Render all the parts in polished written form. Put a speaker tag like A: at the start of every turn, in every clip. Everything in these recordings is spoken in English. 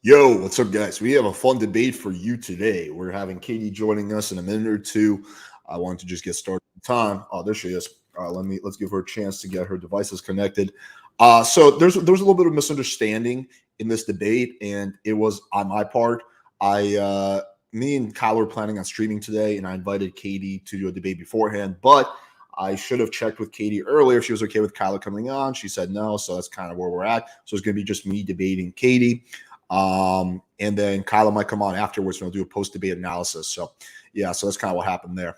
A: Yo, what's up, guys? We have a fun debate for you today. We're having Katie joining us in a minute or two. I want to just get started on time. Oh, there she is. All right, let's give her a chance to get her devices connected. So there's a little bit of misunderstanding in this debate, and it was on my part. Me and Kyle were planning on streaming today, and I invited Katie to do a debate beforehand, but I should have checked with Katie earlier if she was okay with Kyla coming on. She said no, so that's kind of where we're at. So it's going to be just me debating Katie. And then Kyla might come on afterwards and we'll do a post debate analysis. So yeah, so that's kind of what happened there.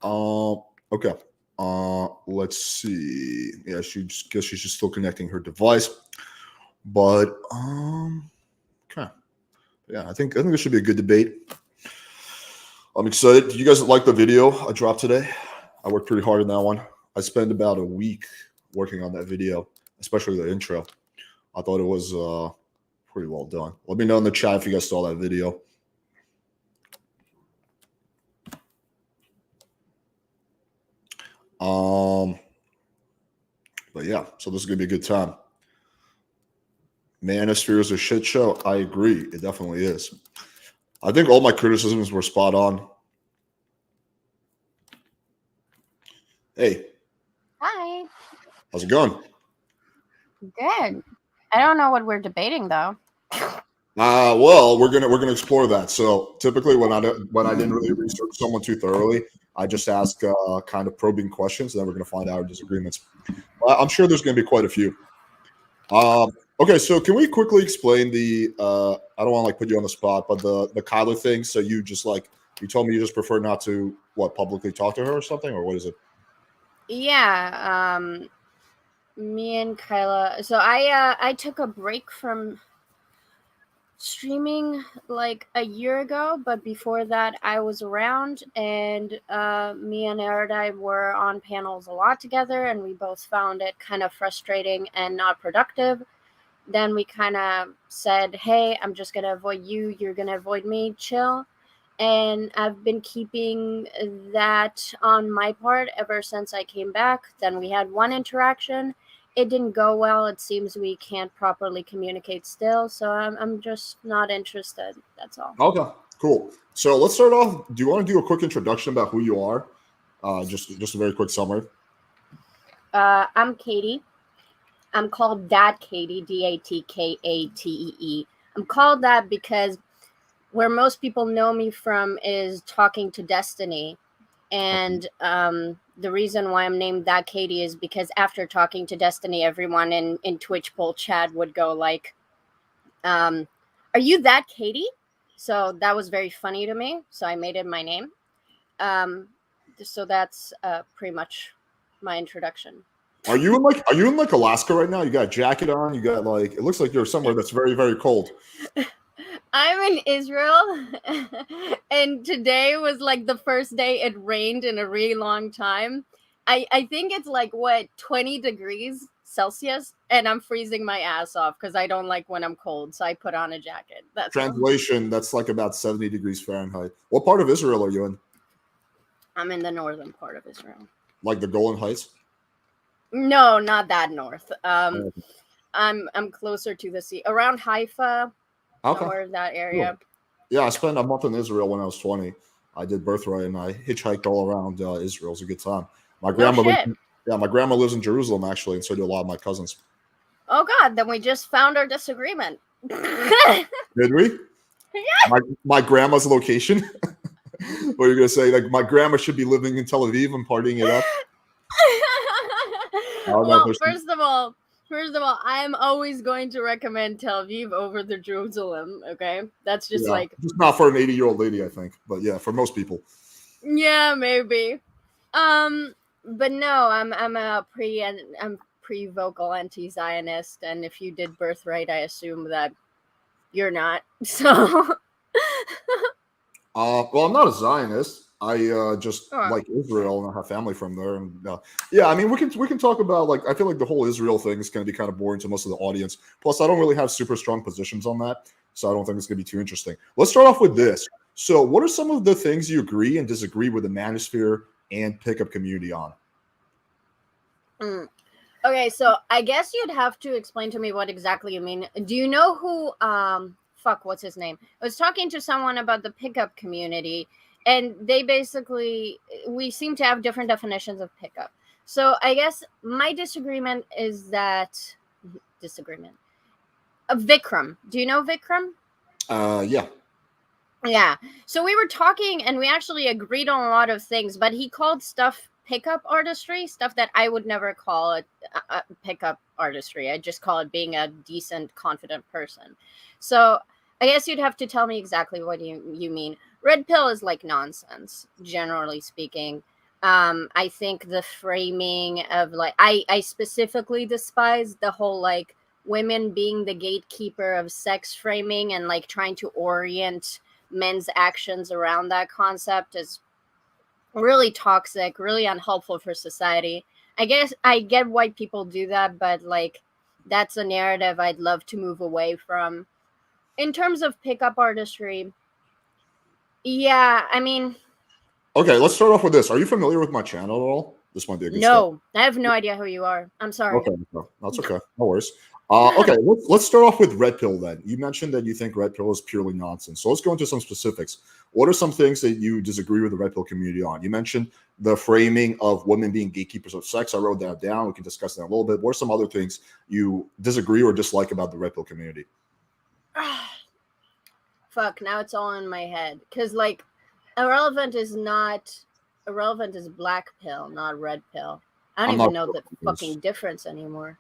A: Okay. Let's see. Yeah, she's just still connecting her device. But okay. Yeah, I think this should be a good debate. I'm excited. Did you guys like the video I dropped today? I worked pretty hard on that one. I spent about a week working on that video, especially the intro. I thought it was pretty well done. Let me know in the chat if you guys saw that video. But yeah, so this is gonna be a good time. Manosphere is a shit show. I agree. It definitely is. I think all my criticisms were spot on. Hey.
B: Hi.
A: How's it going?
B: Good. I don't know what we're debating though.
A: Well, we're gonna explore that. So typically, when I didn't really research someone too thoroughly, I just ask kind of probing questions, and then we're gonna find out our disagreements. I'm sure there's gonna be quite a few. Okay, so can we quickly explain the? I don't want to like put you on the spot, but the Kyler thing. So you just you told me you just prefer not to publicly talk to her or something, or what is it?
B: Yeah. Me and Kyla. So I took a break from streaming like a year ago, but before that I was around, and me and Erudite were on panels a lot together, and we both found it kind of frustrating and not productive. Then we kind of said, hey, I'm just gonna avoid you, you're gonna avoid me, chill. And I've been keeping that on my part ever since I came back. Then we had one interaction. It didn't go well. It seems we can't properly communicate still. So I'm just not interested. That's all.
A: Okay, cool. So let's start off. Do you want to do a quick introduction about who you are? Just a very quick summary.
B: I'm Katie. I'm called Dat Katie, Datkatee. I'm called that because where most people know me from is Talking to Destiny. And the reason why I'm named That Katie is because after Talking to Destiny, everyone in Twitch poll chat would go like, are you That Katie? So that was very funny to me. So I made it my name. So that's pretty much my introduction.
A: Are you in Alaska right now? You got a jacket on. You got it looks like you're somewhere that's very, very cold.
B: I'm in Israel, and today was like the first day it rained in a really long time. I think it's 20 degrees Celsius, and I'm freezing my ass off because I don't like when I'm cold, so I put on a jacket. That's
A: translation. All. That's like about 70 degrees Fahrenheit. What part of Israel are you in?
B: I'm in the northern part of Israel.
A: Like the Golan Heights?
B: No, not that north. I'm closer to the sea, around Haifa. Okay. Somewhere in that area.
A: Cool. Yeah, I spent a month in Israel when I was 20. I did birthright and I hitchhiked all around Israel. It was a good time. My grandma lives in Jerusalem actually, and so do a lot of my cousins.
B: Oh God, then we just found our disagreement.
A: Did we? Yeah. My grandma's location. What are you gonna say? Like my grandma should be living in Tel Aviv and partying it up.
B: Well, first of all, I am always going to recommend Tel Aviv over the Jerusalem. Okay, that's just
A: just not for an 80-year-old lady, I think, but yeah, for most people.
B: Yeah, maybe. But no, I'm pre-vocal anti-Zionist, and if you did birthright, I assume that you're not. So.
A: Well, I'm not a Zionist. I just like Israel and I have family from there, and yeah, I mean we can talk about I feel like the whole Israel thing is going to be kind of boring to most of the audience. Plus, I don't really have super strong positions on that, so I don't think it's going to be too interesting. Let's start off with this. So, what are some of the things you agree and disagree with the Manosphere and pickup community on?
B: Okay, so I guess you'd have to explain to me what exactly you mean. Do you know who fuck, what's his name? I was talking to someone about the pickup community, and they basically, we seem to have different definitions of pickup. So I guess my disagreement is that disagreement. Vikram. Do you know Vikram?
A: Yeah.
B: Yeah. So we were talking and we actually agreed on a lot of things, but he called stuff pickup artistry, stuff that I would never call it pickup artistry. I just call it being a decent, confident person. So I guess you'd have to tell me exactly what you mean. Red pill is like nonsense, generally speaking. I think the framing of like I specifically despise the whole like women being the gatekeeper of sex framing and like trying to orient men's actions around that concept is really toxic, really unhelpful for society. I guess I get why people do that, but like that's a narrative I'd love to move away from. In terms of pickup artistry, yeah, I mean,
A: Okay, let's start off with this. Are you familiar with my channel at all? This might be a good start.
B: no, I have no idea who you are. I'm sorry.
A: Okay, no, that's okay. No worries. Okay, let's start off with red pill then. You mentioned that you think red pill is purely nonsense. So let's go into some specifics. What are some things that you disagree with the red pill community on? You mentioned the framing of women being gatekeepers of sex. I wrote that down. We can discuss that a little bit. What are some other things you disagree or dislike about the red pill community?
B: Fuck, now it's all in my head. Because like irrelevant is black pill, not red pill. I don't even know the fucking difference anymore.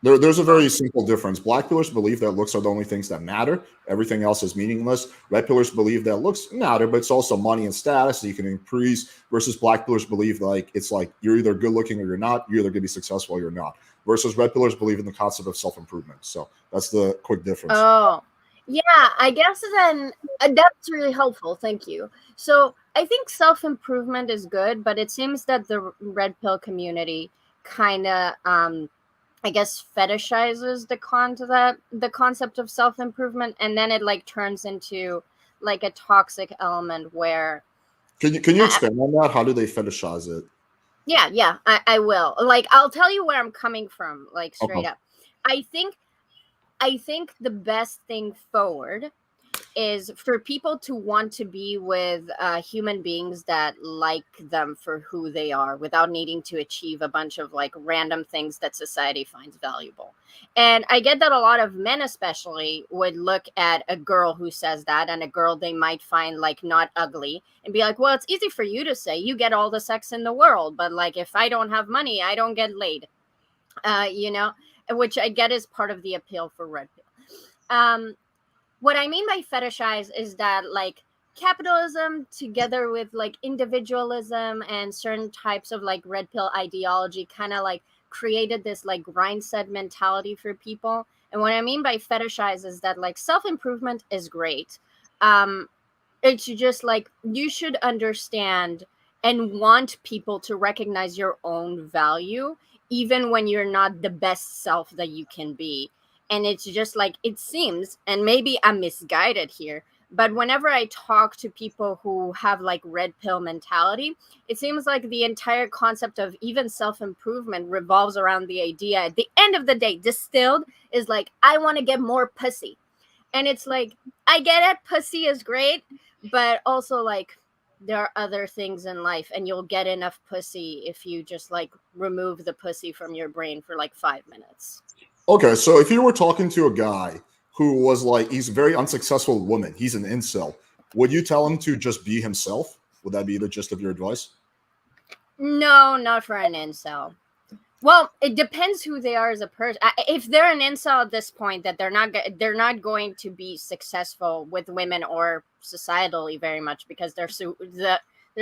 A: There's a very simple difference. Black pillars believe that looks are the only things that matter. Everything else is meaningless. Red pillars believe that looks matter, but it's also money and status that you can increase. Versus black pillars believe like it's like you're either good looking or you're not. You're either going to be successful or you're not. Versus red pillars believe in the concept of self improvement. So that's the quick difference.
B: Oh, yeah. I guess then that's really helpful. Thank you. So I think self improvement is good, but it seems that the red pill community kind of I guess fetishizes the concept of self-improvement, and then it like turns into like a toxic element where
A: can you expand on that? How do they fetishize it?
B: Yeah, I will. Like I'll tell you where I'm coming from, like straight up. I think the best thing forward is for people to want to be with human beings that like them for who they are without needing to achieve a bunch of like random things that society finds valuable. And I get that a lot of men especially would look at a girl who says that, and a girl they might find like not ugly, and be like, well, it's easy for you to say, you get all the sex in the world, but like if I don't have money, I don't get laid. You know, which I get is part of the appeal for red pill. What I mean by fetishize is that like capitalism together with like individualism and certain types of like red pill ideology kind of like created this like grindset mentality for people. And what I mean by fetishize is that like self-improvement is great. It's just like you should understand and want people to recognize your own value even when you're not the best self that you can be. And it's just like, it seems, and maybe I'm misguided here, but whenever I talk to people who have like red pill mentality, it seems like the entire concept of even self-improvement revolves around the idea at the end of the day, distilled is like, I want to get more pussy. And it's like, I get it, pussy is great, but also like there are other things in life, and you'll get enough pussy if you just like remove the pussy from your brain for like 5 minutes.
A: Okay, so if you were talking to a guy who was like, he's a very unsuccessful woman, he's an incel, would you tell him to just be himself? Would that be the gist of your advice?
B: No, not for an incel. Well, it depends who they are as a person. If they're an incel at this point, that they're not going to be successful with women or societally very much because they're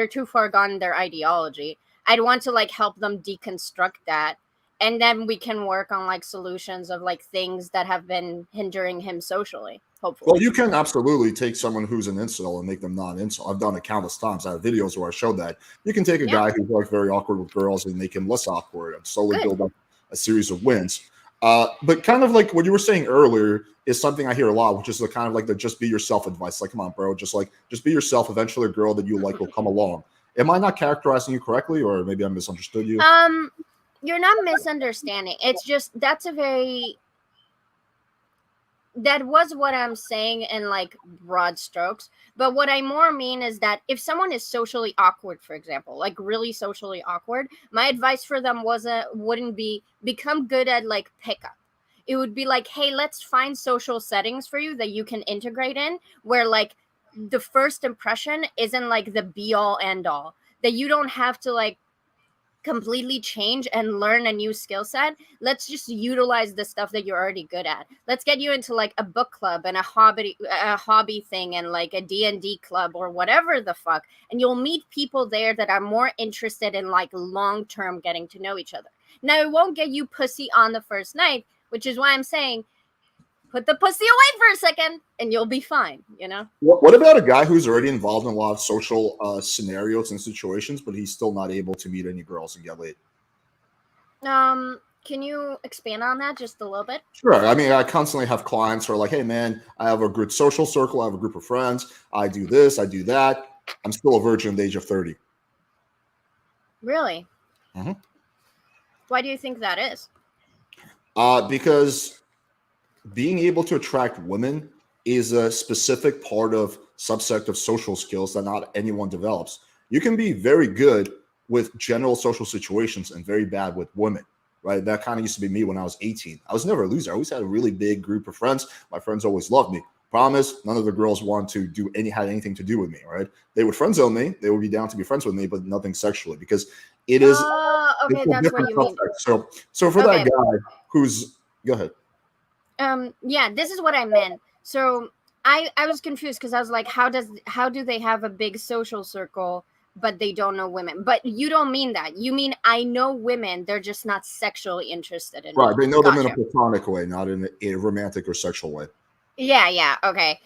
B: too far gone in their ideology. I'd want to like help them deconstruct that, and then we can work on like solutions of like things that have been hindering him socially, hopefully.
A: Well, you can absolutely take someone who's an incel and make them non-incel. I've done it countless times. I have videos where I showed that. You can take a guy who's like very awkward with girls and make him less awkward and slowly build up a series of wins. But kind of like what you were saying earlier is something I hear a lot, which is the kind of like the just be yourself advice. Like, come on, bro, just be yourself. Eventually a girl that you like will come along. Am I not characterizing you correctly, or maybe I misunderstood you?
B: You're not misunderstanding. It's just that's a very that was what I'm saying in like broad strokes. But what I more mean is that if someone is socially awkward, for example, like really socially awkward, my advice for them wouldn't be become good at like pickup. It would be like, hey, let's find social settings for you that you can integrate in, where like the first impression isn't like the be all end all. That you don't have to like completely change and learn a new skill set. Let's just utilize the stuff that you're already good at. Let's get you into like a book club and a hobby thing and like a D&D club or whatever the fuck, and you'll meet people there that are more interested in like long term getting to know each other. Now it won't get you pussy on the first night, which is why I'm saying put the pussy away for a second and you'll be fine, you know?
A: What about a guy who's already involved in a lot of social scenarios and situations, but he's still not able to meet any girls and get laid?
B: Can you expand on that just a little bit?
A: Sure. I mean, I constantly have clients who are like, hey, man, I have a good social circle. I have a group of friends. I do this, I do that. I'm still a virgin at the age of 30.
B: Really?
A: Mm-hmm.
B: Why do you think that is?
A: Because being able to attract women is a specific part of subset of social skills that not anyone develops. You can be very good with general social situations and very bad with women, right? That kind of used to be me when I was 18. I was never a loser. I always had a really big group of friends. My friends always loved me. Problem is, none of the girls want to had anything to do with me, right? They would friend zone me. They would be down to be friends with me, but nothing sexually because it is
B: Okay,
A: it's a
B: that's what
A: different
B: you mean.
A: subject. So for that
B: Okay.
A: guy who's go ahead.
B: Yeah, this is what I meant. So I was confused because I was like, how do they have a big social circle but they don't know women? But you don't mean that. You mean I know women, they're just not sexually interested in
A: Right.
B: me.
A: They know them in a
B: Gotcha.
A: platonic way, not in a romantic or sexual way.
B: Yeah, okay.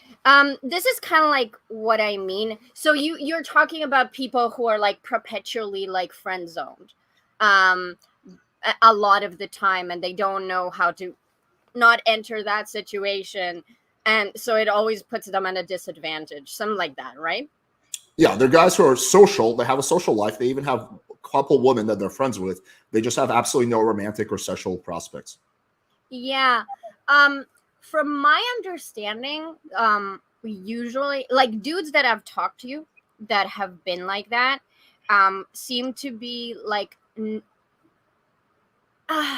B: This is kind of like what I mean. So you're talking about people who are like perpetually like friend zoned. Um a lot of the time, and they don't know how to not enter that situation, and so it always puts them at a disadvantage, something like that, right?
A: Yeah, they're guys who are social. They have a social life. They even have a couple women that they're friends with. They just have absolutely no romantic or sexual prospects.
B: Yeah. um from my understanding, usually like dudes that I've talked to that have been like that seem to be like uh,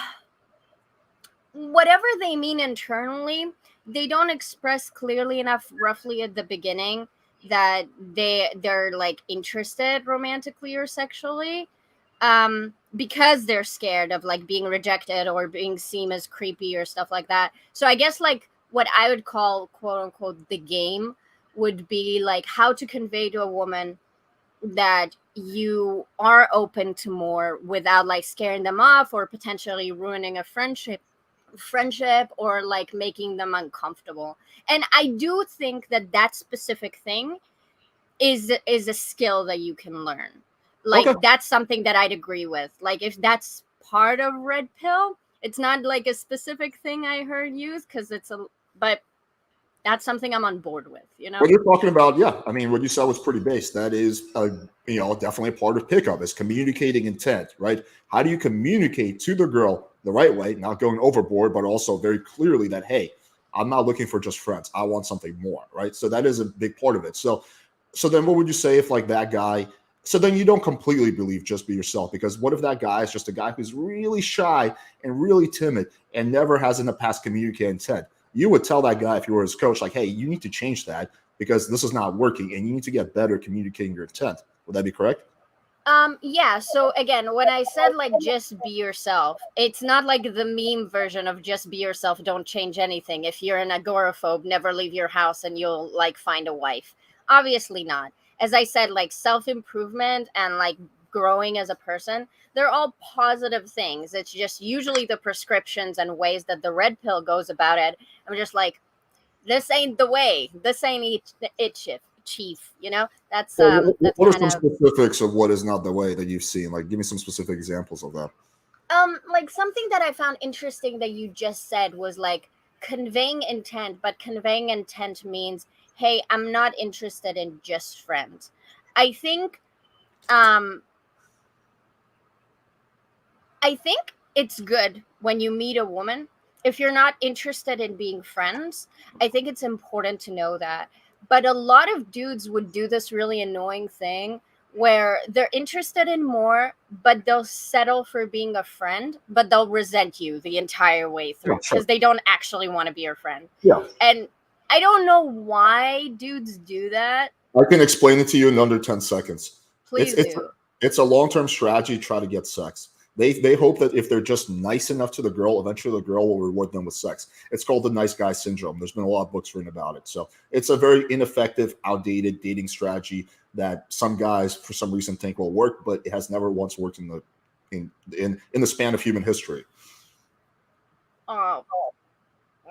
B: whatever they mean internally, they don't express clearly enough roughly at the beginning that they're like interested romantically or sexually, because they're scared of like being rejected or being seen as creepy or stuff like that. So I guess like what I would call quote unquote the game would be like how to convey to a woman that you are open to more without like scaring them off or potentially ruining a friendship or like making them uncomfortable. And I do think that that specific thing is a skill that you can learn. Like
A: Okay.
B: that's something that I'd agree with. Like if that's part of red pill, it's not like a specific thing I heard used because but that's something I'm on board with, you
A: What
B: know?
A: you're talking about, yeah. I mean, what you said was pretty base. That is, definitely a part of pickup is communicating intent, right? How do you communicate to the girl the right way, not going overboard, but also very clearly that, hey, I'm not looking for just friends. I want something more, right? So that is a big part of it. So then what would you say if like that guy, so then you don't completely believe just be yourself because what if that guy is just a guy who's really shy and really timid and never has in the past communicated intent? You would tell that guy if you were his coach, like, hey, you need to change that because this is not working and you need to get better communicating your intent. Would that be correct?
B: Yeah, so again, when I said like just be yourself, it's not like the meme version of just be yourself, don't change anything. If you're an agoraphobe, never leave your house and you'll like find a wife. Obviously not. As I said, like self-improvement and like growing as a person, they're all positive things. It's just usually the prescriptions and ways that the red pill goes about it. I'm just like, this ain't the way. This ain't it chief, you know? That's
A: Well,
B: that's
A: what are
B: kind
A: some
B: of
A: specifics of what is not the way that you've seen? Like, give me some specific examples of that.
B: like something that I found interesting that you just said was like conveying intent, but conveying intent means, hey, I'm not interested in just friends. I think um I think it's good when you meet a woman if you're not interested in being friends, I think it's important to know that. But a lot of dudes would do this really annoying thing where they're interested in more, but they'll settle for being a friend, but they'll resent you the entire way
A: Yeah,
B: through
A: sure.
B: because they don't actually want to be your friend.
A: Yeah.
B: And I don't know why dudes do that.
A: I can explain it to you in under 10 seconds. It's
B: Please
A: it's
B: do.
A: it's a long-term strategy to try to get sex. They hope that if they're just nice enough to the girl, eventually the girl will reward them with sex. It's called the nice guy syndrome. There's been a lot of books written about it. So it's a very ineffective, outdated dating strategy that some guys for some reason think will work, but it has never once worked in the span of human history.
B: Oh,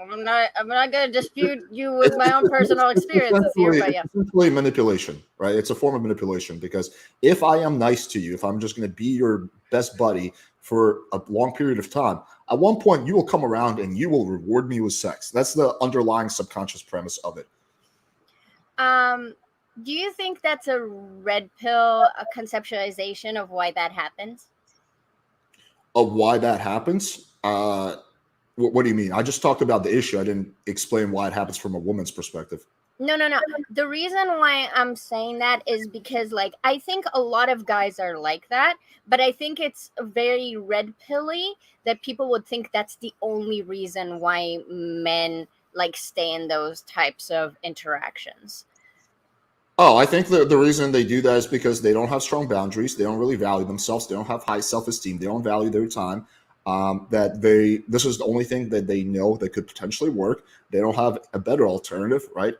B: I'm not gonna dispute you with my own personal experiences here, but yeah.
A: It's essentially manipulation, right? It's a form of manipulation because if I am nice to you, if I'm just going to be your best buddy for a long period of time, at one point you will come around and you will reward me with sex. That's the underlying subconscious premise of it.
B: Do you think that's a red pill a conceptualization of why that happens?
A: Of why that happens, what do you mean? I just talked about the issue. I didn't explain why it happens from a woman's perspective.
B: No. The reason why I'm saying that is because, like, I think a lot of guys are like that, but I think it's very red pilly that people would think that's the only reason why men like stay in those types of interactions.
A: Oh, I think the reason they do that is because they don't have strong boundaries. They don't really value themselves. They don't have high self esteem. They don't value their time. That this is the only thing that they know that could potentially work. They don't have a better alternative, right?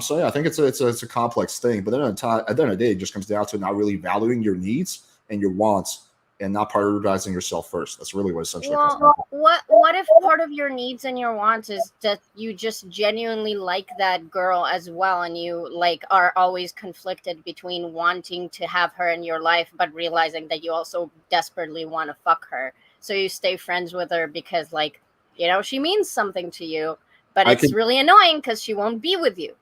A: So yeah, I think it's a complex thing. But then at the end of the day, it just comes down to not really valuing your needs and your wants and not prioritizing yourself first. That's really what essentially comes
B: Well,
A: down to.
B: what if part of your needs and your wants is that you just genuinely like that girl as well, and you like are always conflicted between wanting to have her in your life but realizing that you also desperately want to fuck her. So you stay friends with her because, like, she means something to you, but
A: I
B: it's
A: can
B: really annoying because she won't be with you.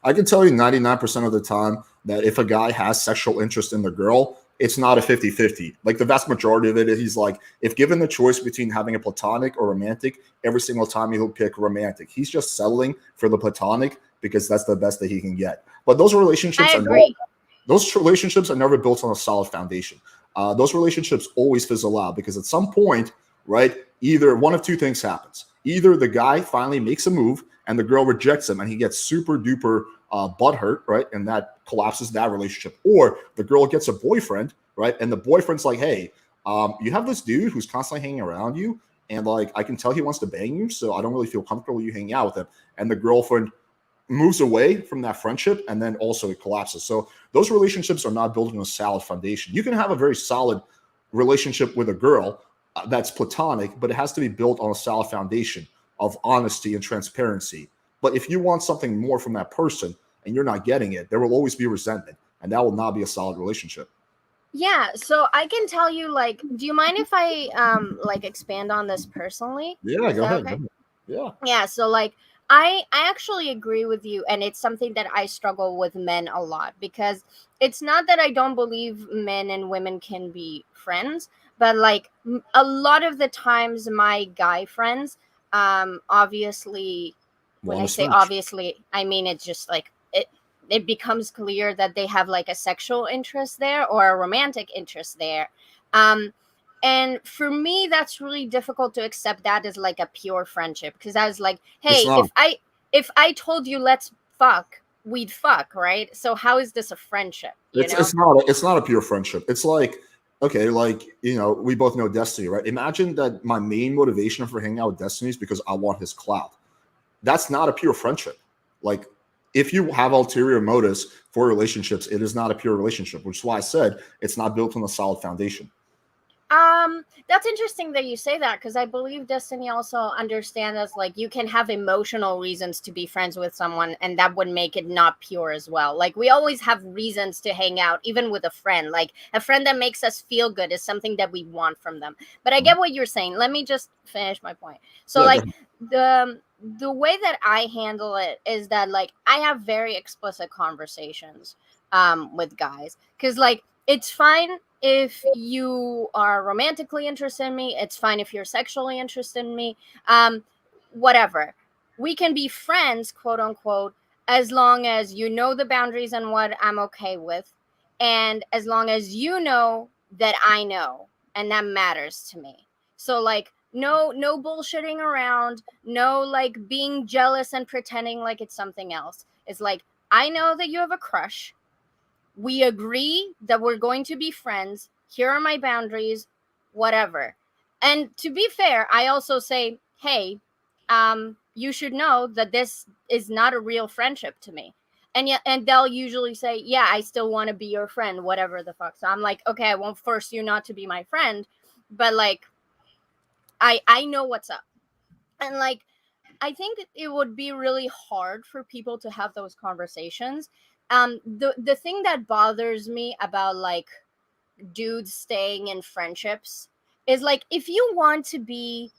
A: I can tell you 99% of the time that if a guy has sexual interest in the girl, it's not a 50-50. Like the vast majority of it, he's like, if given the choice between having a platonic or romantic, every single time he'll pick romantic. He's just settling for the platonic because that's the best that he can get. But
B: I agree.
A: those relationships are never built on a solid foundation. Those relationships always fizzle out because at some point, right, either one of two things happens. Either the guy finally makes a move and the girl rejects him and he gets super duper butthurt, right, and that collapses that relationship. Or the girl gets a boyfriend, right, and the boyfriend's like, hey, you have this dude who's constantly hanging around you, and like I can tell he wants to bang you, so I don't really feel comfortable you hanging out with him. And the girlfriend moves away from that friendship and then also it collapses. So those relationships are not built on a solid foundation. You can have a very solid relationship with a girl that's platonic, but it has to be built on a solid foundation of honesty and transparency. But if you want something more from that person and you're not getting it, there will always be resentment, and that will not be a solid relationship.
B: Yeah, so I can tell you, like, do you mind if I like expand on this personally?
A: Yeah,
B: Is
A: go
B: that
A: ahead. Go
B: okay?
A: ahead. Yeah.
B: Yeah, so like I actually agree with you, and it's something that I struggle with men a lot because it's not that I don't believe men and women can be friends, but like a lot of the times my guy friends, obviously, when
A: Want
B: I
A: to
B: say
A: smash.
B: obviously, I mean it's just like it becomes clear that they have like a sexual interest there or a romantic interest there. Um and for me that's really difficult to accept that as like a pure friendship, because I was like,
A: It's
B: hey,
A: not.
B: if I told you let's fuck, we'd fuck, right? So how is this a friendship, you
A: It's
B: know?
A: it's not it's not a pure friendship. It's like okay, like we both know Destiny, right? Imagine that my main motivation for hanging out with Destiny is because I want his clout. That's not a pure friendship. Like if you have ulterior motives for relationships, it is not a pure relationship, which is why I said it's not built on a solid foundation.
B: That's interesting that you say that, because I believe Destiny also understands us like you can have emotional reasons to be friends with someone, and that would make it not pure as well. Like we always have reasons to hang out, even with a friend. Like a friend that makes us feel good is something that we want from them. But I get what you're saying. Let me just finish my point. So
A: Yeah, go
B: like
A: ahead.
B: the way that I handle it is that like I have very explicit conversations with guys, because like it's fine if you are romantically interested in me. It's fine if you're sexually interested in me. Um, Whatever. We can be friends, quote unquote, as long as you know the boundaries and what I'm okay with, and as long as you know that I know, and that matters to me. So like, no bullshitting around, no like being jealous and pretending like it's something else. It's like, I know that you have a crush, we agree that we're going to be friends. Here are my boundaries, whatever. And to be fair, I also say, hey, you should know that this is not a real friendship to me. And yet, and they'll usually say, yeah, I still want to be your friend, whatever the fuck. So I'm like, okay, I won't force you not to be my friend, but like, I know what's up. And like, I think it would be really hard for people to have those conversations. The thing that bothers me about like dudes staying in friendships is like, if you want to be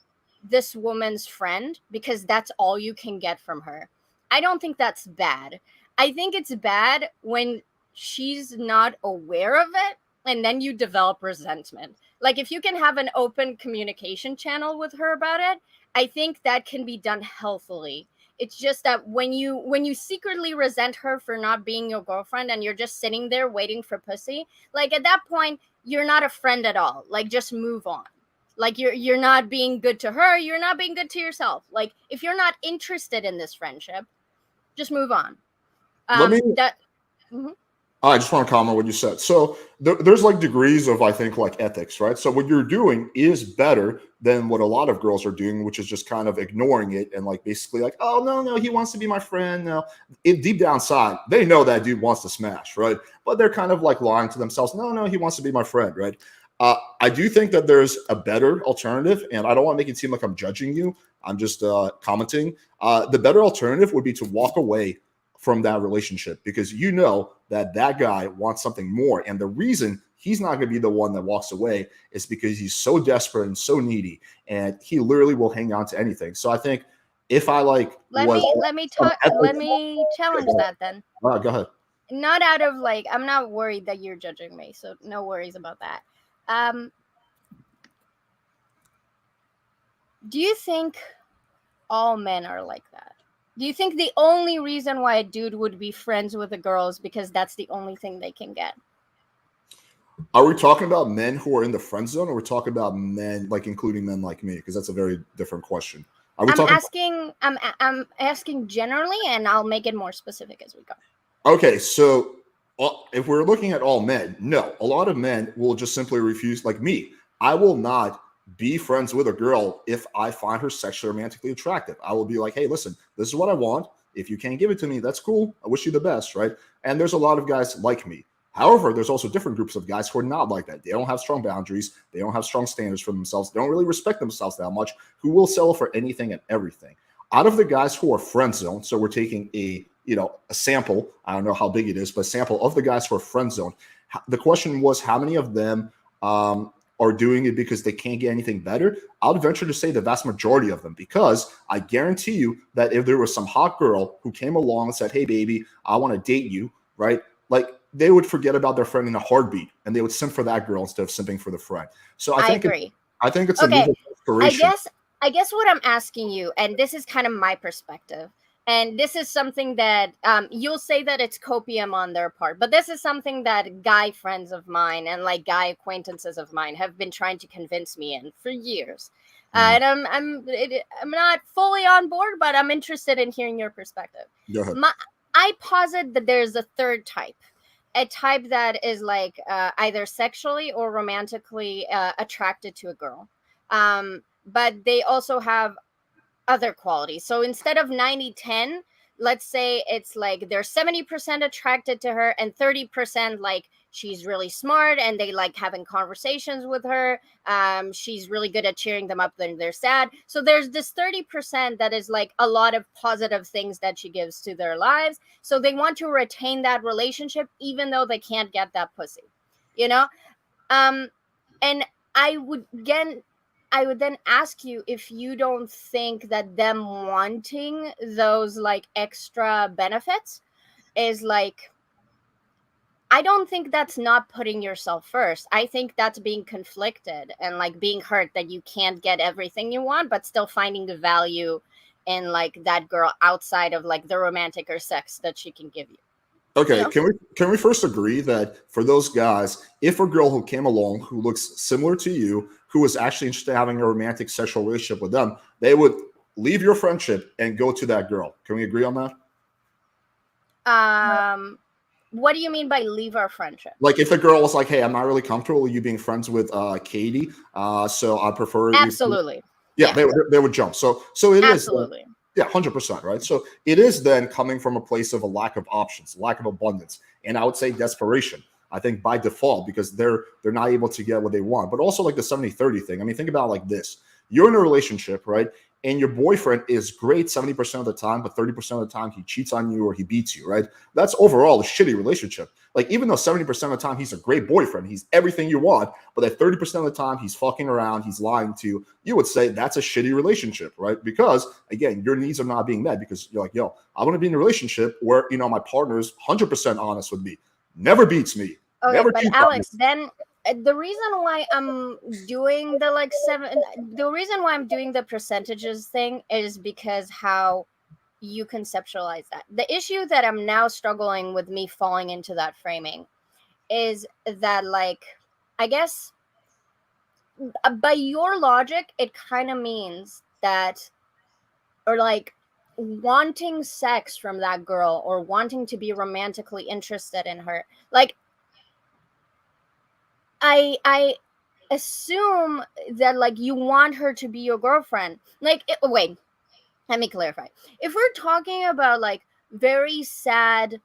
B: this woman's friend because that's all you can get from her, I don't think that's bad. I think it's bad when she's not aware of it and then you develop resentment. Like if you can have an open communication channel with her about it, I think that can be done healthily. It's just that when you secretly resent her for not being your girlfriend and you're just sitting there waiting for pussy, like at that point you're not a friend at all. Like just move on. Like you're not being good to her, you're not being good to yourself. Like if you're not interested in this friendship, just move on.
A: Let me
B: That mhm.
A: I just want to comment on what you said. So there's like degrees of, I think, like ethics, right? So what you're doing is better than what a lot of girls are doing, which is just kind of ignoring it and like basically like, oh no, no, he wants to be my friend. No, deep down inside, they know that dude wants to smash, right? But they're kind of like lying to themselves. No, no, he wants to be my friend, right? I do think that there's a better alternative, and I don't want to make it seem like I'm judging you. I'm just commenting. The better alternative would be to walk away from that relationship because you know that that guy wants something more. And the reason he's not going to be the one that walks away is because he's so desperate and so needy and he literally will hang on to anything. So I think if I like was
B: Let me challenge that then.
A: go ahead.
B: Not out of like, I'm not worried that you're judging me, so no worries about that. Um do you think all men are like that? Do you think the only reason why a dude would be friends with a girl is because that's the only thing they can get?
A: Are we talking about men who are in the friend zone or we're talking about men like including men like me? Because that's a very different question. Are we talking
B: I'm asking generally, and I'll make it more specific as we go.
A: Okay, so if we're looking at all men, no, a lot of men will just simply refuse. Like me, I will not be friends with a girl if I find her sexually romantically attractive. I will be like, hey, listen, this is what I want. If you can't give it to me, that's cool. I wish you the best, right? And there's a lot of guys like me. However, there's also different groups of guys who are not like that. They don't have strong boundaries. They don't have strong standards for themselves. They don't really respect themselves that much, who will settle for anything and everything. Out of the guys who are friend zoned, so we're taking a sample. I don't know how big it is, but a sample of the guys who are friend zoned. The question was how many of them are doing it because they can't get anything better. I would venture to say the vast majority of them, because I guarantee you that if there was some hot girl who came along and said, "Hey, baby, I want to date you," right? Like they would forget about their friend in a heartbeat, and they would simp for that girl instead of simping for the friend. So
B: I agree.
A: I think it's a move
B: Okay,
A: of
B: I
A: desperation.
B: guess I guess what I'm asking you, and this is kind of my perspective, and this is something that you'll say that it's copium on their part, but this is something that guy friends of mine and like guy acquaintances of mine have been trying to convince me in for years.
A: Mm,
B: And I'm not fully on board, but I'm interested in hearing your perspective.
A: go ahead.
B: My, I posit that there's a third type, a type that is like either sexually or romantically attracted to a girl, but they also have other qualities. So instead of 90-10, let's say it's like they're 70% attracted to her and 30% like she's really smart and they like having conversations with her. She's really good at cheering them up when they're sad. So there's this 30% that is like a lot of positive things that she gives to their lives. So they want to retain that relationship even though they can't get that pussy, you know? Um, and I would again I would then ask you if you don't think that them wanting those like extra benefits is like I don't think that's not putting yourself first. I think that's being conflicted and like being hurt that you can't get everything you want, but still finding the value in like that girl outside of like the romantic or sex that she can give you. You
A: Okay,
B: know?
A: can we first agree that for those guys, if a girl who came along who looks similar to you, who was actually interested in having a romantic sexual relationship with them, they would leave your friendship and go to that girl. Can we agree on that?
B: What do you mean by leave our friendship?
A: Like if a girl was like, "Hey, I'm not really comfortable with you being friends with Katie, so I prefer you."
B: Absolutely.
A: Yeah,
B: Yeah,
A: they would jump. So it is.
B: absolutely.
A: Yeah, 100%, right? So it is then coming from a place of a lack of options, lack of abundance, and I would say desperation. I think by default because they're not able to get what they want. But also like the 70-30 thing. I mean, think about it like this. You're in a relationship, right? And your boyfriend is great 70% of the time, but 30% of the time he cheats on you or he beats you, right? That's overall a shitty relationship. Like, even though 70% of the time he's a great boyfriend, he's everything you want, but that 30% of the time he's fucking around, he's lying to you, you would say that's a shitty relationship, right? Because again, your needs are not being met because you're like, yo, I want to be in a relationship where, my partner is 100% honest with me, never beats me,
B: Okay,
A: never
B: but
A: cheats on me.
B: Alex, then the reason why I'm doing the like seven, the reason why I'm doing the percentages thing is because how you conceptualize that. The issue that I'm now struggling with me falling into that framing is that, like, I guess by your logic, it kind of means that, or like, wanting sex from that girl or wanting to be romantically interested in her, like, I assume that like you want her to be your girlfriend. Like, wait, let me clarify. If we're talking about like very sad,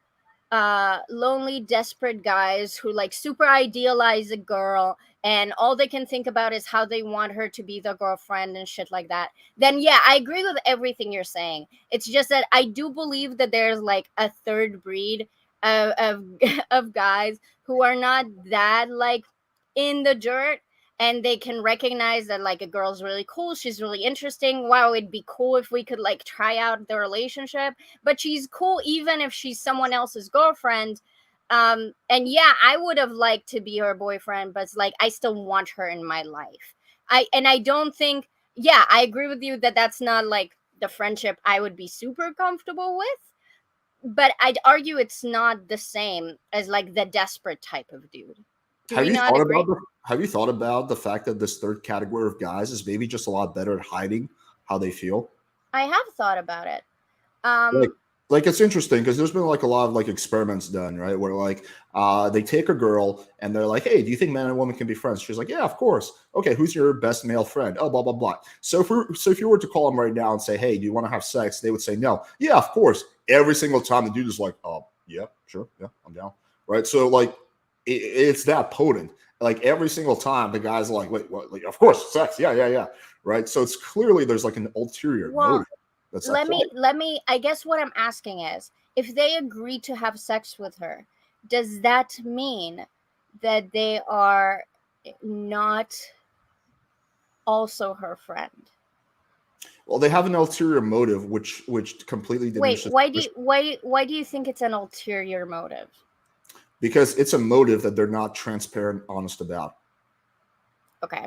B: lonely, desperate guys who like super idealize a girl and all they can think about is how they want her to be their girlfriend and shit like that, then yeah, I agree with everything you're saying. It's just that I do believe that there's like a third breed of of guys who are not that like in the dirt, and they can recognize that like a girl's really cool, she's really interesting, wow, it'd be cool if we could like try out the relationship, but she's cool even if she's someone else's girlfriend. And yeah, I would have liked to be her boyfriend, but it's like I still want her in my life. I don't think, yeah, I agree with you that that's not like the friendship I would be super comfortable with, but I'd argue it's not the same as like the desperate type of dude. Do
A: Have
B: we
A: you
B: not
A: thought about
B: agree?
A: the fact that this third category of guys is maybe just a lot better at hiding how they feel?
B: I have thought about it.
A: Like,
B: um
A: like it's interesting because there's been like a lot of like experiments done, right? Where like they take a girl and they're like, "Hey, do you think man and woman can be friends?" She's like, "Yeah, of course." Okay, who's your best male friend? Oh, blah blah blah. So if you were to call them right now and say, "Hey, do you want to have sex?" They would say, "No." Yeah, of course. Every single time the dude is like, "Oh, yeah, sure, yeah, I'm down." Right? So like it's that potent. Like every single time the guy's like, "Wait, what? Like, of course, sex. Yeah, yeah, yeah." Right? So it's clearly there's like an ulterior
B: well,
A: motive that's at
B: let
A: play.
B: me let me I guess what I'm asking is, if they agree to have sex with her, does that mean that they are not also her friend?
A: Well, they have an ulterior motive, which completely
B: Wait,
A: diminishes
B: why do you think it's an ulterior motive?
A: because it's a motive that they're not transparent, honest about.
B: Okay.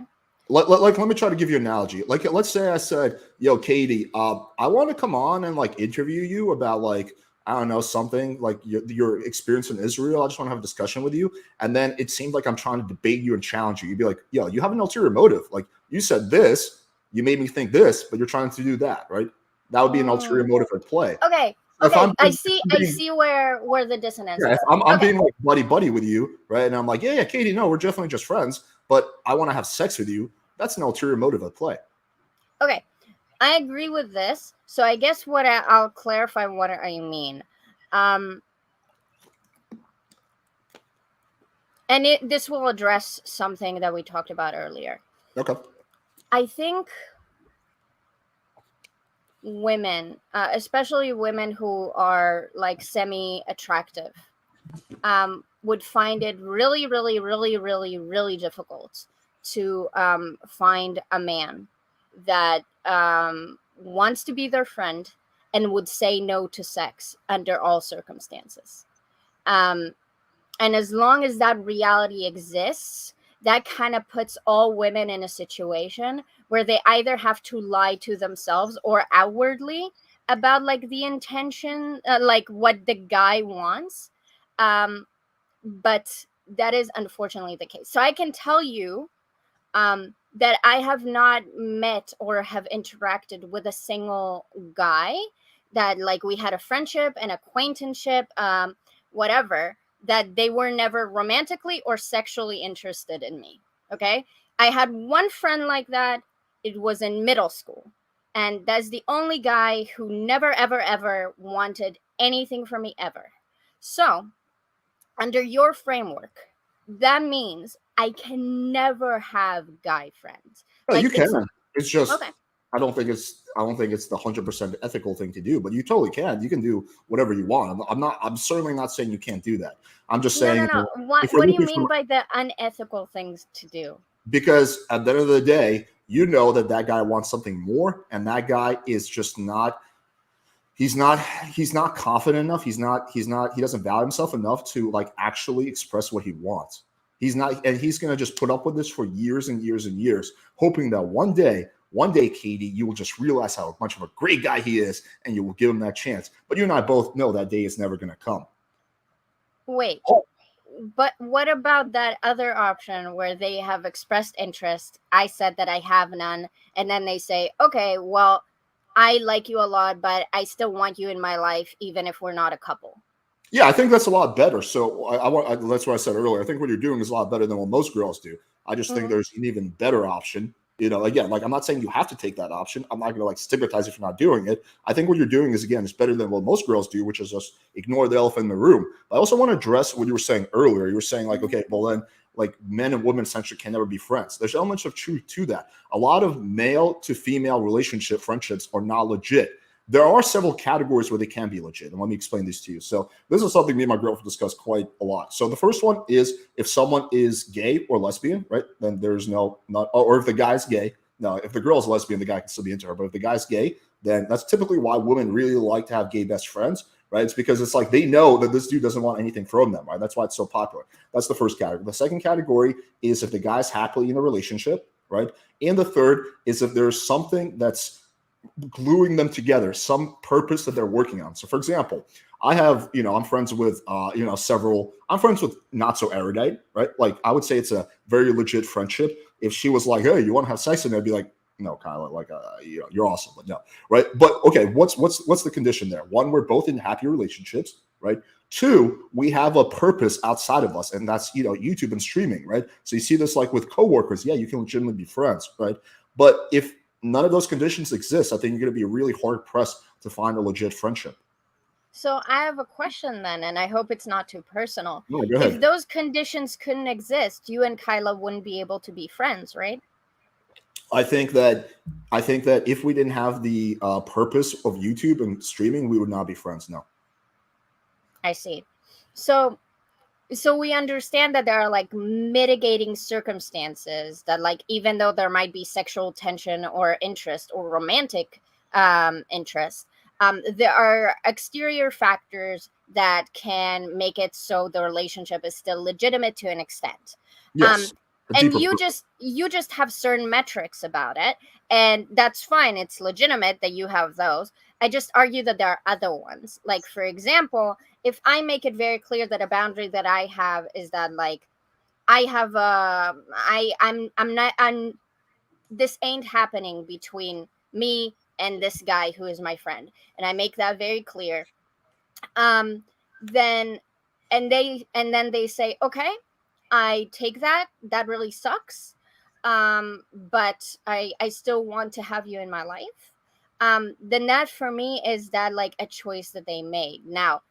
A: Let me try to give you an analogy. Like, let's say I said, "Yo, Katie, I want to come on and like interview you about like I don't know something like your experience in Israel. I just want to have a discussion with you." And then it seemed like I'm trying to debate you and challenge you. You'd be like, "Yo, you have an ulterior motive. Like, you said this, you made me think this, but you're trying to do that, right? That would be an ulterior
B: Mm.
A: motive at play."
B: Okay.
A: So
B: Okay, I
A: if
B: see
A: I'm
B: I
A: being
B: see where the dissonance
A: Yeah, if
B: is.
A: I'm
B: Okay.
A: being like buddy buddy with you, right? And I'm like, yeah, Katie, no, we're definitely just friends, but I want to have sex with you. That's an ulterior motive at play.
B: Okay. I agree with this. So I guess I'll clarify what I mean. Um and this will address something that we talked about earlier.
A: Okay.
B: I think women, especially women who are like semi attractive, would find it really, really, really, really, really difficult to find a man that wants to be their friend and would say no to sex under all circumstances. Um, And as long as that reality exists, that kind of puts all women in a situation where they either have to lie to themselves or outwardly about like the intention, like what the guy wants. Um, but that is unfortunately the case. So I can tell you that I have not met or have interacted with a single guy that like we had a friendship, an acquaintanceship, whatever, that they were never romantically or sexually interested in me. Okay. I had one friend like that. It was in middle school. And that's the only guy who never, ever, ever wanted anything from me ever. So under your framework, that means I can never have guy friends.
A: No, you
B: Like
A: can.
B: it's
A: It's just
B: okay.
A: I don't think it's the 100% ethical thing to do, but you totally can. You can do whatever you want. I'm certainly not saying you can't do that. I'm just
B: No, no,
A: saying
B: no. What
A: if we're
B: what do you
A: looking
B: mean
A: for
B: by the unethical things to do?
A: because at the end of the day, you know that that guy wants something more, and that guy is just not. He's not confident enough. He doesn't value himself enough to like actually express what he wants. He's not, and he's gonna just put up with this for years and years and years, hoping that one day, Katie, you will just realize how much of a great guy he is, and you will give him that chance. But you and I both know that day is never gonna come.
B: Wait,
A: Oh,
B: but what about that other option where they have expressed interest? I said that I have none, and then they say, "Okay, well, I like you a lot, but I still want you in my life, even if we're not a couple."
A: yeah, I think that's a lot better. So that's what I said earlier. I think what you're doing is a lot better than what most girls do. I just think
B: Hmm.
A: there's an even better option. Again, like I'm not saying you have to take that option. I'm not going to like stigmatize you for not doing it. I think what you're doing is again is better than what most girls do, which is just ignore the elephant in the room. But I also want to address what you were saying earlier. You were saying like,
B: Hmm.
A: okay, well then like men and women essentially can never be friends. There's elements of truth to that. A lot of male to female friendships are not legit. There are several categories where they can be legit. And let me explain these to you. So, this is something me and my girlfriend discuss quite a lot. So, the first one is if someone is gay or lesbian, right? Then there's no, not, or if the guy's gay. No, if the girl's lesbian, the guy can still be into her. But if the guy's gay, then that's typically why women really like to have gay best friends, right? It's because it's like they know that this dude doesn't want anything from them, right? That's why it's so popular. That's the first category. The second category is if the guy's happily in a relationship, right? And the third is if there's something that's gluing them together, some purpose that they're working on. So, for example, I'm friends with, I'm friends with not so erudite, right? Like, I would say it's a very legit friendship. If she was like, hey, you want to have sex? And I'd be like, no, Kyla, like, you're awesome, but no, right? But okay, what's the condition there? One, we're both in happy relationships, right? Two, we have a purpose outside of us, and that's YouTube and streaming, right? So you see this like with coworkers, yeah, you can legitimately be friends, right? But if none of those conditions exist, I think you're going to be really hard pressed to find a legit friendship.
B: So I have a question then, and I hope it's not too personal.
A: No, go
B: If
A: ahead.
B: those conditions couldn't exist, you and Kyla wouldn't be able to be friends, right?
A: I think that if we didn't have the purpose of YouTube and streaming, we would not be friends. No.
B: I see. So we understand that there are like mitigating circumstances that like even though there might be sexual tension or interest or romantic interest, there are exterior factors that can make it so the relationship is still legitimate to an extent. um,
A: Yes. A
B: and
A: deeper
B: you just have certain metrics about it, and that's fine, it's legitimate that you have those. I just argue that there are other ones, like for example, if I make it very clear that a boundary that I have is that like I have I'm not I'm this ain't happening between me and this guy who is my friend, and I make that very clear. um then and then they say, okay, I take that, that really sucks, but I still want to have you in my life. Then that for me is that like a choice that they made. Now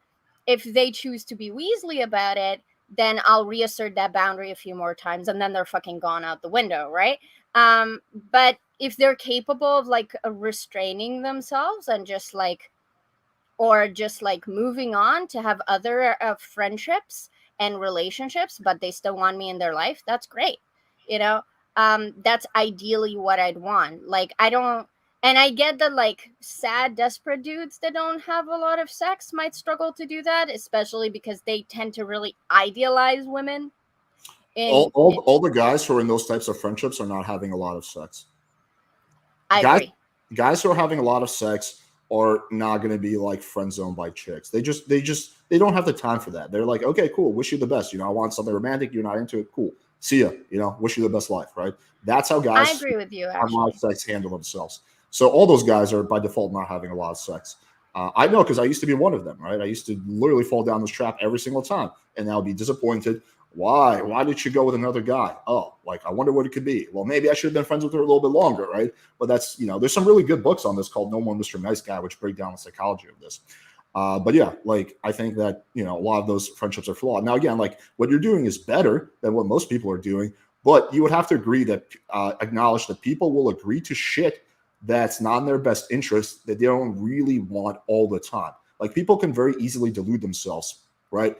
B: if they choose to be Weasley about it, then I'll reassert that boundary a few more times, and then they're fucking gone out the window, right? But if they're capable of like restraining themselves and just like, or just like moving on to have other friendships and relationships, but they still want me in their life, that's great. You know, that's ideally what I'd want. Like, I don't, And I get that, like, sad, desperate dudes that don't have a lot of sex might struggle to do that, especially because they tend to really idealize women.
A: All the guys who are in those types of friendships are not having a lot of sex.
B: I
A: Guys
B: agree.
A: guys who are having a lot of sex are not going to be like friend zoned by chicks. They don't have the time for that. They're like, okay, cool, wish you the best. You know, I want something romantic. You're not into it. Cool. See ya. You know, wish you the best life. Right. That's how
B: I
A: guys
B: agree with you,
A: have a lot of
B: actually.
A: sex handle themselves. So all those guys are by default not having a lot of sex. I know because I used to be one of them. Right. I used to literally fall down this trap every single time, and I'll be disappointed. Why? Why did she go with another guy? Oh, like I wonder what it could be. Well, maybe I should have been friends with her a little bit longer, right? But that's, you know, there's some really good books on this called No More Mr. Nice Guy, which break down the psychology of this. But yeah, like I think that, you know, a lot of those friendships are flawed. Now, again, like what you're doing is better than what most people are doing, but you would have to agree that acknowledge that people will agree to shit that's not in their best interest, that they don't really want all the time. Like people can very easily delude themselves, right?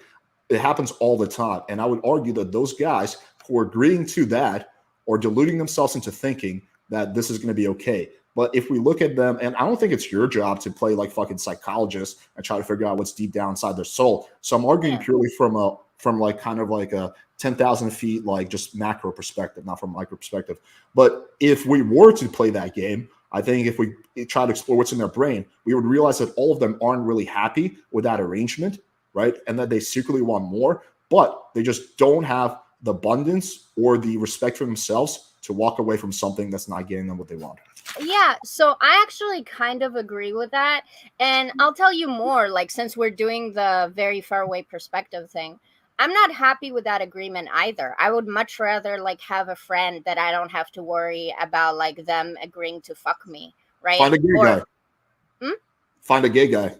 A: It happens all the time. And I would argue that those guys who are agreeing to that or deluding themselves into thinking that this is going to be okay. But if we look at them, and I don't think it's your job to play like fucking psychologist and try to figure out what's deep down inside their soul. So I'm arguing
B: Yeah.
A: purely from like kind of like a 10,000 feet, like just macro perspective, not from micro perspective. But if we were to play that game, I think if we try to explore what's in their brain, we would realize that all of them aren't really happy with that arrangement, right? And that they secretly want more, but they just don't have the abundance or the respect for themselves to walk away from something that's not getting them what they want.
B: Yeah, so I actually kind of agree with that. And I'll tell you more, like, since we're doing the very far away perspective thing, I'm not happy with that agreement either. I would much rather, like, have a friend that I don't have to worry about, like, them agreeing to fuck me, right?
A: Find a gay
B: Or,
A: guy. Find a gay guy.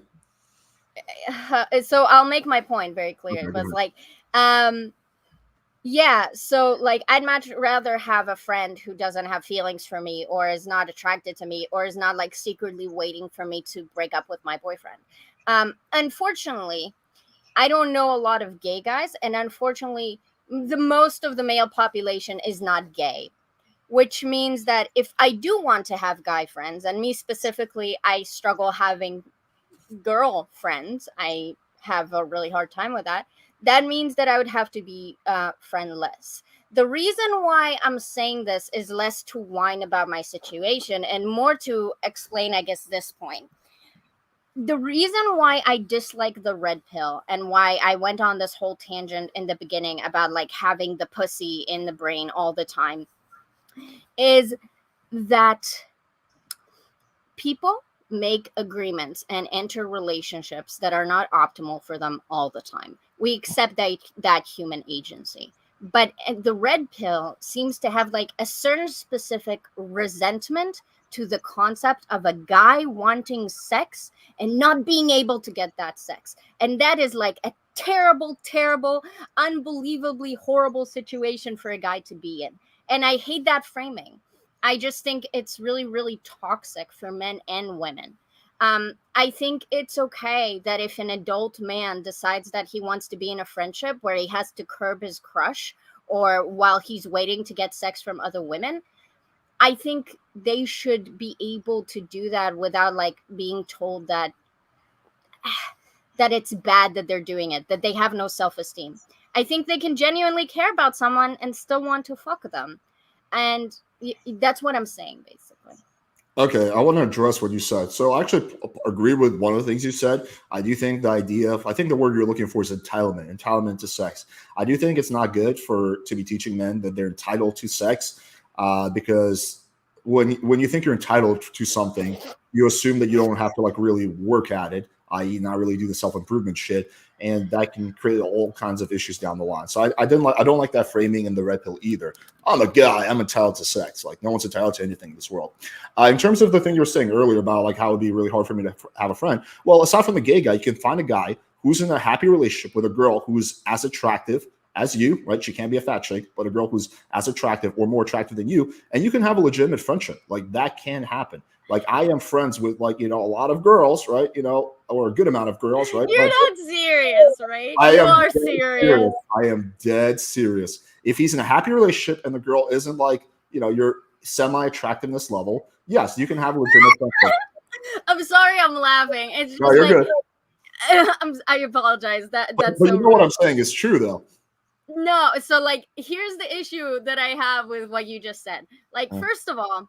B: so I'll make my point very clear.
A: Okay,
B: It
A: go
B: was
A: ahead.
B: like, um, yeah, so like I'd much rather have a friend who doesn't have feelings for me or is not attracted to me or is not like secretly waiting for me to break up with my boyfriend. Unfortunately, I don't know a lot of gay guys, and unfortunately, the most of the male population is not gay, which means that if I do want to have guy friends, and me specifically, I struggle having girl friends. I have a really hard time with that. That means that I would have to be friendless. The reason why I'm saying this is less to whine about my situation and more to explain, I guess, this point. The reason why I dislike the red pill and why I went on this whole tangent in the beginning about like having the pussy in the brain all the time is that people make agreements and enter relationships that are not optimal for them all the time. We accept that human agency. But the red pill seems to have like a certain specific resentment to the concept of a guy wanting sex and not being able to get that sex. And that is like a terrible, terrible, unbelievably horrible situation for a guy to be in. And I hate that framing. I just think it's really, really toxic for men and women. I think it's okay that if an adult man decides that he wants to be in a friendship where he has to curb his crush or while he's waiting to get sex from other women, I think they should be able to do that without like being told that that it's bad that they're doing it, that they have no self-esteem. I think they can genuinely care about someone and still want to fuck them. And that's what I'm saying, basically.
A: Okay, I want to address what you said. So I actually agree with one of the things you said. I do think the idea of, I think the word you're looking for is entitlement to sex. I do think it's not good for to be teaching men that they're entitled to sex, because when you think you're entitled to something, you assume that you don't have to like really work at it, i.e., not really do the self improvement shit, and that can create all kinds of issues down the line. So I don't like that framing in the red pill either. I'm a guy. I'm entitled to sex. Like no one's entitled to anything in this world. In terms of the thing you were saying earlier about like how it'd be really hard for me to have a friend, well, aside from the gay guy, you can find a guy who's in a happy relationship with a girl who's as attractive as you, right? She can't be a fat chick, but a girl who's as attractive or more attractive than you, and you can have a legitimate friendship. Like that can happen. Like I am friends with like, you know, a lot of girls, right? You know, or a good amount of girls, right? But
B: You're not serious, right?
A: I
B: You
A: am
B: are
A: dead
B: serious.
A: serious. I am dead serious. If he's in a happy relationship and the girl isn't like, you know, you're semi-attractiveness level, yes, you can have a legitimate friendship.
B: I'm sorry, I'm laughing. It's just
A: No, you're
B: like
A: good.
B: I apologize. That's
A: But
B: so
A: you know what
B: rude.
A: I'm saying is true, though.
B: No, so like here's the issue that I have with what you just said. Like, first of all,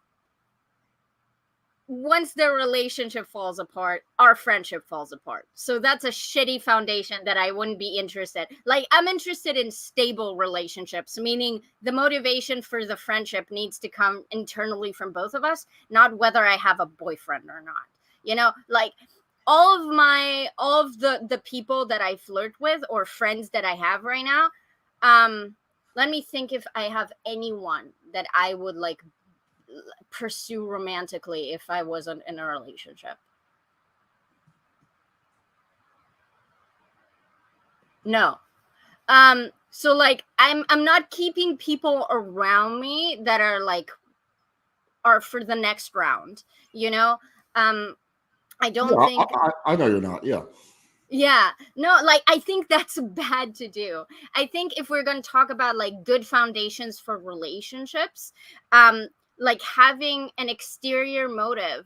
B: once their relationship falls apart, our friendship falls apart. So that's a shitty foundation that I wouldn't be interested. Like, I'm interested in stable relationships, meaning the motivation for the friendship needs to come internally from both of us, not whether I have a boyfriend or not. You know, like all of the people that I flirt with or friends that I have right now, let me think if I have anyone that I would like pursue romantically if I wasn't in a relationship. No. So like I'm not keeping people around me that are like are for the next round, you know? I don't
A: Yeah,
B: think
A: I know you're not. Yeah.
B: yeah, no, like I think that's bad to do. I think if we're going to talk about like good foundations for relationships, like having an exterior motive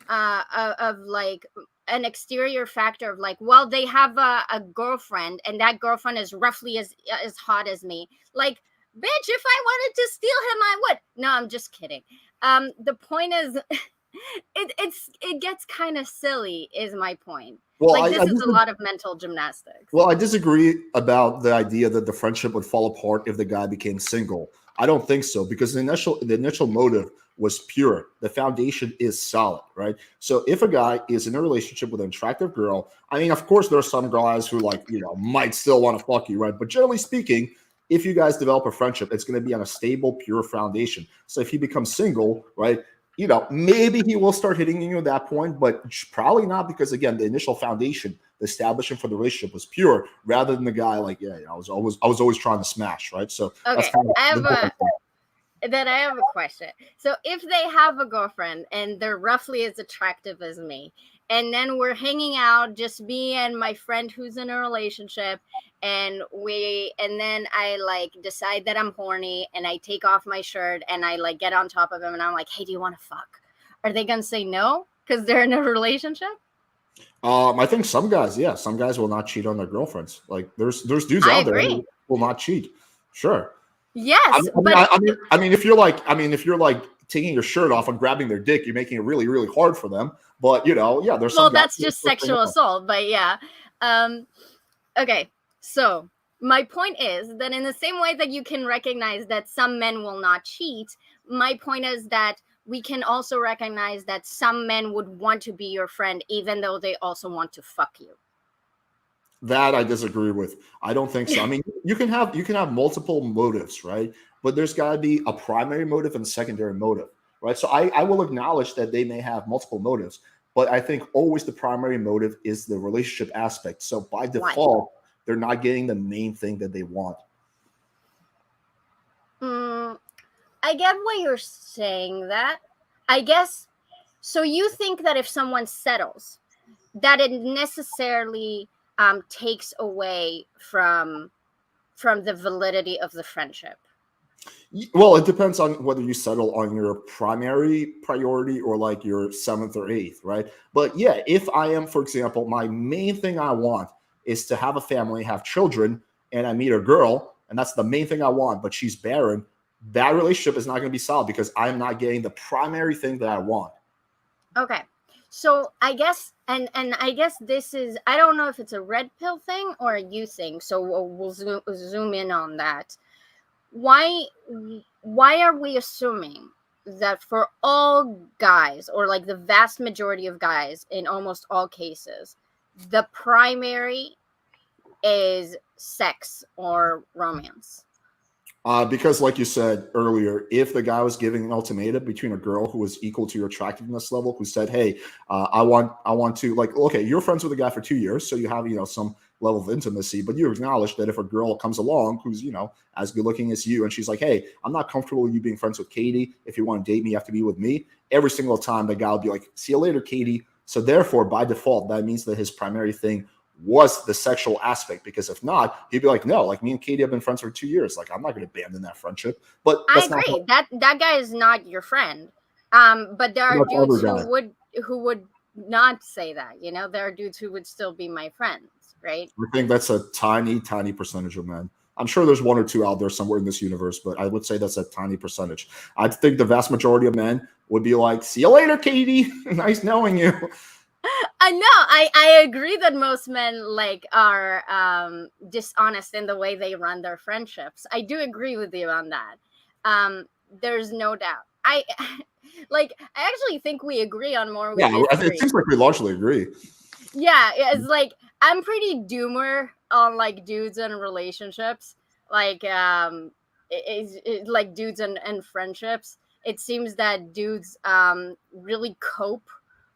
B: of like an exterior factor of like, well, they have a girlfriend and that girlfriend is roughly as hot as me. Like, bitch, if I wanted to steal him, I would. No, I'm just kidding. The point is, it gets kind of silly. Is my point.
A: Well,
B: Like, this is a lot of mental gymnastics.
A: Well, I disagree about the idea that the friendship would fall apart if the guy became single. I don't think so because the initial motive was pure. The foundation is solid, right? So if a guy is in a relationship with an attractive girl, I mean, of course, there are some guys who like, might still want to fuck you, right? But generally speaking, if you guys develop a friendship, it's going to be on a stable, pure foundation. So if he becomes single, right, maybe he will start hitting you at that point, but probably not because again, the initial foundation, the establishment for the relationship was pure, rather than the guy like, I was always trying to smash, right? So that's
B: Okay,
A: kind of
B: I have a question. So if they have a girlfriend and they're roughly as attractive as me, and then we're hanging out, just me and my friend who's in a relationship, and then I like decide that I'm horny and I take off my shirt and I like get on top of him and I'm like, hey, do you want to fuck? Are they gonna say no because they're in a relationship?
A: I think some guys will not cheat on their girlfriends. Like there's dudes
B: I
A: out there
B: agree.
A: who will not cheat. Sure.
B: Yes,
A: If you're like taking your shirt off and grabbing their dick, you're making it really, really hard for them. But there's some
B: well,
A: guys
B: that's just sexual assault. But yeah, okay. So my point is that in the same way that you can recognize that some men will not cheat, my point is that we can also recognize that some men would want to be your friend even though they also want to fuck you.
A: That I disagree with. I don't think so. I mean, you can have multiple motives, right? But there's got to be a primary motive and a secondary motive, right? So I will acknowledge that they may have multiple motives, but I think always the primary motive is the relationship aspect. So by default, they're not getting the main thing that they want.
B: I get what you're saying. That I guess. So you think that if someone settles, that it necessarily takes away from the validity of the friendship?
A: Well, it depends on whether you settle on your primary priority or like your seventh or eighth, right? But yeah, if I am, for example, my main thing I want is to have a family, have children, and I meet a girl, and that's the main thing I want, but she's barren, that relationship is not going to be solid because I'm not getting the primary thing that I want.
B: Okay. So I guess, and I guess this is, I don't know if it's a red pill thing or a you thing. So we'll zoom in on that. Why are we assuming that for all guys, or like the vast majority of guys in almost all cases, the primary is sex or romance?
A: Because, like you said earlier, if the guy was giving an ultimatum between a girl who was equal to your attractiveness level, who said, "Hey, I want to like, okay, you're friends with a guy for 2 years, so you have some level of intimacy, but you acknowledge that if a girl comes along who's as good looking as you, and she's like, hey, I'm not comfortable with you being friends with Katie. If you want to date me, you have to be with me." Every single time, the guy will be like, "See you later, Katie." So therefore, by default, that means that his primary thing was the sexual aspect, because if not, he'd be like, no, like me and Katie have been friends for 2 years. Like, I'm not going to abandon that friendship. But
B: I
A: that's not
B: agree that guy is not your friend. But there are
A: that's
B: dudes
A: other guy.
B: who would not say that. You know, there are dudes who would still be my friends, right?
A: I think that's a tiny, tiny percentage of men. I'm sure there's one or two out there somewhere in this universe, but I would say that's a tiny percentage. I think the vast majority of men would be like, see you later, Katie. Nice knowing you.
B: I know. I agree that most men like are dishonest in the way they run their friendships. I do agree with you on that. There's no doubt. I like. I actually think we agree on more. We
A: Yeah, it
B: disagree.
A: seems like we largely agree.
B: Yeah, it's like I'm pretty doomer on like dudes and relationships. Like it's like dudes and friendships. It seems that dudes really cope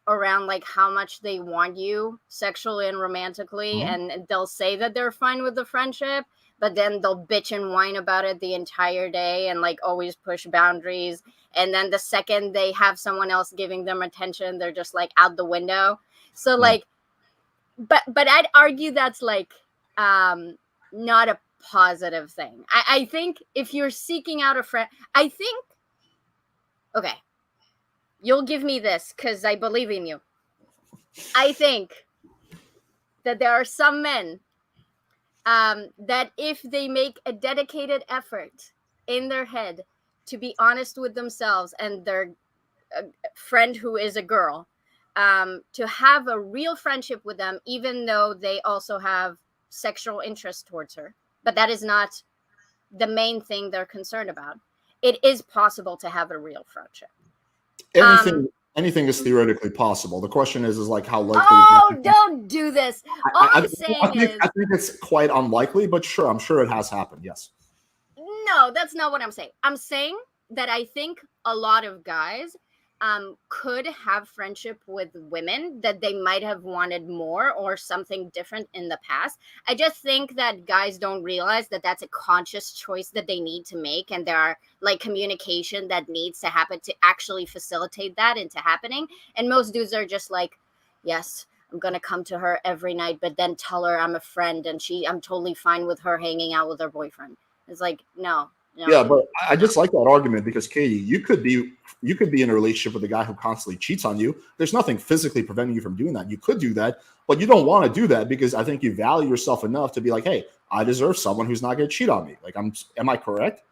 B: around like how much they want you sexually and romantically,
A: Mhm.
B: and they'll say that they're fine with the friendship, but then they'll bitch and whine about it the entire day and like always push boundaries. And then the second they have someone else giving them attention, they're just like out the window. So
A: Yeah.
B: like but I'd argue that's like not a positive thing. I think if you're seeking out a friend, I think okay, you'll give me this because I believe in you. I think that there are some men that if they make a dedicated effort in their head to be honest with themselves and their friend who is a girl, to have a real friendship with them, even though they also have sexual interest towards her. But that is not the main thing they're concerned about. It is possible to have a real friendship.
A: Anything, anything is theoretically possible. The question is like how likely.
B: Oh, don't do this. All
A: I
B: I'm saying is,
A: I think it's quite unlikely, but sure, I'm sure it has happened. Yes.
B: no, that's not what I'm saying. I'm saying that I think a lot of guys could have friendship with women that they might have wanted more or something different in the past. I just think that guys don't realize that that's a conscious choice that they need to make, and there are like communication that needs to happen to actually facilitate that into happening. And most dudes are just like, yes, I'm gonna come to her every night, but then tell her I'm a friend and I'm totally fine with her hanging out with her boyfriend. It's like, no, no,
A: Yeah, but I
B: no.
A: just like that argument because Katie, you could be in a relationship with a guy who constantly cheats on you. There's nothing physically preventing you from doing that. You could do that, but you don't want to do that because I think you value yourself enough to be like, hey, I deserve someone who's not going to cheat on me. Like, am I correct?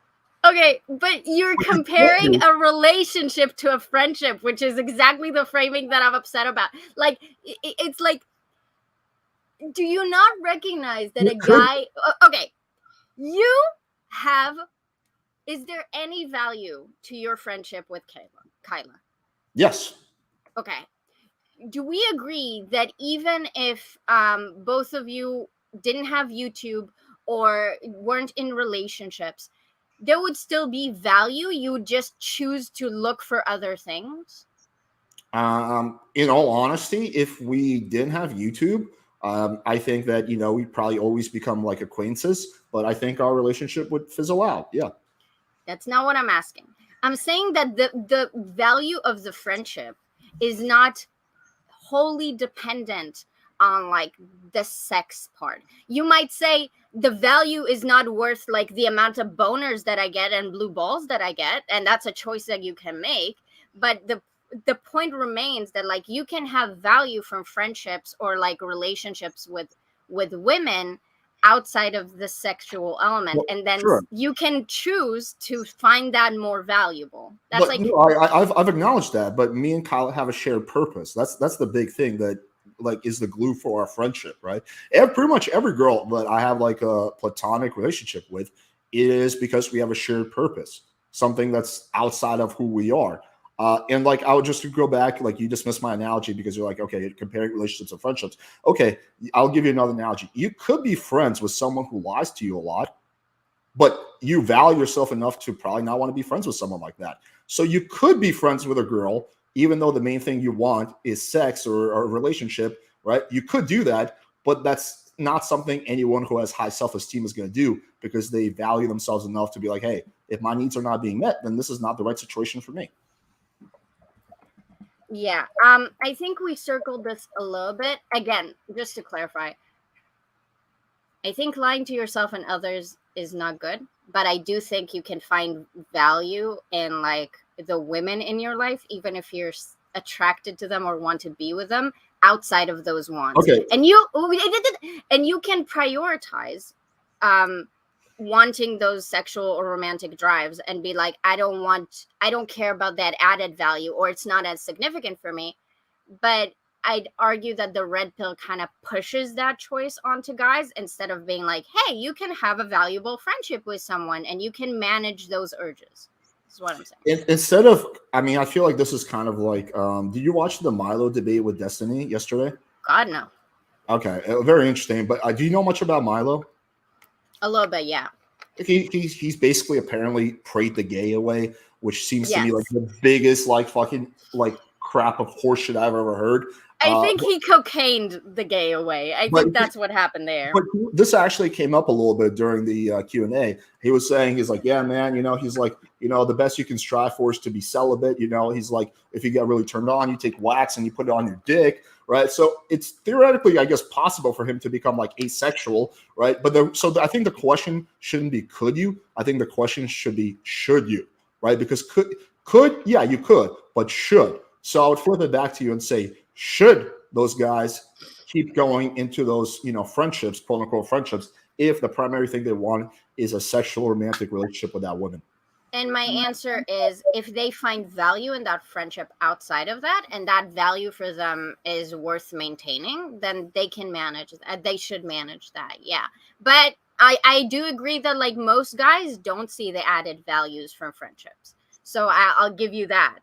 B: Okay, but you're
A: What you can't
B: comparing
A: do-
B: a relationship to a friendship, which is exactly the framing that I'm upset about. Like, it's like, do you not recognize that
A: you
B: a
A: could,
B: guy, okay, you have, is there any value to your friendship with Kyla?
A: yes.
B: Okay. Do we agree that even if both of you didn't have YouTube or weren't in relationships, there would still be value? You would just choose to look for other things?
A: In all honesty, if we didn't have YouTube, I think that we'd probably always become like acquaintances, but I think our relationship would fizzle out. Yeah.
B: That's not what I'm asking. I'm saying that the value of the friendship is not wholly dependent on like the sex part. You might say the value is not worth like the amount of boners that I get and blue balls that I get, and that's a choice that you can make. But the point remains that like you can have value from friendships or like relationships with women outside of the sexual element,
A: Well,
B: and then
A: sure.
B: you can choose to find that more valuable. That's
A: But
B: like,
A: no, I've acknowledged that. But me and Kyle have a shared purpose. That's the big thing that like is the glue for our friendship, right? Pretty much every girl that I have like a platonic relationship with is because we have a shared purpose, something that's outside of who we are. And like I would just to go back, like you dismissed my analogy because you're like, okay, comparing relationships and friendships. Okay, I'll give you another analogy. You could be friends with someone who lies to you a lot, but you value yourself enough to probably not want to be friends with someone like that. So you could be friends with a girl, even though the main thing you want is sex or a relationship, right? You could do that, but that's not something anyone who has high self-esteem is going to do because they value themselves enough to be like, hey, if my needs are not being met, then this is not the right situation for me.
B: yeah. I think we circled this a little bit. Again, just to clarify, I think lying to yourself and others is not good, but I do think you can find value in like the women in your life, even if you're attracted to them or want to be with them outside of those wants.
A: Okay.
B: And you can prioritize um wanting those sexual or romantic drives and be like, I don't care about that added value, or it's not as significant for me. But I'd argue that the red pill kind of pushes that choice onto guys instead of being like, hey, you can have a valuable friendship with someone and you can manage those urges. Is what I'm saying.
A: Instead of, I mean, I feel like this is kind of like, did you watch the Milo debate with Destiny yesterday?
B: God, no.
A: Okay, very interesting. But do you know much about Milo?
B: A little bit, yeah.
A: He's basically apparently prayed the gay away, which seems to me like
B: Yes.
A: the biggest like fucking like crap of horseshit I've ever heard.
B: I think he cocained the gay away. I
A: but
B: think that's what happened there.
A: But this actually came up a little bit during the Q&A. He was saying, he's like, yeah, man, you know, he's like, you know, the best you can strive for is to be celibate. You know, he's like, if you get really turned on, you take wax and you put it on your dick, right? So it's theoretically, I guess, possible for him to become like asexual, right? But I think the question shouldn't be could you? I think the question should be should you, right? Because could, yeah, you could, but should. So I would flip it back to you and say, should those guys keep going into those, you know, friendships, quote unquote friendships, if the primary thing they want is a sexual romantic relationship with that woman?
B: And my answer is if they find value in that friendship outside of that, and that value for them is worth maintaining, then they can manage that. They should manage that. Yeah. But I do agree that like most guys don't see the added values from friendships. So I'll give you that.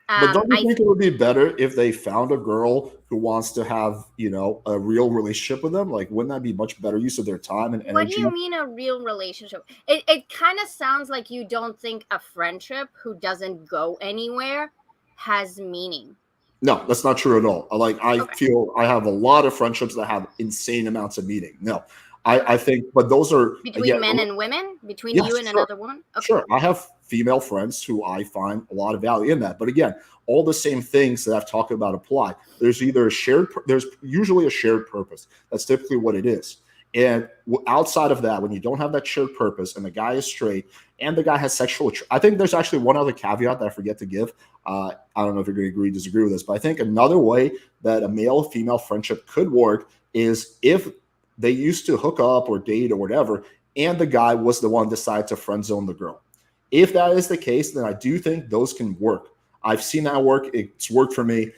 A: But don't you think it would be better if they found a girl who wants to have, you know, a real relationship with them? Like, wouldn't that be much better use of their time and energy?
B: What do you mean a real relationship? It kind of sounds like you don't think a friendship who doesn't go anywhere has meaning.
A: No, that's not true at all. I
B: Okay.
A: feel I have a lot of friendships that have insane amounts of meaning. No, I think, but those are
B: Between men and women, between
A: yes,
B: you and
A: sure.
B: another woman. Okay.
A: Sure, I have female friends who I find a lot of value in that. But again, all the same things that I've talked about apply. There's usually a shared purpose. That's typically what it is. And outside of that, when you don't have that shared purpose and the guy is straight and the guy has sexual, I think there's actually one other caveat that I forget to give. I don't know if you're going to agree, disagree with this, but I think another way that a male-female friendship could work is if they used to hook up or date or whatever, and the guy was the one decided to friend zone the girl. If that is the case, then I do think those can work. I've seen that work. It's worked for me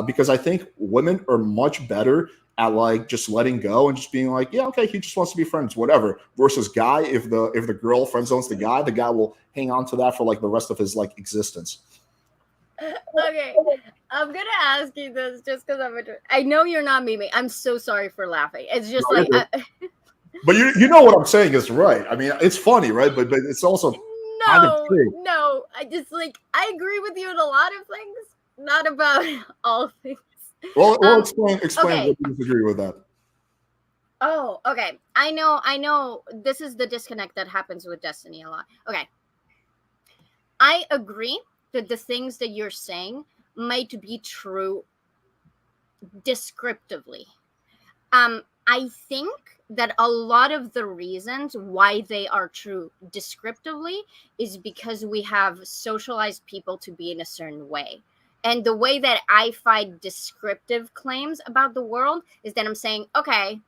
A: because I think women are much better at like just letting go and just being like, yeah, okay, he just wants to be friends, whatever. Versus guy, if the girl friend zones the guy will hang on to that for like the rest of his like existence.
B: Okay, I'm gonna ask you this just because I know you're not memeing. I'm so sorry for laughing. It's just
A: No,
B: like.
A: but you know what I'm saying is right. I mean, it's funny, right? But it's also kind of true.
B: No. I just like I agree with you in a lot of things, not about all things.
A: Well, explain
B: okay.
A: what you disagree with that.
B: Oh, okay. I know. This is the disconnect that happens with Destiny a lot. Okay. I agree that the things that you're saying might be true descriptively. I think that a lot of the reasons why they are true descriptively is because we have socialized people to be in a certain way. And the way that I find descriptive claims about the world is that I'm saying, okay,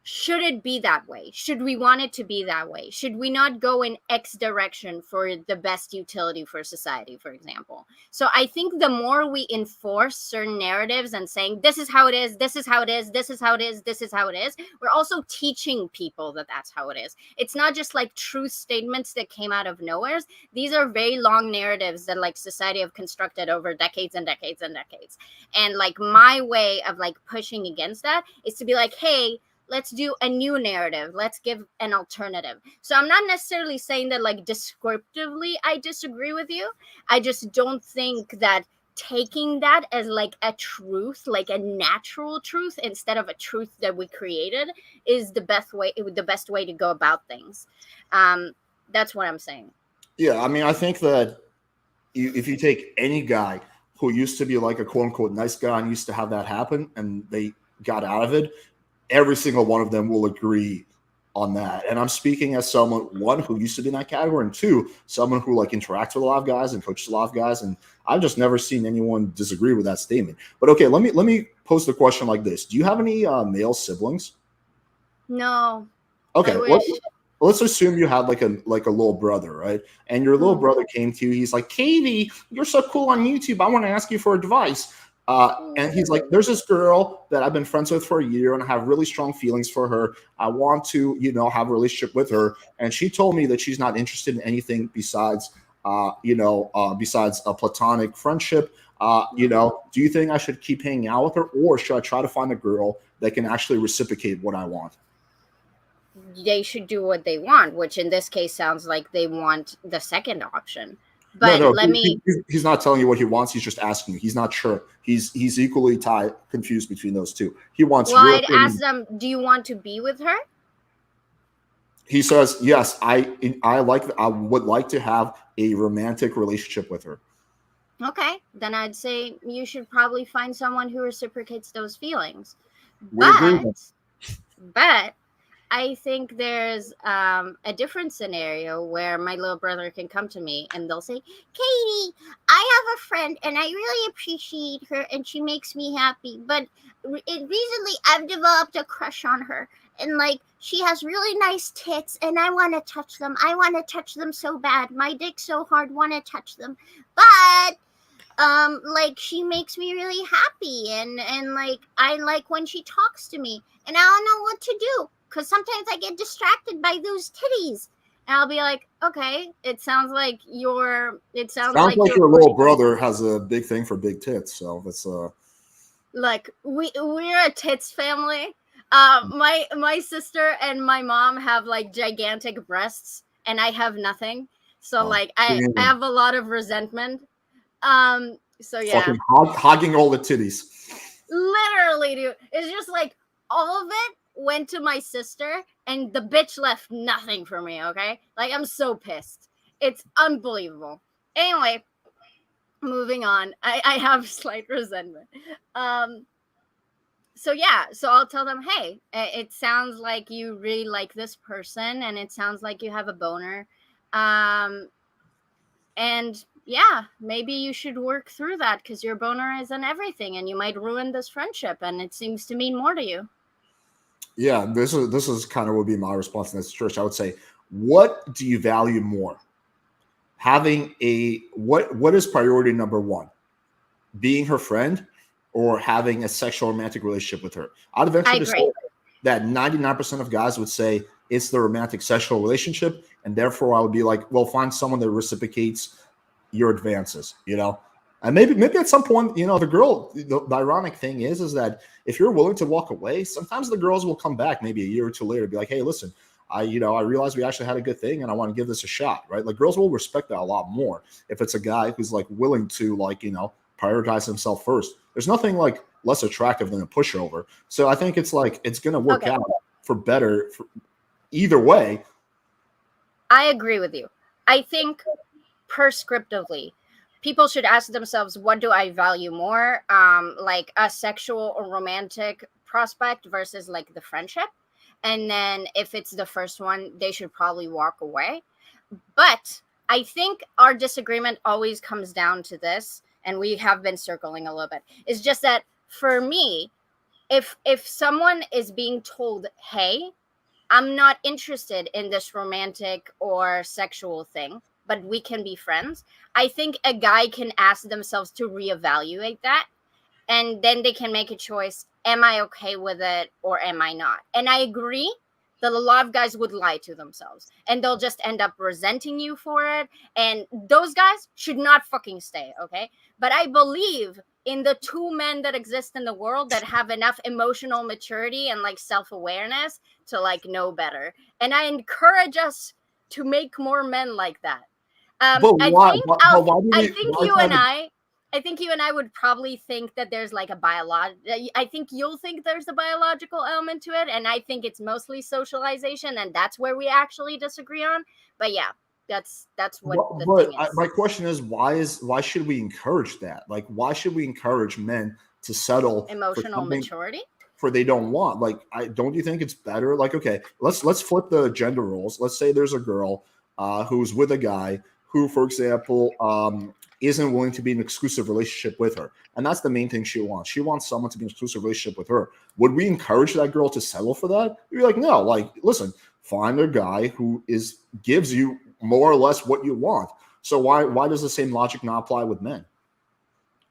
B: should it be that way? Should we want it to be that way? Should we not go in X direction for the best utility for society, for example? So I think the more we enforce certain narratives and saying, this is how it is, this is how it is, this is how it is, this is how it is, we're also teaching people that that's how it is. It's not just like truth statements that came out of nowhere. These are very long narratives that like society have constructed over decades and decades and decades. And like my way of like pushing against that is to be like, hey, let's do a new narrative. Let's give an alternative. So I'm not necessarily saying that like descriptively I disagree with you. I just don't think that taking that as like a truth, like a natural truth instead of a truth that we created is the best way to go about things. That's what I'm saying.
A: Yeah, I mean, I think that if you take any guy who used to be like a quote unquote nice guy and used to have that happen and they got out of it, every single one of them will agree on that. And I'm speaking as someone, one, who used to be in that category, and two, someone who like interacts with a lot of guys and coaches a lot of guys, and I've just never seen anyone disagree with that statement. But okay, let me pose the question like this: do you have any male siblings?
B: No, I
A: Okay,
B: wish.
A: let's assume you had like a little brother, right? And your little brother came to you. He's like, Katie, you're so cool on YouTube. I want to ask you for advice. And he's like, there's this girl that I've been friends with for a year, and I have really strong feelings for her. I want to, have a relationship with her. And she told me that she's not interested in anything besides, besides a platonic friendship. Do you think I should keep hanging out with her, or should I try to find a girl that can actually reciprocate what I want?
B: They should do what they want, which in this case sounds like they want the second option.
A: No,
B: But
A: he's not telling you what he wants. He's just asking you. He's not sure. He's equally confused between those two. He wants
B: well,
A: your
B: I'd
A: opinion.
B: ask them, do you want to be with her?
A: He says, yes, I would like to have a romantic relationship with her.
B: Okay, then I'd say you should probably find someone who reciprocates those feelings.
A: We agree.
B: But I think there's a different scenario where my little brother can come to me and they'll say, Katie, I have a friend and I really appreciate her and she makes me happy. But recently I've developed a crush on her. And like, she has really nice tits and I want to touch them. I want to touch them so bad. My dick's so hard, want to touch them. But like, she makes me really happy and like, I like when she talks to me and I don't know what to do. Because sometimes I get distracted by those titties. And I'll be like, okay, it sounds like your
A: little brother has a big thing for big tits. So that's
B: like we're a tits family. My sister and my mom have like gigantic breasts and I have nothing. So like I have a lot of resentment. So yeah.
A: Fucking hogging all the titties.
B: Literally, dude. It's just like all of it went to my sister and the bitch left nothing for me. Okay, like I'm so pissed. It's unbelievable. Anyway, moving on. I have slight resentment. So yeah, so I'll tell them, hey, it sounds like you really like this person and it sounds like you have a boner, and yeah, maybe you should work through that because your boner isn't everything and you might ruin this friendship and it seems to mean more to you.
A: Yeah, this is kind of would be my response in this church. I would say, what do you value more? Having what is priority number one? Being her friend or having a sexual romantic relationship with her? I'd venture to say that 99% of guys would say it's the romantic sexual relationship, and therefore I would be like, well, find someone that reciprocates your advances, And maybe at some point, the girl, the ironic thing is that if you're willing to walk away, sometimes the girls will come back maybe a year or two later, be like, hey, listen, I realized we actually had a good thing and I want to give this a shot, right? Like girls will respect that a lot more if it's a guy who's like willing to prioritize himself first. There's nothing like less attractive than a pushover. So I think it's like, it's going to work out for better for either way.
B: I agree with you. I think prescriptively, people should ask themselves, what do I value more? Like a sexual or romantic prospect versus like the friendship. And then if it's the first one, they should probably walk away. But I think our disagreement always comes down to this, and we have been circling a little bit. It's just that for me, if someone is being told, hey, I'm not interested in this romantic or sexual thing, but we can be friends, I think a guy can ask themselves to reevaluate that. And then they can make a choice. Am I okay with it or am I not? And I agree that a lot of guys would lie to themselves and they'll just end up resenting you for it. And those guys should not fucking stay, okay? But I believe in the two men that exist in the world that have enough emotional maturity and like self-awareness to like know better. And I encourage us to make more men like that. I think you and I would probably think that there's like I think you'll think there's a biological element to it, and I think it's mostly socialization, and that's where we actually disagree on. But yeah, that's what the thing is.
A: My question is, why should we encourage that? Like, why should we encourage men to settle
B: emotional maturity
A: for they don't want. Like, don't you think it's better? Like, okay, let's flip the gender roles. Let's say there's a girl who's with a guy who, for example, isn't willing to be in an exclusive relationship with her. And that's the main thing she wants. She wants someone to be in an exclusive relationship with her. Would we encourage that girl to settle for that? We'd be like, no, like, listen, find a guy who gives you more or less what you want. So why does the same logic not apply with men?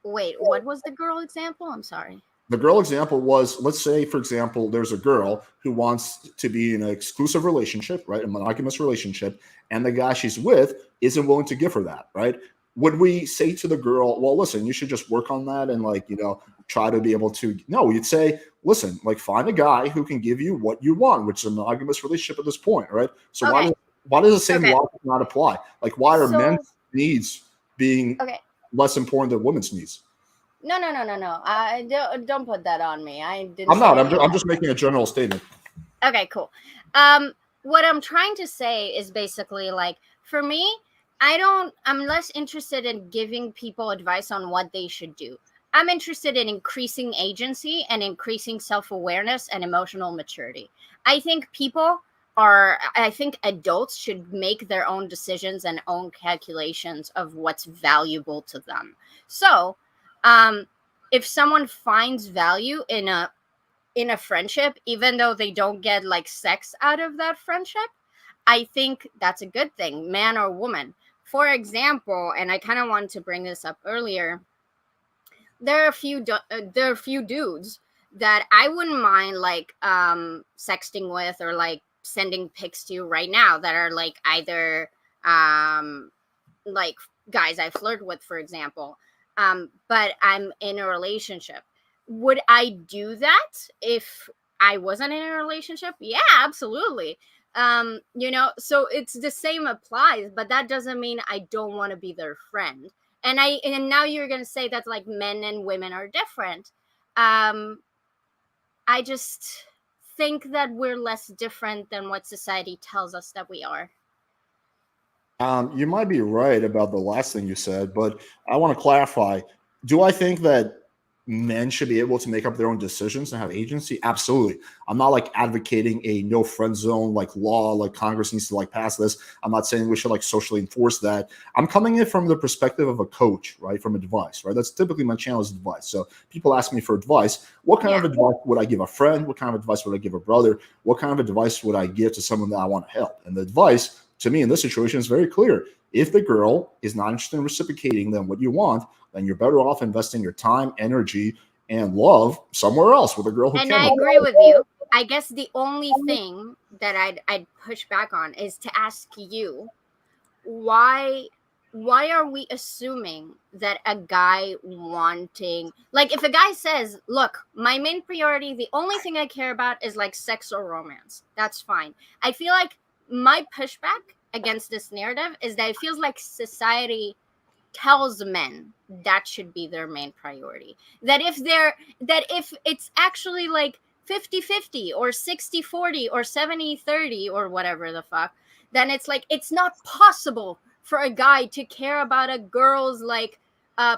B: Wait, what was the girl example? I'm sorry.
A: The girl example was, let's say, for example, there's a girl who wants to be in an exclusive relationship, right? A monogamous relationship, and the guy she's with isn't willing to give her that, right? Would we say to the girl, well, listen, you should just work on that and, like, try to be able to, no, you'd say, listen, like, find a guy who can give you what you want, which is a monogamous relationship at this point, right? So why does the same logic not apply? Like, why are men's needs being less important than women's needs?
B: No. Don't put that on me. I didn't.
A: I'm not. I'm just making a general statement.
B: Okay, cool. What I'm trying to say is basically, like, for me, I'm less interested in giving people advice on what they should do. I'm interested in increasing agency and increasing self-awareness and emotional maturity. I think adults should make their own decisions and own calculations of what's valuable to them. So, if someone finds value in a friendship, even though they don't get, like, sex out of that friendship, I think that's a good thing, man or woman. For example, and I kind of wanted to bring this up earlier, there are a few dudes that I wouldn't mind, like, sexting with or, like, sending pics to right now that are, like, either like guys I flirt with, for example. But I'm in a relationship. Would I do that if I wasn't in a relationship? Yeah, absolutely. So it's the same applies, but that doesn't mean I don't want to be their friend. And now you're going to say that, like, men and women are different. I just think that we're less different than what society tells us that we are.
A: You might be right about the last thing you said, but I want to clarify. Do I think that men should be able to make up their own decisions and have agency? Absolutely. I'm not, like, advocating a no friend zone, like, law, like Congress needs to, like, pass this. I'm not saying we should, like, socially enforce that. I'm coming in from the perspective of a coach, right? From advice, right? That's typically my channel is advice. So people ask me for advice. What kind of advice would I give a friend? What kind of advice would I give a brother? What kind of advice would I give to someone that I want to help? And the advice to me in this situation is very clear. If the girl is not interested in reciprocating then what you want, then you're better off investing your time, energy, and love somewhere else with a girl who can.
B: And I agree with you. I guess the only thing that I'd push back on is to ask you, why are we assuming that a guy wanting, like, if a guy says, look, my main priority, the only thing I care about is, like, sex or romance, that's fine. I feel like my pushback against this narrative is that it feels like society tells men that should be their main priority. That if it's actually, like, 50-50 or 60-40 or 70-30 or whatever the fuck, then it's like, it's not possible for a guy to care about a girl's, like,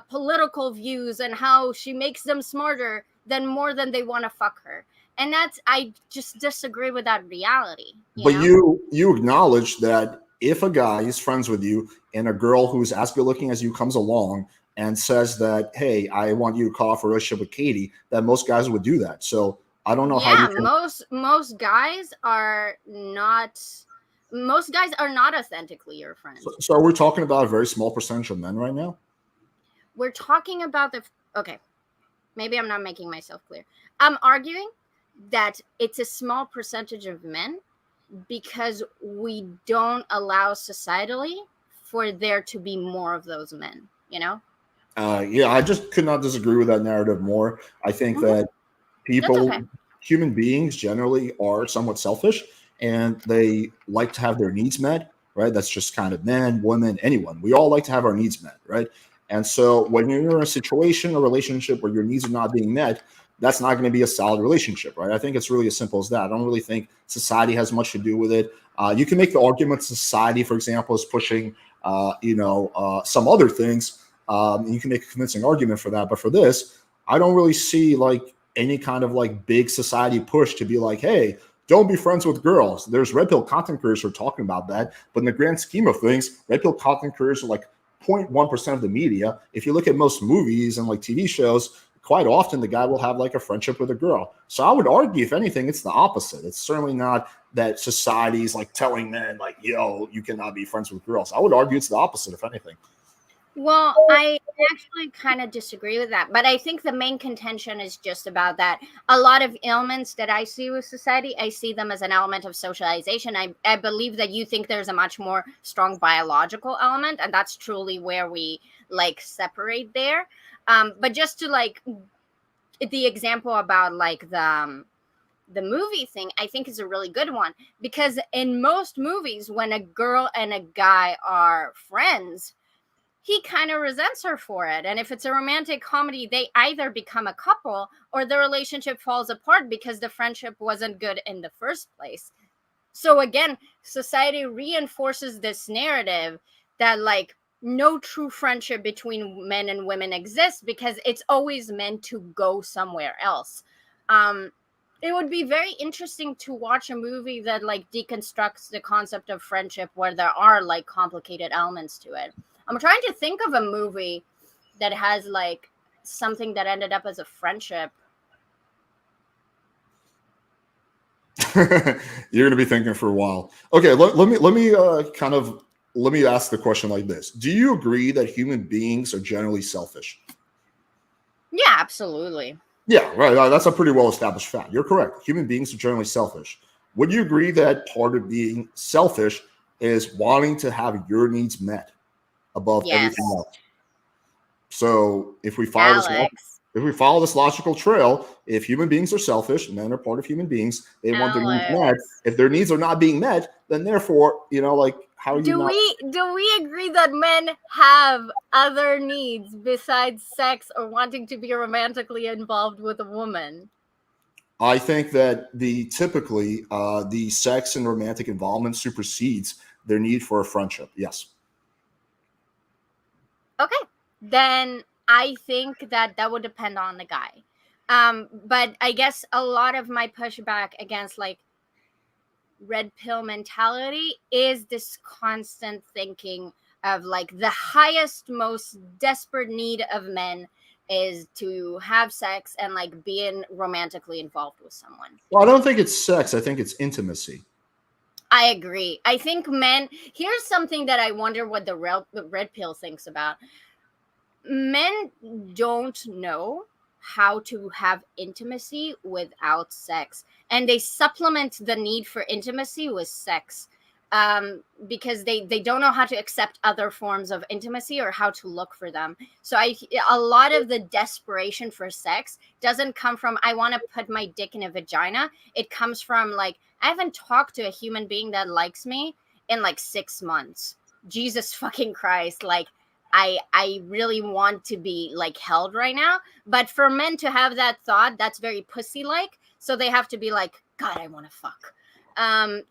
B: political views and how she makes them smarter than more than they want to fuck her. And I just disagree with that reality.
A: You acknowledge that if a guy is friends with you and a girl who's as good looking as you comes along and says that, hey, I want you to call off a relationship with Katie, that most guys would do that. So I don't know how you can...
B: most guys are not authentically your friends.
A: So we're talking about a very small percentage of men right now?
B: We're talking about okay, maybe I'm not making myself clear. I'm arguing that it's a small percentage of men because we don't allow societally for there to be more of those men,
A: I just could not disagree with that narrative more. I think that human beings generally are somewhat selfish and they like to have their needs met, right? That's just kind of men, women, anyone. We all like to have our needs met, right? And so when you're in a situation, a relationship where your needs are not being met, that's not going to be a solid relationship, right? I think it's really as simple as that. I don't really think society has much to do with it. You can make the argument society, for example, is pushing, some other things. You can make a convincing argument for that. But for this, I don't really see, like, any kind of like big society push to be like, hey, don't be friends with girls. There's red pill content creators who are talking about that, but in the grand scheme of things, red pill content creators are like 0.1% of the media. If you look at most movies and like TV shows, quite often the guy will have like a friendship with a girl. So I would argue, if anything, it's the opposite. It's certainly not that society's like telling men like, yo, you cannot be friends with girls. I would argue it's the opposite, if anything.
B: Well, I actually kind of disagree with that, but I think the main contention is just about that. A lot of ailments that I see with society, I see them as an element of socialization. I believe that you think there's a much more strong biological element, and that's truly where we like separate there. But just to like the example about like the movie thing, I think is a really good one, because in most movies, when a girl and a guy are friends, he kind of resents her for it. And if it's a romantic comedy, they either become a couple or the relationship falls apart because the friendship wasn't good in the first place. So again, society reinforces this narrative that like no true friendship between men and women exists because it's always meant to go somewhere else. It would be very interesting to watch a movie that like deconstructs the concept of friendship where there are like complicated elements to it. I'm trying to think of a movie that has like something that ended up as a friendship.
A: You're gonna be thinking for a while. Okay, let me ask the question like this: do you agree that human beings are generally selfish?
B: Yeah, absolutely.
A: Yeah, right. That's a pretty well established fact. You're correct. Human beings are generally selfish. Would you agree that part of being selfish is wanting to have your needs met above
B: Yes.
A: everything else? So
B: Alex.
A: if we follow this logical trail, if human beings are selfish, men are part of human beings, they want their needs met.
B: Alex.
A: If their needs are not being met, then therefore, like how are you
B: Do
A: not?
B: we agree that men have other needs besides sex or wanting to be romantically involved with a woman?
A: I think that typically the sex and romantic involvement supersedes their need for a friendship. Yes.
B: Okay, then I think that that would depend on the guy. But I guess a lot of my pushback against like red pill mentality is this constant thinking of like the highest, most desperate need of men is to have sex and like being romantically involved with someone.
A: Well, I don't think it's sex. I think it's intimacy.
B: I agree. I think men, here's something that I wonder what the red pill thinks about. Men don't know how to have intimacy without sex, and they supplement the need for intimacy with sex, because they don't know how to accept other forms of intimacy or how to look for them. So a lot of the desperation for sex doesn't come from I want to put my dick in a vagina. It comes from like I haven't talked to a human being that likes me in like 6 months. Jesus fucking Christ, like I really want to be like held right now. But for men to have that thought, that's very pussy like. So they have to be like, God, I want to fuck.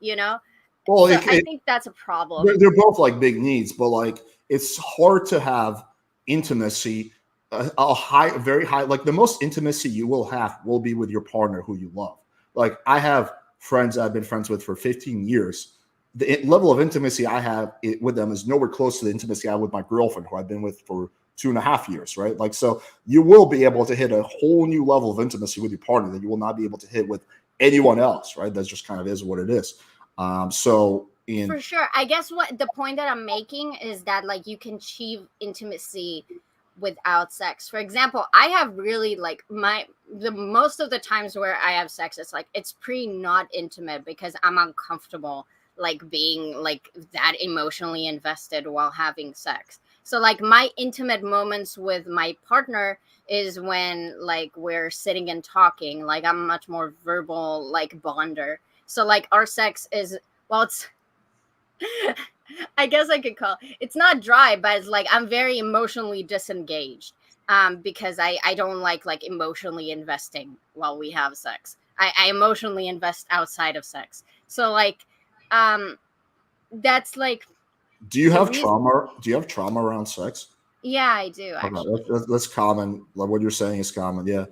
B: You know?
A: Well,
B: So I think that's a problem.
A: they're both like big needs, but like it's hard to have intimacy, very high, like the most intimacy you will have will be with your partner who you love. Like I have friends I've been friends with for 15 years. The level of intimacy I have with them is nowhere close to the intimacy I have with my girlfriend, who I've been with for 2.5 years, right? Like, so you will be able to hit a whole new level of intimacy with your partner that you will not be able to hit with anyone else, right? That just kind of is what it is.
B: For sure. I guess what the point that I'm making is that like you can achieve intimacy without sex. For example, I have really like the most of the times where I have sex, it's like it's pretty not intimate because I'm uncomfortable like being like that emotionally invested while having sex. So like my intimate moments with my partner is when like we're sitting and talking. Like I'm much more verbal like bonder. So like our sex is, well, it's I guess I could call it's not dry, but it's like I'm very emotionally disengaged. Because I don't like emotionally investing while we have sex. I emotionally invest outside of sex. So like that's like
A: do you have trauma? Do you have trauma around sex?
B: Yeah, I do actually.
A: Okay, that's common. Like what you're saying is common. Yeah.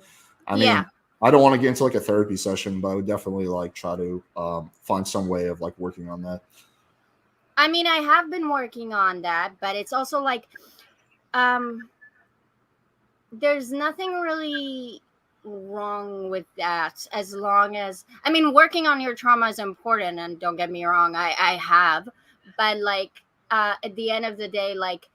A: I mean,
B: Yeah.
A: I don't want to get into like a therapy session, but I would definitely like try to find some way of like working on that.
B: I mean, I have been working on that, but it's also like, um, there's nothing really wrong with that as long as, I mean, working on your trauma is important, and don't get me wrong, I have, but like, at the end of the day, like,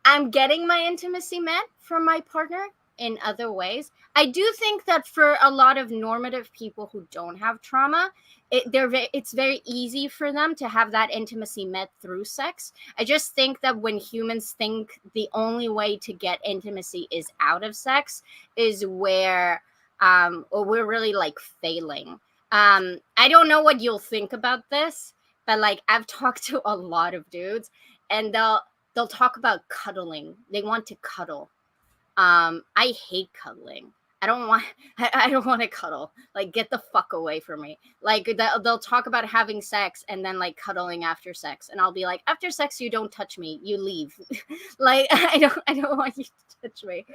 B: I'm getting my intimacy met from my partner in other ways. I do think that for a lot of normative people who don't have trauma, it's very easy for them to have that intimacy met through sex. I just think that when humans think the only way to get intimacy is out of sex is where or we're really like failing. I don't know what you'll think about this, but like I've talked to a lot of dudes, and they'll talk about cuddling. They want to cuddle. I hate cuddling. I don't want I don't want to cuddle. Like, get the fuck away from me. Like, they'll talk about having sex and then like cuddling after sex, and I'll be like, after sex you don't touch me, you leave. Like, I don't want you to touch me.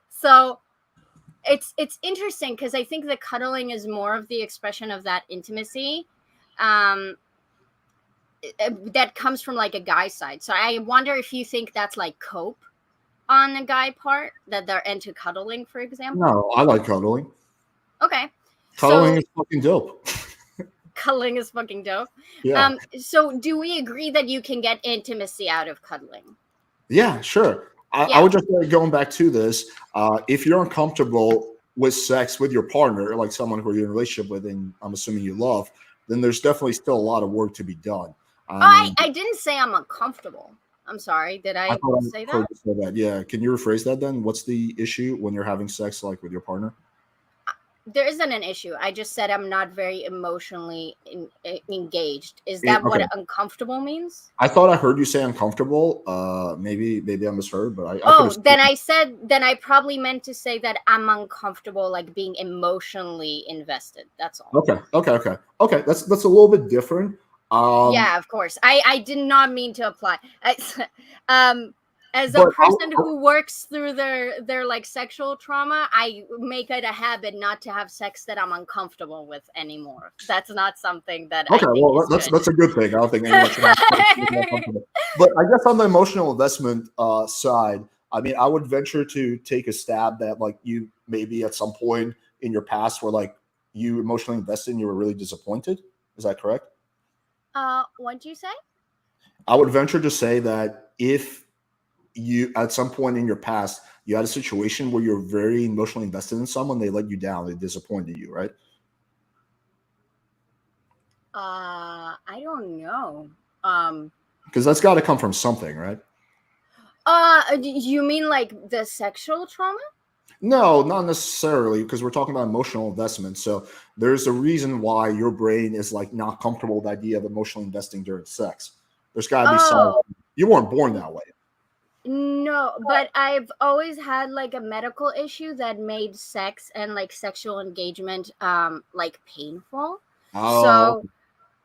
B: So it's interesting because I think the cuddling is more of the expression of that intimacy. Um that comes from like a guy's side. So I wonder if you think that's like cope on the guy part, that they're into cuddling, for example.
A: No, I like cuddling.
B: Okay.
A: Cuddling
B: So
A: is fucking dope.
B: cuddling is fucking dope.
A: Yeah.
B: So do we agree that you can get intimacy out of cuddling?
A: Yeah, sure. I
B: Yeah.
A: would just like going back to this. If you're uncomfortable with sex with your partner, like someone who you're in a relationship with, and I'm assuming you love, then there's definitely still a lot of work to be done. I mean,
B: I didn't say I'm uncomfortable. I'm sorry. Did
A: I
B: I
A: thought
B: say
A: I heard
B: that?
A: you say that. Yeah. Can you rephrase that then? What's the issue when you're having sex like with your partner?
B: There isn't an issue. I just said I'm not very emotionally engaged. Is that
A: Okay.
B: what uncomfortable means?
A: I thought I heard you say uncomfortable. Maybe I misheard, but I could
B: Oh,
A: have.
B: then I probably meant to say that I'm uncomfortable, like being emotionally invested. That's all.
A: Okay. That's a little bit different.
B: Yeah, of course. I did not mean to apply. Um, as a
A: But
B: person who works through their like sexual trauma, I make it a habit not to have sex that I'm uncomfortable with anymore. That's not something that I
A: okay,
B: think
A: well
B: is
A: that's
B: good.
A: that's a good thing. I don't think anyone should have sex with more comfortable. But I guess on the emotional investment side, I mean, I would venture to take a stab that like you maybe at some point in your past where like you emotionally invested and you were really disappointed. Is that correct?
B: What'd you say?
A: I would venture to say that if you at some point in your past you had a situation where you're very emotionally invested in someone, they let you down, they disappointed you, right?
B: I don't know. Um,
A: Because that's got to come from something, right?
B: you mean like the sexual trauma?
A: No, not necessarily, because we're talking about emotional investment. So there's a reason why your brain is like not comfortable with the idea of emotionally investing during sex. There's got to be some.
B: Oh,
A: You weren't born that way.
B: no, but I've always had like a medical issue that made sex and like sexual engagement like painful.
A: Oh,
B: So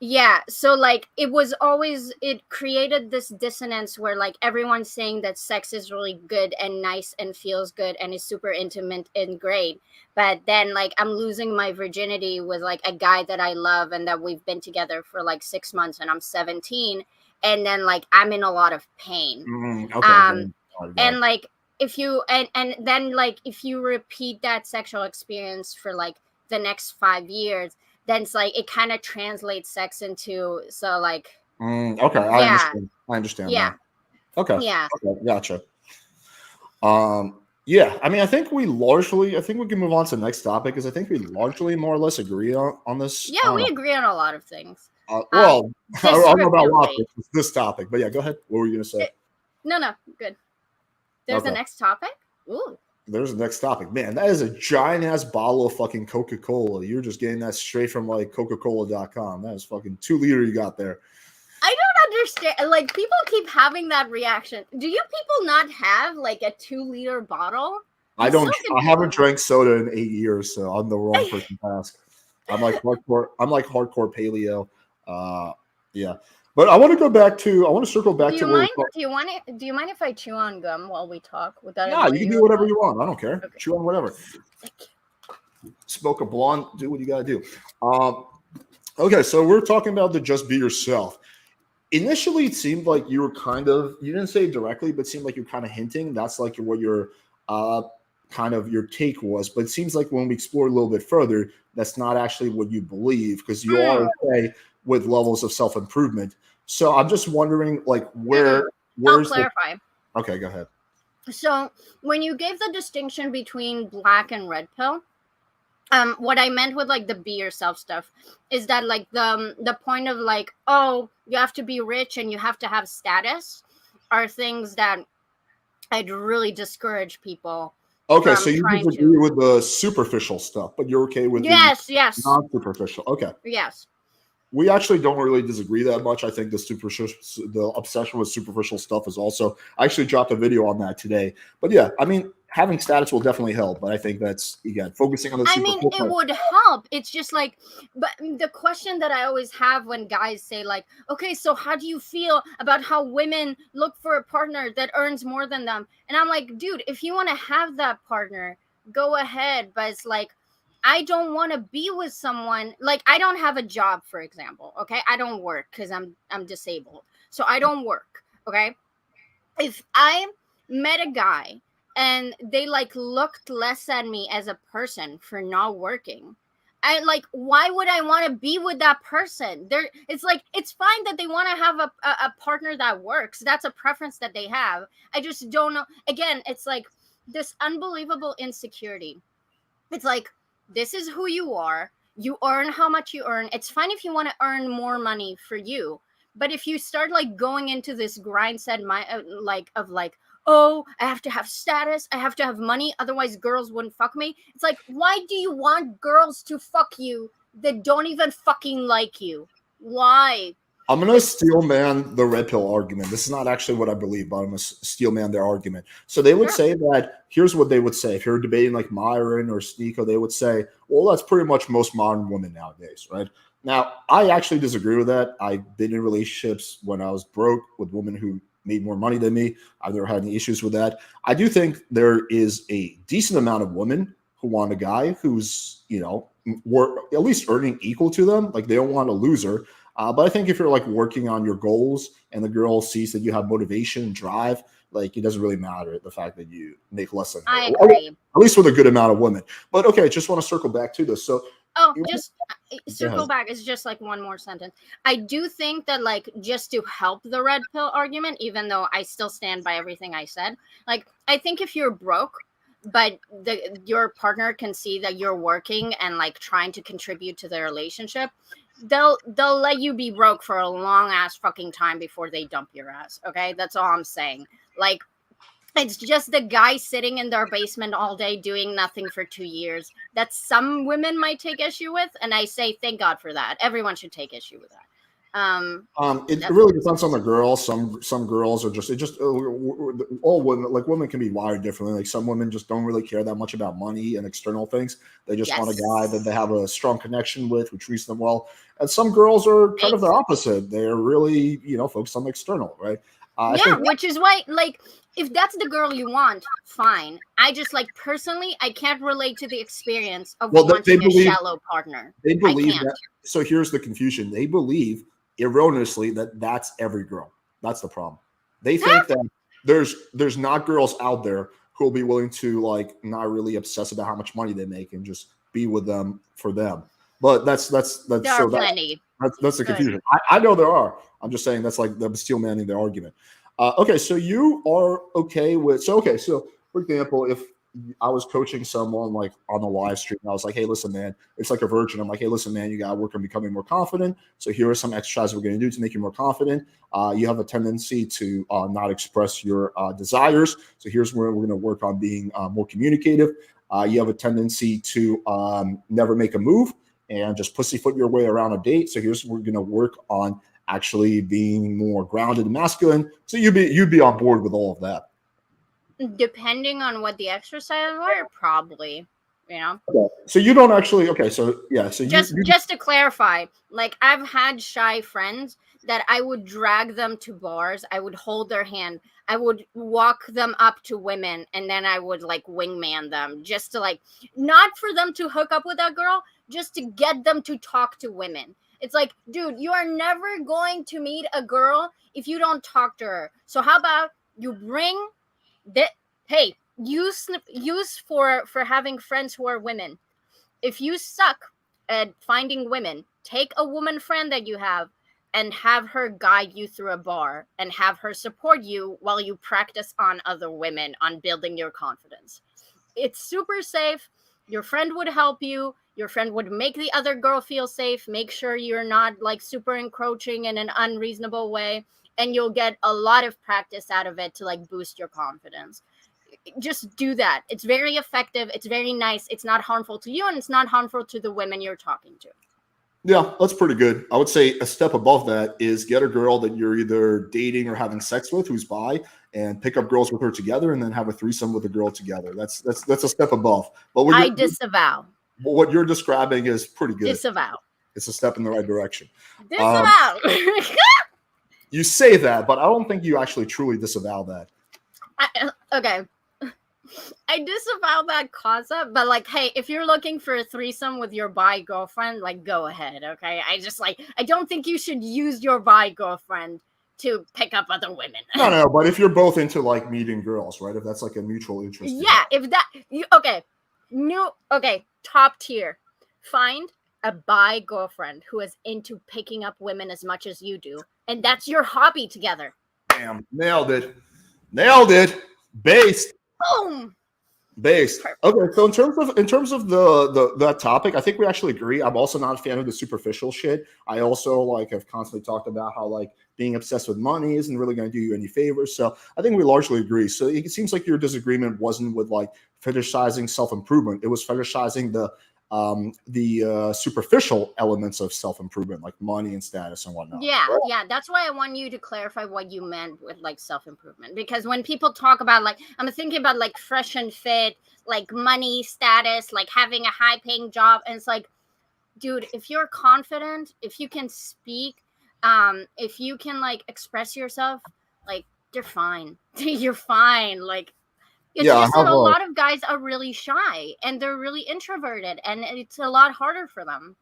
B: yeah, so like it created this dissonance where like everyone's saying that sex is really good and nice and feels good and is super intimate and great. But then like I'm losing my virginity with like a guy that I love and that we've been together for like 6 months and I'm 17, and then like I'm in a lot of pain.
A: okay.
B: Um
A: Got
B: and
A: it.
B: like if you and then like if you repeat that sexual experience for like the next 5 years, then it's like it kind of translates sex into, so like
A: Okay, I
B: yeah,
A: understand. I understand
B: yeah,
A: now. Okay,
B: yeah,
A: okay, gotcha. Yeah, I mean, I think we can move on to the next topic because I think we largely more or less agree on this. I
B: yeah,
A: don't
B: we
A: know.
B: agree on a lot of things. um
A: Well, I don't know about a lot,
B: Descriptively.
A: but it's this topic. But yeah, go ahead. What were you gonna say?
B: No, good. There's a
A: Okay,
B: next topic. Ooh.
A: there's the next topic. Man, that is a giant ass bottle of fucking Coca Cola. You're just getting that straight from like Coca-Cola.com. That is fucking 2 liter you got there.
B: I don't understand, like people keep having that reaction. Do you people not have like a 2-liter bottle?
A: I
B: I'm so
A: don't. I haven't
B: confused.
A: drank soda in 8 years, so I'm the wrong person to ask. I'm like hardcore. I'm like hardcore paleo. Uh, yeah. But I want to go back to. I want to circle back
B: Do
A: to
B: you
A: where we're
B: mind?
A: talking.
B: Do you mind if I chew on gum while we talk? Would that
A: Nah,
B: annoy
A: you can
B: you
A: do
B: at
A: whatever
B: all?
A: you want. I don't care.
B: Okay.
A: Chew on whatever.
B: Thank
A: Smoke a blunt. Do what you got to do. Um, okay, so we're talking about the just be yourself. Initially, it seemed like you were kind of, you didn't say it directly, but it seemed like you're kind of hinting. That's like what your uh, kind of your take was. But it seems like when we explore a little bit further, that's not actually what you believe because you are
B: you.
A: okay with levels of self improvement. So I'm just wondering, like,
B: I'll
A: where's the
B: clarify.
A: okay? Go ahead.
B: So when you gave the distinction between black and red pill, what I meant with like the be yourself stuff is that like the point of like, oh, you have to be rich and you have to have status are things that I'd really discourage people
A: Okay, so
B: from
A: you
B: trying
A: disagree
B: to.
A: with the superficial stuff, but you're okay with the
B: Yes,
A: non-superficial. Okay.
B: yes.
A: We actually don't really disagree that much. I think the obsession with superficial stuff is also. I actually dropped a video on that today. But yeah, I mean, having status will definitely help. But I think that's again focusing on the
B: I mean, it
A: superficial.
B: would help. It's just like, but the question that I always have when guys say, like, okay, so how do you feel about how women look for a partner that earns more than them? And I'm like, dude, if you want to have that partner, go ahead. But it's like, I don't want to be with someone like I don't have a job, for example. Okay. I don't work because I'm disabled. So I don't work. Okay. If I met a guy and they like looked less at me as a person for not working, I like why would I want to be with that person? There it's like it's fine that they want to have a partner that works. That's a preference that they have. I just don't know. Again, it's like this unbelievable insecurity. It's like this is who you are. You earn how much you earn. It's fine if you want to earn more money for you, but if you start like going into this grind set like of like, oh, I have to have status, I have to have money, otherwise girls wouldn't fuck me. It's like, why do you want girls to fuck you that don't even fucking like you? Why?
A: I'm gonna
B: It's
A: steel man the red pill argument. This is not actually what I believe, but I'm gonna steel man their argument. So they would
B: sure.
A: say that here's what they would say if you're debating like Myron or Sneeko, they would say, well, that's pretty much most modern women nowadays, right? Now, I actually disagree with that. I've been in relationships when I was broke with women who made more money than me. I've never had any issues with that. I do think there is a decent amount of women who want a guy who's, at least earning equal to them. Like they don't want a loser. But I think if you're like working on your goals and the girl sees that you have motivation and drive, like it doesn't really matter the fact that you make less than her,
B: I
A: or
B: agree.
A: at least with a good amount of women. But okay, just want to circle back to this. So,
B: Oh,
A: you
B: just
A: go
B: circle
A: ahead.
B: back. It's just like one more sentence. I do think that, like, just to help the red pill argument, even though I still stand by everything I said, like, I think if you're broke, but your partner can see that you're working and like trying to contribute to the relationship, they'll let you be broke for a long ass fucking time before they dump your ass. Okay, that's all I'm saying. Like, it's just the guy sitting in their basement all day doing nothing for 2 years that some women might take issue with. And I say, thank God for that. Everyone should take issue with that.
A: It
B: That's all
A: really
B: I'm saying.
A: depends on the girl. Some girls are just all women, like women can be wired differently. Like some women just don't really care that much about money and external things. They just want a guy that they
B: Yes.
A: have a strong connection with, who treats them well. And some girls are kind of the
B: Ex-
A: opposite. They're really focused on the external, right? I
B: yeah,
A: think
B: which is why, like, if that's the girl you want, fine. I just, like, personally, I can't relate to the experience of
A: well they
B: wanting a
A: believe
B: shallow partner.
A: they
B: I
A: believe
B: can't.
A: that. So here's the confusion. They believe erroneously that that's every girl. That's the problem. They think that there's not girls out there who will be willing to like not really obsess about how much money they make and just be with them for them. But
B: There are plenty.
A: that's the
B: Good.
A: confusion. I know there are. I'm just saying that's like the steel manning their argument. Okay, so you are okay with so for example, if I was coaching someone like on the live stream, I was like, hey, listen, man, it's like a virgin. I'm like, hey, listen, man, you got to work on becoming more confident. So here are some exercises we're going to do to make you more confident. You have a tendency to not express your desires. So here's where we're going to work on being more communicative. You have a tendency to never make a move and just pussyfoot your way around a date. So here's we're going to work on actually being more grounded and masculine. So you'd be on board with all of that.
B: Depending on what the exercises were, probably, you know.
A: Okay. So you don't actually. Okay. So yeah. So
B: just
A: you
B: just to clarify, like, I've had shy friends that I would drag them to bars. I would hold their hand. I would walk them up to women, and then I would like wingman them, just to like, not for them to hook up with that girl, just to get them to talk to women. It's like, dude, you are never going to meet a girl if you don't talk to her. So how about you bring that? Hey, use for having friends who are women. If you suck at finding women, take a woman friend that you have and have her guide you through a bar and have her support you while you practice on other women, on building your confidence. It's super safe. Your friend would help you. Your friend would make the other girl feel safe, make sure you're not like super encroaching in an unreasonable way, and you'll get a lot of practice out of it to like boost your confidence. Just do that. It's very effective. It's very nice. It's not harmful to you, and it's not harmful to the women you're talking to.
A: Yeah, that's pretty good. I would say a step above that is get a girl that you're either dating or having sex with who's bi, and pick up girls with her together, and then have a threesome with a girl together. That's a step above. But
B: I disavow.
A: what you're describing is pretty good.
B: Disavow.
A: It's a step in the right direction.
B: Disavow.
A: You say that, but I don't think you actually truly disavow that.
B: Okay. I disavow that concept, but like, hey, if you're looking for a threesome with your bi girlfriend, like, go ahead, okay? I don't think you should use your bi girlfriend to pick up other women.
A: No, but if you're both into like meeting girls, right? If that's like a mutual interest.
B: Yeah, if that, top tier. Find a bi girlfriend who is into picking up women as much as you do, and that's your hobby together.
A: Damn, nailed it. Based.
B: Boom.
A: Based. Okay, so in terms of the that topic, I think we actually agree. I'm also not a fan of the superficial shit. I also like have constantly talked about how like being obsessed with money isn't really going to do you any favors. So I think we largely agree. So it seems like your disagreement wasn't with like fetishizing self-improvement. It was fetishizing the superficial elements of self-improvement, like money and status and whatnot.
B: Yeah, that's why I want you to clarify what you meant with like self-improvement, because when people talk about like, I'm thinking about like fresh and fit, like money, status, like having a high-paying job, and it's like, dude, if you're confident, if you can speak, if you can like express yourself, like, you're fine. You're fine. Like, it's just that a lot of guys are really shy and they're really introverted, and it's a lot harder for them.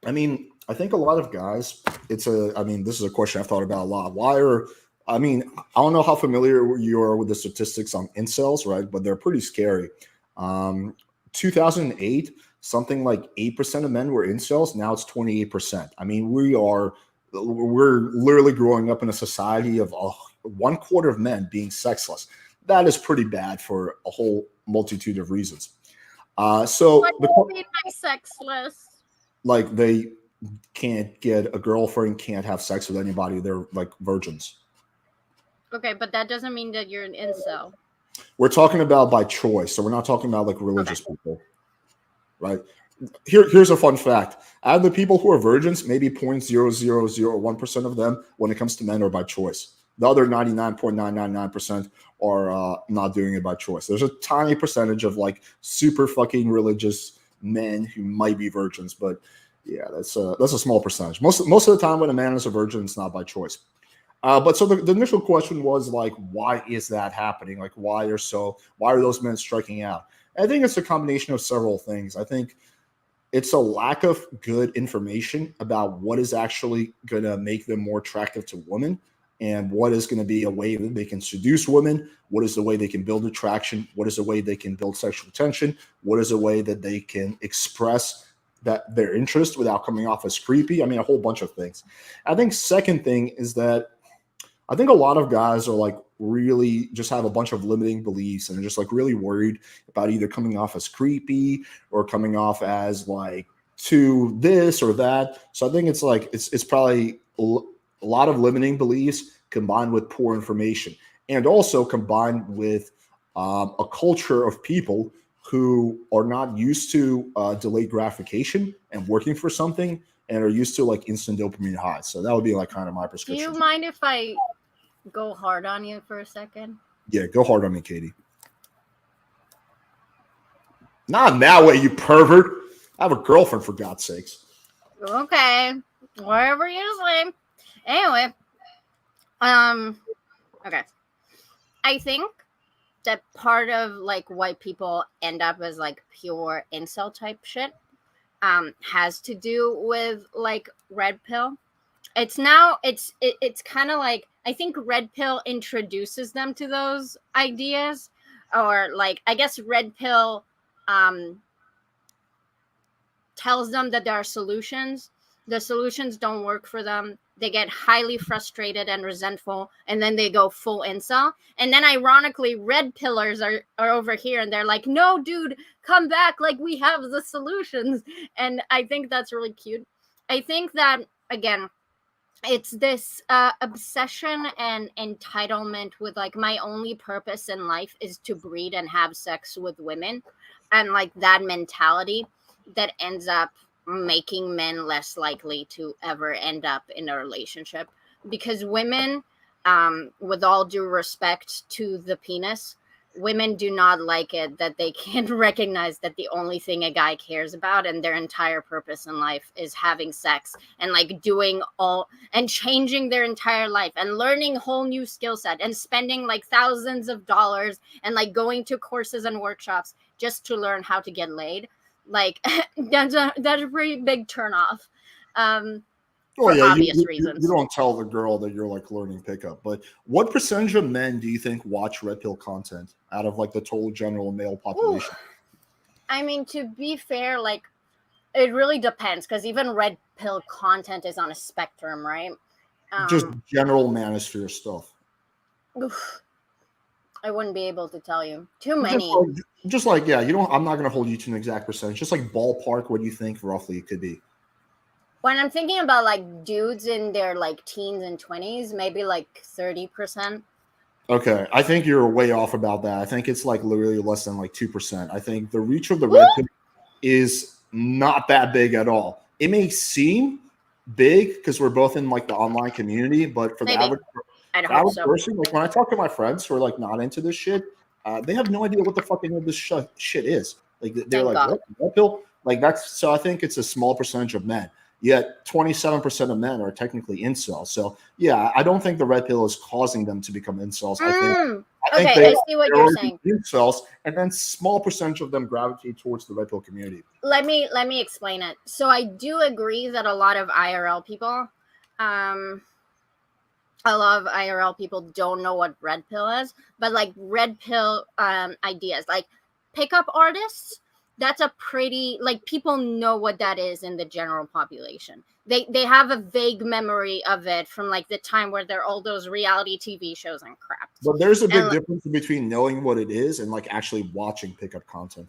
A: I mean, I think a lot of guys, this is a question I've thought about a lot. I don't know how familiar you are with the statistics on incels, right? But they're pretty scary. 2008, something like 8% of men were incels. Now it's 28%. I mean, we're literally growing up in a society of 1/4 of men being sexless. That is pretty bad for a whole multitude of reasons. So
B: what do you mean by sexless?
A: Like they can't get a girlfriend, can't have sex with anybody. They're like virgins.
B: Okay, but that doesn't mean that you're an incel.
A: We're talking about by choice. So we're not talking about like religious people, right? Here's a fun fact. Out of the people who are virgins, maybe 0.0001% of them, when it comes to men, are by choice. The other 99.999% are not doing it by choice. There's a tiny percentage of like super fucking religious men who might be virgins, but yeah, that's a small percentage. Most of the time when a man is a virgin, it's not by choice. But so the initial question was like, why is that happening? Like, why are those men striking out? And I think it's a combination of several things. I think it's a lack of good information about what is actually going to make them more attractive to women, and what is going to be a way that they can seduce women. What is the way they can build attraction? What is the way they can build sexual tension? What is a way that they can express that their interest without coming off as creepy? I mean, a whole bunch of things. I think second thing is that I think a lot of guys are like really just have a bunch of limiting beliefs, and they're just like really worried about either coming off as creepy or coming off as like too this or that. So I think it's like it's probably a lot of limiting beliefs combined with poor information, and also combined with a culture of people who are not used to delayed gratification and working for something, and are used to like instant dopamine highs. So that would be like kind of my prescription.
B: Do you mind if I go hard on you for a second?
A: Yeah, go hard on me, Katie. Not in that way, you pervert. I have a girlfriend, for God's sakes.
B: Okay. Whatever you say. Anyway, okay. I think that part of like why people end up as like pure incel type shit has to do with like red pill. It's kind of like I think red pill introduces them to those ideas, or like I guess red pill um tells them that there are solutions. The solutions don't work for them. They get highly frustrated and resentful, and then they go full incel. And then, ironically, red pillars are over here, and they're like, "No, dude, come back! Like we have the solutions." And I think that's really cute. I think that again, it's this obsession and entitlement with like my only purpose in life is to breed and have sex with women, and like that mentality that ends up making men less likely to ever end up in a relationship, because women, with all due respect to the penis, women do not like it that they can't recognize that the only thing a guy cares about and their entire purpose in life is having sex, and like doing all and changing their entire life and learning a whole new skill set and spending like thousands of dollars and like going to courses and workshops just to learn how to get laid. Like that's a pretty big turnoff,
A: Oh
B: for
A: yeah,
B: obvious
A: you
B: reasons.
A: don't tell the girl that you're like learning pickup, but what percentage of men do you think watch red pill content out of like the total general male
B: Ooh.
A: population?
B: I mean, to be fair, like it really depends, because even red pill content is on a spectrum, right?
A: Just
B: Um,
A: general manosphere stuff.
B: oof, I wouldn't be able to tell you. Too
A: Just
B: many.
A: like, just like, yeah, you don't. I'm not going to hold you to an exact percentage. Just like ballpark, what do you think roughly it could be?
B: When I'm thinking about like dudes in their like teens and 20s, maybe like 30%.
A: Okay, I think you're way off about that. I think it's like literally less than like 2%. I think the reach of the
B: Woo!
A: red pill is not that big at all. It may seem big because we're both in like the online community, but
B: Maybe. I'd
A: for the
B: hope
A: average
B: so.
A: person, like when I talk to my friends who are like not into this shit, they have no idea what the fuck any of this shit is. Like they're
B: Thank
A: like,
B: God.
A: what red pill? Like that's so. I think it's a small percentage of men. Yet 27% of men are technically incels. So yeah, I don't think the red pill is causing them to become incels. I think
B: Okay, I see what
A: they're
B: you're
A: already
B: saying.
A: incels, and then small percentage of them gravitate towards the red pill community.
B: Let me explain it. So I do agree that um, a lot of IRL people don't know what red pill is, but like red pill ideas, like pickup artists, that's a pretty like people know what that is in the general population. They have a vague memory of it from like the time where there are all those reality TV shows and crap.
A: But there's a big
B: And
A: difference between knowing what it is and like actually watching pickup content.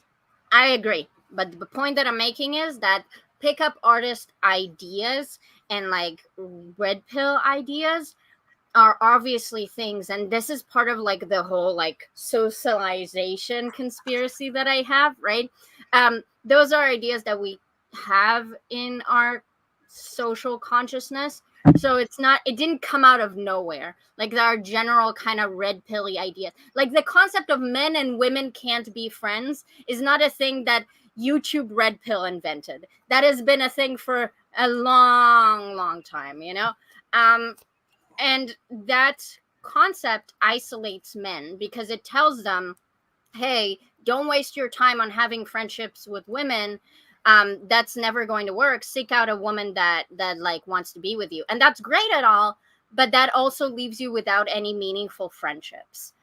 B: I agree. But the point that I'm making is that pickup artist ideas and like red pill ideas are obviously things, and this is part of like the whole like socialization conspiracy that I have, right? Those are ideas that we have in our social consciousness, so it didn't come out of nowhere. Like there are general kind of red pilly ideas, like the concept of men and women can't be friends is not a thing that YouTube red pill invented. That has been a thing for a long time, you know. And that concept isolates men because it tells them, hey, don't waste your time on having friendships with women. That's never going to work. Seek out a woman that like wants to be with you, and that's great at all, but that also leaves you without any meaningful friendships.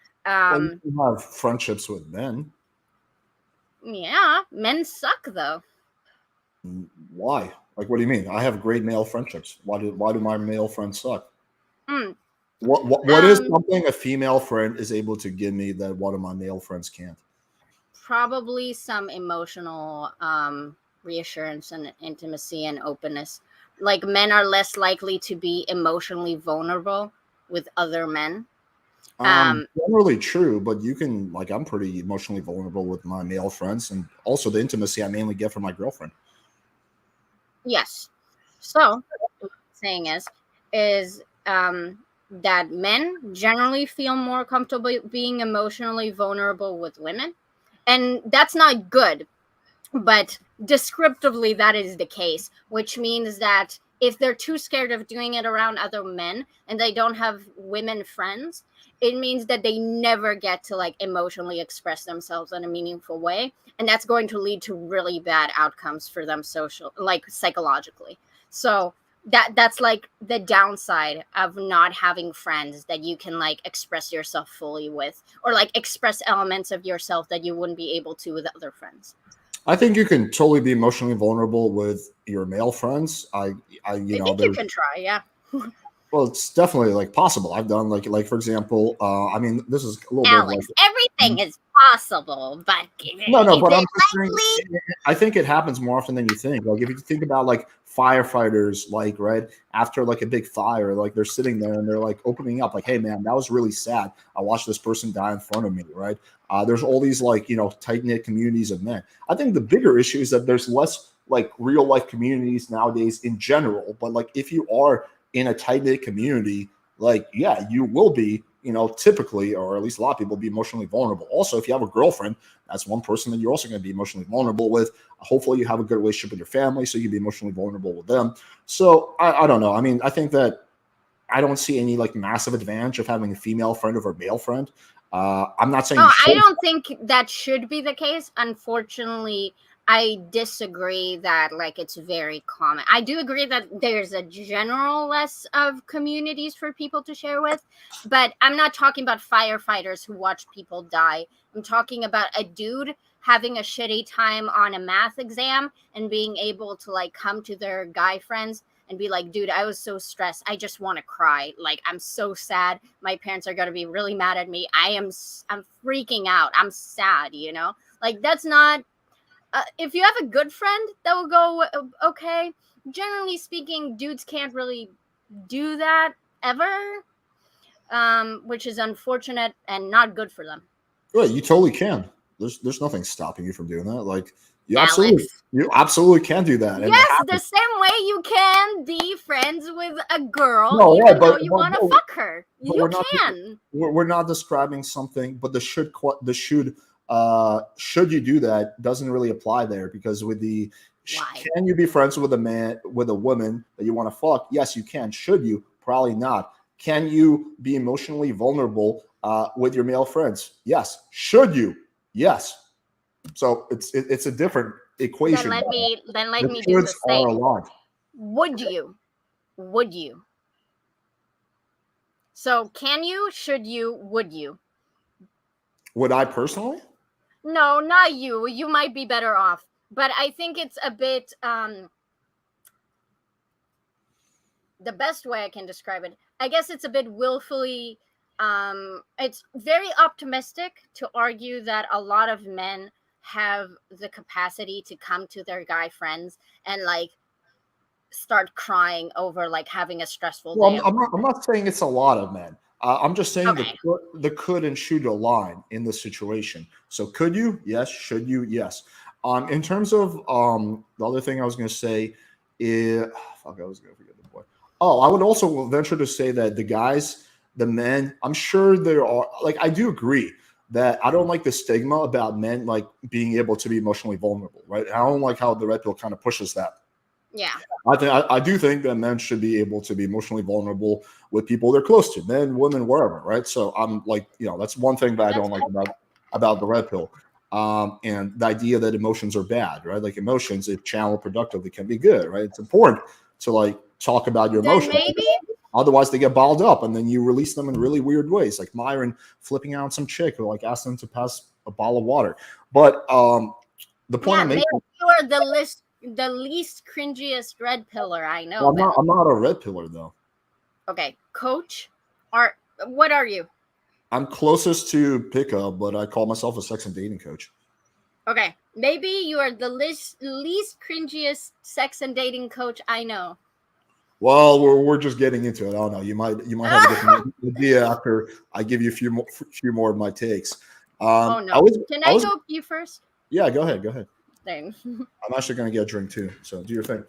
A: Well, you
B: um
A: can have friendships with men.
B: yeah, men suck though.
A: Why? Like, what do you mean? I have great male friendships. Why do my male friends suck?
B: Mm,
A: What is
B: um
A: something a female friend is able to give me that one of my male friends can't?
B: Probably some emotional reassurance and intimacy and openness. Like men are less likely to be emotionally vulnerable with other men. um
A: Generally true, but you can like I'm pretty emotionally vulnerable with my male friends, and also the intimacy I mainly get from my girlfriend.
B: yes. So what I'm saying is that men generally feel more comfortable being emotionally vulnerable with women, and that's not good, but descriptively that is the case, which means that if they're too scared of doing it around other men and they don't have women friends, it means that they never get to like emotionally express themselves in a meaningful way, and that's going to lead to really bad outcomes for them psychologically. So that's like the downside of not having friends that you can like express yourself fully with, or like express elements of yourself that you wouldn't be able to with other friends.
A: I think you can totally be emotionally vulnerable with your male friends.
B: I think you can try, yeah.
A: Well, it's definitely like possible. I've done like for example, I mean, this is a little bit of like
B: Alex, everything is possible, but
A: no,
B: is
A: but I'm
B: it
A: just saying,
B: likely?
A: I think it happens more often than you think. Like if you think about like firefighters, like right after like a big fire, like they're sitting there and they're like opening up, like, "Hey, man, that was really sad. I watched this person die in front of me." Right? There's all these like tight knit communities of men. I think the bigger issue is that there's less like real life communities nowadays in general. But like if you are in a tight knit community, like yeah, you will be. Typically, or at least a lot of people, be emotionally vulnerable. Also, if you have a girlfriend, that's one person that you're also going to be emotionally vulnerable with. Hopefully, you have a good relationship with your family, so you can be emotionally vulnerable with them. So I don't know. I mean, I think that I don't see any like massive advantage of having a female friend over a male friend. I'm not saying you
B: Oh, I
A: should.
B: don't think that should be the case. Unfortunately, I disagree that like it's very common. I do agree that there's a general less of communities for people to share with, but I'm not talking about firefighters who watch people die. I'm talking about a dude having a shitty time on a math exam and being able to like come to their guy friends and be like, dude, I was so stressed. I just want to cry. Like, I'm so sad. My parents are going to be really mad at me. I'm freaking out. I'm sad. Like, that's not, if you have a good friend, that will go okay. Generally speaking, dudes can't really do that ever, which is unfortunate and not good for them.
A: Right, you totally can. There's nothing stopping you from doing that. Like
B: Alex.
A: you absolutely can do that, and it
B: Yes, the
A: happens.
B: same way you can be friends with a girl
A: No, right,
B: even though you want to fuck her.
A: but
B: You can.
A: we're not describing something. But should you do that doesn't really apply there, because with the
B: Why?
A: can you be friends with a woman that you want to fuck? Yes, you can. Should you? Probably not. Can you be emotionally vulnerable with your male friends? Yes. Should you? Yes. So it's a different
B: Then
A: equation.
B: let
A: The
B: me do the
A: shoulds are
B: same.
A: aligned.
B: Would you? Would you? So can you? Should you? Would you?
A: Would I personally?
B: No, not you. You might be better off. But I think it's a bit the best way I can describe it. I guess it's a bit willfully it's very optimistic to argue that a lot of men have the capacity to come to their guy friends and like start crying over like having a stressful
A: Well,
B: day at
A: I'm
B: work.
A: not saying it's a lot of men. I'm just saying
B: Okay.
A: the could and should align in this situation. So could you? Yes. Should you? Yes. In terms of the other thing I was going to say is, fuck, I was going to forget the point. Oh, I would also venture to say that the men, I'm sure there are, like, I do agree that I don't like the stigma about men like being able to be emotionally vulnerable, right? I don't like how the red pill kind of pushes that.
B: Yeah.
A: I do think that men should be able to be emotionally vulnerable with people they're close to, men, women, wherever, right? So I'm like, that's one thing that I
B: That's
A: don't like about the red pill. And the idea that emotions are bad, right? Like emotions, if channeled productively, can be good, right? It's important to like talk about your
B: then
A: emotions.
B: maybe
A: Otherwise, they get balled up, and then you release them in really weird ways, like Myron flipping out on some chick who like asked them to pass a bottle of water. But the point
B: yeah,
A: I'm
B: maybe
A: making,
B: you are the least cringiest red pillar I know
A: well,
B: about.
A: I'm not a red pillar though.
B: Okay, coach, are what are you?
A: I'm closest to pickup, but I call myself a sex and dating coach.
B: Okay, maybe you are the least cringiest sex and dating coach I know.
A: Well, we're just getting into it. I don't know. You might have a different idea after I give you a few more of my takes.
B: Oh
A: I
B: no,
A: was
B: can
A: I
B: I
A: was
B: go you first?
A: yeah. Go ahead. Go ahead.
B: Then
A: I'm actually going to get a drink too. So do your thing.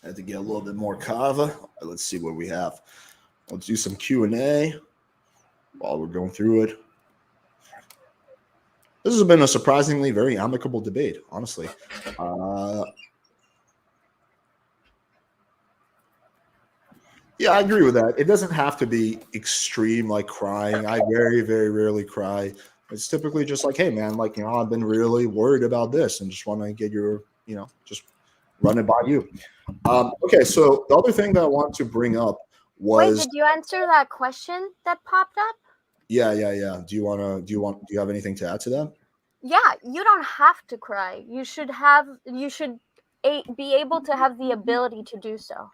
A: had to get a little bit more kava. Let's see what we have. Let's do some Q&A while we're going through it. This has been a surprisingly very amicable debate, honestly. Yeah, I agree with that. It doesn't have to be extreme, like crying. I very, very rarely cry. It's typically just like, hey, man, like, I've been really worried about this and just want to get your, just run it by you. Okay, so the other thing that I want to bring up
B: Wait,
A: was,
B: did you answer that question that popped up?
A: yeah. Do you have anything to add to that?
B: Yeah, you don't have to cry. You should be able to have the ability to do so.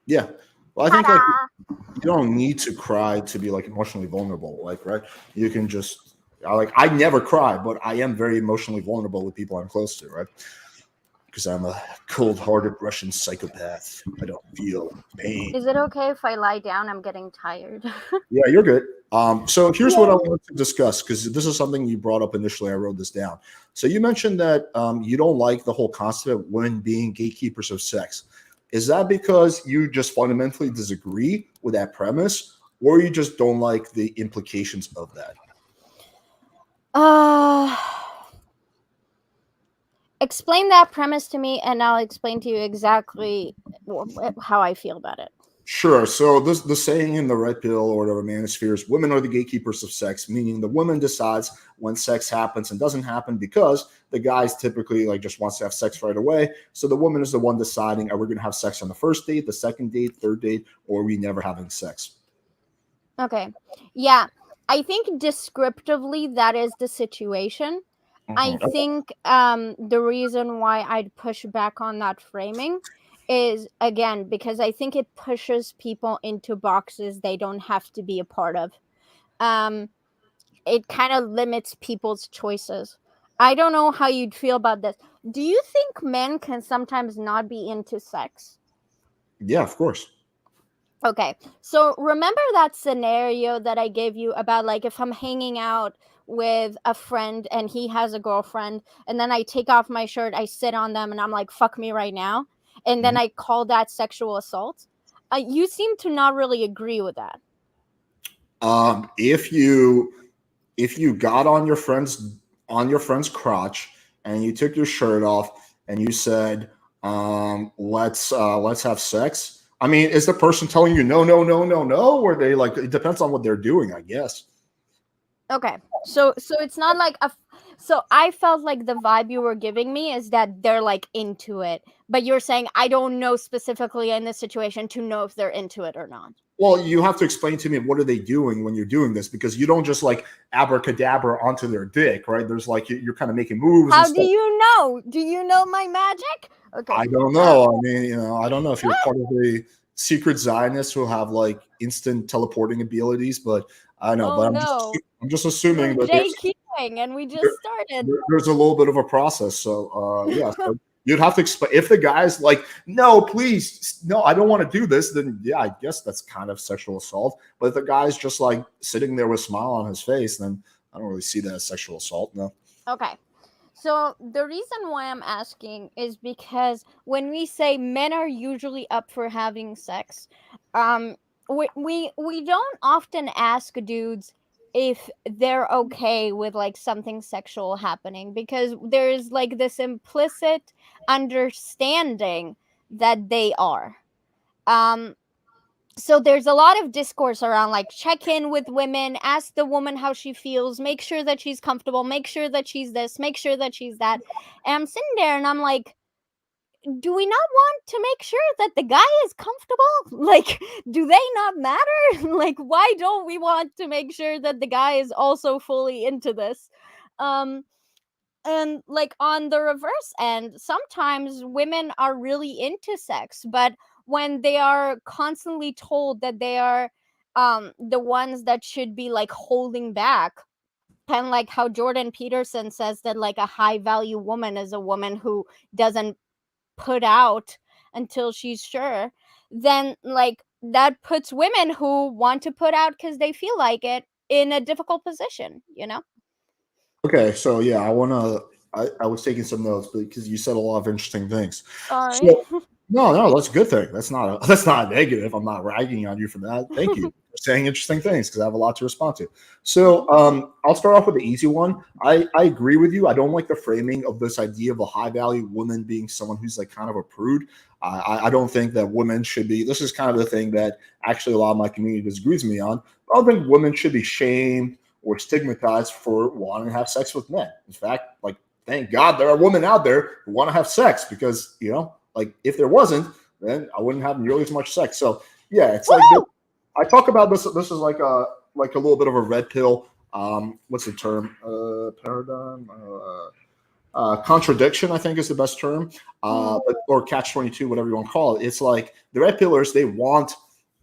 A: Yeah. Well, I think like
B: Ta-da!
A: you don't need to cry to be like emotionally vulnerable. Like, right? You can just I never cry, but I am very emotionally vulnerable with people I'm close to, right? Because I'm a cold-hearted Russian psychopath. I don't feel pain.
B: Is it okay if I lie down? I'm getting tired.
A: Yeah, you're good. So here's what I
B: Yay.
A: wanted to discuss because this is something you brought up initially. I wrote this down. So you mentioned that you don't like the whole concept of women being gatekeepers of sex. Is that because you just fundamentally disagree with that premise, or you just don't like the implications of that?
B: Explain that premise to me, and I'll explain to you exactly how I feel about it.
A: Sure. So the saying in the red pill or whatever manosphere is women are the gatekeepers of sex, meaning the woman decides when sex happens and doesn't happen because the guys typically like just wants to have sex right away. So the woman is the one deciding, are we going to have sex on the first date, the second date, third date, or are we never having sex?
B: Okay. Yeah. I think descriptively that is the situation. I
A: Mhm.
B: think the reason why I'd push back on that framing is, again, because I think it pushes people into boxes they don't have to be a part of. It kind of limits people's choices. I don't know how you'd feel about this. Do you think men can sometimes not be into sex?
A: Yeah, of course.
B: Okay, so remember that scenario that I gave you about, like, if I'm hanging out with a friend and he has a girlfriend, and then I take off my shirt, I sit on them, and I'm like, fuck me right now, and then
A: Mhm.
B: I call that sexual assault? You seem to not really agree with that.
A: If you got on your friend's crotch and you took your shirt off and you said, let's have sex. I mean, is the person telling you no, no, no, no, no, or they like it depends on what they're doing, I guess.
B: Okay, so it's not like so I felt like the vibe you were giving me is that they're like into it, but you're saying I don't know specifically in this situation to know if they're into it or not.
A: Well, you have to explain to me what are they doing when you're doing this because you don't just like abracadabra onto their dick, right? There's like you're kind of making moves and
B: How do
A: stuff.
B: you know? Do you know my magic? Okay.
A: I don't know. I mean, I don't know if you're part of the secret Zionists who have like instant teleporting abilities, but I don't know.
B: Oh
A: But
B: no,
A: I'm just
B: we're
A: assuming that
B: JQing and we just started.
A: there's a little bit of a process. So yeah, so you'd have to explain if the guy's like, no, please, no, I don't want to do this. Then yeah, I guess that's kind of sexual assault. But if the guy's just like sitting there with a smile on his face, then I don't really see that as sexual assault. No.
B: Okay. So the reason why I'm asking is because when we say men are usually up for having sex, um, we don't often ask dudes if they're okay with like something sexual happening because there's like this implicit understanding that they are. Um, so there's a lot of discourse around like check in with women, ask the woman how she feels, make sure that she's comfortable, make sure that she's this, make sure that she's that. And I'm sitting there and I'm like, do we not want to make sure that the guy is comfortable? Like, do they not matter? Like, why don't we want to make sure that the guy is also fully into this? Um, and like on the reverse end, sometimes women are really into sex, but when they are constantly told that they are the ones that should be like holding back, kind of like how Jordan Peterson says that like a high value woman is a woman who doesn't put out until she's sure, then like that puts women who want to put out because they feel like it in a difficult position, you know?
A: Okay, so yeah, I want to I was taking some notes because you said a lot of interesting things.
C: Sorry.
A: So no, that's a good thing. That's not a that's not a negative. I'm not ragging on you for that. Thank you for saying interesting things because I have a lot to respond to. So I'll start off with the easy one. I agree with you. I don't like the framing of this idea of a high value woman being someone who's like kind of a prude. I don't think that women should be. This is kind of the thing that actually a lot of my community disagrees with me on. I don't think women should be shamed or stigmatized for wanting to have sex with men. In fact, like thank God there are women out there who want to have sex because like if there wasn't, then I wouldn't have nearly as much sex. So yeah, it's like I talk about this. This is like a little bit of a red pill. What's the term? Paradigm. Contradiction, I think, is the best term, or catch-22, whatever you want to call it. It's like the red pillars, they want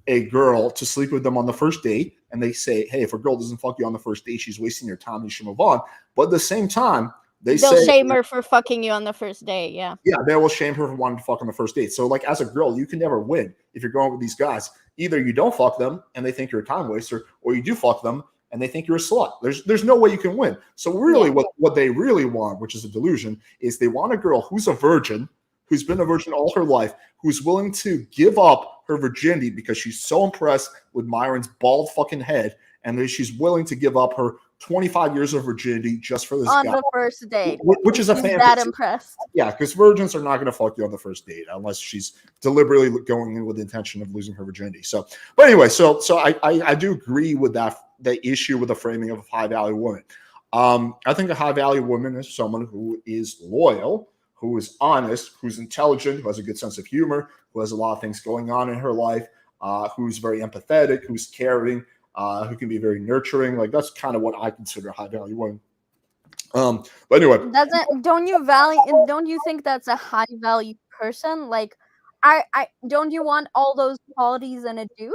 A: a girl to sleep with them on the first date, and they say, hey, if a girl doesn't fuck you on the first date, she's wasting your time, you should move on. But at the same time, they'll
C: shame her for fucking you on the first date. Yeah,
A: they will shame her for wanting to fuck on the first date. So, like, as a girl, you can never win if you're going with these guys. Either you don't fuck them and they think you're a time waster, or you do fuck them and they think you're a slut. There's no way you can win. So really what they really want, which is a delusion, is they want a girl who's a virgin, who's been a virgin all her life, who's willing to give up her virginity because she's so impressed with Myron's bald fucking head, and that she's willing to give up her 25 years of virginity just for this
C: on
A: guy.
C: the first date,
A: which is a fantasy.
C: That impressed.
A: Yeah, because virgins are not going to fuck you on the first date unless she's deliberately going in with the intention of losing her virginity. So, but anyway, so I do agree with that issue with the framing of a high value woman. I think a high value woman is someone who is loyal, who is honest, who's intelligent, who has a good sense of humor, who has a lot of things going on in her life, who's very empathetic, who's caring, who can be very nurturing. Like that's kind of what I consider a high value woman. But anyway,
C: don't you think that's a high value person? Like, I don't you want all those qualities in a dude?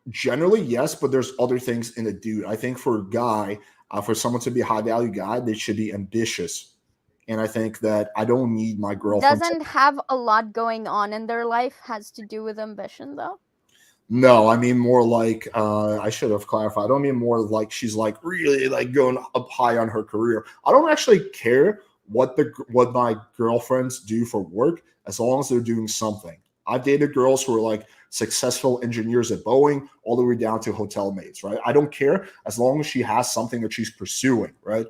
A: Generally, yes, but there's other things in a dude. I think for a guy, for someone to be a high value guy, they should be ambitious. And I think that I don't need my girlfriend.
C: Doesn't have a lot going on in their life has to do with ambition, though.
A: No, I mean more like I should have clarified. I don't mean more like she's like really like going up high on her career. I don't actually care what my girlfriends do for work as long as they're doing something. I've dated girls who are like successful engineers at Boeing all the way down to hotel maids, right? I don't care as long as she has something that she's pursuing, right?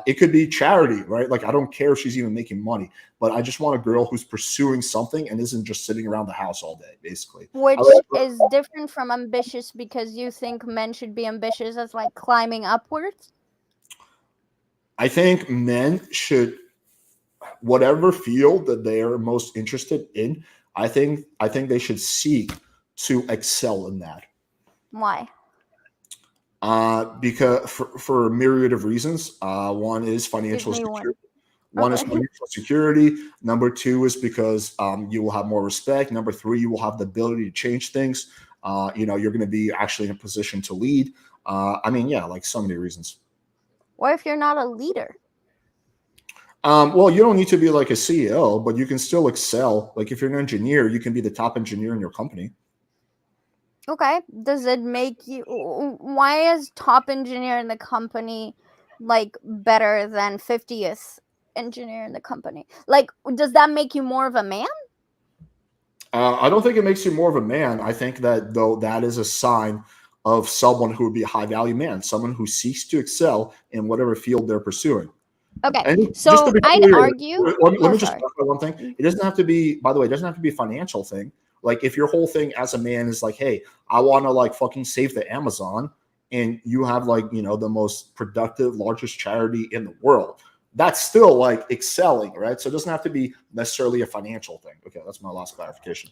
A: It could be charity, right? Like I don't care if she's even making money, but I just want a girl who's pursuing something and isn't just sitting around the house all day, basically.
C: Which is different from ambitious because you think men should be ambitious as like climbing upwards?
A: I think men should, whatever field that they are most interested in, I think they should seek to excel in that.
C: Why?
A: Because for a myriad of reasons. One is financial security. One is financial security. Number two is because you will have more respect. Number three, you will have the ability to change things. You're going to be actually in a position to lead. Like so many reasons.
C: What if you're not a leader?
A: Well, you don't need to be like a CEO, but you can still excel. Like if you're an engineer, you can be the top engineer in your company.
C: Okay. Does it make you? Why is top engineer in the company like better than 50th engineer in the company? Like, does that make you more of a man?
A: I don't think it makes you more of a man. I think that though that is a sign of someone who would be a high value man, someone who seeks to excel in whatever field they're pursuing.
C: Okay,
A: and
C: so I'd argue.
A: Let me just clarify one thing. It doesn't have to be. By the way, it doesn't have to be a financial thing. Like if your whole thing as a man is like, hey, I want to like fucking save the Amazon, and you have like the most productive, largest charity in the world, that's still like excelling, right? So it doesn't have to be necessarily a financial thing. Okay, that's my last clarification.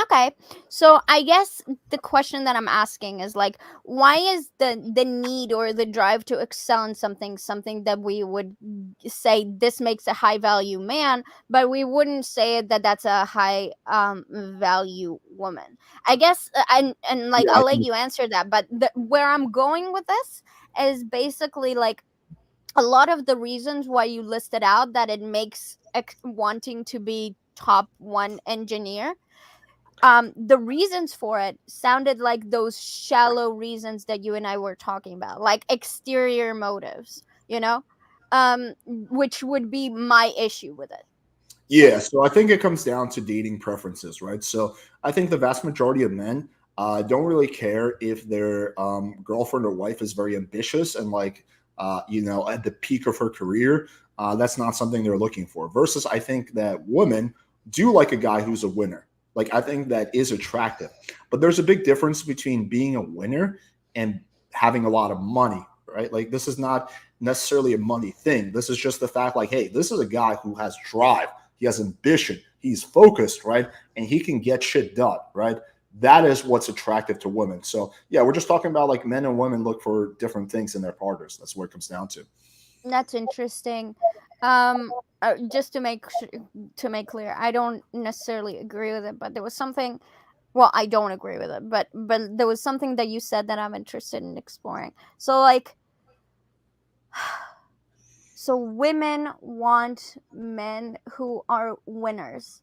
C: Okay, so I guess the question that I'm asking is like, why is the need or the drive to excel in something that we would say this makes a high value man, but we wouldn't say that that's a high value woman? I guess, and like I'll let you answer that, but where I'm going with this is basically like a lot of the reasons why you listed out that it makes wanting to be top one engineer. The reasons for it sounded like those shallow reasons that you and I were talking about, like exterior motives, which would be my issue with it.
A: Yeah, so I think it comes down to dating preferences, right? So I think the vast majority of men don't really care if their girlfriend or wife is very ambitious and like at the peak of her career. That's not something they're looking for. Versus, I think that women do like a guy who's a winner. Like I think that is attractive, but there's a big difference between being a winner and having a lot of money, right? Like this is not necessarily a money thing. This is just the fact, like, hey, this is a guy who has drive, he has ambition, he's focused, right? And he can get shit done, right? That is what's attractive to women. So yeah, we're just talking about like men and women look for different things in their partners. That's what it comes down to.
C: That's interesting. Just to make clear, I don't necessarily agree with it, but there was something. Well, I don't agree with it, but there was something that you said that I'm interested in exploring. So like, so women want men who are winners.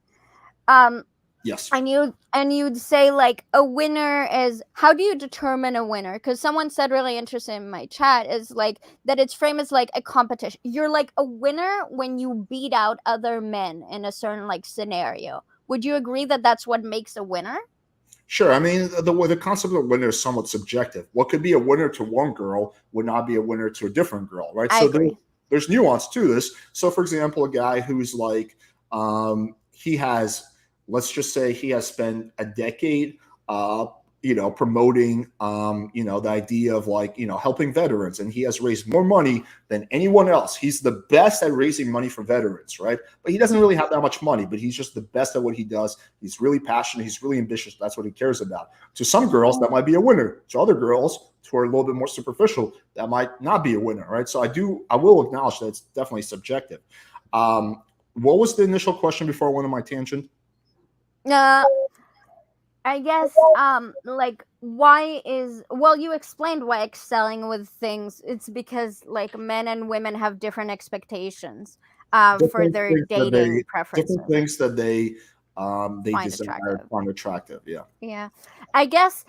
C: Um,
A: Yes.
C: and you'd say like a winner is, how do you determine a winner? Because someone said really interesting in my chat is like that it's framed as like a competition. You're like a winner when you beat out other men in a certain like scenario. Would you agree that that's what makes a winner?
A: Sure. I mean, the concept of winner is somewhat subjective. What could be a winner to one girl would not be a winner to a different girl, right?
C: I
A: So
C: agree.
A: there's nuance to this. So, for example, a guy who's like, he has, let's just say, he has spent a decade, promoting, the idea of like, helping veterans, and he has raised more money than anyone else. He's the best at raising money for veterans, right? But he doesn't really have that much money, but he's just the best at what he does. He's really passionate. He's really ambitious. That's what he cares about. To some girls, that might be a winner. To other girls who are a little bit more superficial, that might not be a winner, right? So I will acknowledge that it's definitely subjective. What was the initial question before I went on my tangent?
C: Uh, I guess like why is, well, you explained why excelling with things, it's because like men and women have different expectations for
A: Different
C: their
A: things that
C: dating
A: different
C: preferences.
A: things that they
C: Find
A: desire,
C: attractive.
A: find attractive. Yeah.
C: Yeah. I guess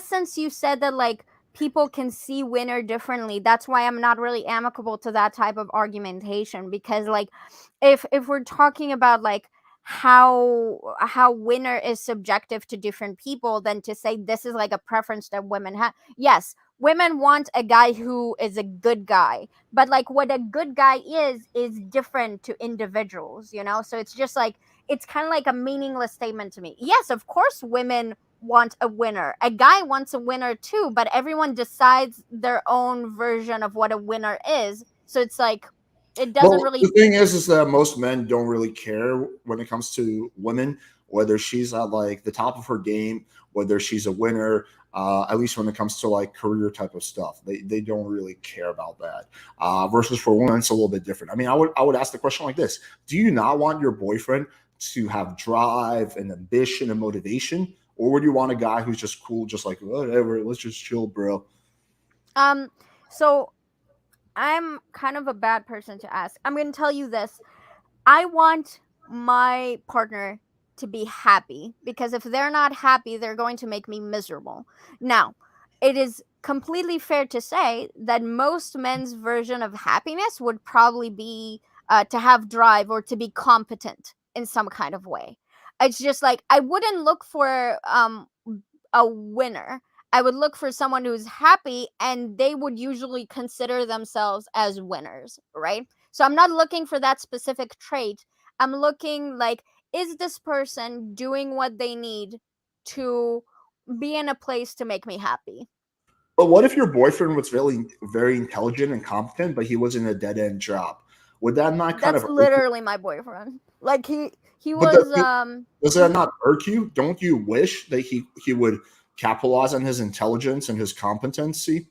C: since you said that like people can see winner differently, that's why I'm not really amicable to that type of argumentation, because like if we're talking about like how winner is subjective to different people, then to say this is like a preference that women have. Yes, women want a guy who is a good guy, but like what a good guy is different to individuals, you know? So it's just like it's kind of like a meaningless statement to me. Yes, of course, women want a winner. A guy wants a winner too, but everyone decides their own version of what a winner is. So it's like, it doesn't
A: Well, the
C: really.
A: thing is that most men don't really care when it comes to women, whether she's at like the top of her game, whether she's a winner. At least when it comes to like career type of stuff, they don't really care about that. Versus for women, it's a little bit different. I mean, I would ask the question like this: do you not want your boyfriend to have drive and ambition and motivation, or would you want a guy who's just cool, just like whatever, let's just chill, bro?
C: Um, so I'm kind of a bad person to ask. I'm going to tell you this. I want my partner to be happy, because if they're not happy, they're going to make me miserable. Now, it is completely fair to say that most men's version of happiness would probably be to have drive or to be competent in some kind of way. It's just like I wouldn't look for a winner. I would look for someone who's happy, and they would usually consider themselves as winners, right? So I'm not looking for that specific trait. I'm looking like, is this person doing what they need to be in a place to make me happy?
A: But what if your boyfriend was really very intelligent and competent, but he was in a dead end job? Would that not kind
C: That's
A: of irk you?
C: literally my boyfriend. Like he
A: But
C: was
A: does that not irk you? Don't you wish that he would capitalize on his intelligence and his competency?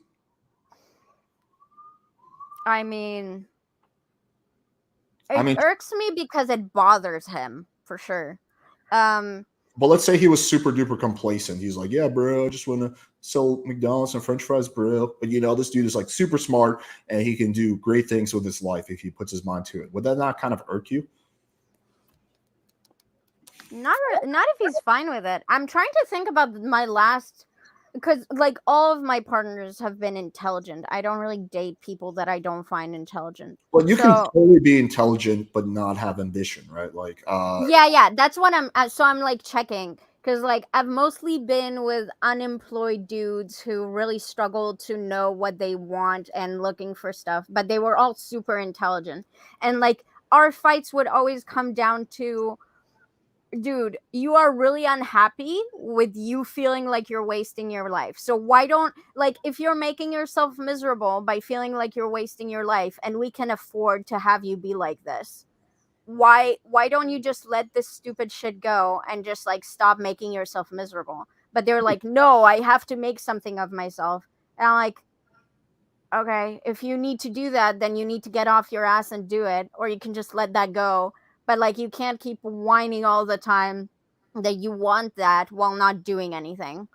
C: I mean,
A: I
C: it
A: mean,
C: irks me because it bothers him for sure. Um
A: but let's say he was super duper complacent. He's like, "Yeah, bro, I just want to sell McDonald's and French fries, bro." But this dude is like super smart and he can do great things with his life if he puts his mind to it. Would that not kind of irk you?
C: not if he's fine with it. I'm trying to think about my last because like all of my partners have been intelligent. I don't really date people that I don't find intelligent.
A: Well, you can
C: So
A: totally be intelligent but not have ambition, right? Like,
C: yeah, that's what so I'm like checking, because like I've mostly been with unemployed dudes who really struggle to know what they want and looking for stuff, but they were all super intelligent. And like our fights would always come down to, dude, you are really unhappy with you feeling like you're wasting your life. So why don't, like, if you're making yourself miserable by feeling like you're wasting your life and we can afford to have you be like this, why don't you just let this stupid shit go and just like stop making yourself miserable? But they're like, no, I have to make something of myself. And I'm like, okay, if you need to do that, then you need to get off your ass and do it, or you can just let that go. But like, you can't keep whining all the time that you want that while not doing anything.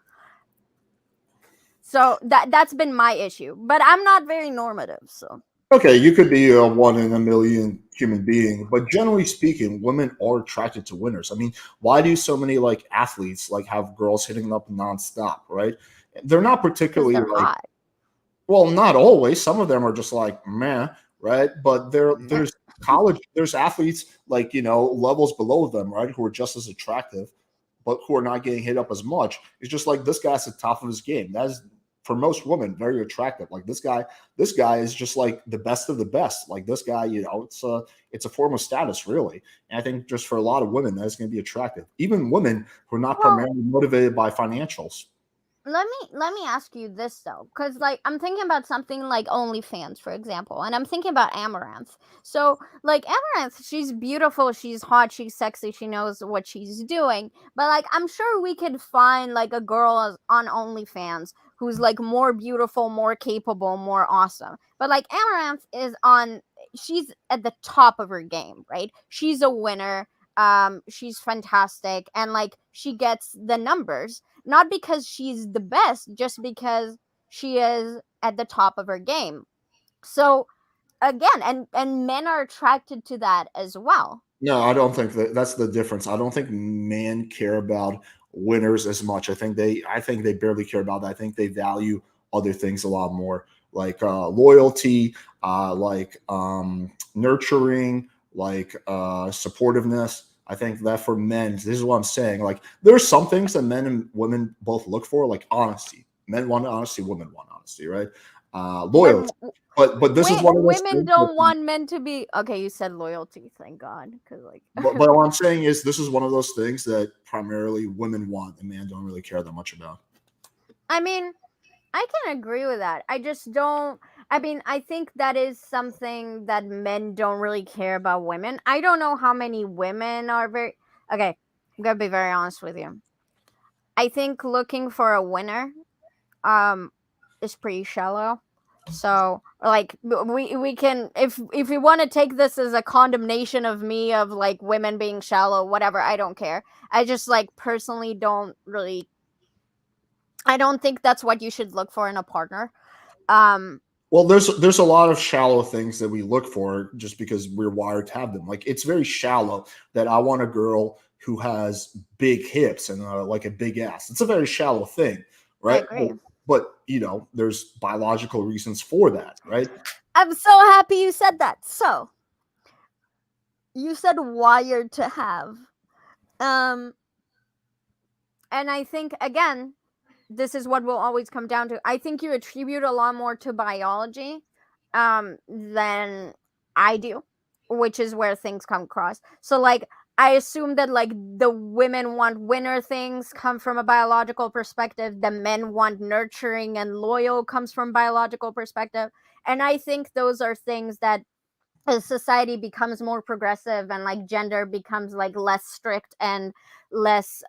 C: So that's been my issue, but I'm not very normative. So
A: okay, you could be a one in a million human being, but generally speaking, women are attracted to winners. I mean, why do so many like athletes like have girls hitting them up nonstop, right? They're not
C: because
A: particularly
C: they're
A: like,
C: hot.
A: well, not always. Some of them are just like meh, right? But there's there's athletes like levels below them, right, who are just as attractive, but who are not getting hit up as much. It's just like this guy's at the top of his game. That is for most women very attractive. Like this guy is just like the best of the best. Like this guy, it's a form of status, really. And I think just for a lot of women, that's going to be attractive. Even women who are not
C: Well,
A: primarily motivated by financials.
C: let me ask you this though, because like I'm thinking about something like OnlyFans, for example, and I'm thinking about Amaranth. So like Amaranth, she's beautiful, she's hot, she's sexy, she knows what she's doing. But like I'm sure we could find like a girl on OnlyFans who's like more beautiful, more capable, more awesome. But like Amaranth she's at the top of her game, right? She's a winner. She's fantastic, and like she gets the numbers, not because she's the best, just because she is at the top of her game. So again, and men are attracted to that as well.
A: No, I don't think that's the difference. I don't think men care about winners as much. I think they barely care about that. I think they value other things a lot more, like loyalty, like nurturing, like supportiveness. I think that for men, this is what I'm saying. Like there's some things that men and women both look for, like honesty. Men want honesty, women want honesty, right?
C: And
A: Loyalty. But this is one of those
C: women
A: things.
C: don't want men to be okay. You said loyalty, thank God, because like
A: But what I'm saying is, this is one of those things that primarily women want and men don't really care that much about.
C: I mean, I can agree with that. I just don't. I mean, I think that is something that men don't really care about women. I don't know how many women are very. Okay, I'm gonna be very honest with you. I think looking for a winner um is pretty shallow. So like we can, if we want to take this as a condemnation of me of like women being shallow, whatever, I don't care. I just like personally don't really, I don't think that's what you should look for in a partner. um
A: Well, there's a lot of shallow things that we look for just because we're wired to have them. Like it's very shallow that I want a girl who has big hips and like a big ass. It's a very shallow thing,
C: I
A: right?
C: agree.
A: But there's biological reasons for that, right?
C: I'm so happy you said that. So you said wired to have, um and I think again, this is what will always come down to. I think you attribute a lot more to biology than I do, which is where things come across. So like I assume that like the women want winner things come from a biological perspective, the men want nurturing and loyal comes from biological perspective. And I think those are things that as society becomes more progressive and like gender becomes like less strict and less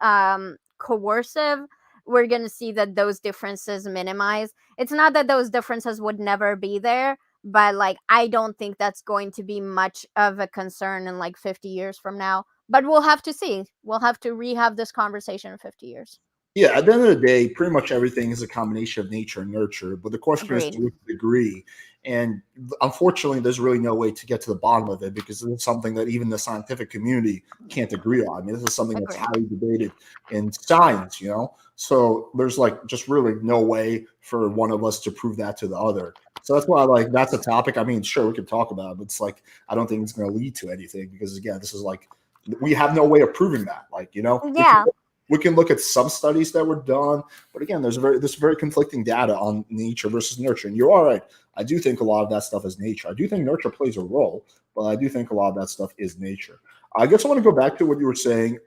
C: coercive, we're going to see that those differences minimize. It's not that those differences would never be there, but like I don't think that's going to be much of a concern in like 50 years from now. But we'll have to see. We'll have to rehave this conversation in 50 years.
A: Yeah, at the end of the day, pretty much everything is a combination of nature and nurture. But the question is to
C: Agreed.
A: which degree. And unfortunately, there's really no way to get to the bottom of it because this is something that even the scientific community can't agree on. I mean, this is something that's
C: Agreed.
A: highly debated in science, you know? So there's like just really no way for one of us to prove that to the other. So that's why, like, that's a topic. I mean, sure, we can talk about it, but it's like, I don't think it's going to lead to anything because, again, this is like, we have no way of proving that. Like, you know,
C: Yeah.
A: we can look at some studies that were done, but again, there's very conflicting data on nature versus nurture. And you're all right. I do think a lot of that stuff is nature. I do think nurture plays a role, but I do think a lot of that stuff is nature. I guess I want to go back to what you were saying.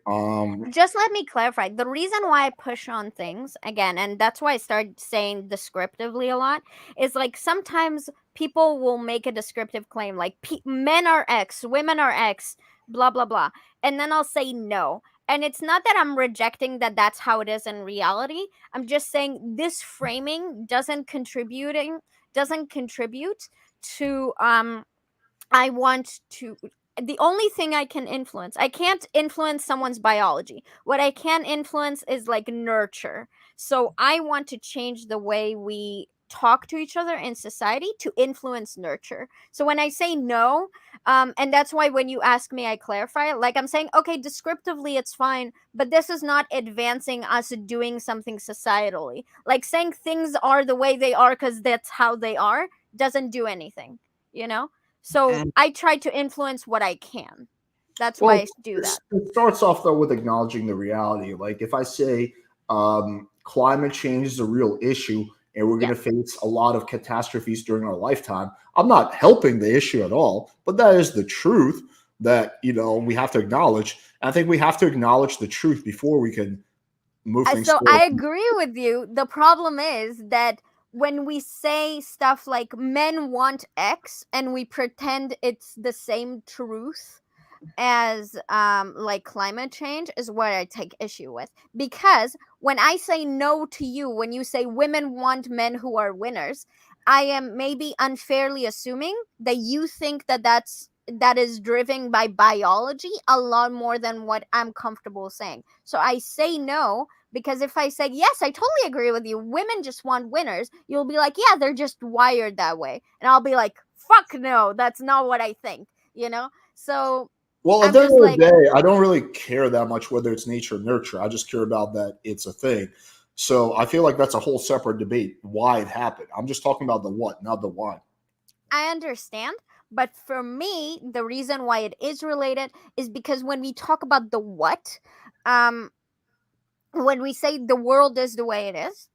C: Just let me clarify. The reason why I push on things again, and that's why I started saying descriptively a lot, is like sometimes people will make a descriptive claim like men are X, women are X, blah blah blah, and then I'll say no. And it's not that I'm rejecting that that's how it is in reality. I'm just saying this framing doesn't contribute to I want to. The only thing I can influence, I can't influence someone's biology. What I can influence is like nurture. So I want to change the way we talk to each other in society to influence nurture. So when I say no, and that's why when you ask me, I clarify. Like I'm saying, okay, descriptively it's fine, but this is not advancing us doing something societally. Like saying things are the way they are because that's how they are doesn't do anything. You know. So I try to influence what I can. That's why
A: Well,
C: I do that.
A: it starts off though with acknowledging the reality. Like if I say climate change is a real issue and we're going to
C: Yes.
A: face a lot of catastrophes during our lifetime, I'm not helping the issue at all. But that is the truth that we have to acknowledge. And I think we have to acknowledge the truth before we can move things
C: So
A: forward.
C: I agree with you. The problem is that when we say stuff like men want X and we pretend it's the same truth as like climate change is what I take issue with, because when I say no to you, when you say women want men who are winners, I am maybe unfairly assuming that you think that is driven by biology a lot more than what I'm comfortable saying. So I say no because if I say yes, I totally agree with you, women just want winners, you'll be like, yeah, they're just wired that way, and I'll be like, fuck no, that's not what I think, so
A: Well, at
C: I'm
A: the end
C: just
A: of the
C: like,
A: day, I don't really care that much whether it's nature or nurture. I just care about that it's a thing. So I feel like that's a whole separate debate why it happened. I'm just talking about the what, not the why.
C: I understand. But for me, the reason why it is related is because when we talk about the what, um, when we say the world is the way it is,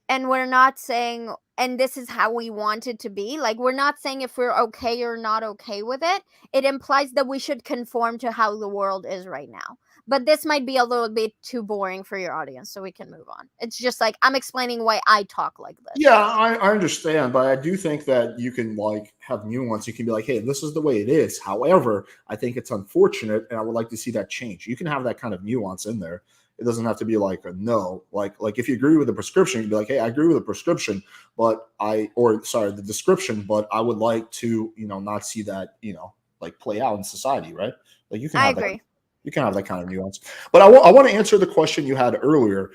C: and we're not saying, and this is how we want it to be, like, we're not saying if we're okay or not okay with it, it implies that we should conform to how the world is right now. But this might be a little bit too boring for your audience, so we can move on. It's just like I'm explaining why I talk like this.
A: Yeah, I understand, but I do think that you can like have nuance. You can be like, hey, this is the way it is. However, I think it's unfortunate, and I would like to see that change. You can have that kind of nuance in there. It doesn't have to be like a no. Like if you agree with the prescription, you'd be like, hey, I agree with the prescription, but the description, but I would like to, not see that, like play out in society, right? Like
C: I agree.
A: you can have that kind of nuance. But I want to answer the question you had earlier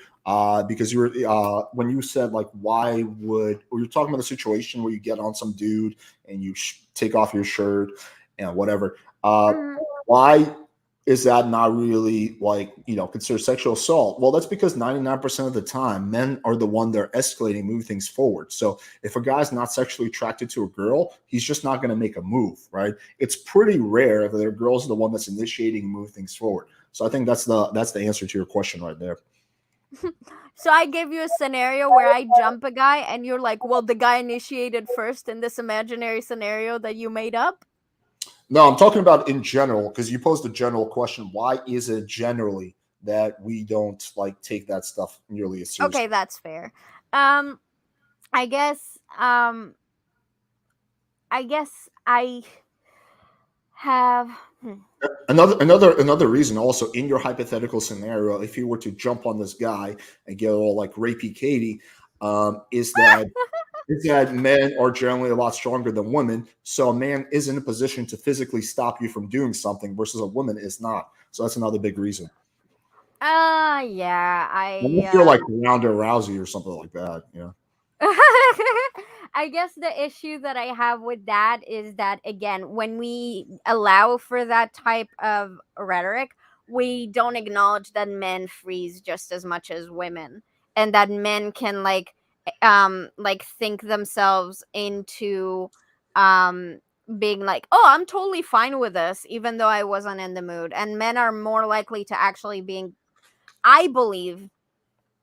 A: because you were when you said like why would or you're talking about a situation where you get on some dude and you take off your shirt and whatever.
C: Mhm.
A: Why is that not really like considered sexual assault? Well, that's because 99% of the time men are the one that are escalating, move things forward. So if a guy's not sexually attracted to a girl, he's just not going to make a move, right? It's pretty rare that a girl's the one that's initiating and move things forward. So I think that's the answer to your question right there.
C: So I gave you a scenario where I jump a guy and you're like, well, the guy initiated first in this imaginary scenario that you made up.
A: No, I'm talking about in general because you posed a general question. Why is it generally that we don't like take that stuff nearly as
C: Okay,
A: seriously?
C: that's fair. Um I guess I have
A: Another reason also in your hypothetical scenario, if you were to jump on this guy and get all like rapey Katie, is that men are generally a lot stronger than women. So a man is in a position to physically stop you from doing something versus a woman is not. So that's another big reason.
C: Yeah,
A: Unless you're like Ronda Rousey or something like that,
C: I guess the issue that I have with that is that, again, when we allow for that type of rhetoric, we don't acknowledge that men freeze just as much as women, and that men can like think themselves into um being like, oh, I'm totally fine with this even though I wasn't in the mood. And men are more likely to actually being, I believe,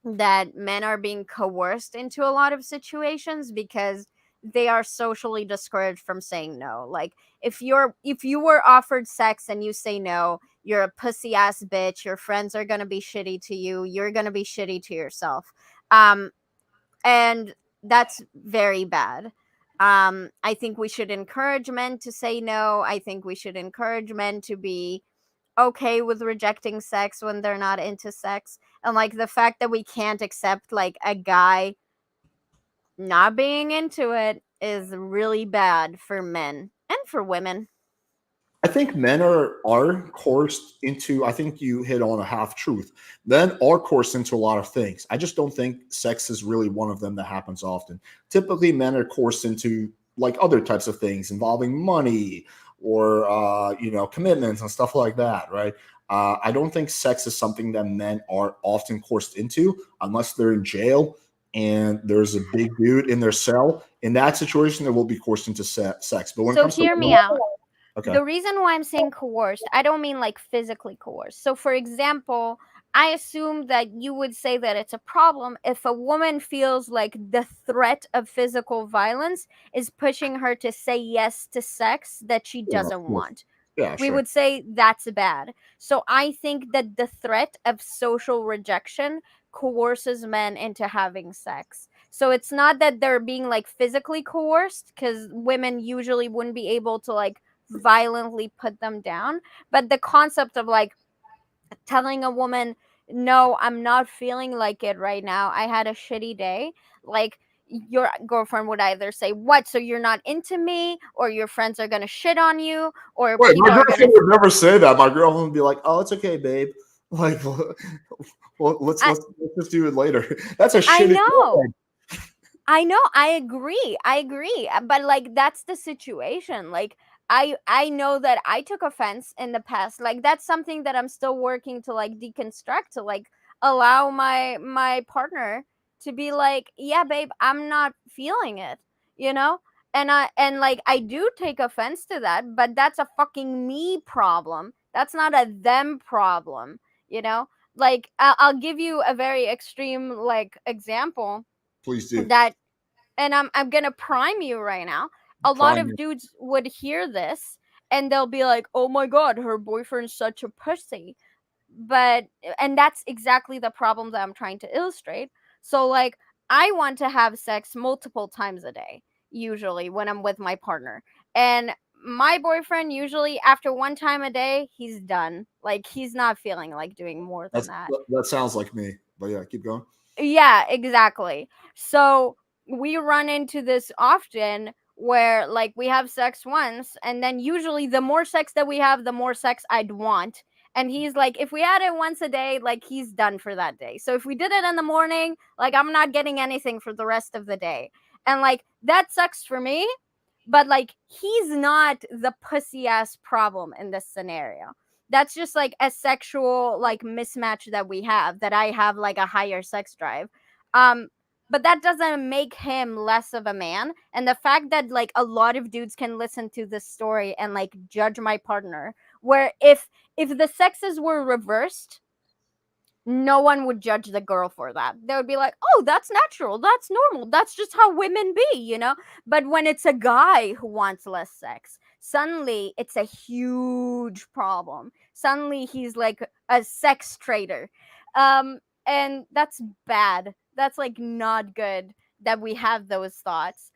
C: that men are being coerced into a lot of situations because they are socially discouraged from saying no. Like, if you were offered sex and you say no, you're a pussy ass bitch, your friends are going to be shitty to you, you're going to be shitty to yourself. And that's very bad. I think we should encourage men to say no. I think we should encourage men to be okay with rejecting sex when they're not into sex. And like the fact that we can't accept like a guy not being into it is really bad for men and for women.
A: I think men are coursed into. I think you hit on a half truth. Men are coursed into a lot of things. I just don't think sex is really one of them that happens often. Typically, men are coursed into like other types of things involving money or commitments and stuff like that, right? I don't think sex is something that men are often coursed into unless they're in jail and there's a big dude in their cell. In that situation, they will be coursed into sex. But when it
C: So
A: comes to
C: hear me
A: women,
C: out.
A: okay.
C: The reason why I'm saying coerced, I don't mean like physically coerced. So, for example, I assume that you would say that it's a problem if a woman feels like the threat of physical violence is pushing her to say yes to sex that she
A: Yeah, of
C: doesn't
A: course.
C: want.
A: Yeah,
C: We
A: sure.
C: would say that's bad. So I think that the threat of social rejection coerces men into having sex. So it's not that they're being like physically coerced, because women usually wouldn't be able to like violently put them down, but the concept of like telling a woman, no, I'm not feeling like it right now, I had a shitty day, like your girlfriend would either say, what, so you're not into me, or your friends are gonna shit on you, or
A: Wait, my
C: people are gonna
A: girlfriend would never say that. My girlfriend would be like, "Oh, it's okay, babe. Like, well,
C: I,
A: let's just do it later." That's a
C: I
A: shitty
C: know.
A: girlfriend.
C: I know, I agree. I agree. But like that's the situation. Like I know that I took offense in the past. Like that's something that I'm still working to like deconstruct, to like allow my partner to be like, "Yeah, babe, I'm not feeling it." You know? And like I do take offense to that, but that's a fucking me problem. That's not a them problem, you know? Like I'll give you a very extreme like example
A: Please do.
C: that, and I'm gonna prime you right now. A lot
A: Prime
C: of
A: me.
C: dudes would hear this and they'll be like, "Oh my god, her boyfriend's such a pussy." But and that's exactly the problem that I'm trying to illustrate. So like I want to have sex multiple times a day, usually when I'm with my partner. And my boyfriend usually after one time a day, he's done. Like he's not feeling like doing more than that.
A: That sounds like me. But yeah, keep going.
C: Yeah, exactly. So we run into this often where like we have sex once and then usually the more sex that we have, the more sex I'd want. And he's like, if we had it once a day, like he's done for that day. So if we did it in the morning, like I'm not getting anything for the rest of the day. And like that sucks for me, but like he's not the pussy ass problem in this scenario. That's just like a sexual like mismatch that we have, that I have like a higher sex drive. um but that doesn't make him less of a man. And the fact that like a lot of dudes can listen to this story and like judge my partner, where if the sexes were reversed, no one would judge the girl for that. They would be like, oh, that's natural, that's normal, that's just how women be, you know? But when it's a guy who wants less sex, suddenly it's a huge problem. Suddenly he's like a sex traitor. And that's bad. That's like not good that we have those thoughts.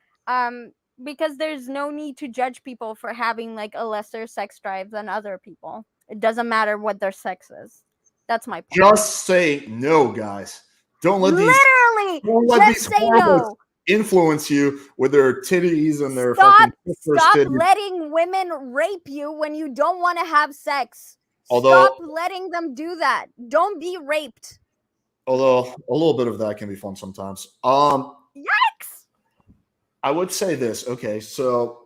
C: Because there's no need to judge people for having like a lesser sex drive than other people. It doesn't matter what their sex is. That's my point.
A: Just say no, guys. Don't let these
C: Literally,
A: don't let
C: just
A: these
C: say
A: hormones
C: no.
A: influence you with their titties and their
C: Stop,
A: fucking sisters'
C: stop
A: titties.
C: letting women rape you when you don't want to have sex.
A: Although,
C: Stop letting them do that. Don't be raped.
A: although a little bit of that can be fun sometimes.
C: Yikes!
A: I would say this. Okay, so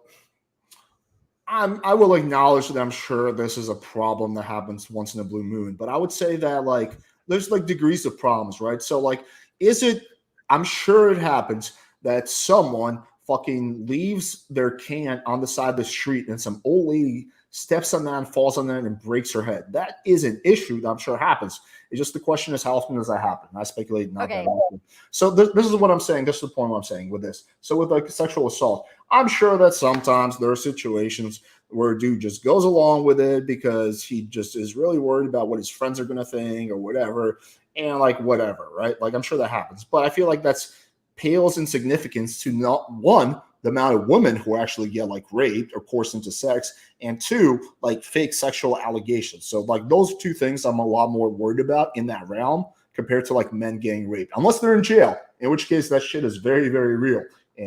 A: I will acknowledge that I'm sure this is a problem that happens once in a blue moon, but I would say that like there's like degrees of problems, right? So like, is it? I'm sure it happens that someone fucking leaves their can on the side of the street and some old lady steps on that and falls on that and breaks her head. That is an issue that I'm sure happens. It's just the question is how often does that happen? I speculate not
C: Okay.
A: that often. So this is what I'm saying. This is the point what I'm saying with this. So with like sexual assault, I'm sure that sometimes there are situations where a dude just goes along with it because he just is really worried about what his friends are going to think or whatever. And like, whatever, right? Like, I'm sure that happens. But I feel like that's pales in significance to not one, the amount of women who actually get like raped or coerced into sex, and two, like fake sexual allegations. So like those two things I'm a lot more worried about in that realm compared to like men getting raped, unless they're in jail, in which case that shit is very, very real.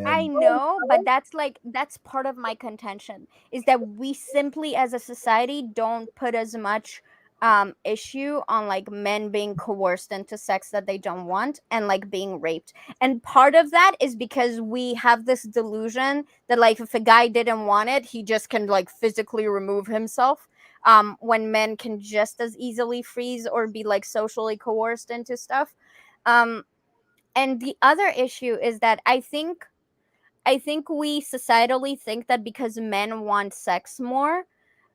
C: I
A: And
C: know, but that's part of my contention is that we simply as a society don't put as much issue on like men being coerced into sex that they don't want and like being raped. And part of that is because we have this delusion that like if a guy didn't want it, he just can like physically remove himself. When men can just as easily freeze or be like socially coerced into stuff. And the other issue is that I think we societally think that because men want sex more,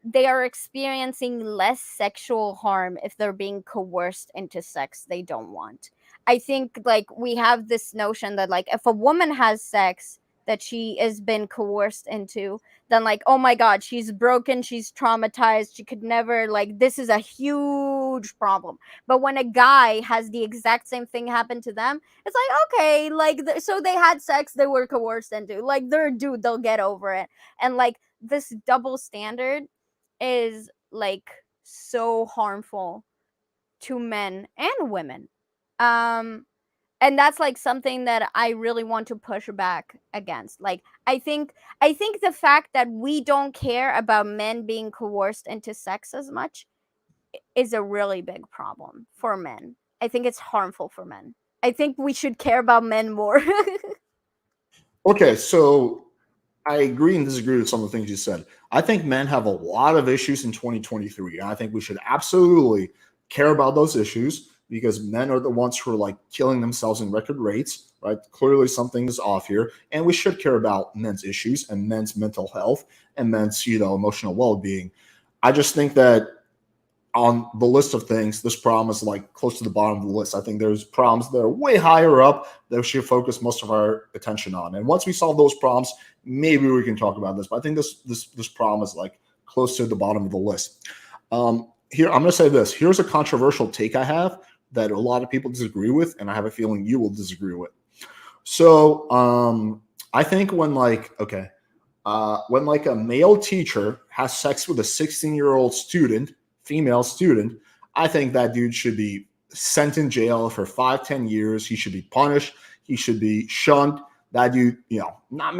C: they are experiencing less sexual harm if they're being coerced into sex they don't want. I think like we have this notion that like if a woman has sex that she has been coerced into, then like oh my god, she's broken, she's traumatized, she could never like this is a huge problem. But when a guy has the exact same thing happen to them, it's like okay, like so they had sex, they were coerced into, like they're a dude, they'll get over it. And like this double standard is like so harmful to men and women. Um and that's like something that I really want to push back against. Like I think the fact that we don't care about men being coerced into sex as much is a really big problem for men. I think it's harmful for men. I think we should care about men more.
A: okay, so I agree and disagree with some of the things you said. I think men have a lot of issues in 2023. And I think we should absolutely care about those issues because men are the ones who are like killing themselves in record rates, right? Clearly something is off here. And we should care about men's issues and men's mental health and men's, emotional well-being. I just think that on the list of things, this problem is like close to the bottom of the list. I think there's problems that are way higher up that we should focus most of our attention on. And once we solve those problems, maybe we can talk about this. But I think this problem is like close to the bottom of the list. Here, I'm going to say this. Here's a controversial take I have that a lot of people disagree with, and I have a feeling you will disagree with. So I think when like a male teacher has sex with a 16-year-old student, female student, I think that dude should be sent in jail for 5-10 years. He should be punished. He should be shunned. That dude, not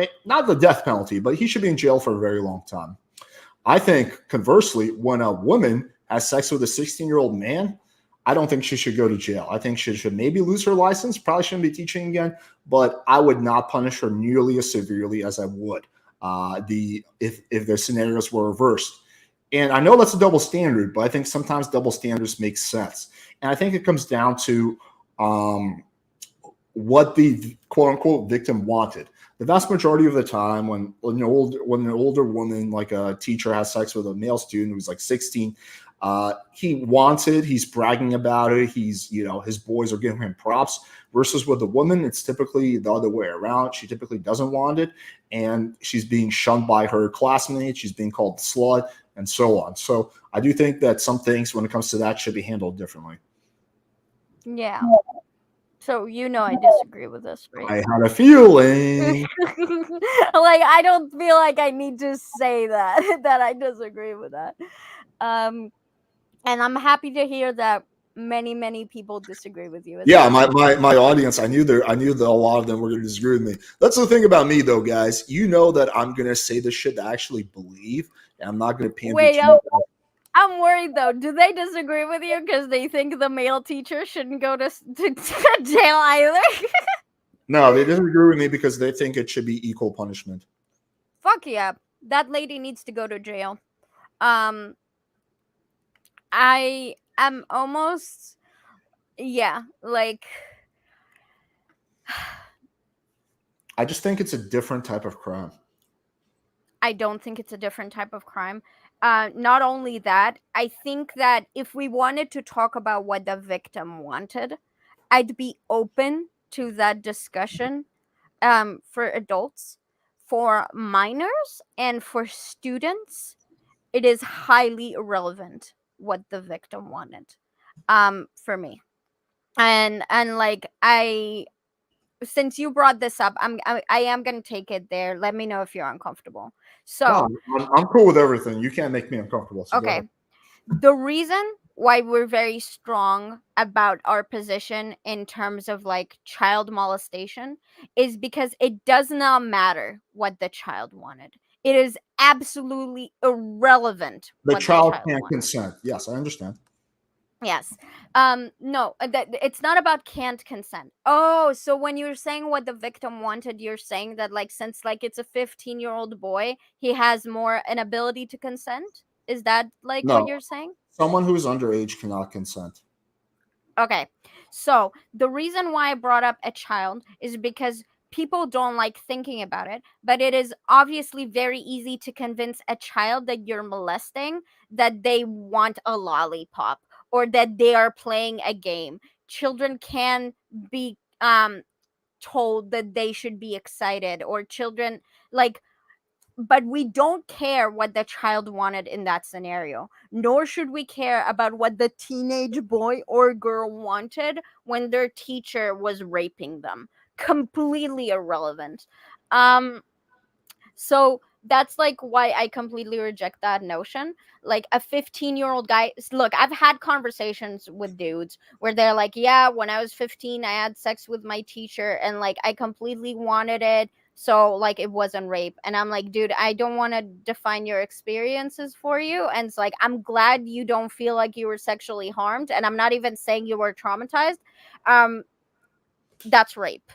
A: the death penalty, but he should be in jail for a very long time. I think conversely, when a woman has sex with a 16-year-old man, I don't think she should go to jail. I think she should maybe lose her license, probably shouldn't be teaching again, but I would not punish her nearly as severely as I would if the scenarios were reversed. And I know that's a double standard, but I think sometimes double standards make sense. And I think it comes down to what the quote unquote victim wanted. The vast majority of the time when an older woman, like a teacher, has sex with a male student who's like 16, he wants it, he's bragging about it, his boys are giving him props, versus with a woman, it's typically the other way around. She typically doesn't want it, and she's being shunned by her classmates, she's being called slut, and so on. So I do think that some things when it comes to that should be handled differently.
C: Yeah. So I disagree with this, right?
A: I had a feeling.
C: Like I don't feel like I need to say that that I disagree with that. And I'm happy to hear that many people disagree with you.
A: Yeah, my audience, I knew that a lot of them were going to disagree with me. That's the thing about me, though, guys. You know that I'm going to say the shit that I actually believe, and I'm not going to pander.
C: Wait, I'm worried though. Do they disagree with you because they think the male teacher shouldn't go to jail either?
A: No, they disagree with me because they think it should be equal punishment.
C: Fuck yeah, that lady needs to go to jail. Um, I am almost, yeah, like
A: I just think it's a different type of crime.
C: I don't think it's a different type of crime. Not only that, I think that if we wanted to talk about what the victim wanted, I'd be open to that discussion. For adults, for minors, and for students, it is highly irrelevant what the victim wanted. For me, and like since you brought this up, I am gonna take it there. Let me know if you're uncomfortable. So,
A: No, I'm cool with everything. You can't make me uncomfortable. So go
C: okay,
A: ahead.
C: the reason why we're very strong about our position in terms of like child molestation is because it does not matter what the child wanted. It is absolutely irrelevant
A: The
C: what the
A: child
C: child
A: can't
C: wanted.
A: consent. Yes, I understand.
C: Yes. No, that it's not about can't consent. Oh, so when you're saying what the victim wanted, you're saying that like since like it's a 15-year-old boy, he has more an ability to consent? Is that like what
A: No,
C: you're saying?
A: someone who is underage cannot consent.
C: Okay. So the reason why I brought up a child is because people don't like thinking about it, but it is obviously very easy to convince a child that you're molesting that they want a lollipop or that they are playing a game. Children can be told that they should be excited, or children like, but we don't care what the child wanted in that scenario, nor should we care about what the teenage boy or girl wanted when their teacher was raping them. Completely irrelevant. um so that's like why I completely reject that notion. Like a 15-year-old guy, look, I've had conversations with dudes where they're like, yeah, when I was 15, I had sex with my teacher and like I completely wanted it. So like it wasn't rape. And I'm like, dude, I don't want to define your experiences for you. And it's like, I'm glad you don't feel like you were sexually harmed. And I'm not even saying you were traumatized. Um, that's rape.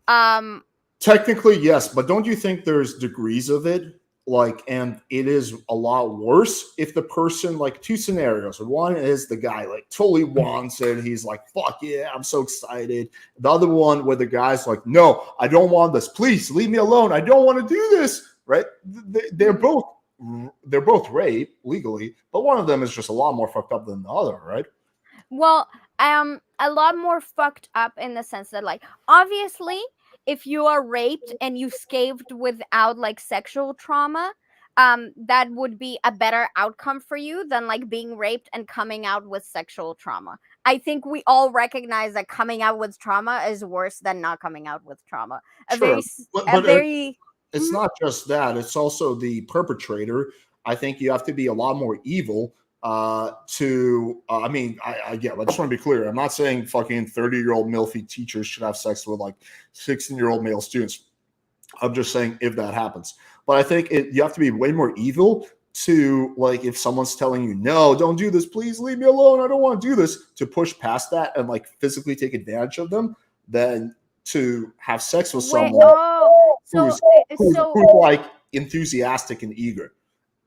C: Um,
A: Technically, yes, but don't you think there's degrees of it? Like, and it is a lot worse if the person, like, two scenarios. One is the guy, like, totally wants it. He's like, fuck yeah, I'm so excited. The other one where the guy's like, no, I don't want this. Please leave me alone. I don't want to do this. Right? They're both. They're both rape legally, but one of them is just a lot more fucked up than the other, right?
C: Well, a lot more fucked up in the sense that, like, obviously, if you are raped and you escaped without like sexual trauma, that would be a better outcome for you than like being raped and coming out with sexual trauma. I think we all recognize that coming out with trauma is worse than not coming out with trauma.
A: Sure,
C: A
A: but
C: very
A: it's
C: Mhm.
A: not just that, it's also the perpetrator. I think you have to be a lot more evil to I mean, I get, I just want to be clear, I'm not saying fucking 30-year-old milfy teachers should have sex with like 16-year-old male students. I'm just saying if that happens, but I think you have to be way more evil to, like, if someone's telling you no, don't do this, please leave me alone, I don't want to do this, to push past that and like physically take advantage of them, than to have sex with
C: Wait,
A: someone
C: oh, so
A: who's who's like enthusiastic and eager.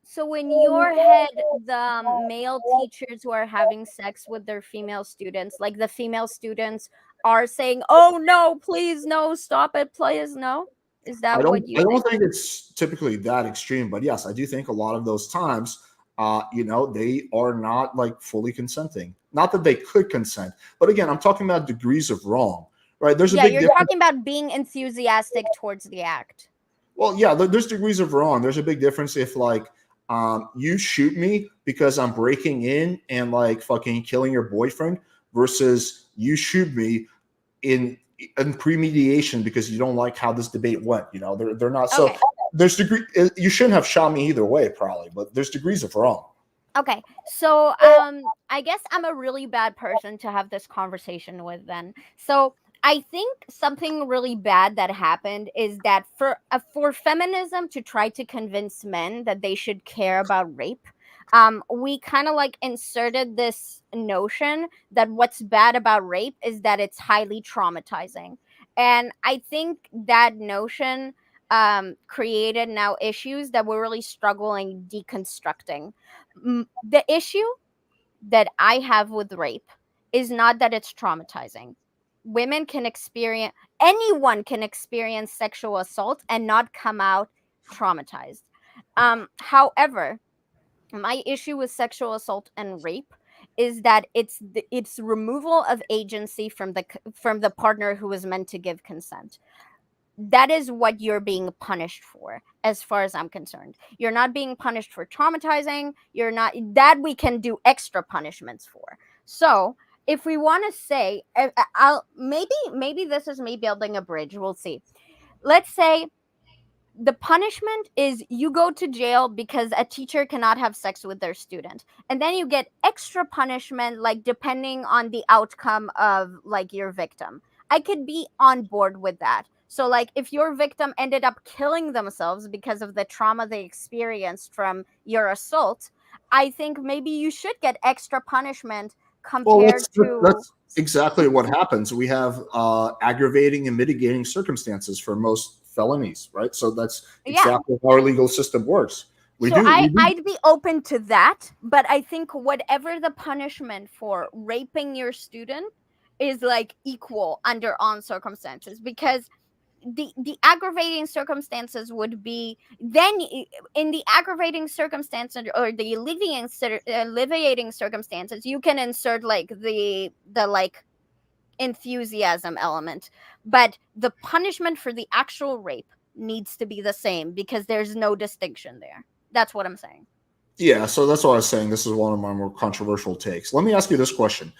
C: So in your head, the male teachers who are having sex with their female students, like the female students are saying, "Oh no, please no, stop it, please no." Is
A: I
C: that
A: don't
C: what
A: I
C: you
A: don't
C: think?
A: think it's typically that extreme, but yes, I do think a lot of those times, they are not like fully consenting. Not that they could consent, but again, I'm talking about degrees of wrong, right? There's a
C: Yeah,
A: big
C: you're
A: difference.
C: talking about being enthusiastic towards the act.
A: Well, yeah, there's degrees of wrong. There's a big difference if like you shoot me because I'm breaking in and like fucking killing your boyfriend versus you shoot me in premediation because you don't like how this debate went. You know, they're not so.
C: Okay.
A: There's degree. You shouldn't have shot me either way, probably, but there's degrees of wrong.
C: Okay. So I guess I'm a really bad person to have this conversation with then. So I think something really bad that happened is that for feminism to try to convince men that they should care about rape, we kind of like inserted this notion that what's bad about rape is that it's highly traumatizing. And I think that notion created now issues that we're really struggling deconstructing. The issue that I have with rape is not that it's traumatizing. Women can experience, anyone can experience sexual assault and not come out traumatized. However, my issue with sexual assault and rape is that it's removal of agency from the partner who is meant to give consent. That is what you're being punished for, as far as I'm concerned. You're not being punished for traumatizing. You're not, that we can do extra punishments for. So if we want to say, I'll maybe this is me building a bridge, we'll see. Let's say the punishment is you go to jail because a teacher cannot have sex with their student, and then you get extra punishment, like depending on the outcome of like your victim. I could be on board with that. So like if your victim ended up killing themselves because of the trauma they experienced from your assault, I think maybe you should get extra punishment
A: Well,
C: compared to.
A: that's exactly what happens. We have aggravating and mitigating circumstances for most felonies, right? So that's
C: Yeah.
A: exactly how our legal system works. We
C: So
A: do, we do.
C: I'd be open to that, but I think whatever the punishment for raping your student is like equal under all circumstances, because the aggravating circumstances would be then in the aggravating circumstances or the alleviating circumstances, you can insert like the like enthusiasm element, but the punishment for the actual rape needs to be the same because there's no distinction there. That's what I'm saying.
A: Yeah, so that's what I was saying. This is one of my more controversial takes. Let me ask you this question.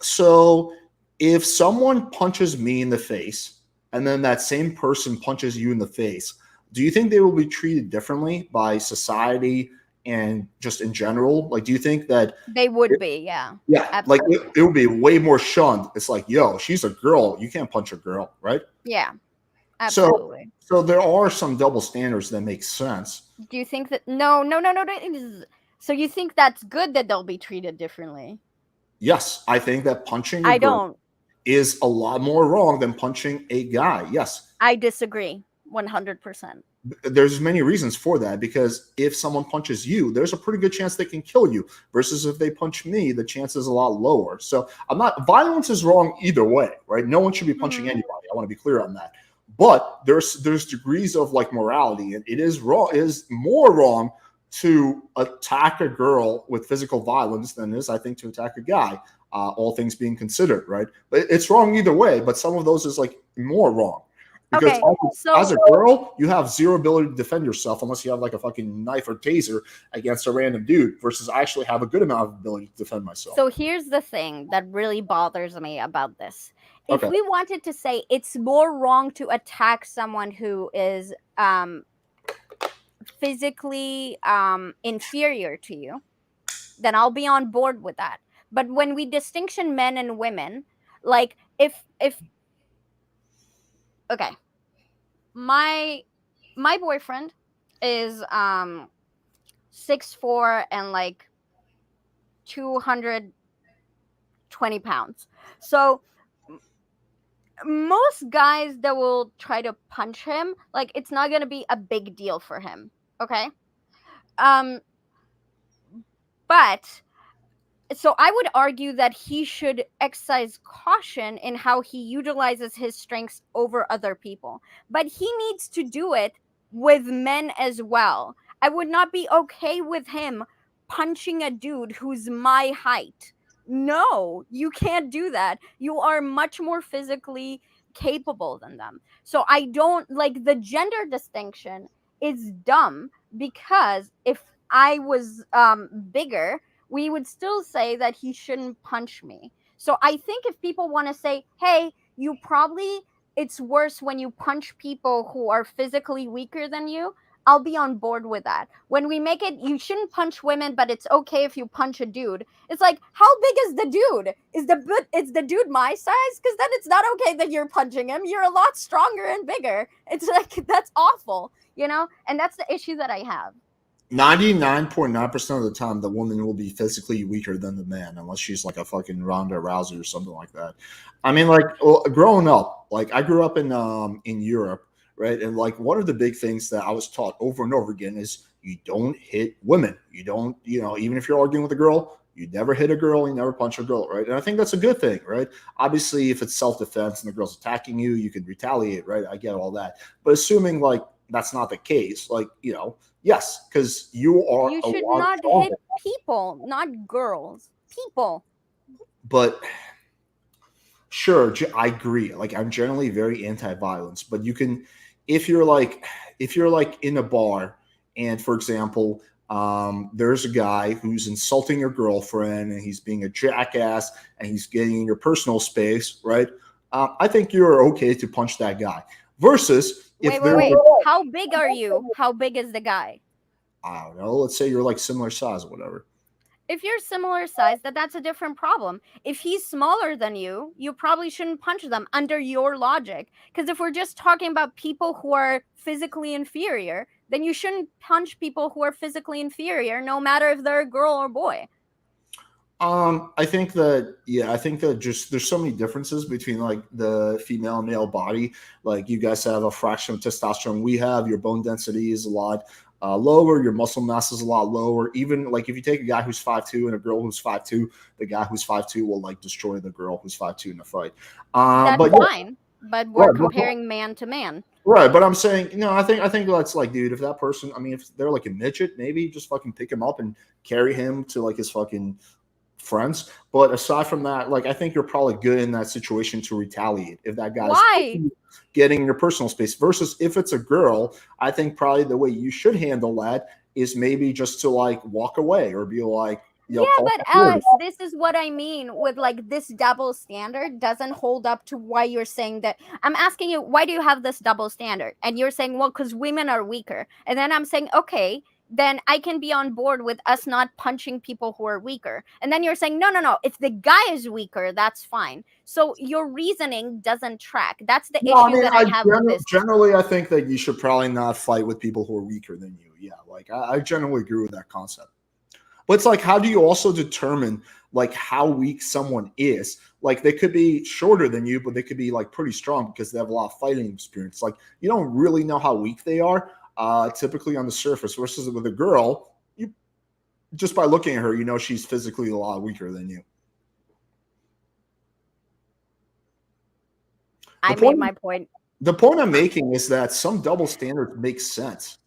A: So if someone punches me in the face and then that same person punches you in the face, do you think they will be treated differently by society and just in general? Like, do you think that,
C: They would be, yeah.
A: yeah, like
C: Absolutely.
A: it would be way more shunned? It's like, yo, she's a girl. You can't punch a girl, right?
C: Yeah,
A: So,
C: absolutely.
A: so there are some double standards that make sense.
C: Do you think that no. So you think that's good that they'll be treated differently?
A: Yes, I think that punching a
C: I
A: girl
C: don't.
A: is a lot more wrong than punching a guy. Yes,
C: I disagree 100%.
A: there's many reasons for that, because if someone punches you, there's a pretty good chance they can kill you, versus if they punch me, the chance is a lot lower. So I'm not, violence is wrong either way, right? No one should be punching
C: Mhm.
A: anybody. I want to be clear on that. But there's degrees of like morality, and it is wrong, it is more wrong to attack a girl with physical violence than it is, I think, to attack a guy, all things being considered, right? But it's wrong either way, but some of those is like more wrong. Because
C: Okay,
A: as
C: so
A: a girl, you have zero ability to defend yourself unless you have like a fucking knife or taser against a random dude, versus I actually have a good amount of ability to defend myself.
C: so here's the thing that really bothers me about this. If
A: Okay.
C: we wanted to say it's more wrong to attack someone who is physically inferior to you, then I'll be on board with that. But when we distinction men and women, like if okay, my boyfriend is 6'4" and like 220 pounds. So most guys that will try to punch him, like it's not gonna be a big deal for him. Okay. Um, but so I would argue that he should exercise caution in how he utilizes his strengths over other people. But he needs to do it with men as well. I would not be okay with him punching a dude who's my height. No, you can't do that. You are much more physically capable than them. So I don't like the gender distinction is dumb, because if I was bigger, we would still say that he shouldn't punch me. So I think if people want to say, hey, you probably, it's worse when you punch people who are physically weaker than you, I'll be on board with that. When we make it, you shouldn't punch women, but it's okay if you punch a dude. It's like, how big is the dude? Is the dude my size? Because then it's not okay that you're punching him. You're a lot stronger and bigger. It's like, that's awful, you know? And that's the issue that I have.
A: 99.9% of the time, the woman will be physically weaker than the man, unless she's like a fucking Ronda Rousey or something like that. I mean, like growing up, like I grew up in Europe, right? And like one of the big things that I was taught over and over again is you don't hit women. You don't, even if you're arguing with a girl, you never hit a girl, you never punch a girl, right? And I think that's a good thing, right? Obviously, if it's self-defense and the girl's attacking you, you can retaliate, right? I get all that. But assuming like that's not the case, like, yes, because you are
C: You
A: a
C: should
A: lot
C: not
A: stronger.
C: hit people, not girls. People.
A: But sure, I agree. Like I'm generally very anti-violence, but you can, if you're like in a bar, and for example, there's a guy who's insulting your girlfriend and he's being a jackass and he's getting in your personal space, right? I think you're okay to punch that guy. Versus if
C: Wait. How big are you? How big is the guy?
A: I don't know, let's say you're like similar size or whatever.
C: If you're similar size, that's a different problem. If he's smaller than you, you probably shouldn't punch them under your logic. Because if we're just talking about people who are physically inferior, then you shouldn't punch people who are physically inferior, no matter if they're a girl or boy.
A: I think that just there's so many differences between like the female and male body. Like you guys have a fraction of testosterone we have. Your bone density is a lot lower. Your muscle mass is a lot lower. Even like if you take a guy who's 5'2" and a girl who's 5'2", the guy who's 5'2" will like destroy the girl who's 5'2" in a fight.
C: That's
A: But
C: fine. But we're
A: right,
C: comparing man to man.
A: right. But I'm saying, I think that's like, dude, if that person, I mean, if they're like a midget, maybe just fucking pick him up and carry him to like his fucking friends. But aside from that, like I think you're probably good in that situation to retaliate if that guy's
C: Why?
A: getting in your personal space. Versus if it's a girl, I think probably the way you should handle that is maybe just to like walk away or be like,
C: Yeah, but Alex, this is what I mean with like this double standard doesn't hold up to why you're saying that. I'm asking you, why do you have this double standard? And you're saying, well, because women are weaker. And then I'm saying, okay, then I can be on board with us not punching people who are weaker. And then you're saying, no. If the guy is weaker, that's fine. So your reasoning doesn't track. That's the issue that I have with this.
A: Generally, I think that you should probably not fight with people who are weaker than you. Yeah, like I generally agree with that concept. But it's like, how do you also determine like how weak someone is? Like they could be shorter than you, but they could be like pretty strong because they have a lot of fighting experience. Like you don't really know how weak they are typically on the surface. Versus with a girl, you just by looking at her, she's physically a lot weaker than you.
C: I made my point.
A: The point I'm making is that some double standards make sense.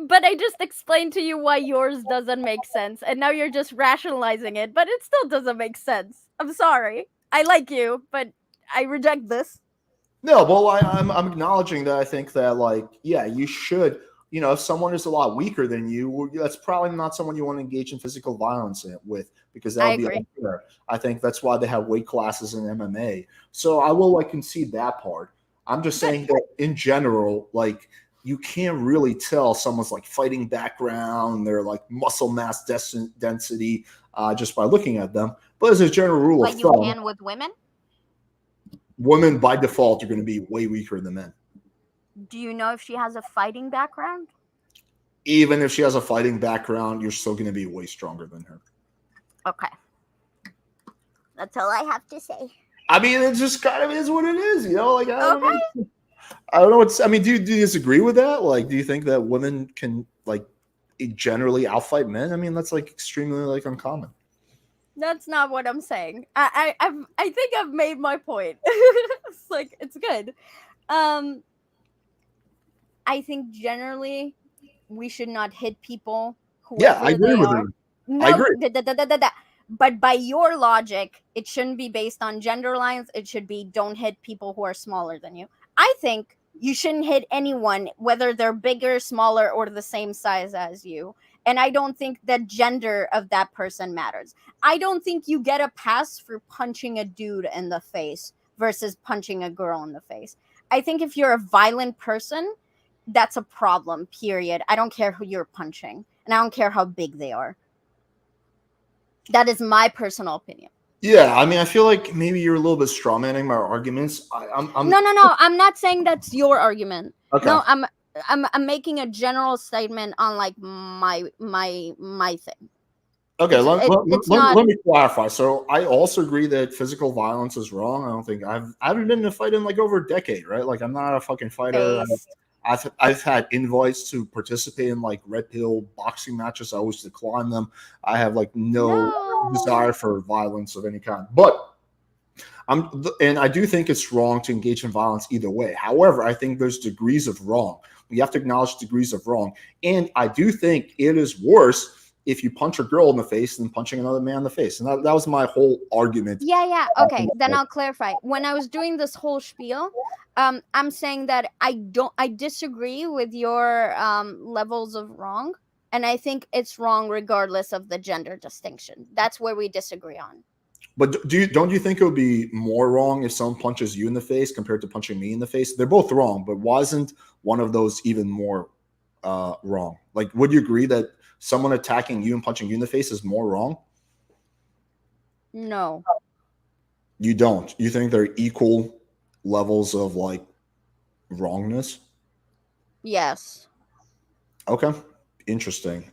C: But I just explained to you why yours doesn't make sense, and now you're just rationalizing it, but it still doesn't make sense. I'm sorry. I like you, but I reject this.
A: No, well, I'm acknowledging that I think that, like, yeah, you should, if someone is a lot weaker than you, that's probably not someone you want to engage in physical violence with because that would be unfair. I think that's why they have weight classes in MMA. So I will, like, concede that part. I'm just saying that in general, like, you can't really tell someone's like fighting background, their like muscle mass density just by looking at them. But as a general rule of thumb,
C: you can with women?
A: Women by default are going to be way weaker than men.
C: Do you know if she has a fighting background?
A: Even if she has a fighting background, you're still going to be way stronger than her.
C: Okay. That's all I have to say.
A: I mean, it just kind of is what it is, like, I don't know what's, I mean, do you disagree with that? Like, do you think that women can like generally outfight men? I mean, that's like extremely like uncommon.
C: That's not what I'm saying. I think I've made my point. It's like, it's good. I think generally we should not hit people whoever
A: I agree with her.
C: No, I agree. But by your logic, it shouldn't be based on gender lines. It should be don't hit people who are smaller than you. I think you shouldn't hit anyone, whether they're bigger, smaller, or the same size as you. And I don't think the gender of that person matters. I don't think you get a pass for punching a dude in the face versus punching a girl in the face. I think if you're a violent person, that's a problem, period. I don't care who you're punching, and I don't care how big they are. That is my personal opinion.
A: Yeah, I mean, I feel like maybe you're a little bit strawmanning my arguments.
C: No. I'm not saying that's your argument.
A: Okay.
C: No, I'm making a general statement on like my thing.
A: Okay,
C: It's not.
A: let me clarify. So I also agree that physical violence is wrong. I don't think I haven't been in a fight in like over a decade, right? Like I'm not a fucking fighter.
C: Based.
A: I've had invites to participate in like red pill boxing matches. I always decline them. I have like no desire for violence of any kind. But and I do think it's wrong to engage in violence either way. However, I think there's degrees of wrong. You have to acknowledge degrees of wrong. And I do think it is worse if you punch a girl in the face than punching another man in the face. And that was my whole argument.
C: Yeah. Okay, then I'll clarify. When I was doing this whole spiel, I'm saying that I disagree with your levels of wrong, and I think it's wrong regardless of the gender distinction. That's where we disagree on.
A: But don't you think it would be more wrong if someone punches you in the face compared to punching me in the face? They're both wrong, but wasn't one of those even more wrong? Like, would you agree that someone attacking you and punching you in the face is more wrong?
C: No.
A: You don't. You think they're equal levels of like wrongness?
C: Yes.
A: Okay. Interesting.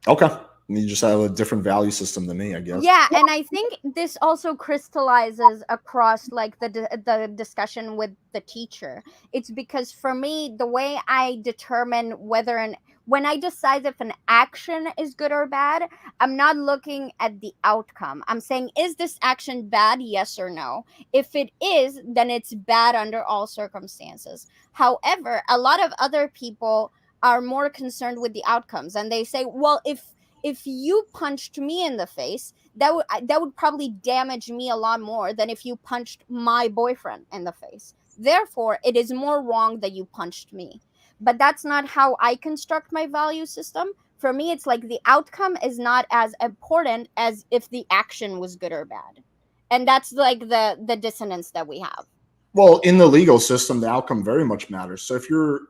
A: Okay. You just have a different value system than me, I guess.
C: Yeah, and I think this also crystallizes across like the discussion with the teacher. It's because for me, the way I determine when I decide if an action is good or bad, I'm not looking at the outcome. I'm saying, is this action bad? Yes or no. If it is, then it's bad under all circumstances. However, a lot of other people are more concerned with the outcomes, and they say, well, if you punched me in the face, that would probably damage me a lot more than if you punched my boyfriend in the face. Therefore, it is more wrong that you punched me. But that's not how I construct my value system. For me, it's like the outcome is not as important as if the action was good or bad. And that's like the dissonance that we have.
A: Well, in the legal system, the outcome very much matters. So if you're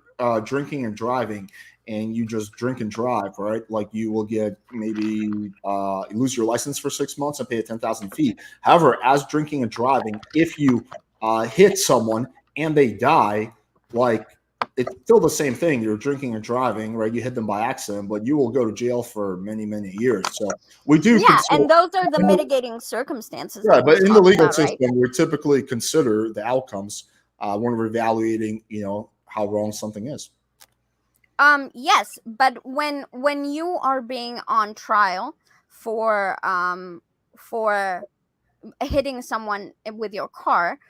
A: drinking and driving and you just drink and drive, right? Like you will get maybe lose your license for 6 months and pay a 10,000 fee. However, as drinking and driving, if you hit someone and they die, like it's still the same thing. You're drinking and driving, right? You hit them by accident, but you will go to jail for many, many years. So we do.
C: Yeah, and those are the mitigating circumstances.
A: Yeah, but in the legal
C: about,
A: system,
C: right?
A: we typically consider the outcomes when we're evaluating, how wrong something is.
C: Yes, but when you are being on trial for hitting someone with your car,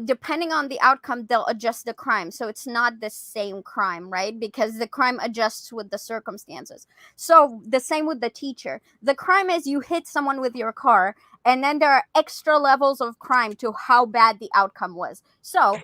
C: depending on the outcome, they'll adjust the crime, so it's not the same crime, right? Because the crime adjusts with the circumstances. So the same with the teacher. The crime is you hit someone with your car, and then there are extra levels of crime to how bad the outcome was. So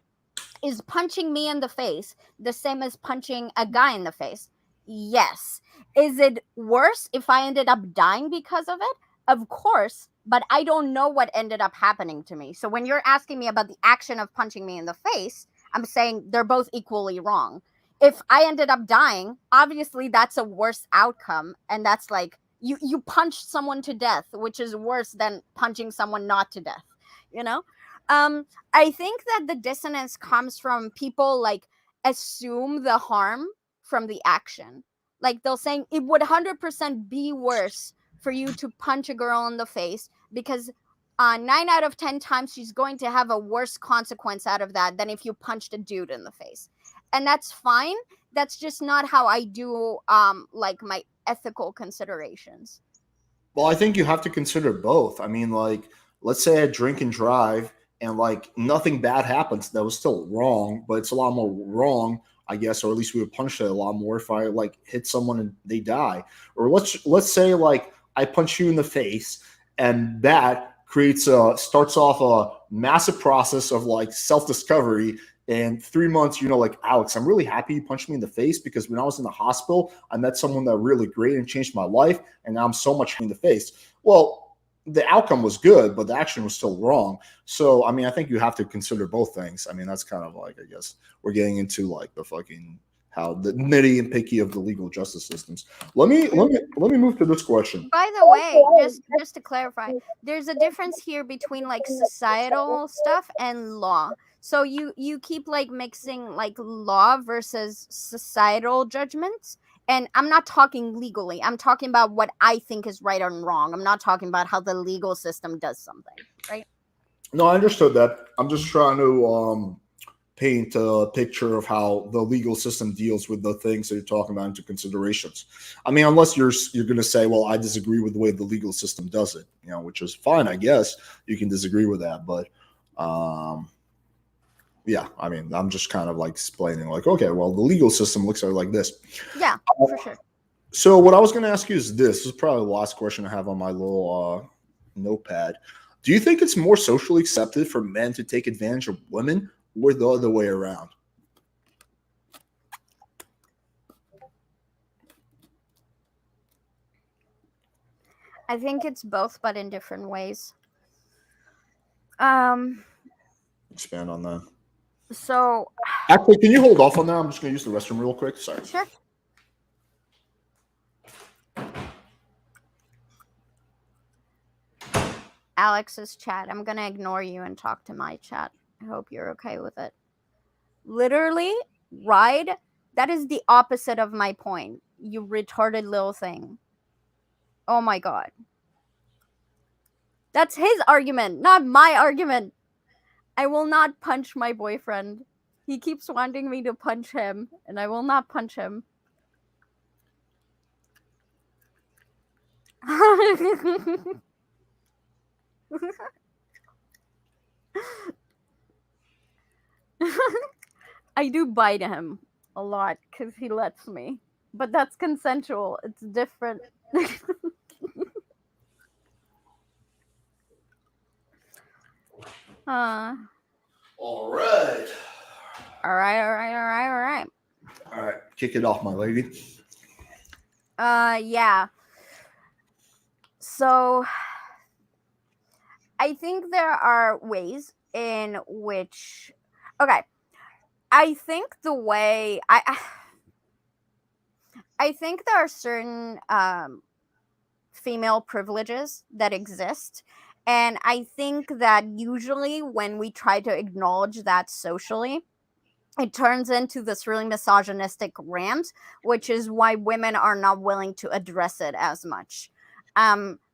C: is punching me in the face the same as punching a guy in the face? Yes. Is it worse if I ended up dying because of it? Of course, but I don't know what ended up happening to me. So when you're asking me about the action of punching me in the face, I'm saying they're both equally wrong. If I ended up dying, obviously that's a worse outcome, and that's like you punched someone to death, which is worse than punching someone not to death, you know? I think that the dissonance comes from people like assume the harm from the action. Like they'll say it would 100% be worse for you to punch a girl in the face because 9 out of 10 times she's going to have a worse consequence out of that than if you punched a dude in the face. And that's fine. That's just not how I do like my ethical considerations.
A: Well, I think you have to consider both. I mean, like, let's say I drink and drive and like nothing bad happens. That was still wrong, but it's a lot more wrong, I guess, or at least we would punish it a lot more if I like hit someone and they die. Or let's say like I punch you in the face and that starts off a massive process of like self-discovery. And 3 months, like, Alex, I'm really happy you punched me in the face because when I was in the hospital, I met someone that really great and changed my life. And now I'm so much in the face. Well, the outcome was good, but the action was still wrong. So, I mean, I think you have to consider both things. I mean, that's kind of like, I guess we're getting into like the fucking how the nitty and picky of the legal justice systems. Let me move to this question.
C: By the way, just to clarify, there's a difference here between like societal stuff and law. So you keep like mixing like law versus societal judgments. And I'm not talking legally. I'm talking about what I think is right and wrong. I'm not talking about how the legal system does something, right?
A: No, I understood that. I'm just trying to paint a picture of how the legal system deals with the things that you're talking about into considerations. I mean, unless you're going to say, well, I disagree with the way the legal system does it, which is fine, I guess. You can disagree with that, but yeah, I mean, I'm just kind of like explaining, like, okay, well, the legal system looks like this.
C: Yeah, for sure.
A: So what I was going to ask you is this is probably the last question I have on my little notepad. Do you think it's more socially accepted for men to take advantage of women or the other way around?
C: I think it's both, but in different ways.
A: Expand on that.
C: So
A: Actually, can you hold off on that? I'm just going to use the restroom real quick. Sorry.
C: sure. Alex's chat. I'm gonna ignore you and talk to my chat. I hope you're okay with it. Literally, ride. That is the opposite of my point. You retarded little thing. Oh my god. That's his argument, not my argument. I will not punch my boyfriend. He keeps wanting me to punch him, and I will not punch him. I do bite him a lot because he lets me. But that's consensual. It's different.
A: All right.
C: All right.
A: All right. Kick it off, my lady.
C: Yeah. So I think there are ways in which, okay, I think the way I think there are certain female privileges that exist, and I think that usually when we try to acknowledge that socially, it turns into this really misogynistic rant, which is why women are not willing to address it as much.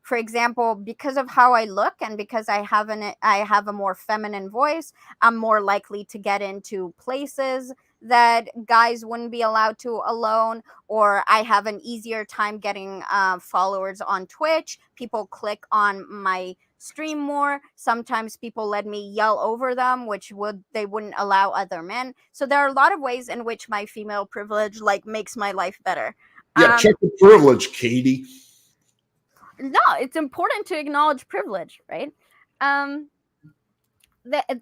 C: For example, because of how I look and because I have a more feminine voice, I'm more likely to get into places that guys wouldn't be allowed to alone, or I have an easier time getting followers on Twitch. People click on my stream more. Sometimes people let me yell over them, which they wouldn't allow other men. So there are a lot of ways in which my female privilege like makes my life better.
A: Yeah, check the privilege, Katie.
C: No, it's important to acknowledge privilege, right? The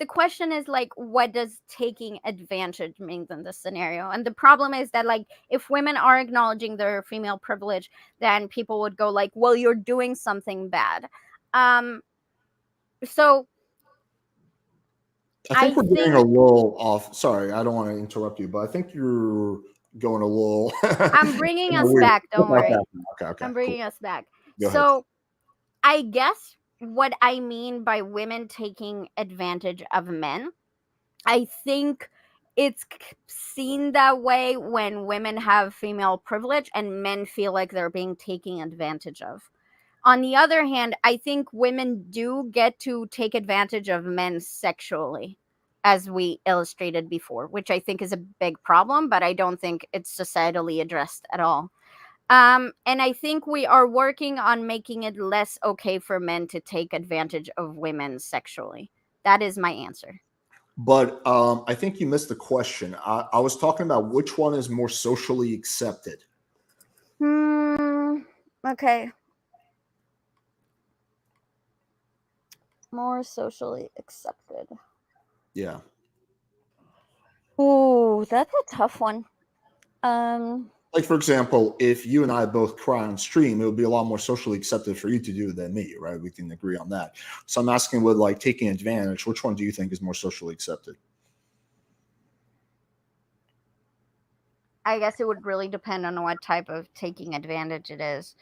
C: question is like, what does taking advantage mean in this scenario? And the problem is that like if women are acknowledging their female privilege, then people would go like, well, you're doing something bad. So
A: I think we're getting a little off. Sorry, I don't want to interrupt you, but I think you're going a little.
C: I'm bringing us back. Don't worry.
A: Okay.
C: I'm bringing us back.
A: Go
C: So
A: ahead.
C: I guess what I mean by women taking advantage of men, I think it's seen that way when women have female privilege and men feel like they're being taken advantage of. On the other hand, I think women do get to take advantage of men sexually, as we illustrated before, which I think is a big problem, but I don't think it's societally addressed at all. And I think we are working on making it less okay for men to take advantage of women sexually. That is my answer.
A: But I think you missed the question. I was talking about which one is more socially accepted.
C: Okay. More socially accepted.
A: Yeah.
C: Ooh, that's a tough one.
A: Like, for example, if you and I both cry on stream, it would be a lot more socially accepted for you to do than me, right? We can agree on that. So I'm asking with like taking advantage, which one do you think is more socially accepted?
C: I guess it would really depend on what type of taking advantage it is.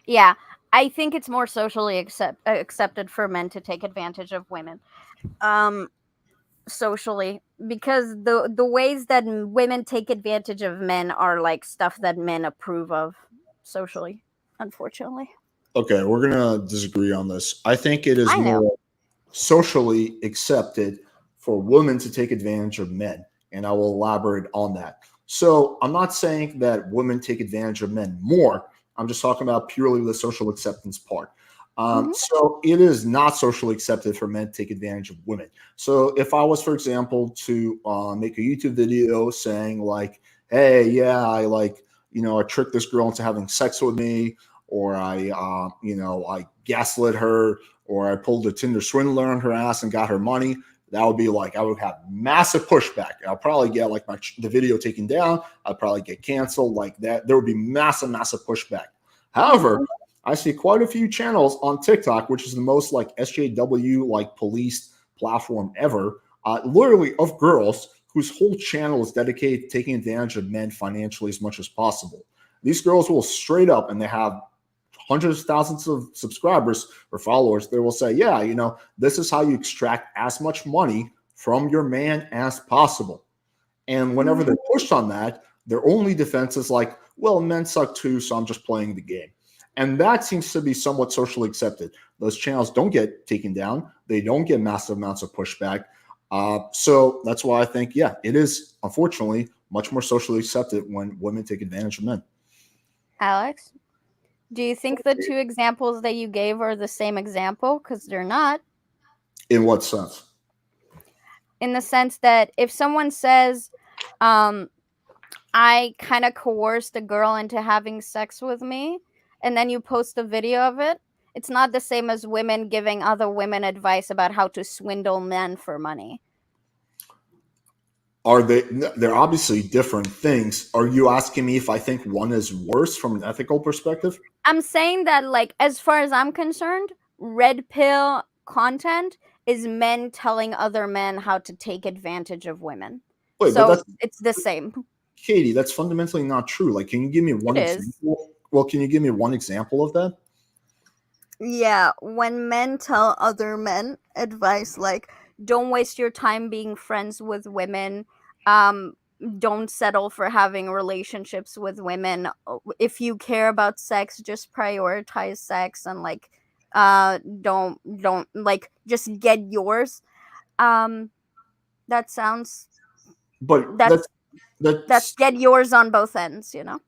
C: Yeah, I think it's more socially accepted for men to take advantage of women. Um, Socially, because the ways that women take advantage of men are like stuff that men approve of socially, unfortunately.
A: Okay, we're gonna disagree on this. I think it is
C: I know.
A: more socially accepted for women to take advantage of men, and I will elaborate on that. So I'm not saying that women take advantage of men more. I'm just talking about purely the social acceptance part.
C: Hmm.
A: So it is not socially accepted for men to take advantage of women. So if I was, for example, to make a YouTube video saying like, "Hey, yeah, I like, I tricked this girl into having sex with me," or I gaslit her, or I pulled a Tinder swindler on her ass and got her money, that would be like I would have massive pushback. I'll probably get like the video taken down. I'd probably get canceled like that. There would be massive pushback. However, I see quite a few channels on TikTok, which is the most like SJW like policed platform ever, literally of girls whose whole channel is dedicated to taking advantage of men financially as much as possible. These girls will straight up, and they have hundreds of thousands of subscribers or followers, they will say, yeah, this is how you extract as much money from your man as possible. And whenever they're pushed on that, their only defense is like, well, men suck too, so I'm just playing the game. And that seems to be somewhat socially accepted. Those channels don't get taken down, they don't get massive amounts of pushback. So that's why I think, yeah, it is unfortunately much more socially accepted when women take advantage of men.
C: Alex, do you think the two examples that you gave are the same example? Because they're not.
A: In what sense?
C: In the sense that if someone says, I kind of coerced a girl into having sex with me, and then you post a video of it, it's not the same as women giving other women advice about how to swindle men for money.
A: Are they? They're obviously different things. Are you asking me if I think one is worse from an ethical perspective?
C: I'm saying that, like, as far as I'm concerned, red pill content is men telling other men how to take advantage of women.
A: Wait, but
C: So
A: that's
C: it's the same.
A: Katie. That's fundamentally not true. Like, can you give me
C: It
A: one
C: is.
A: example? Well, can you give me one example of that?
C: Yeah, when men tell other men advice like, don't waste your time being friends with women, um don't settle for having relationships with women. If you care about sex, just prioritize sex, and like don't like, just get yours. um that sounds
A: But
C: that's
A: that's
C: get yours on both ends, you know.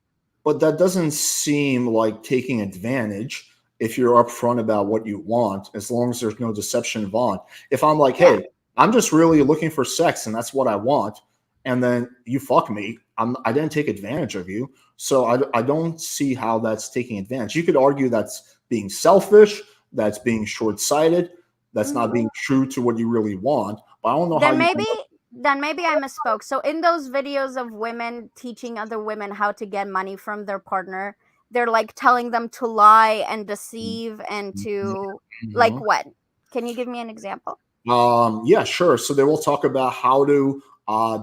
A: but that doesn't seem like taking advantage if you're upfront about what you want, as long as there's no deception involved. If I'm like,
C: Yeah.
A: hey, I'm just really looking for sex and that's what I want, and then you fuck me, I didn't take advantage of you. So I don't see how that's taking advantage. You could argue that's being selfish, that's being short sighted, that's not
C: Hmm.
A: being true to what you really want. But I don't know how
C: then
A: you
C: maybe
A: end up.
C: then maybe I misspoke. So in those videos of women teaching other women how to get money from their partner, they're like telling them to lie and deceive and to, like,
A: Mhm.
C: what? Can you give me an example?
A: Yeah, sure. So they will talk about how to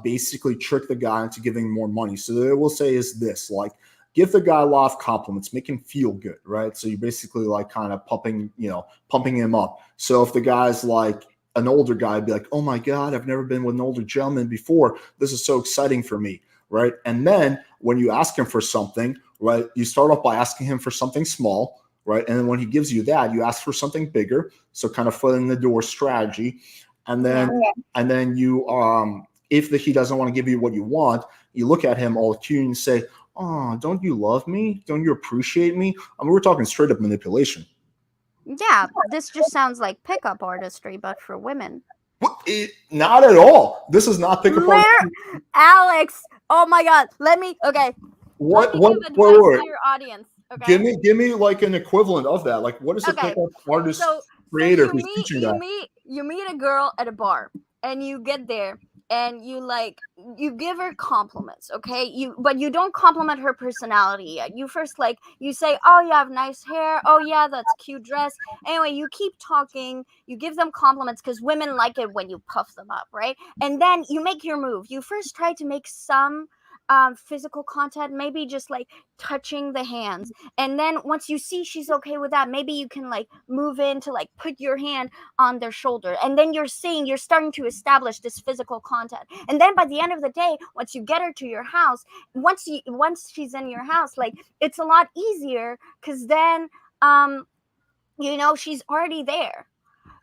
A: basically trick the guy into giving more money. So they will say is this like give the guy a lot of compliments, make him feel good, right? So you basically like kind of pumping him up. So if the guy's like an older guy, be like, oh my God, I've never been with an older gentleman before. This is so exciting for me, right? And then when you ask him for something, right, you start off by asking him for something small, right? And then when he gives you that, you ask for something bigger. So kind of foot in the door strategy. And then
C: Yeah.
A: you if he doesn't want to give you what you want, you look at him all cute and say, oh, don't you love me? Don't you appreciate me? I mean, we're talking straight up manipulation.
C: Yeah, this just sounds like pickup artistry, but for women.
A: Not at all. This is not pickup
C: Liter-
A: artistry.
C: Alex, oh my God, let me, okay, let
A: What
C: me
A: what
C: give
A: wait,
C: advice
A: wait.
C: to your audience. Okay.
A: Give me like an equivalent of that. Like what is a
C: Okay.
A: pickup artist
C: So
A: creator
C: you
A: who's
C: meet
A: teaching that?
C: a girl at a bar, and you get there, and you give her compliments, okay? But you don't compliment her personality yet. You first, like, you say, oh, you have nice hair, oh yeah, that's cute dress. Anyway, you keep talking, you give them compliments because women like it when you puff them up, right? And then you make your move. You first try to make some physical contact, maybe just like touching the hands. And then once you see she's okay with that, maybe you can like move in to like put your hand on their shoulder. And then you're starting to establish this physical contact. And then by the end of the day, once you get her to your house, once she's in your house, like it's a lot easier, because then she's already there.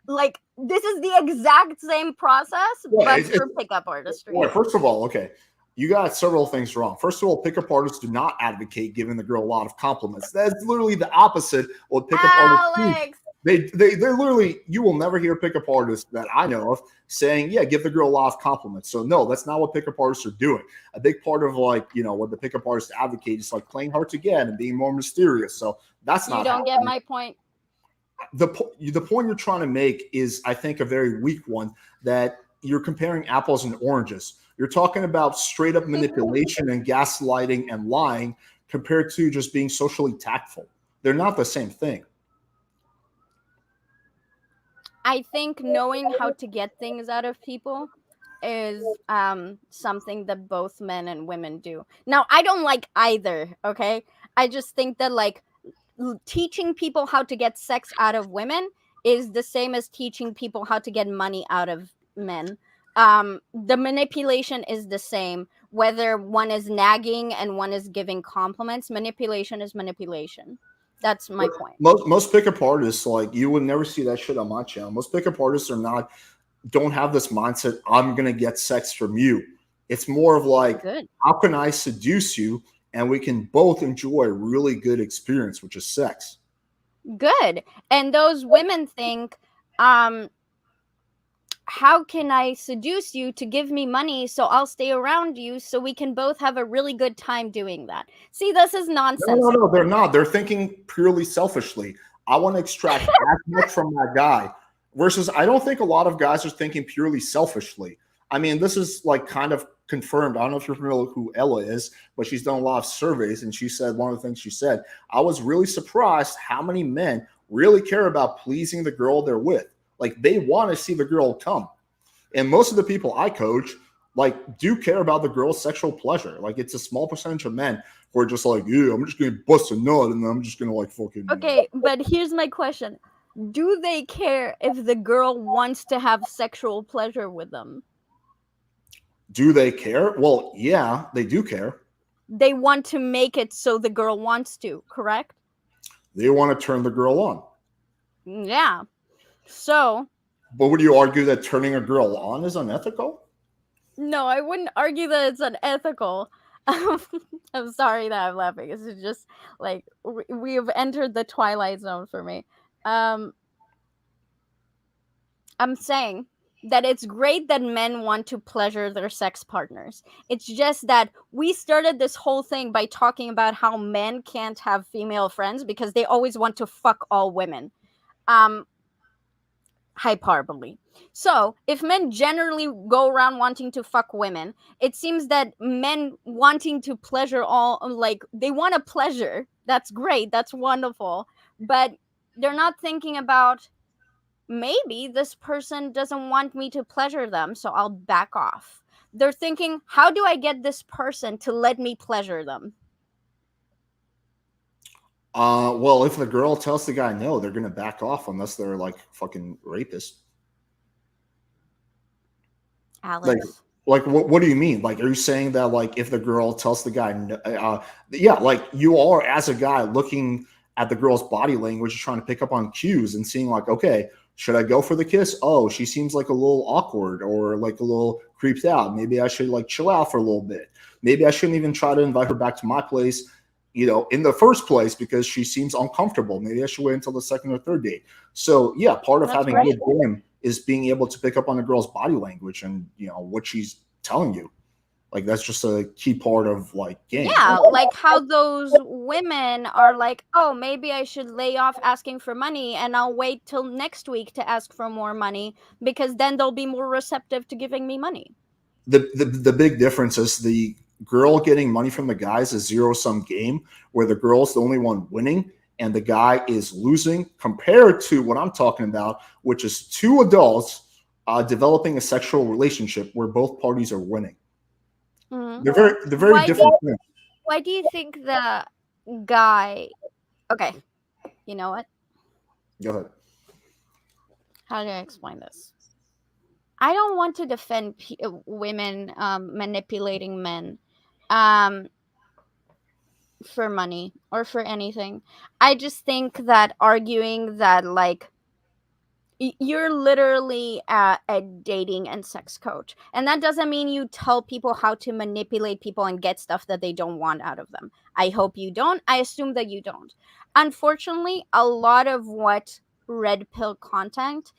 C: Like this is the exact same process, but for pickup artistry.
A: Well, first of all, okay, you got several things wrong. First of all, pickup artists do not advocate giving the girl a lot of compliments. That's literally the opposite of what pickup artists do. They're literally, you will never hear pickup artists that I know of saying, yeah, give the girl a lot of compliments. So no, that's not what pickup artists are doing. A big part of like, what the pickup artists advocate is like playing hard to get and being more mysterious. So that's not.
C: You don't get my point.
A: The point you're trying to make is, I think, a very weak one, that you're comparing apples and oranges. You're talking about straight up manipulation and gaslighting and lying compared to just being socially tactful. They're not the same thing.
C: I think knowing how to get things out of people is something that both men and women do. Now, I don't like either, okay? I just think that like teaching people how to get sex out of women is the same as teaching people how to get money out of men. The manipulation is the same, whether one is nagging and one is giving compliments. Manipulation is manipulation. That's my point.
A: Most pickup artists, like, you would never see that shit on my channel. Most pickup artists don't have this mindset, I'm gonna get sex from you. It's more of like, how can I seduce you and we can both enjoy a really good experience, which is sex.
C: Good. And those women think, how can I seduce you to give me money so I'll stay around you so we can both have a really good time doing that? See, this is nonsense.
A: No, they're not. They're thinking purely selfishly. I want to extract as much from that guy. Versus, I don't think a lot of guys are thinking purely selfishly. I mean, this is like kind of confirmed. I don't know if you're familiar with who Ella is, but she's done a lot of surveys, and she said, one of the things she said, I was really surprised how many men really care about pleasing the girl they're with. Like, they want to see the girl come. And most of the people I coach, like, do care about the girl's sexual pleasure. Like, it's a small percentage of men who are just like, yeah, I'm just going to bust a nut and then I'm just going to like fucking.
C: Okay, but here's my question. Do they care if the girl wants to have sexual pleasure with them?
A: Do they care? Well, yeah, they do care.
C: They want to make it so the girl wants to, correct?
A: They want to turn the girl on.
C: Yeah. So.
A: But would you argue that turning a girl on is unethical?
C: No, I wouldn't argue that it's unethical. I'm sorry that I'm laughing. It's just like we have entered the twilight zone for me. I'm saying that it's great that men want to pleasure their sex partners. It's just that we started this whole thing by talking about how men can't have female friends because they always want to fuck all women. Hyperbole. So if men generally go around wanting to fuck women, it seems that men wanting to pleasure all, like, they want a pleasure. That's great. That's wonderful. But they're not thinking about, maybe this person doesn't want me to pleasure them, so I'll back off. They're thinking, how do I get this person to let me pleasure them?
A: Well, if the girl tells the guy no, they're gonna back off unless they're like fucking rapists.
C: Alex.
A: Like what do you mean? Like, are you saying that like if the girl tells the guy no, yeah, like you are as a guy looking at the girl's body language, trying to pick up on cues and seeing like, okay, should I go for the kiss? Oh, she seems like a little awkward or like a little creeped out. Maybe I should like chill out for a little bit. Maybe I shouldn't even try to invite her back to my place, in the first place, because she seems uncomfortable. Maybe I should wait until the second or third date. So yeah, part of having a good game is being able to pick up on a girl's body language and what she's telling you. Like, that's just a key part of like game.
C: Yeah, like how those women are like, oh, maybe I should lay off asking for money and I'll wait till next week to ask for more money because then they'll be more receptive to giving me money.
A: The big difference is the girl getting money from the guy is a zero-sum game where the girl's the only one winning and the guy is losing, compared to what I'm talking about, which is two adults developing a sexual relationship where both parties are winning.
C: Mm-hmm.
A: They're very different things.
C: Why do you think the guy? Okay, you know what?
A: Go ahead.
C: How do I explain this? I don't want to defend women manipulating men um, for money or for anything. I just think that arguing that, like, you're literally a dating and sex coach, and that doesn't mean you tell people how to manipulate people and get stuff that they don't want out of them. I hope you don't. I assume that you don't. Unfortunately, a lot of what red pill content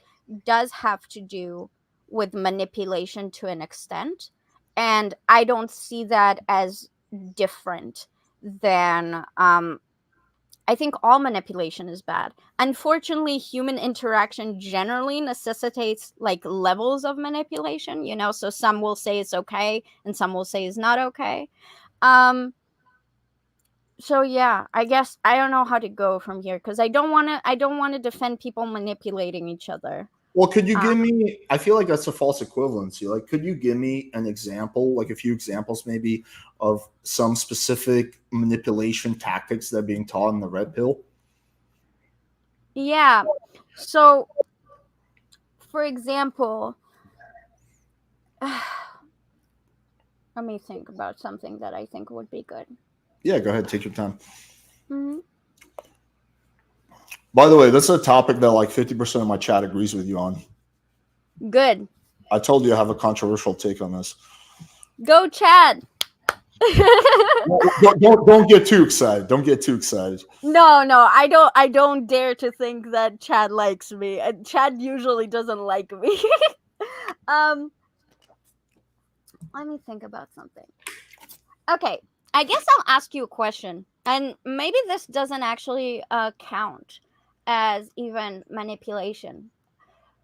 C: does have to do with manipulation to an extent, and I don't see that as different than I think all manipulation is bad. Unfortunately, human interaction generally necessitates like levels of manipulation, you know, so some will say it's okay and some will say it's not okay. Um so yeah, I guess I don't know how to go from here because I don't want to defend people manipulating each other.
A: Well, could you
C: Uh,
A: give me? I feel like that's a false equivalency. Like, could you give me an example, like a few examples, maybe, of some specific manipulation tactics that are being taught in the red pill?
C: yeah. So for example, let me think about something that I think would be good.
A: Yeah, go ahead, take your time.
C: Mhm.
A: By the way, this is a topic that like 50% of my chat agrees with you on.
C: Good.
A: I told you I have a controversial take on this.
C: Go Chad.
A: Don't get too excited. Don't get too excited.
C: No, I don't dare to think that Chad likes me. Chad usually doesn't like me. um Let me think about something. Okay, I guess I'll ask you a question. And maybe this doesn't actually count as even manipulation.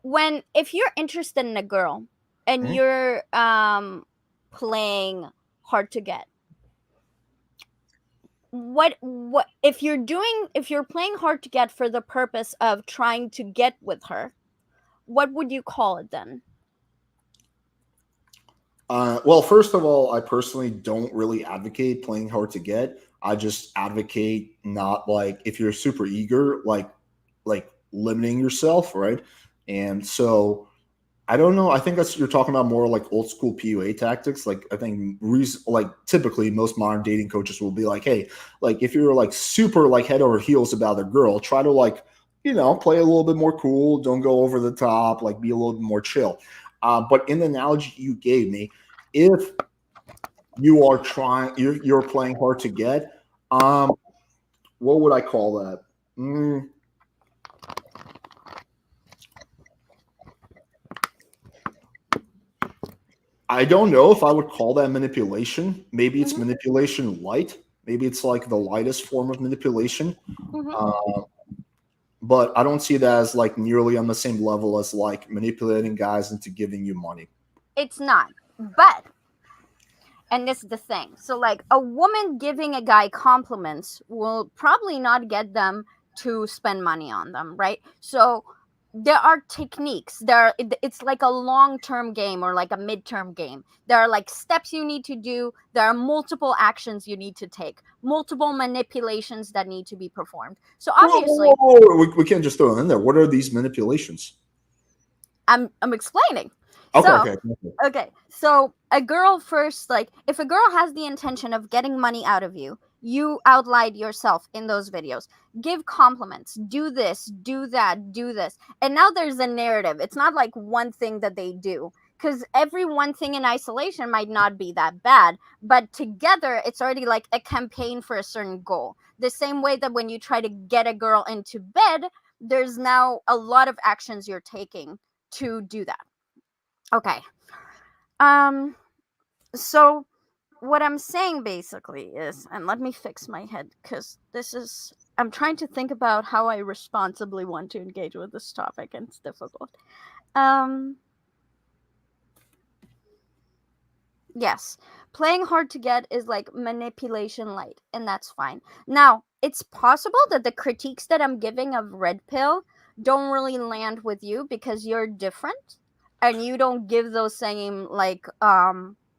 C: When if you're interested in a girl and
A: Mhm.
C: you're playing hard to get, what if you're playing hard to get for the purpose of trying to get with her, what would you call it then?
A: Well, first of all, I personally don't really advocate playing hard to get. I just advocate not like if you're super eager, like limiting yourself, right? And so I don't know. I think that's you're talking about more like old school PUA tactics. Like I think like typically most modern dating coaches will be like, hey, like if you're like super like head over heels about a girl, try to like play a little bit more cool. Don't go over the top. Like be a little bit more chill. But in the analogy you gave me, if you are you're playing hard to get, um, what would I call that? Mm, I don't know if I would call that manipulation. Maybe it's
C: Mm-hmm,
A: manipulation light. Maybe it's like the lightest form of manipulation.
C: mm-hmm.
A: Uh, but I don't see that as like nearly on the same level as like manipulating guys into giving you money.
C: It's not, but and this is the thing, so like a woman giving a guy compliments will probably not get them to spend money on them, right? So there are techniques, it's like a long-term game or like a mid-term game. There are like steps you need to do, there are multiple actions you need to take, multiple manipulations that need to be performed. So
A: Whoa,
C: obviously,
A: whoa, whoa. We can't just throw it in there. What are these manipulations?
C: I'm explaining.
A: Okay,
C: So
A: okay.
C: okay, so a girl first, like if a girl has the intention of getting money out of you, you outlined yourself in those videos, give compliments, do this, do that, do this, and now there's a narrative. It's not like one thing that they do, because every one thing in isolation might not be that bad, but together it's already like a campaign for a certain goal. The same way that when you try to get a girl into bed, there's now a lot of actions you're taking to do that. Okay. Um, so what I'm saying basically is, and let me fix my head because I'm trying to think about how I responsibly want to engage with this topic, and it's difficult. Um, yes, playing hard to get is like manipulation light, and that's fine. Now, it's possible that the critiques that I'm giving of Red Pill don't really land with you because you're different and you don't give those same like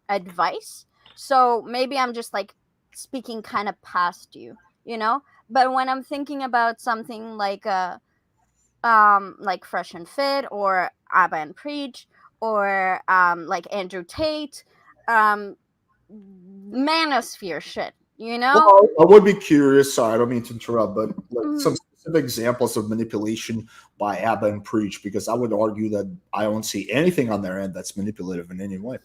C: advice. So maybe I'm just like speaking kind of past you, you know? But when I'm thinking about something like Fresh and Fit or Abba and Preach or like Andrew Tate, um manosphere shit, you know?
A: Well, I would be curious. Sorry, I don't mean to interrupt, but like some
C: Mhm.
A: specific examples of manipulation by Abba and Preach, because I would argue that I don't see anything on their end that's manipulative in any way.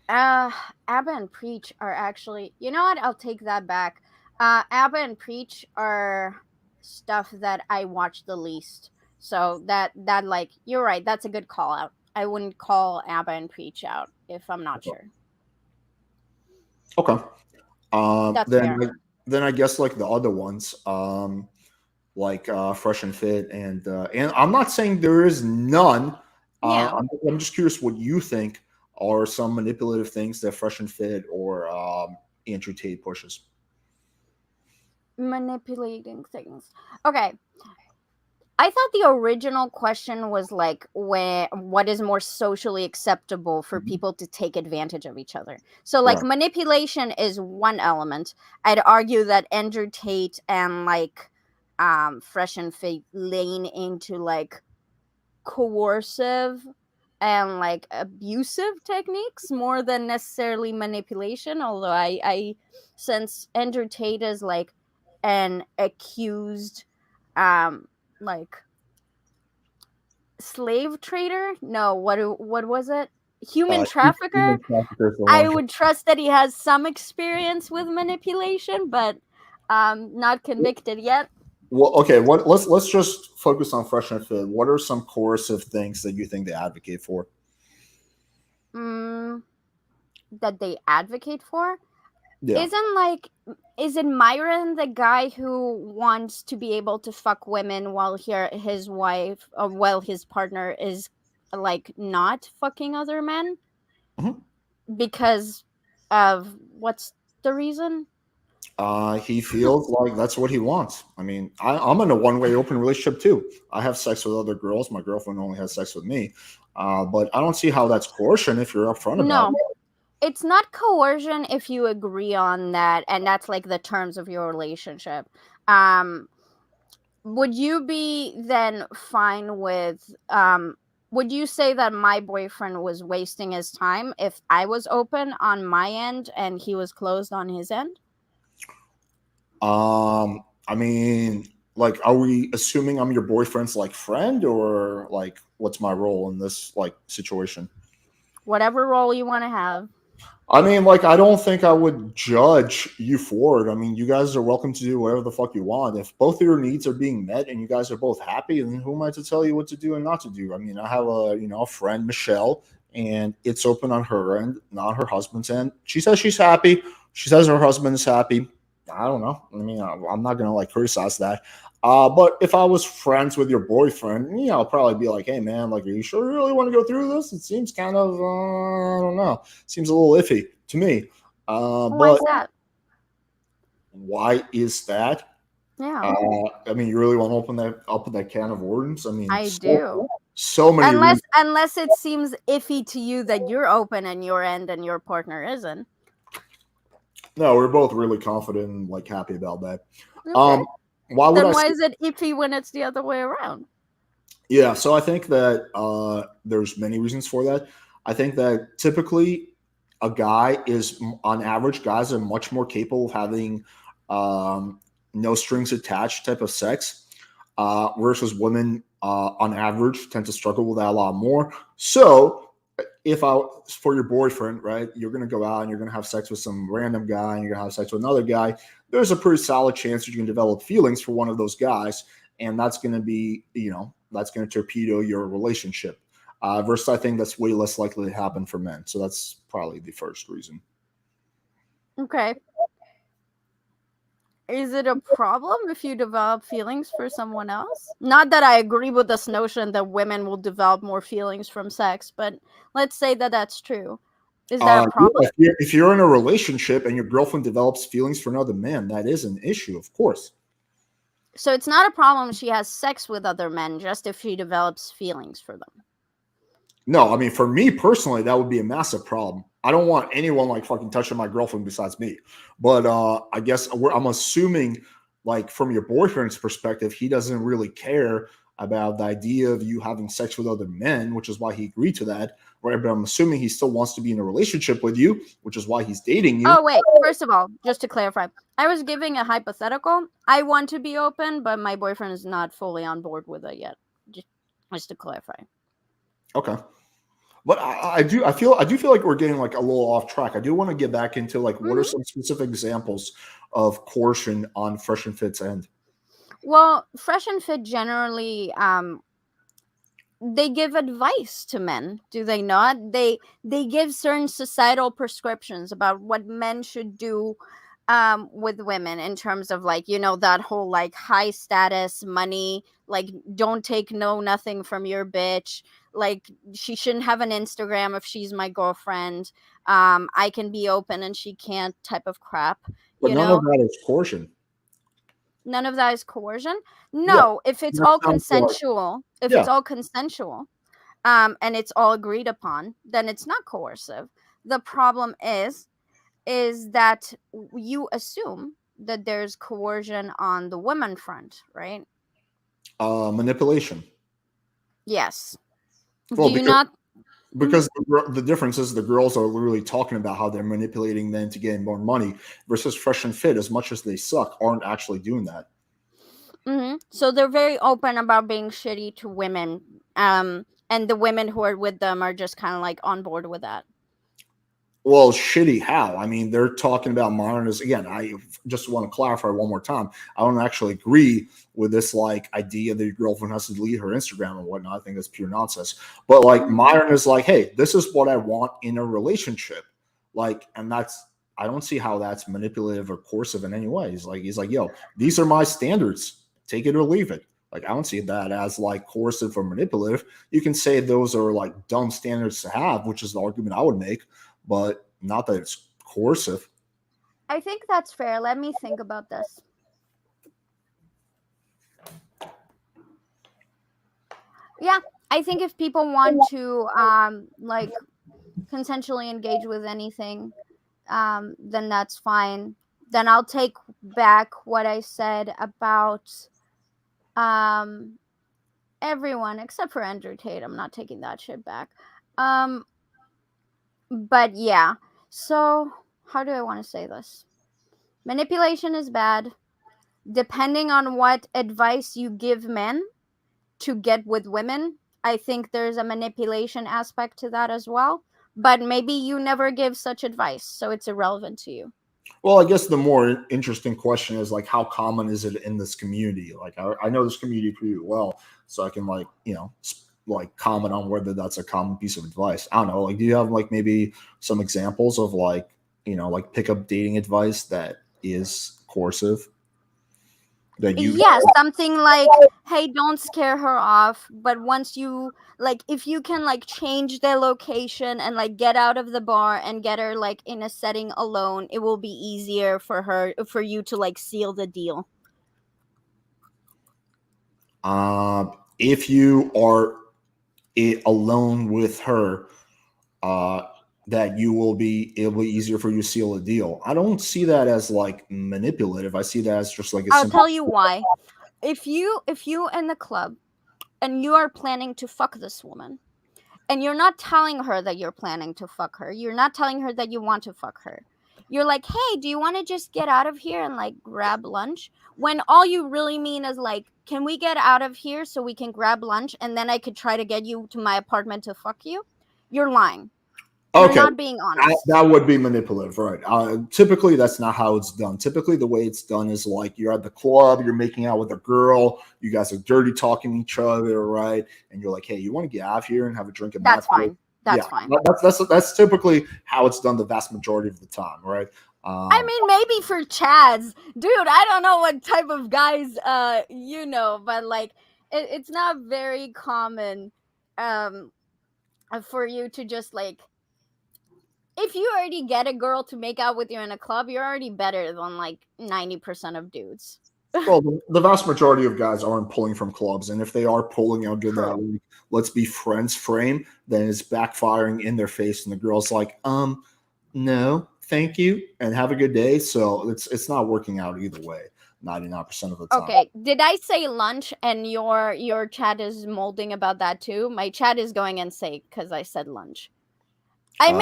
C: Uh, Abba and Preach are actually, you know what? I'll take that back. Abba and Preach are stuff that I watch the least. So that like you're right. That's a good call out. I wouldn't call Abba and Preach out if I'm not sure.
A: Okay. Um,
C: That's
A: then
C: fair.
A: then I guess like the other ones, like Fresh and Fit, and I'm not saying there is none.
C: Yeah.
A: I'm just curious what you think are some manipulative things that Fresh and Fit or Andrew Tate pushes.
C: Manipulating things. Okay. I thought the original question was like where what is more socially acceptable for
A: Mhm.
C: people to take advantage of each other. So like
A: Right.
C: manipulation is one element. I'd argue that Andrew Tate and like Fresh and Fit lean into like coercive and like abusive techniques more than necessarily manipulation, although I since Andrew Tate is like an accused um like slave trader, no, what was it, human trafficker,
A: Human traffickers for
C: I
A: one.
C: would trust that he has some experience with manipulation, but not convicted yet.
A: Well, okay. What? Let's just focus on Fresh and Fit. What are some coercive things that you think they advocate for?
C: mm, that they advocate for
A: Yeah.
C: isn't like isn't Myron the guy who wants to be able to fuck women while his wife or while his partner is like not fucking other men
A: Mhm.
C: because of what's the reason?
A: He feels like that's what he wants. I mean, I'm in a one-way open relationship too. I have sex with other girls. My girlfriend only has sex with me. But I don't see how that's coercion if you're upfront about
C: No,
A: it.
C: it's not coercion if you agree on that and that's like the terms of your relationship. Um would you be then fine with would you say that my boyfriend was wasting his time if I was open on my end and he was closed on his end?
A: I mean, like, are we assuming I'm your boyfriend's like friend, or like what's my role in this like situation?
C: Whatever role you want to have.
A: I mean, like, I don't think I would judge you for it. I mean, you guys are welcome to do whatever the fuck you want. If both of your needs are being met and you guys are both happy, then who am I to tell you what to do and not to do? I mean, I have a friend, Michelle, and it's open on her end, not her husband's end. She says she's happy. She says her husband is happy. I don't know. I mean, I'm not gonna like criticize that. But if I was friends with your boyfriend, I'll probably be like, "Hey, man, like, are you sure you really want to go through this? It seems kind of, I don't know, seems a little iffy to me."
C: Why
A: But
C: is that?
A: why is that?
C: Yeah,
A: I mean, you really want to open that up that can of worms? I mean,
C: I do.
A: so many
C: Unless
A: reasons.
C: unless it seems iffy to you that you're open and your end and your partner isn't.
A: No, we're both really confident and like happy about that.
C: Okay.
A: Um, why would
C: Then
A: I
C: why
A: say?
C: is it iffy when it's the other way around?
A: Yeah, so I think that there's many reasons for that. I think that typically a guy is, on average, guys are much more capable of having um, no strings attached type of sex, versus women, on average, tend to struggle with that a lot more. So, if I, for your boyfriend, right, you're going to go out and you're going to have sex with some random guy and you're going to have sex with another guy, there's a pretty solid chance that you can develop feelings for one of those guys, and that's going to be, that's going to torpedo your relationship. Versus, I think that's way less likely to happen for men. So that's probably the first reason.
C: Okay. Is it a problem if you develop feelings for someone else? Not that I agree with this notion that women will develop more feelings from sex, but let's say that that's true. Is that a
A: Yeah,
C: problem?
A: if you're in a relationship and your girlfriend develops feelings for another man, that is an issue, of course.
C: So it's not a problem she has sex with other men, just if she develops feelings for them.
A: No, I mean, for me personally, that would be a massive problem. I don't want anyone like fucking touching my girlfriend besides me. But I guess I'm assuming, like, from your boyfriend's perspective, he doesn't really care about the idea of you having sex with other men, which is why he agreed to that. Right? But I'm assuming he still wants to be in a relationship with you, which is why he's dating you.
C: Oh, wait. First of all, just to clarify, I was giving a hypothetical. I want to be open, but my boyfriend is not fully on board with it yet. Just to clarify.
A: Okay. But I do feel like we're getting like a little off track. I do want to get back into like what are some specific examples of coercion on Fresh and Fit's end?
C: Well, Fresh and Fit generally they give advice to men, do they not? They give certain societal prescriptions about what men should do with women in terms of, like, that whole like high status money, like don't take no nothing from your bitch, like she shouldn't have an Instagram if she's my girlfriend, I can be open and she can't type of crap.
A: But none of that is coercion.
C: None of that is coercion. No, if it's all consensual, and it's all agreed upon, then it's not coercive. The problem is that you assume that there's coercion on the women front, right?
A: Manipulation.
C: Yes.
A: Well, because the difference is the girls are literally talking about how they're manipulating men to get more money, versus Fresh and Fit, as much as they suck, aren't actually doing that.
C: So they're very open about being shitty to women, and the women who are with them are just kind of like on board with that.
A: Well, shitty how? I mean, they're talking about modernization. Again, I just want to clarify one more time. I don't actually agree with this like idea that your girlfriend has to delete her Instagram and whatnot. I think that's pure nonsense. But like Myron is like, hey, this is what I want in a relationship. Like, and that's, I don't see how that's manipulative or coercive in any way. He's like, yo, these are my standards. Take it or leave it. Like, I don't see that as like coercive or manipulative. You can say those are like dumb standards to have, which is the argument I would make, but not that it's coercive.
C: I think that's fair. Let me think about this. Yeah, I think if people want to like consensually engage with anything, then that's fine. Then I'll take back what I said about everyone except for Andrew Tate. I'm not taking that shit back. But yeah, so how do I want to say this? Manipulation is bad. Depending on what advice you give men to get with women, I think there's a manipulation aspect to that as well. But maybe you never give such advice, so it's irrelevant to you.
A: Well, I guess the more interesting question is like, how common is it in this community? Like, I know this community pretty well, so I can like, like comment on whether that's a common piece of advice. I don't know. Like, do you have like maybe some examples of like, like pickup dating advice that is coercive?
C: Something like, hey, don't scare her off, but once you like, if you can like change their location and like get out of the bar and get her like in a setting alone, it will be easier for you to like seal the deal.
A: If you are alone with her, that it'll be easier for you to seal a deal. I don't see that as like manipulative. I see that as just like
C: I'll tell you why. If you in the club and you are planning to fuck this woman, and you're not telling her that you're planning to fuck her, you're not telling her that you want to fuck her, you're like, hey, do you want to just get out of here and like grab lunch? When all you really mean is like, can we get out of here so we can grab lunch and then I could try to get you to my apartment to fuck you? You're lying. You're not being honest.
A: That would be manipulative, right? Typically, that's not how it's done. Typically, the way it's done is like you're at the club, you're making out with a girl, you guys are dirty talking each other, right? And you're like, hey, you want to get out of here and have a drink?
C: That's fine. That's fine.
A: That's typically how it's done the vast majority of the time, right?
C: I mean, maybe for Chads, dude. I don't know what type of guys, but like, it's not very common, for you to just like. If you already get a girl to make out with you in a club, you're already better than like 90% of dudes.
A: Well, the vast majority of guys aren't pulling from clubs, and if they are pulling out that like, let's be friends frame, then it's backfiring in their face, and the girl's like, no, thank you, and have a good day. So it's not working out either way, 99% of the time.
C: Okay, did I say lunch and your chat is molding about that too? My chat is going insane because I said lunch. I
A: Um,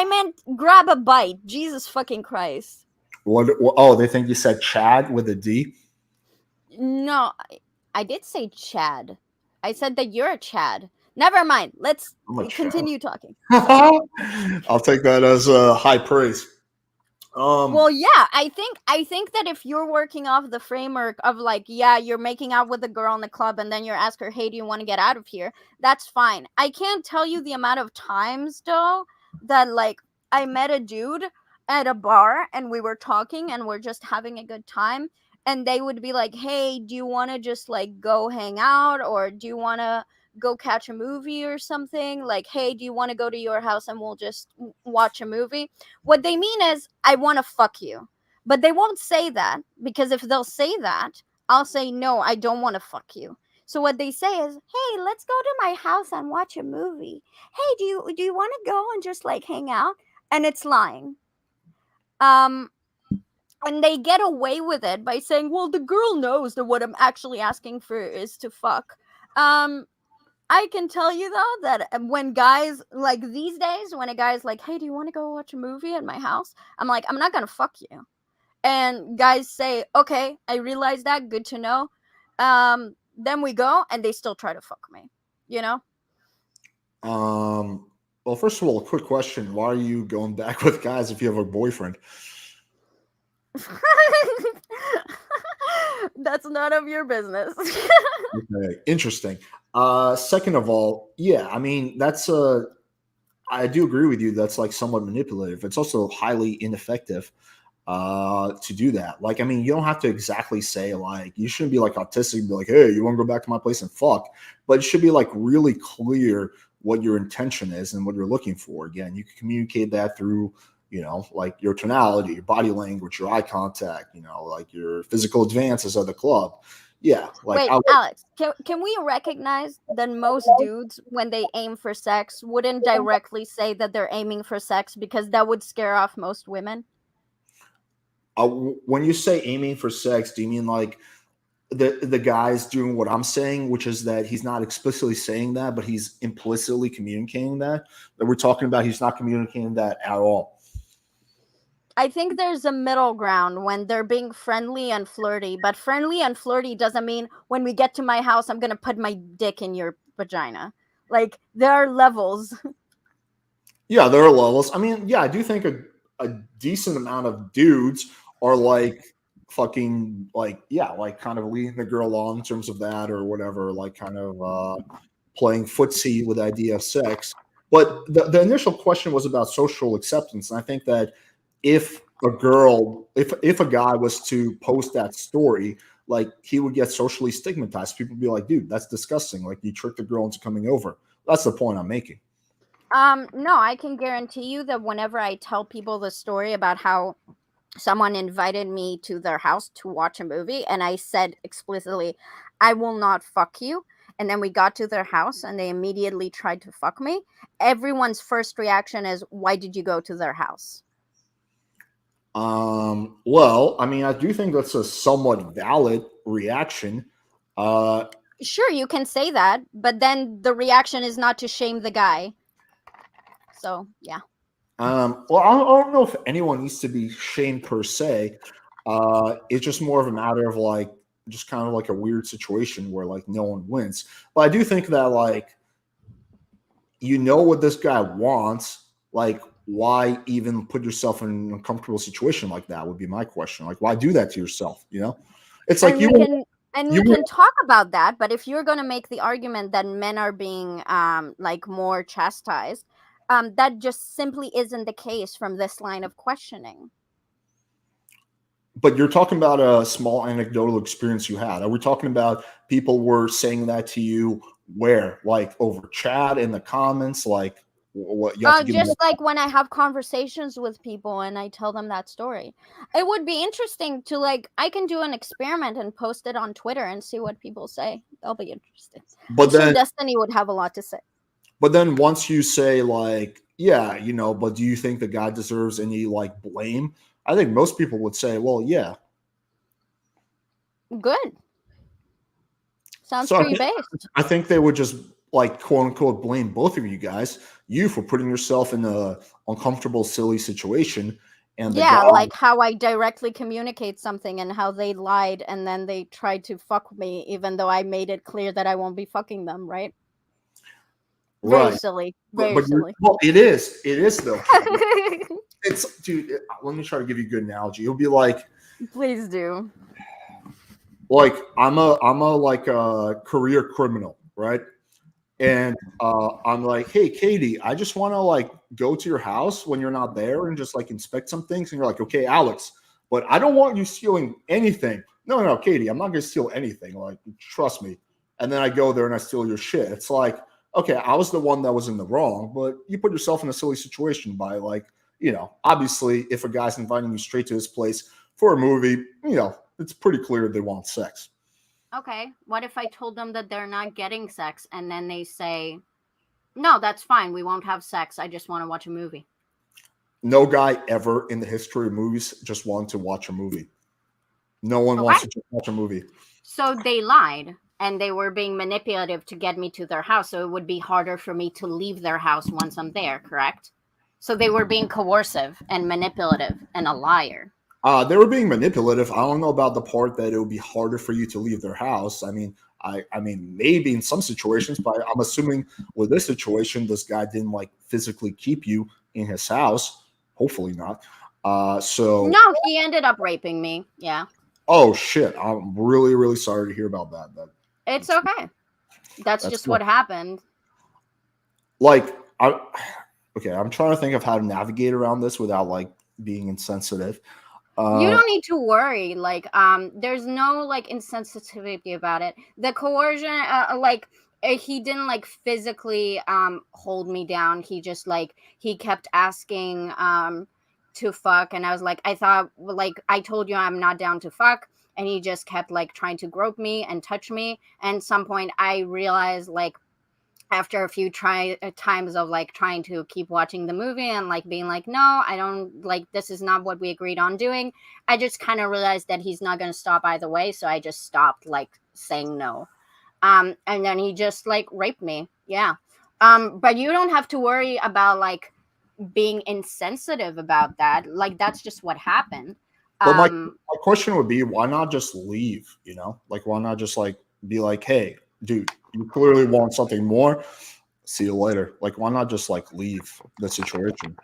C: meant grab a bite. Jesus fucking Christ.
A: oh, they think you said Chad with a D.
C: No, I did say Chad. I said that you're a Chad. Never mind. Let's
A: I'm a Chad.
C: continue talking. Sorry.
A: I'll take that as high praise.
C: Well, yeah, I think that if you're working off the framework of like, yeah, you're making out with a girl in the club and then you ask her, hey, do you want to get out of here? That's fine. I can't tell you the amount of times though that like I met a dude at a bar and we were talking and we're just having a good time and they would be like, hey, do you want to just like go hang out or do you want to go catch a movie or something? Like, hey, do you want to go to your house and we'll just watch a movie? What they mean is, I want to fuck you. But they won't say that because if they'll say that, I'll say, no, I don't want to fuck you. So what they say is, hey, let's go to my house and watch a movie. Hey, do you want to go and just like hang out? And it's lying. Um, and they get away with it by saying, well, the girl knows that what I'm actually asking for is to fuck. I can tell you though that when guys like these days, when a guy's like, hey, do you want to go watch a movie at my house? I'm like, I'm not gonna fuck you. And guys say, okay, I realize that, good to know. Then we go and they still try to fuck me, you know?
A: Well, first of all, a quick question: why are you going back with guys if you have a boyfriend?
C: That's none of your business.
A: Okay, interesting. Second of all, yeah, I mean that's I do agree with you. That's like somewhat manipulative. It's also highly ineffective to do that. Like, I mean, you don't have to exactly say like you shouldn't be like autistic and be like, hey, you want to go back to my place and fuck, but it should be like really clear what your intention is and what you're looking for. Again, you can communicate that through like your tonality, your body language, your eye contact, like your physical advances at the club. Yeah, like
C: Wait, Alex, can we recognize that most dudes, when they aim for sex, wouldn't directly say that they're aiming for sex because that would scare off most women?
A: When you say aiming for sex, do you mean like the guy's doing what I'm saying, which is that he's not explicitly saying that, but he's implicitly communicating that we're talking about? He's not communicating that at all.
C: I think there's a middle ground when they're being friendly and flirty, but friendly and flirty doesn't mean when we get to my house, I'm going to put my dick in your vagina. Like, there are levels.
A: Yeah, there are levels. I mean, yeah, I do think a decent amount of dudes are like fucking like, yeah, like kind of leading the girl on in terms of that or whatever, like kind of playing footsie with the idea of sex. But the initial question was about social acceptance. And I think that if a guy was to post that story, like he would get socially stigmatized. People would be like, dude, that's disgusting. Like you tricked the girl into coming over. That's the point I'm making.
C: No, I can guarantee you that whenever I tell people the story about how someone invited me to their house to watch a movie and I said explicitly, I will not fuck you. And then we got to their house and they immediately tried to fuck me. Everyone's first reaction is, why did you go to their house?
A: Well, I mean, I do think that's a somewhat valid reaction.
C: Sure, you can say that, but then the reaction is not to shame the guy. So, yeah.
A: Well, I don't know if anyone needs to be shamed per se. It's just more of a matter of like, just kind of like a weird situation where like no one wins. But I do think that like, what this guy wants, like, why even put yourself in an uncomfortable situation like that would be my question. Like, why do that to yourself? It's like
C: we can talk about that, but if you're going to make the argument that men are being like more chastised, that just simply isn't the case from this line of questioning.
A: But you're talking about a small anecdotal experience you had. Are we talking about people were saying that to you where, like over chat in the comments, like what you have to give
C: just like when I have conversations with people and I tell them that story? It would be interesting to like, I can do an experiment and post it on Twitter and see what people say. That'll be interesting.
A: But
C: I'm sure Destiny would have a lot to say.
A: But then once you say like Yeah, but do you think the guy deserves any like blame? I think most people would say, well, yeah.
C: Good. Sounds
A: So
C: pretty based.
A: I think they would just like quote unquote blame both of you guys, you for putting yourself in a uncomfortable, silly situation, and the
C: Yeah,
A: guy.
C: like how I directly communicate something and how they lied and then they tried to fuck me even though I made it clear that I won't be fucking them, right? Very
A: Right.
C: silly.
A: But,
C: Very
A: but
C: silly.
A: well, it is though. It's dude. Let me try to give you a good analogy. It'll be
C: Please do.
A: like I'm a like a career criminal, right? And I'm like, hey, Katie, I just want to like go to your house when you're not there and just like inspect some things. And you're like, okay, Alex, but I don't want you stealing anything. No, Katie, I'm not going to steal anything. Like, trust me. And then I go there and I steal your shit. It's like, okay, I was the one that was in the wrong, but you put yourself in a silly situation by like, obviously, if a guy's inviting you straight to his place for a movie, it's pretty clear they want sex.
C: Okay, what if I told them that they're not getting sex and then they say, no, that's fine. We won't have sex. I just want to watch a movie.
A: No guy ever in the history of movies just wanted to watch a movie. No one
C: Okay.
A: wants to just watch a movie.
C: So they lied and they were being manipulative to get me to their house. So it would be harder for me to leave their house once I'm there, correct? So they were being coercive and manipulative and a liar.
A: They were being manipulative. I don't know about the part that it would be harder for you to leave their house. I mean, maybe in some situations, but I'm assuming with this situation, this guy didn't like physically keep you in his house. Hopefully not. So
C: no, he ended up raping me. Yeah.
A: Oh shit! I'm really, really sorry to hear about that.
C: It's okay. That's just
A: cool.
C: what happened.
A: Like, okay, I'm trying to think of how to navigate around this without like being insensitive.
C: You don't need to worry. Like, there's no like insensitivity about it. The coercion, he didn't like physically hold me down. He just like he kept asking to fuck, and I was like, I thought like I told you I'm not down to fuck, and he just kept like trying to grope me and touch me. And at some point, I realized like after a few times of like trying to keep watching the movie and like being like, no, I don't like, this is not what we agreed on doing. I just kind of realized that he's not going to stop either way. So I just stopped like saying no. And then he just like raped me. Yeah. But you don't have to worry about like being insensitive about that. Like, that's just what happened.
A: But my question would be, why not just leave? Like, why not just like be like, hey, dude, you clearly want something more. See you later. Like, why not just like leave the situation?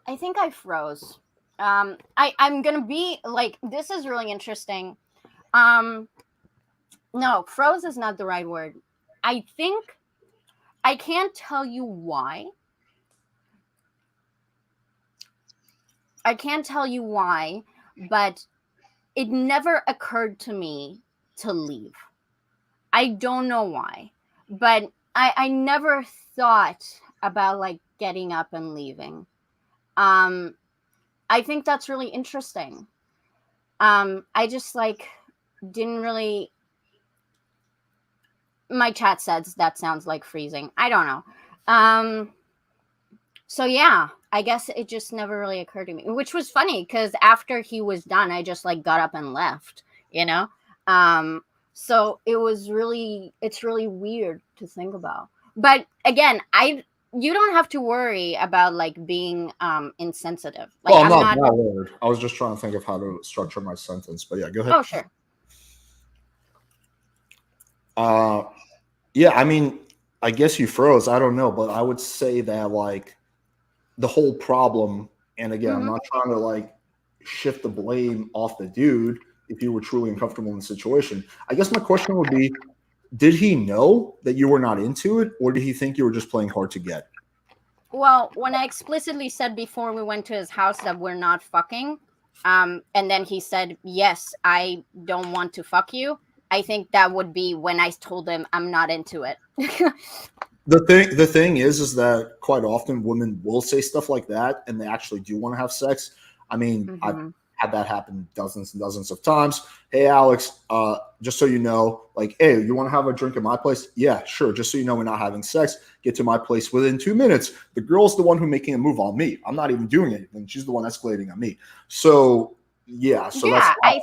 C: I think I froze. I'm gonna be like, this is really interesting. No, froze is not the right word. I think I can't tell you why. I can't tell you why, but it never occurred to me to leave. I don't know why, but I never thought about like getting up and leaving. I think that's really interesting. I just like didn't really. My chat says that sounds like freezing. I don't know. So yeah, I guess it just never really occurred to me, which was funny because after he was done, I just like got up and left, So it's really weird to think about. But again, you don't have to worry about like being insensitive. Like,
A: well, I'm not that worried. I was just trying to think of how to structure my sentence. But yeah, go ahead.
C: Oh, sure.
A: Yeah, I mean, I guess you froze. I don't know, but I would say that like the whole problem, and again, I'm not trying to like shift the blame off the dude if you were truly uncomfortable in the situation. I guess my question would be, did he know that you were not into it, or did he think you were just playing hard to get?
C: Well, when I explicitly said before we went to his house that we're not fucking, and then he said, yes, I don't want to fuck you, I think that would be when I told him I'm not into it.
A: The thing is that quite often women will say stuff like that, and they actually do want to have sex. I mean, I've had that happen dozens and dozens of times. Hey, Alex, just so you know, like, hey, you want to have a drink at my place? Yeah, sure. Just so you know, we're not having sex. Get to my place within 2 minutes. The girl's the one who's making a move on me. I'm not even doing anything. She's the one escalating on me. So yeah, so that's
B: Yeah,
A: why
B: I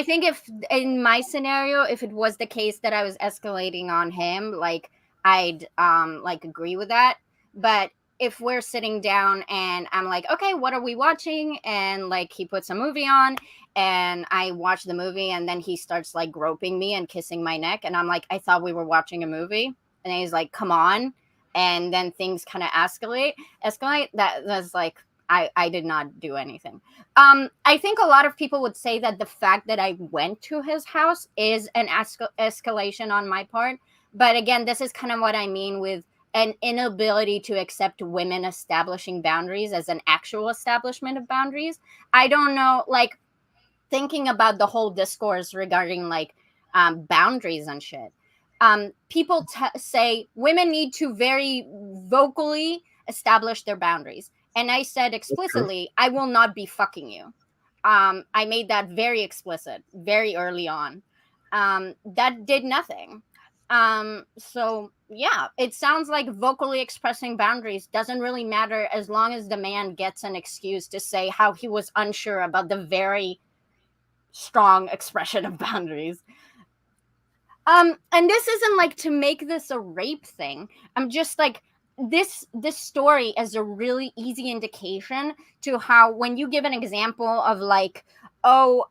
B: think if in my scenario, if it was the case that I was escalating on him, like I'd like agree with that. But if we're sitting down and I'm like, okay, what are we watching? And like he puts a movie on and I watch the movie and then he starts like groping me and kissing my neck. And I'm like, I thought we were watching a movie. And he's like, come on. And then things kind of escalate. That's like, I did not do anything. I think a lot of people would say that the fact that I went to his house is an escalation on my part. But again, this is kind of what I mean with an inability to accept women establishing boundaries as an actual establishment of boundaries. I don't know, like thinking about the whole discourse regarding like boundaries and shit. People say women need to very vocally establish their boundaries. And I said explicitly, I will not be fucking you. I made that very explicit very early on. That did nothing. So yeah, it sounds like vocally expressing boundaries doesn't really matter as long as the man gets an excuse to say how he was unsure about the very strong expression of boundaries. And this isn't like to make this a rape thing. I'm just like this story is a really easy indication to how when you give an example of like, oh,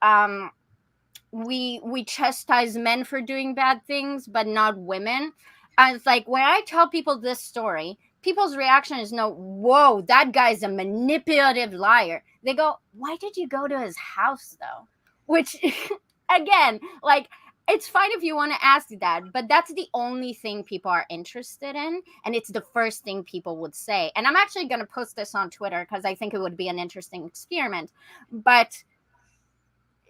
B: we chastise men for doing bad things but not women. And it's like when I tell people this story, people's reaction is no, whoa, that guy's a manipulative liar. They go, why did you go to his house though? Which again, like it's fine if you want to ask that, but that's the only thing people are interested in. And it's the first thing people would say. And I'm actually going to post this on Twitter because I think it would be an interesting experiment. But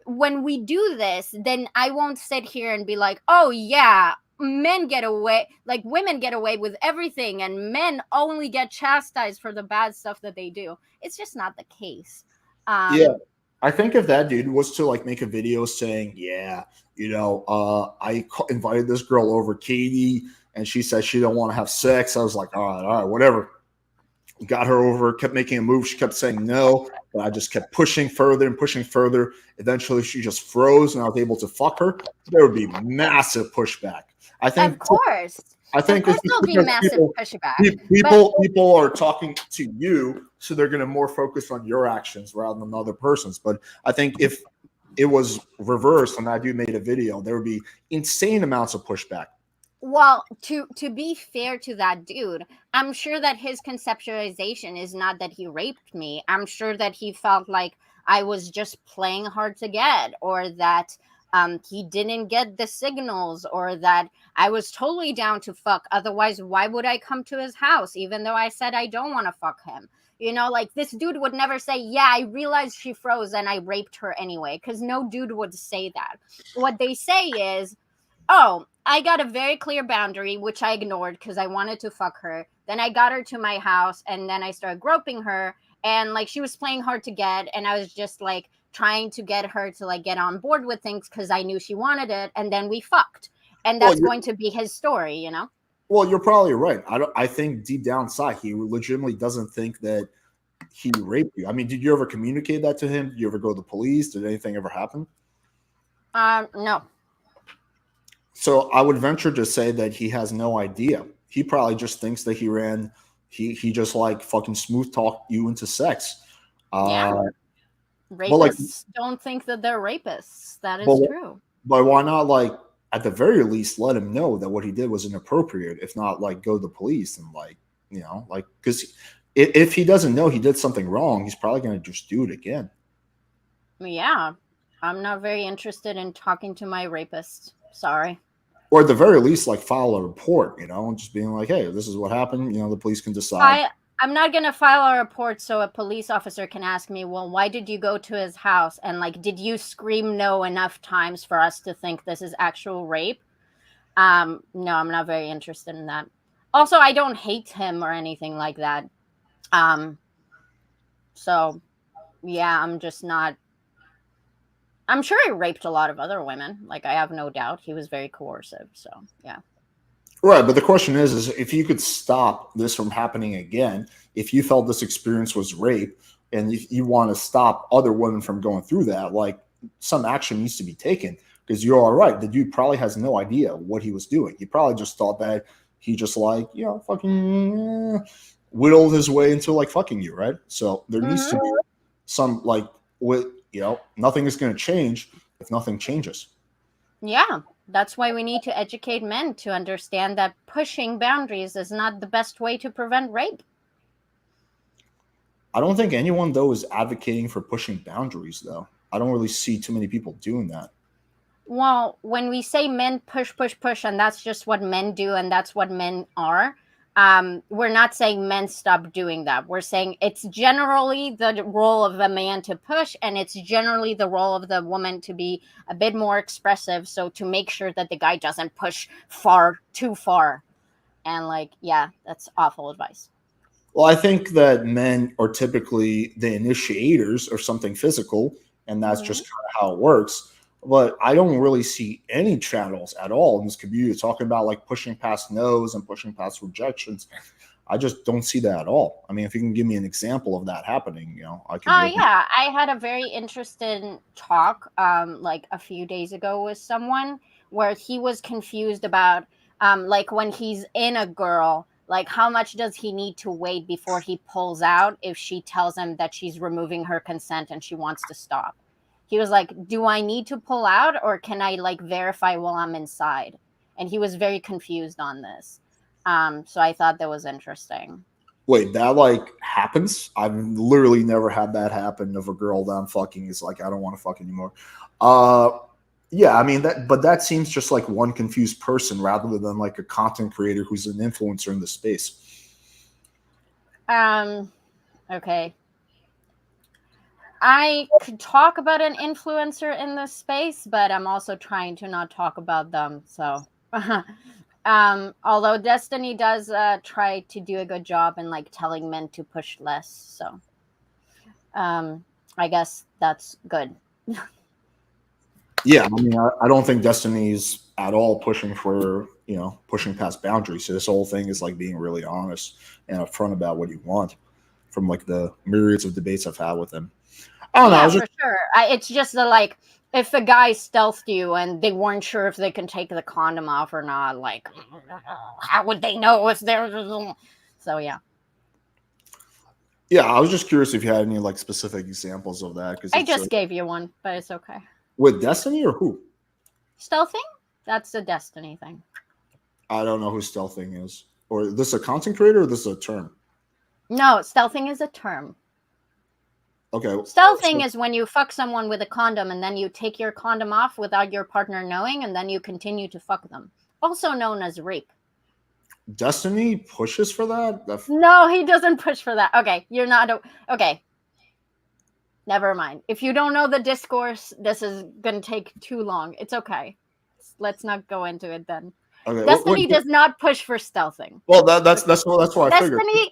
B: when we do this, then I won't sit here and be like, oh, yeah, men get away, like women get away with everything, and men only get chastised for the bad stuff that they do. It's just not the case.
A: Yeah, I think if that dude was to like make a video saying, "Yeah, invited this girl over, Katie, and she said she don't want to have sex," I was like, all right, whatever. Got her over, kept making a move. She kept saying no, but I just kept pushing further and pushing further. Eventually, she just froze, and I was able to fuck her. There would be massive pushback. I think.
B: Of course.
A: I think
B: of course there'll be massive
A: people,
B: pushback.
A: people are talking to you, so they're going to more focus on your actions rather than other person's. But I think if it was reversed and that dude made a video, there would be insane amounts of pushback.
B: Well, to be fair to that dude, I'm sure that his conceptualization is not that he raped me. I'm sure that he felt like I was just playing hard to get, or that he didn't get the signals, or that I was totally down to fuck. Otherwise, why would I come to his house, even though I said I don't want to fuck him? You know, like this dude would never say, yeah, I realized she froze and I raped her anyway, because no dude would say that. What they say is, oh, I got a very clear boundary, which I ignored because I wanted to fuck her. Then I got her to my house and then I started groping her. And like she was playing hard to get. And I was just like trying to get her to like get on board with things because I knew she wanted it. And then we fucked. And that's going to be his story, you know?
A: Well, you're probably right. I think deep down inside, he legitimately doesn't think that he raped you. I mean, did you ever communicate that to him? Did you ever go to the police? Did anything ever happen?
B: No.
A: So I would venture to say that he has no idea. He probably just thinks that he just like fucking smooth talk you into sex.
B: Yeah. Rapists don't think that they're rapists. That is true.
A: But why not, like, at the very least, let him know that what he did was inappropriate? If not, like, go to the police and, like, because if he doesn't know he did something wrong, he's probably going to just do it again.
B: Yeah. I'm not very interested in talking to my rapist. Sorry.
A: Or at the very least, like, file a report, and just being like, hey, this is what happened. The police can decide.
B: I'm not going to file a report so a police officer can ask me, well, why did you go to his house? And like, did you scream no enough times for us to think this is actual rape? No, I'm not very interested in that. Also, I don't hate him or anything like that. So yeah, I'm just not. I'm sure he raped a lot of other women. Like, I have no doubt he was very coercive. So, yeah.
A: Right, but the question is if you could stop this from happening again, if you felt this experience was rape, and if you want to stop other women from going through that, like some action needs to be taken. Because you're all right, the dude probably has no idea what he was doing. He probably just thought that he just like fucking whittled his way into like fucking you, right? So there needs to
B: Mhm.
A: be some like with nothing is going to change if nothing changes.
B: Yeah. That's why we need to educate men to understand that pushing boundaries is not the best way to prevent rape.
A: I don't think anyone though is advocating for pushing boundaries though. I don't really see too many people doing that.
B: Well, when we say men push, push, push, and that's just what men do and that's what men are, we're not saying men stop doing that. We're saying it's generally the role of a man to push, and it's generally the role of the woman to be a bit more expressive. So to make sure that the guy doesn't push too far. And like, yeah, that's awful advice.
A: Well, I think that men are typically the initiators of something physical, and that's
B: Mhm.
A: just kind of how it works. But I don't really see any channels at all in this community talking about like pushing past no's and pushing past rejections. I just don't see that at all. I mean, if you can give me an example of that happening, I could
B: Oh
A: really.
B: yeah, I had a very interesting talk like a few days ago with someone where he was confused about like when he's in a girl, like how much does he need to wait before he pulls out if she tells him that she's removing her consent and she wants to stop. He was like, "Do I need to pull out or can I like verify while I'm inside?" And he was very confused on this. So I thought that was interesting.
A: Wait, that like happens? I've literally never had that happen of a girl that I'm fucking is like, I don't want to fuck anymore. Uh yeah, I mean that but that seems just like one confused person rather than like a content creator who's an influencer in the space.
B: Um okay. I could talk about an influencer in this space, but I'm also trying to not talk about them. So, although Destiny does try to do a good job in like telling men to push less, so um, I guess that's good.
A: Yeah, I mean I don't think Destiny's at all pushing for, pushing past boundaries. So this whole thing is like being really honest and upfront about what you want from like the myriads of debates I've had with him. I don't know. I
B: Yeah,
A: was
B: for
A: just
B: sure. It's just the like if a guy stealthed you and they weren't sure if they can take the condom off or not, like how would they know if they're so yeah.
A: Yeah, I was just curious if you had any like specific examples of that because
B: I
A: it's
B: just gave you one, but it's okay.
A: with Destiny or who?
B: Stealthing? That's a Destiny thing.
A: I don't know who stealthing is. Or this a content creator or this is a term?
B: No, stealthing is a term.
A: Okay.
B: Stealthing
A: So
B: is when you fuck someone with a condom and then you take your condom off without your partner knowing and then you continue to fuck them. Also known as rape.
A: Destiny pushes for that?
B: No, he doesn't push for that. Okay, you're not okay. Never mind. If you don't know the discourse, this is going to take too long. It's okay. Let's not go into it then.
A: Okay.
B: Destiny does not push for stealthing.
A: Well, that's what I figured.
B: Destiny,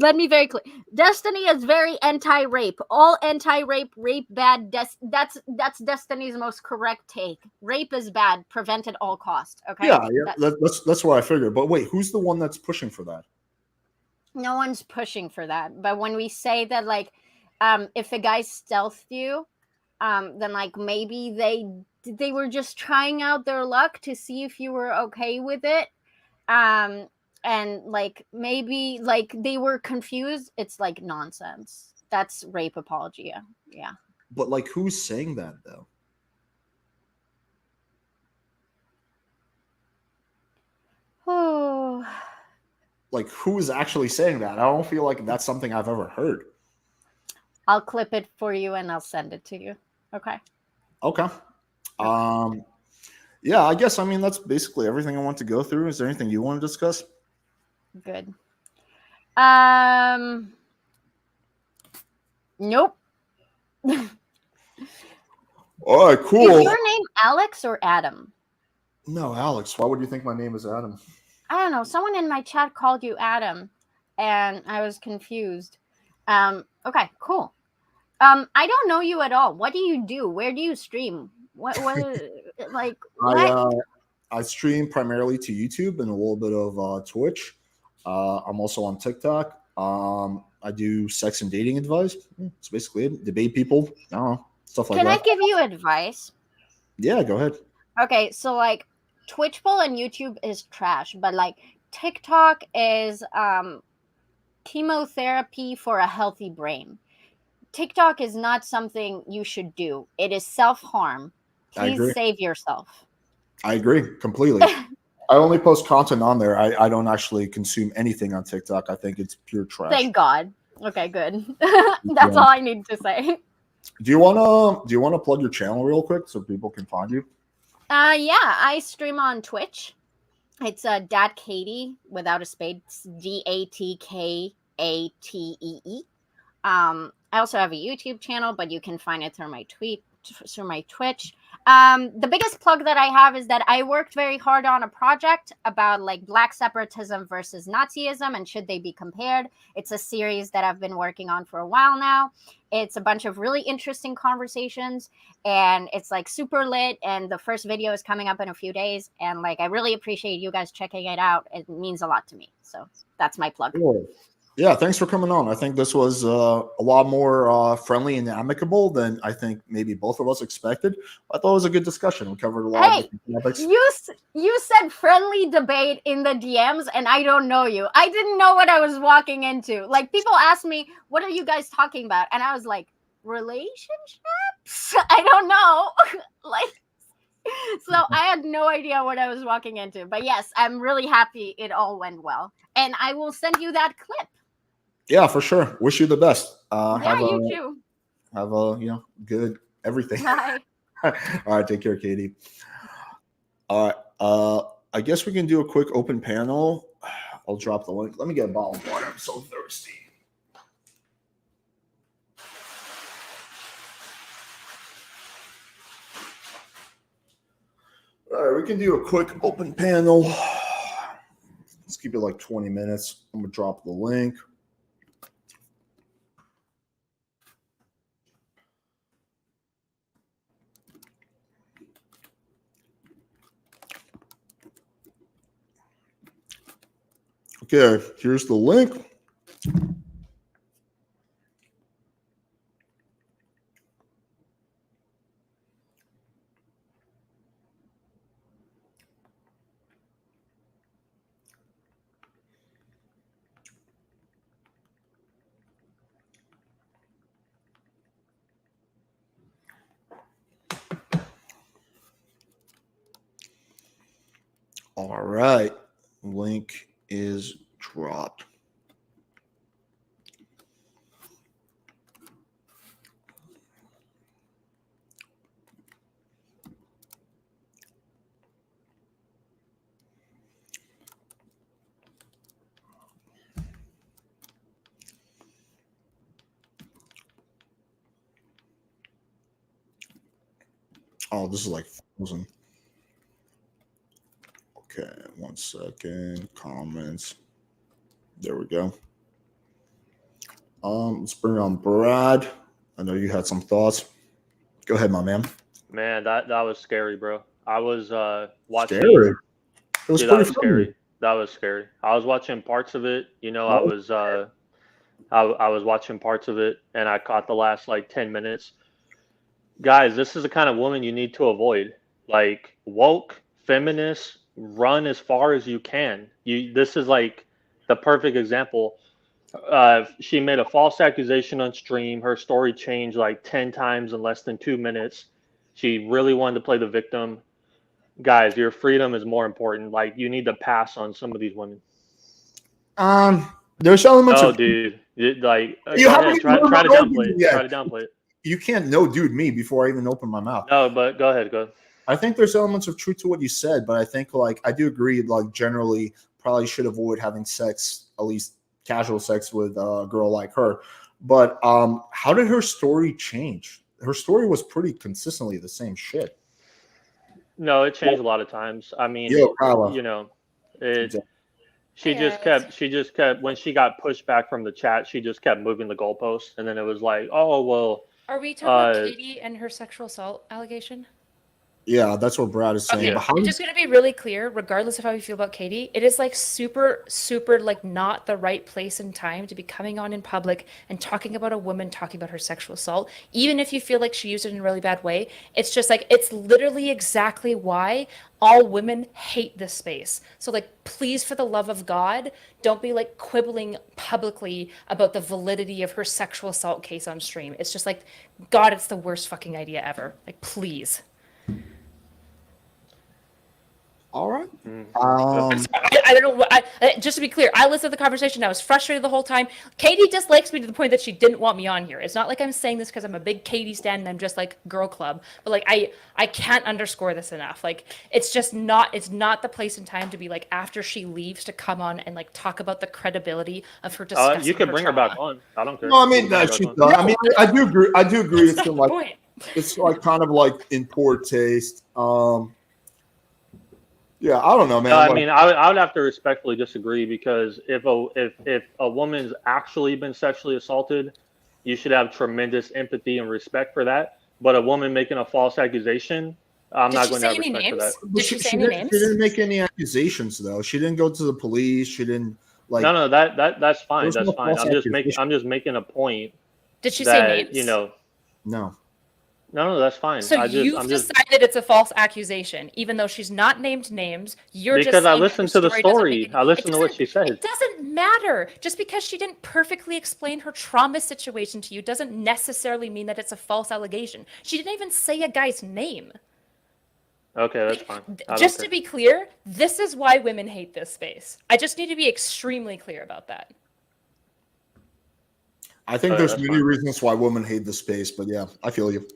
B: let me very clear. Destiny is very anti-rape. All anti-rape, rape bad. That's Destiny's most correct take. Rape is bad. Prevent at all cost. Okay.
A: Yeah, yeah. That's what I figured. But wait, who's the one that's pushing for that?
B: No one's pushing for that. But when we say that, like, if a guy stealthed you, then like maybe they were just trying out their luck to see if you were okay with it. And like maybe like they were confused. It's like nonsense. That's rape apology. Yeah.
A: But like who's saying that though?
B: Oh,
A: Like who is actually saying that? I don't feel like that's something I've ever heard.
B: I'll clip it for you and I'll send it to you. Okay.
A: Okay.
B: Okay.
A: Yeah, I guess I mean that's basically everything I want to go through. Is there anything you want to discuss?
B: Good. Nope.
A: All right,
B: Is
A: cool.
B: your name Alex or Adam?
A: No, Alex, why would you think my name is Adam?
B: I don't know. Someone in my chat called you Adam, and I was confused. Okay, cool. I don't know you at all. What do you do? Where do you stream? What like
A: I
B: what?
A: I stream primarily to YouTube and a little bit of Twitch. I'm also on TikTok. I do sex and dating advice. It's basically it. Debate people. I don't know, stuff like
B: Can I
A: that.
B: give you advice?
A: Yeah, go ahead.
B: Okay, so like Twitch poll and YouTube is trash, but like TikTok is chemotherapy for a healthy brain. TikTok is not something you should do. It is self-harm.
A: I
B: Please
A: agree.
B: save yourself.
A: I agree completely. I only post content on there. I don't actually consume anything on TikTok. I think it's pure trash.
B: Thank God. Okay, good. That's all I need to say.
A: Do you wanna plug your channel real quick so people can find you?
B: Yeah, I stream on Twitch. It's Dad Katie without a space. DATKATEE. I also have a YouTube channel, but you can find it through my Twitch. The biggest plug that I have is that I worked very hard on a project about like Black separatism versus Nazism and should they be compared. It's a series that I've been working on for a while now. It's a bunch of really interesting conversations and it's like super lit. And the first video is coming up in a few days. And like, I really appreciate you guys checking it out. It means a lot to me. So that's my plug.
A: Cool. Yeah, thanks for coming on. I think this was a lot more friendly and amicable than I think maybe both of us expected. I thought it was a good discussion. We covered a lot of different topics.
B: You said friendly debate in the DMs, and I don't know you. I didn't know what I was walking into. Like, people asked me, what are you guys talking about? And I was like, relationships? I don't know. Like, so I had no idea what I was walking into. But yes, I'm really happy it all went well. And I will send you that clip.
A: Yeah, for sure. Wish you the best.
B: Yeah, you too.
A: Have a good everything.
B: Bye.
A: All right, take care, Katie. All right. I guess we can do a quick open panel. I'll drop the link. Let me get a bottle of water. I'm so thirsty. All right, we can do a quick open panel. Let's keep it like 20 minutes. I'm gonna drop the link. Okay, here's the link. All right, link is dropped. Oh, this is like frozen. Okay, 1 second. Comments. There we go. Let's bring on Brad. I know you had some thoughts. Go ahead, my man.
D: Man, that was scary, bro. I was watching.
A: Scary. It was
D: Dude,
A: pretty
D: that was
A: funny.
D: scary. That was scary. I was watching parts of it. I
A: Oh.
D: was I was watching parts of it, and I caught the last like 10 minutes. Guys, this is the kind of woman you need to avoid. Like woke feminists, run as far as you can. This is like the perfect example. She made a false accusation on stream. Her story changed like 10 times in less than 2 minutes. She really wanted to play the victim. Guys, your freedom is more important. Like, you need to pass on some of these women.
A: There's elements
D: Oh,
A: of
D: dude. Like,
A: You
D: go
A: haven't
D: ahead. Try
A: even
D: to
A: opened
D: downplay
A: it
D: it.
A: yet.
D: Try to downplay it.
A: You can't no dude me before I even open my mouth.
D: No, but go ahead. Go ahead.
A: I think there's elements of truth to what you said, but I think like I do agree. Like generally, probably should avoid having sex, at least casual sex, with a girl like her. But how did her story change? Her story was pretty consistently the same shit.
D: No, it changed a lot of times. I mean,
A: Yo, Kyla.
D: She just kept when she got pushed back from the chat, she just kept moving the goalposts, and then it was like, oh well,
E: Are we talking about Katie and her sexual assault allegation?
A: Yeah, that's what Brad is saying.
E: Okay,
A: But how
E: I'm just going to be really clear, regardless of how you feel about Katie, it is like super, super like not the right place and time to be coming on in public and talking about a woman talking about her sexual assault, even if you feel like she used it in a really bad way. It's just like, it's literally exactly why all women hate this space. So like, please, for the love of God, don't be like quibbling publicly about the validity of her sexual assault case on stream. It's just like, God, it's the worst fucking idea ever. Like, please.
A: all right.
E: I'm sorry, I don't know what. Just to be clear, I listened to the conversation. I was frustrated the whole time. Katie dislikes me to the point that she didn't want me on here. It's not like I'm saying this because I'm a big Katie stan and I'm just like girl club. But like I can't underscore this enough. Like it's just not. It's not the place and time to be like after she leaves to come on and like talk about the credibility of her discussing.
D: You could
E: her
D: bring her
E: trauma.
D: back on. I don't care.
A: No, I mean
D: You can
A: that
D: bring
A: she
D: her back on.
A: does. I mean, I do agree. I do agree.
E: That's
A: It's
E: not the
A: like
E: point.
A: it's like kind of like in poor taste. Yeah, I don't know, man.
D: I
A: Like,
D: mean, I would have to respectfully disagree because if a woman's actually been sexually assaulted, you should have tremendous empathy and respect for that. But a woman making a false accusation, I'm
E: Did
D: not
E: she
D: going
E: say
D: to have
E: any
D: respect for
E: names?
D: that.
E: Did she say any names?
A: She didn't make any accusations though. She didn't go to the police. She didn't like.
D: No, that's fine.
A: There's
D: That's
A: no
D: fine.
A: false
D: I'm just making a point
E: Did she say
D: that
E: names?
D: you know.
A: No.
D: No, that's fine.
E: So
D: I'm just
E: decided it's a false accusation, even though she's not named names. You're
D: because
E: just
D: I
E: saying
D: listened
E: her
D: to the
E: doesn't make
D: story.
E: any-
D: I listened to what she
E: It
D: said.
E: doesn't matter. Just because she didn't perfectly explain her trauma situation to you doesn't necessarily mean that it's a false allegation. She didn't even say a guy's name.
D: Okay, that's fine. I don't
E: Just
D: care.
E: to be clear, this is why women hate this space. I just need to be extremely clear about that.
A: I think
D: Okay,
A: there's
D: that's
A: many
D: fine.
A: reasons why women hate the space, but yeah, I feel you.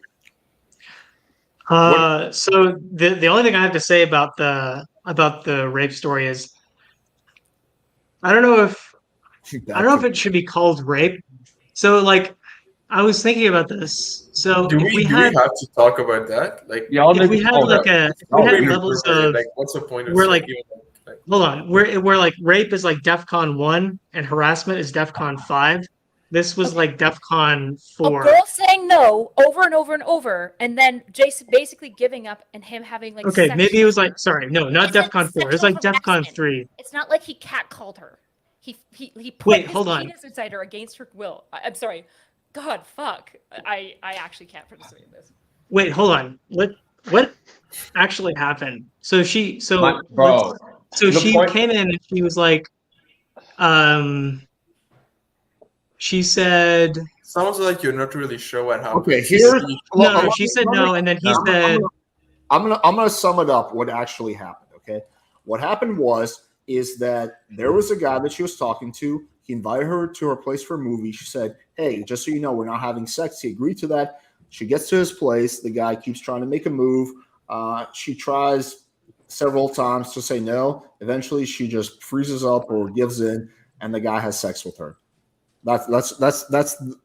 F: So the only thing I have to say about the rape story is I don't know if it should be called rape. So like I was thinking about this. So
G: Do
F: if
G: we
F: we
G: do
F: had
G: we have to talk about that? Like,
H: Y'all
F: if we
H: need to
F: had
H: calm
F: like
H: down.
F: a if we
G: how
F: had
G: we
F: levels
G: interpret it,
F: of
G: like, what's the point of
F: we're like
G: even, like
F: hold on, where like rape is like DEFCON 1 and harassment is DEFCON 5. This was like DEFCON
E: A
F: 4.
E: girl saying no over and over and over, and then Jason basically giving up and him having like
F: Okay,
E: sex
F: maybe it was like sorry, no, not
E: It's like
F: DEFCON 4. It was
E: sexual
F: like DEFCON
E: harassment.
F: 3.
E: It's not like he catcalled her. He put
F: Wait,
E: his
F: hold on.
E: penis inside her against her will. I'm sorry. God, fuck. I actually can't participate in this.
F: Wait, hold on. What actually happened? So she
H: Bro,
F: so
H: the
F: she
H: point-
F: came in and she was like she said
G: sounds like you're not really sure what happened.
A: Okay, here's
F: no, she said no, and then he said
A: I'm gonna sum it up what actually happened. Okay, what happened is that there was a guy that she was talking to. He invited her to her place for a movie. She said, "Hey, just so you know, we're not having sex." He agreed to that. She gets to his place. The guy keeps trying to make a move. She tries several times to say no. Eventually, she just freezes up or gives in, and the guy has sex with her. That's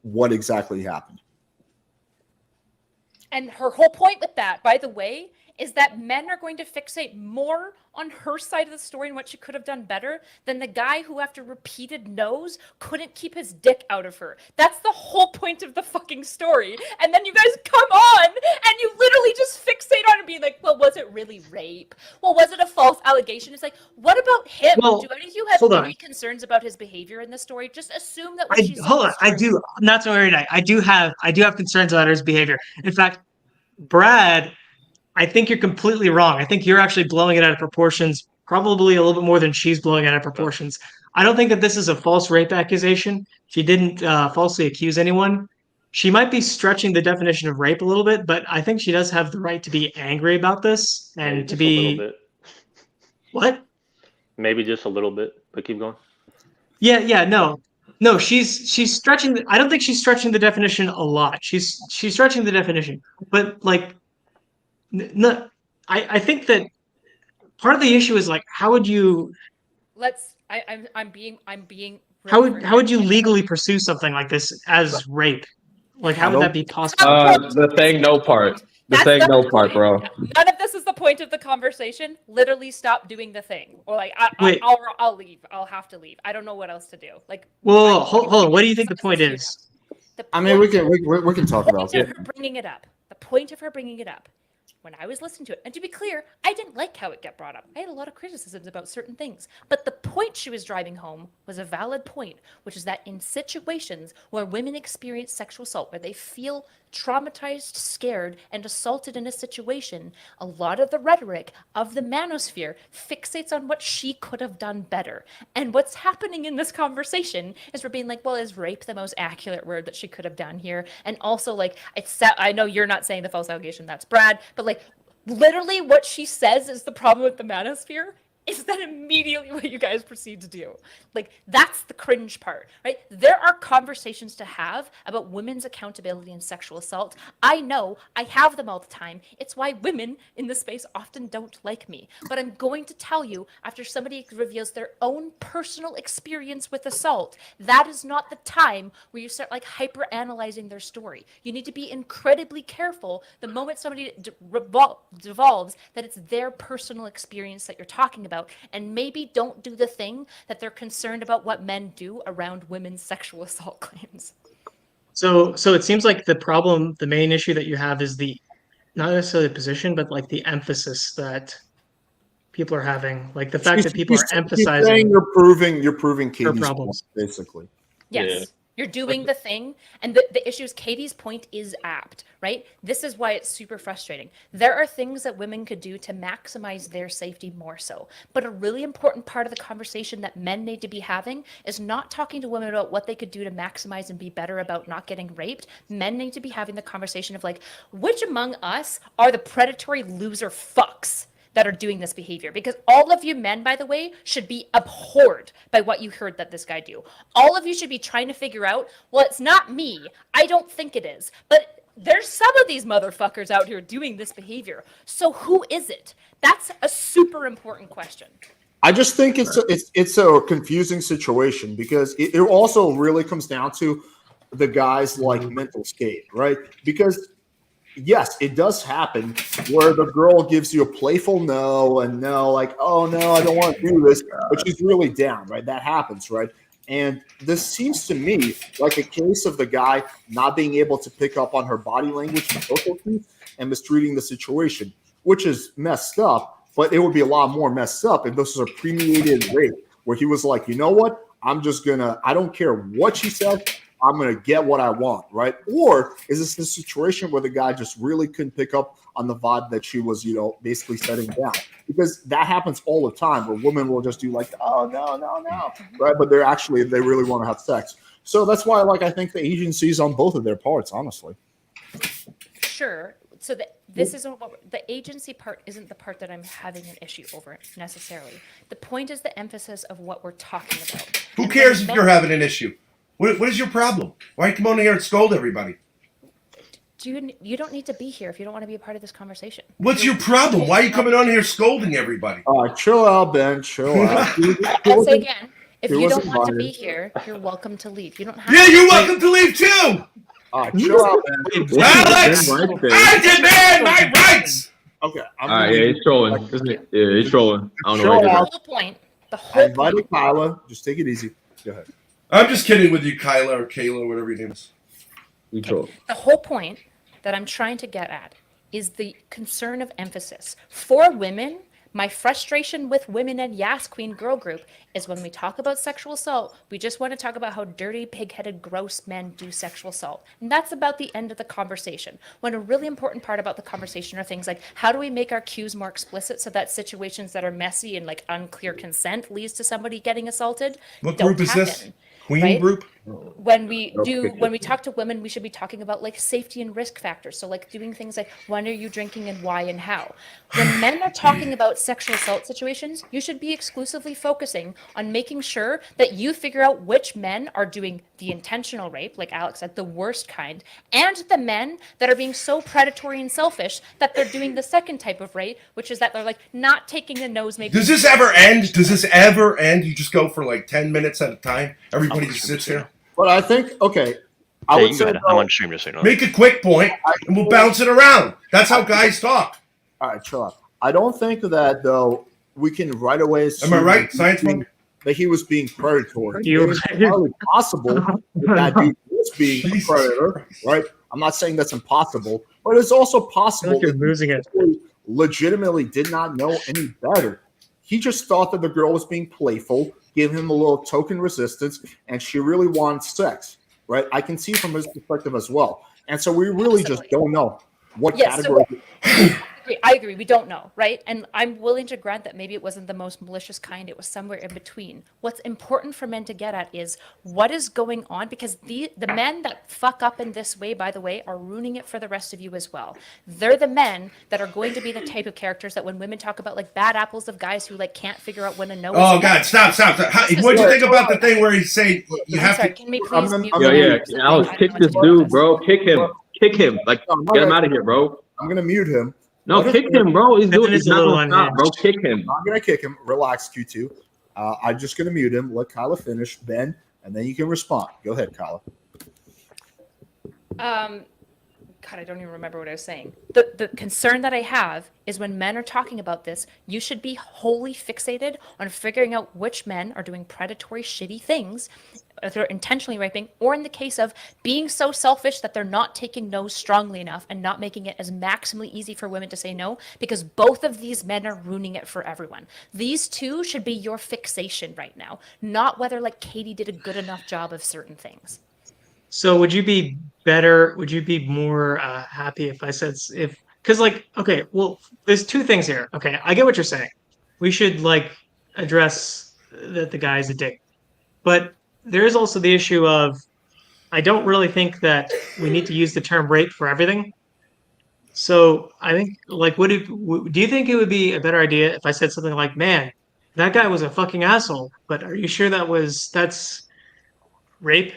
A: what exactly happened.
E: And her whole point with that, by the way, is that men are going to fixate more on her side of the story and what she could have done better than the guy who, after repeated no's, couldn't keep his dick out of her. That's the whole point of the fucking story. And then you guys come on and you literally just fixate on it being like, well, was it really rape? Well, was it a false allegation? It's like, what about him?
F: Well,
E: do any of you have
F: hold on.
E: any concerns about his behavior in this story? Just assume that what
F: I
E: she said
F: hold on,
E: was
F: I
E: true.
F: do not to worry. I do have concerns about his behavior. In fact, Brad, I think you're completely wrong. I think you're actually blowing it out of proportions, probably a little bit more than she's blowing it out of proportions. I don't think that this is a false rape accusation. She didn't falsely accuse anyone. She might be stretching the definition of rape a little bit, but I think she does have the right to be angry about this and
D: Maybe
F: to
D: just
F: be
D: a little bit.
F: What?
D: Maybe just a little bit, but keep going.
F: Yeah, no. She's stretching. I don't think she's stretching the definition a lot. She's stretching the definition, but like, no. I think that part of the issue is like, how would you?
E: I'm being.
F: How
E: really
F: would you
E: frank.
F: legally pursue something like this as rape? Like, how would that be possible?
H: the saying no part. The saying no part, bro.
E: None of this is the point of the conversation. Literally, stop doing the thing, or like
F: Wait.
E: I'll leave. I'll have to leave. I don't know what else to do. Like,
F: Well, hold on. What do you think the point is?
A: I mean, we can talk about
E: The
A: it.
E: point of her bringing it up. The point of her bringing it up. When I was listening to it, and to be clear, I didn't like how it got brought up. I had a lot of criticisms about certain things. But the point she was driving home was a valid point, which is that in situations where women experience sexual assault, where they feel traumatized, scared, and assaulted in a situation, a lot of the rhetoric of the manosphere fixates on what she could have done better. And what's happening in this conversation is we're being like, well, is rape the most accurate word that she could have done here? And also, like, I know you're not saying the false allegation, that's Brad, but like, literally what she says is the problem with the manosphere is that immediately what you guys proceed to do. Like, that's the cringe part, right? There are conversations to have about women's accountability in sexual assault. I know, I have them all the time. It's why women in this space often don't like me. But I'm going to tell you, after somebody reveals their own personal experience with assault, that is not the time where you start like hyper analyzing their story. You need to be incredibly careful the moment somebody devolves that it's their personal experience that you're talking about, and maybe don't do the thing that they're concerned about what men do around women's sexual assault claims.
F: So it seems like the main issue that you have is not necessarily the position, but like the emphasis that people are having, like the fact that people are emphasizing
A: you're proving Katie's
F: problems,
A: basically.
E: Yes.
H: Yeah.
E: You're doing the thing. And the issue is Katie's point is apt, right? This is why it's super frustrating. There are things that women could do to maximize their safety more so. But a really important part of the conversation that men need to be having is not talking to women about what they could do to maximize and be better about not getting raped. Men need to be having the conversation of like, which among us are the predatory loser fucks that are doing this behavior? Because all of you men, by the way, should be abhorred by what you heard that this guy do. All of you should be trying to figure out, well, it's not me. I don't think it is. But there's some of these motherfuckers out here doing this behavior. So who is it? That's a super important question.
A: I just think it's a confusing situation because it also really comes down to the guy's like mental state, right? Because yes, it does happen where the girl gives you a playful no, like, oh no, I don't want to do this, but she's really down, right? That happens, right? And this seems to me like a case of the guy not being able to pick up on her body language and vocal cues and mistreating the situation, which is messed up, but it would be a lot more messed up if this was a premeditated rape where he was like, you know what? I don't care what she said. I'm going to get what I want, right? Or is this the situation where the guy just really couldn't pick up on the vibe that she was, basically setting down? Because that happens all the time where women will just do like, oh, no, right? But they really want to have sex. So that's why, I think the agency is on both of their parts, honestly.
E: Sure. So this isn't the agency part isn't the part that I'm having an issue over necessarily. The point is the emphasis of what we're talking about.
I: Who cares if you're having an issue? What is your problem? Why come on here and scold everybody?
E: You don't need to be here if you don't want to be a part of this conversation.
I: What's your problem? Why are you coming on here scolding everybody?
A: Chill out, Ben. Chill out.
E: I'll say again, if you don't want to be here, you're welcome to leave. You don't have
I: Yeah, you're welcome to leave too.
A: Chill out, Ben.
I: Alex, I demand my rights.
A: Okay.
H: Yeah, he's trolling. Yeah, he's trolling. I don't know what
E: The whole
A: I invited Kyla. Just take it easy. Go ahead.
I: I'm just kidding with you, Kyla or Kayla, whatever your name is.
E: The whole point that I'm trying to get at is the concern of emphasis. For women, my frustration with women and Yas Queen Girl Group is when we talk about sexual assault, we just want to talk about how dirty, pig-headed, gross men do sexual assault. And that's about the end of the conversation. When a really important part about the conversation are things like, how do we make our cues more explicit so that situations that are messy and like unclear consent leads to somebody getting assaulted?
I: What group is this? Queen
E: right?
I: group?
E: When we talk to women, we should be talking about like safety and risk factors. So like doing things like, when are you drinking and why and how? When men are talking about sexual assault situations, you should be exclusively focusing on making sure that you figure out which men are doing the intentional rape, like Alex said, the worst kind, and the men that are being so predatory and selfish that they're doing the second type of rape, which is that they're like not taking the nose.
I: Does this ever end? You just go for like 10 minutes at a time? Everybody just sits here?
A: But I think, I would say,
J: I'm on stream just so you know.
I: Make a quick point, and we'll bounce it around. That's how guys talk.
A: All right, chill out. I don't think that, though, we can right away assume
I: Am I right, Science Man?
A: that he was being predatory.
F: You're
A: It's entirely possible that dude is being a
I: Jesus
A: predator, right? I'm not saying that's impossible, but it's also
F: I feel
A: possible
F: like you're
A: that
F: losing it.
A: he legitimately did not know any better. He just thought that the girl was being playful, gave him a little token resistance, and she really wanted sex, right? I can see from his perspective as well. And so we really just don't know what category.
E: I agree. We don't know, right? And I'm willing to grant that maybe it wasn't the most malicious kind. It was somewhere in between. What's important for men to get at is what is going on, because the men that fuck up in this way, by the way, are ruining it for the rest of you as well. They're the men that are going to be the type of characters that when women talk about like bad apples of guys who like can't figure out when to know.
I: Oh God! Stop! What'd you think about the thing where he's saying you have to?
E: Can we please mute
H: Yeah, Alex, kick this dude, bro. Kick him. Like, get him out of here, bro.
A: I'm gonna mute him.
H: No, kick him, bro. He's
F: It's a
H: not
F: little
H: gonna stop, bro. Kick him.
A: I'm gonna kick him. Relax, Q2. I'm just gonna mute him. Let Kyla finish, Ben, and then you can respond. Go ahead, Kyla.
E: God, I don't even remember what I was saying. The concern that I have is when men are talking about this, you should be wholly fixated on figuring out which men are doing predatory, shitty things, if they're intentionally raping, or in the case of being so selfish that they're not taking no strongly enough and not making it as maximally easy for women to say no, because both of these men are ruining it for everyone. These two should be your fixation right now, not whether like Katie did a good enough job of certain things.
F: So would you be better? Would you be more happy if I said because like okay, well, there's two things here. Okay, I get what you're saying. We should like address that the guy's a dick, but there is also the issue of I don't really think that we need to use the term rape for everything. So I think like do you think it would be a better idea if I said something like, "Man, that guy was a fucking asshole," but are you sure that's rape?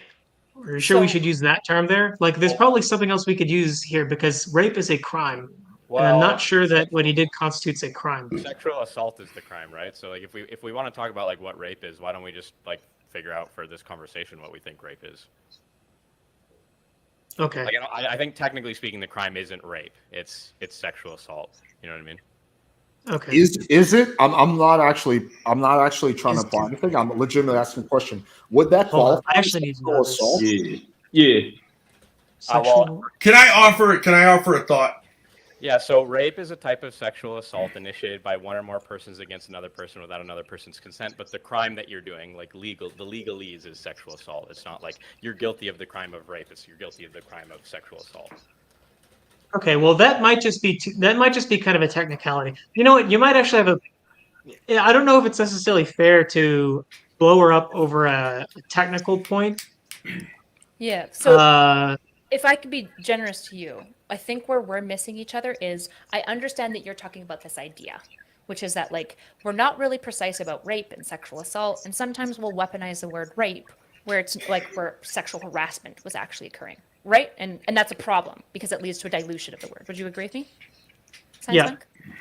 F: Are you sure we should use that term there? Like, there's probably something else we could use here because rape is a crime. And I'm not sure that what he did constitutes a crime.
J: Sexual assault is the crime, right? So, like, if we want to talk about like what rape is, why don't we just like figure out for this conversation what we think rape is?
F: Okay.
J: Like, I think technically speaking, the crime isn't rape; it's sexual assault. You know what I mean?
F: Okay.
A: Is it? I'm not actually trying to apply anything. I'm legitimately asking a question. Would that qualify?
F: I actually need to know this.
A: assault?
H: Yeah.
I: Can I offer a thought?
J: Yeah. So rape is a type of sexual assault initiated by one or more persons against another person without another person's consent. But the crime that you're doing, like the legalese, is sexual assault. It's not like you're guilty of the crime of rape. You're guilty of the crime of sexual assault.
F: Okay, well, that might just be kind of a technicality. You know what? You might actually have I don't know if it's necessarily fair to blow her up over a technical point.
E: Yeah. So if I could be generous to you, I think where we're missing each other is I understand that you're talking about this idea, which is that like we're not really precise about rape and sexual assault, and sometimes we'll weaponize the word rape where it's like where sexual harassment was actually occurring. Right? And that's a problem because it leads to a dilution of the word. Would you agree with me?
F: Yeah.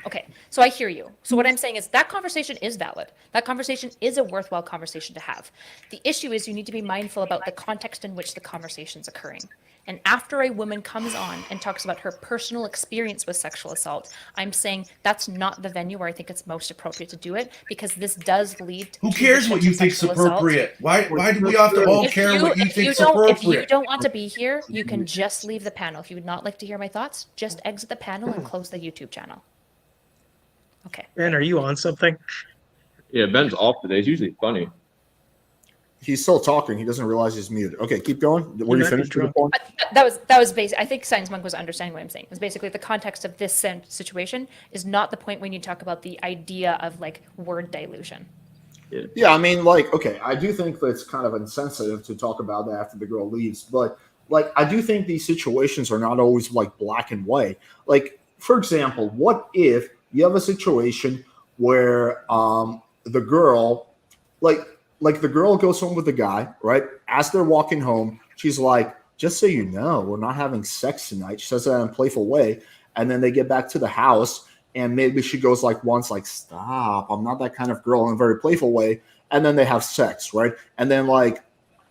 E: Okay. So I hear you. So what I'm saying is that conversation is valid. That conversation is a worthwhile conversation to have. The issue is you need to be mindful about the context in which the conversation's occurring. And after a woman comes on and talks about her personal experience with sexual assault, I'm saying that's not the venue where I think it's most appropriate to do it because this does lead to
I: Who cares what you think's appropriate? Why do we have to all care what you think's appropriate?
E: If you don't want to be here, you can just leave the panel. If you would not like to hear my thoughts, just exit the panel and close the YouTube channel. Okay.
F: Ben, are you on something?
H: Yeah, Ben's off today. It's usually funny.
A: He's still talking. He doesn't realize he's muted. Okay, keep going. Were you finished with the point?
E: That was basic. I think Science Monk was understanding what I'm saying. It's basically the context of this situation is not the point when you talk about the idea of like word dilution.
A: Yeah, I mean, like, okay, I do think that it's kind of insensitive to talk about that after the girl leaves, but like, I do think these situations are not always like black and white. Like, for example, what if you have a situation where the girl, like the girl goes home with the guy, right? As they're walking home, she's like, just so you know, we're not having sex tonight. She says that in a playful way. And then they get back to the house and maybe she goes like once, like, stop, I'm not that kind of girl, in a very playful way. And then they have sex, right? And then like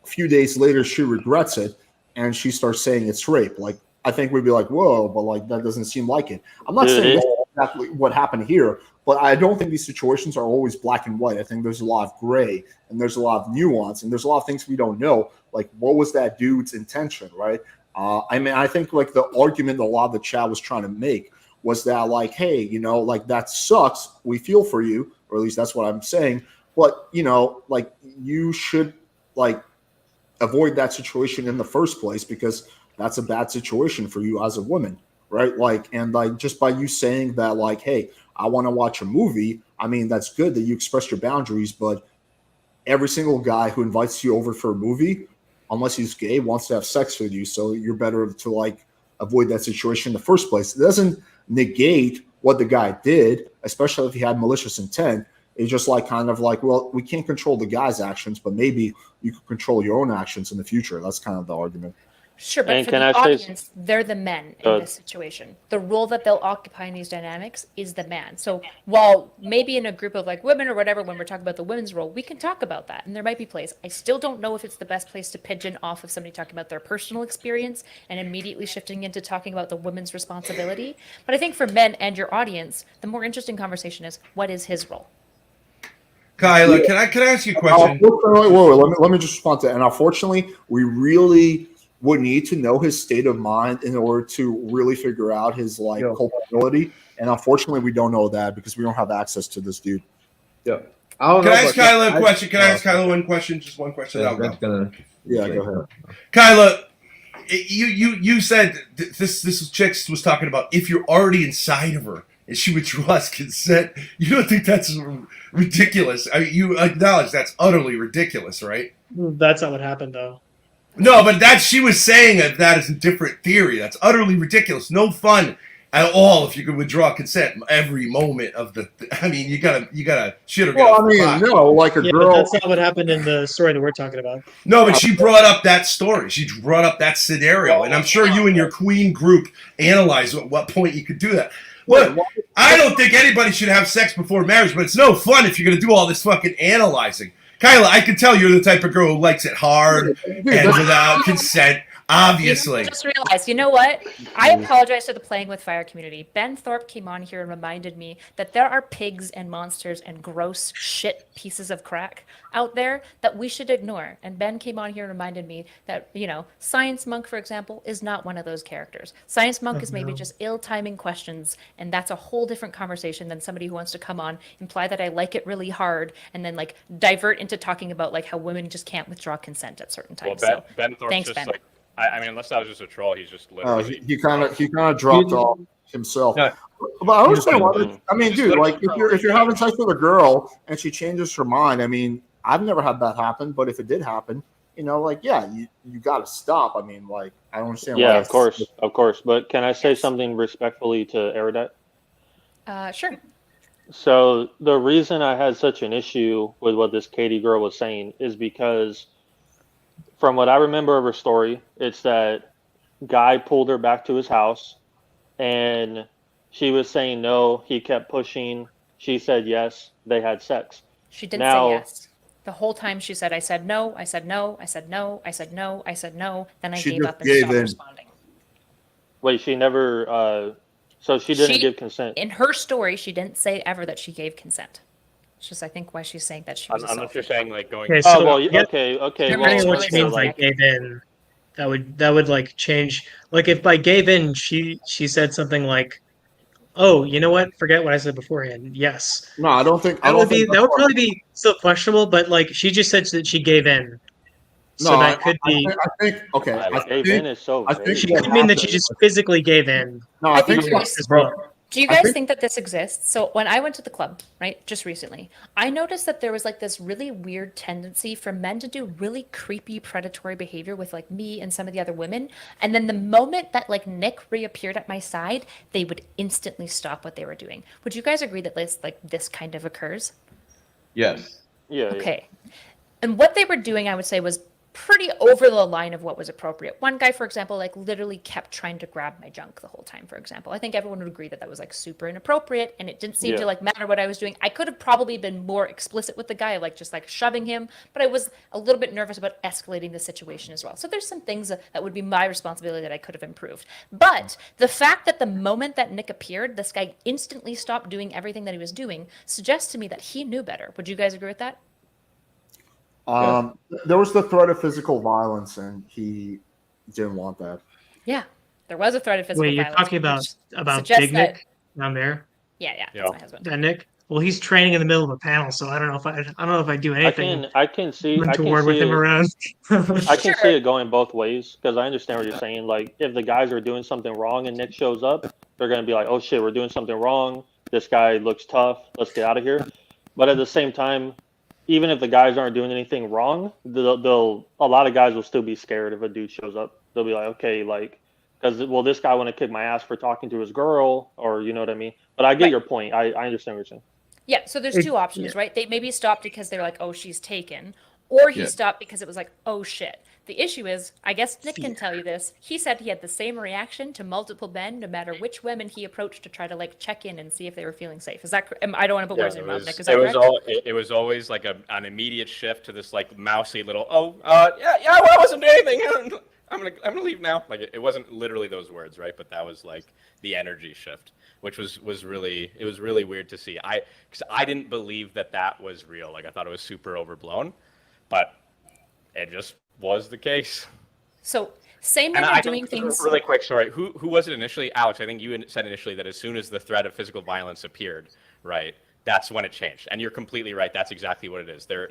A: a few days later, she regrets it and she starts saying it's rape. Like, I think we'd be like, whoa, but like, that doesn't seem like it. I'm not saying exactly what happened here. But I don't think these situations are always black and white. I think there's a lot of gray and there's a lot of nuance and there's a lot of things we don't know. Like, what was that dude's intention, right? I mean, I think like the argument a lot of the chat was trying to make was that like, hey, like that sucks. We feel for you, or at least that's what I'm saying. But like you should like avoid that situation in the first place because that's a bad situation for you as a woman, right? Like, and like just by you saying that, like, hey, I want to watch a movie. I mean, that's good that you express your boundaries, but every single guy who invites you over for a movie, unless he's gay, wants to have sex with you. So you're better to like avoid that situation in the first place. It doesn't negate what the guy did, especially if he had malicious intent. It's just like kind of like, well, we can't control the guy's actions, but maybe you can control your own actions in the future. That's kind of the argument.
E: Sure, but
D: And
E: for
D: can
E: the
D: I say-
E: audience, they're the men in this situation. The role that they'll occupy in these dynamics is the man. So while maybe in a group of like women or whatever, when we're talking about the women's role, we can talk about that, and there might be place. I still don't know if it's the best place to pigeon off of somebody talking about their personal experience and immediately shifting into talking about the woman's responsibility. But I think for men and your audience, the more interesting conversation is, what is his role?
I: Kyla, can I ask you a question?
A: Whoa, let me just respond to that. And unfortunately, we really would need to know his state of mind in order to really figure out his like culpability. And unfortunately, we don't know that because we don't have access to this dude.
H: Yeah.
I: Can I ask Kyla a question? Can I ask Kyla one question? Just one question.
H: Yeah, that's gonna.
A: Yeah, go ahead.
I: Kyla, you said this chick was talking about if you're already inside of her and she withdraws consent. You don't think that's ridiculous? I mean, you acknowledge that's utterly ridiculous, right?
F: That's not what happened, though.
I: No, but she was saying that is a different theory. That's utterly ridiculous. No fun at all if you could withdraw consent every moment of the. I mean, you gotta shit or get off the pot.
A: No, like a girl.
F: That's not what happened in the story that we're talking about.
I: No, but she brought up that story. She brought up that scenario, and I'm sure you and your queen group analyzed at what point you could do that. Look, I don't think anybody should have sex before marriage, but it's no fun if you're gonna do all this fucking analyzing. Kyla, I can tell you're the type of girl who likes it hard and without consent, obviously.
E: Just realized, you know what? I apologize to the Playing with Fire community. Ben Thorpe came on here and reminded me that there are pigs and monsters and gross shit pieces of crack out there that we should ignore. And Ben came on here and reminded me that, Science Monk, for example, is not one of those characters. Science Monk is maybe just ill-timing questions, and that's a whole different conversation than somebody who wants to come on, imply that I like it really hard, and then like divert into talking about like how women just can't withdraw consent at certain times.
J: Well, Ben Thorpe's
E: thanks,
J: just
E: Ben.
J: like, I mean, unless that was just a troll, he's just literally.
A: He kind of dropped off himself. Yeah. But I understand why. I mean, dude, like if you're having sex with a girl and she changes her mind, I mean, I've never had that happen, but if it did happen, like, yeah, you got to stop. I mean, like, I don't understand.
D: Yeah,
A: why
D: of course. But can I say something respectfully to Erudite?
E: Sure.
D: So the reason I had such an issue with what this Katie girl was saying is because from what I remember of her story, it's that guy pulled her back to his house and she was saying no. He kept pushing. She said yes. They had sex.
E: She didn't say yes. The whole time she said, I said no, I said no, I said no, I said no, I said no. Then I gave up and stopped responding.
D: Wait, she never, so she didn't give consent.
E: In her story, she didn't say ever that she gave consent. It's just, I think, why she's saying that she was
J: I'm not just saying like going.
F: Okay, so
D: okay.
F: Depending on what she means by gave in, that would like change. Like if by gave in, she said something like, "Oh, you know what? Forget what I said beforehand." Yes.
A: No, I don't think
F: that would probably be still questionable. But like she just said that she gave in. So
A: no,
F: that could be.
A: I think okay. I think
F: she could mean that she just physically gave in.
A: No, I think
F: as well.
E: Do you guys think that this exists? So when I went to the club, right, just recently, I noticed that there was like this really weird tendency for men to do really creepy predatory behavior with like me and some of the other women. And then the moment that like Nick reappeared at my side, they would instantly stop what they were doing. Would you guys agree that this kind of occurs?
H: Yes.
D: Yeah.
E: Okay. And what they were doing, I would say, was pretty over the line of what was appropriate. One guy, for example, like literally kept trying to grab my junk the whole time, for example. I think everyone would agree that that was like super inappropriate, and it didn't seem to like matter what I was doing. I could have probably been more explicit with the guy, like just like shoving him, but I was a little bit nervous about escalating the situation as well. So there's some things that would be my responsibility that I could have improved. But the fact that the moment that Nick appeared, this guy instantly stopped doing everything that he was doing suggests to me that he knew better. Would you guys agree with that?
A: There was the threat of physical violence, and he didn't want that.
E: Yeah, there was a threat of physical
F: Wait, you're
E: violence.
F: talking about
E: suggests
F: Big Nick down there?
E: Yeah, that's my husband.
F: That Nick? Well, he's training in the middle of a panel, so I don't know if I do anything.
D: I can see
F: with him around.
D: I can see it going both ways, because I understand what you're saying. Like, if the guys are doing something wrong and Nick shows up, they're going to be like, oh shit, we're doing something wrong. This guy looks tough. Let's get out of here. But at the same time, even if the guys aren't doing anything wrong, a lot of guys will still be scared if a dude shows up. They'll be like, okay, like, because, well, this guy want to kick my ass for talking to his girl, or you know what I mean? But I get your point. I understand what you're saying.
E: Yeah, so there's two options, right? They maybe stopped because they're like, oh, she's taken. Or he stopped because it was like, oh, shit. The issue is, I guess Nick can tell you this, he said he had the same reaction to multiple men, no matter which women he approached to try to, like, check in and see if they were feeling safe. Is that I don't want to put words in your mouth, Nick. Is that correct?
J: It was always like an immediate shift to this, like, mousy little, well, I wasn't doing anything. I'm gonna leave now. Like, it wasn't literally those words, right? But that was, like, the energy shift, which was really weird to see. Because I didn't believe that was real. Like, I thought it was super overblown, but it just was the case.
E: So same when you're doing things
J: really quick. Sorry, who was it initially? Alex, I think you said initially that as soon as the threat of physical violence appeared, right, that's when it changed. And you're completely right. That's exactly what it is. They're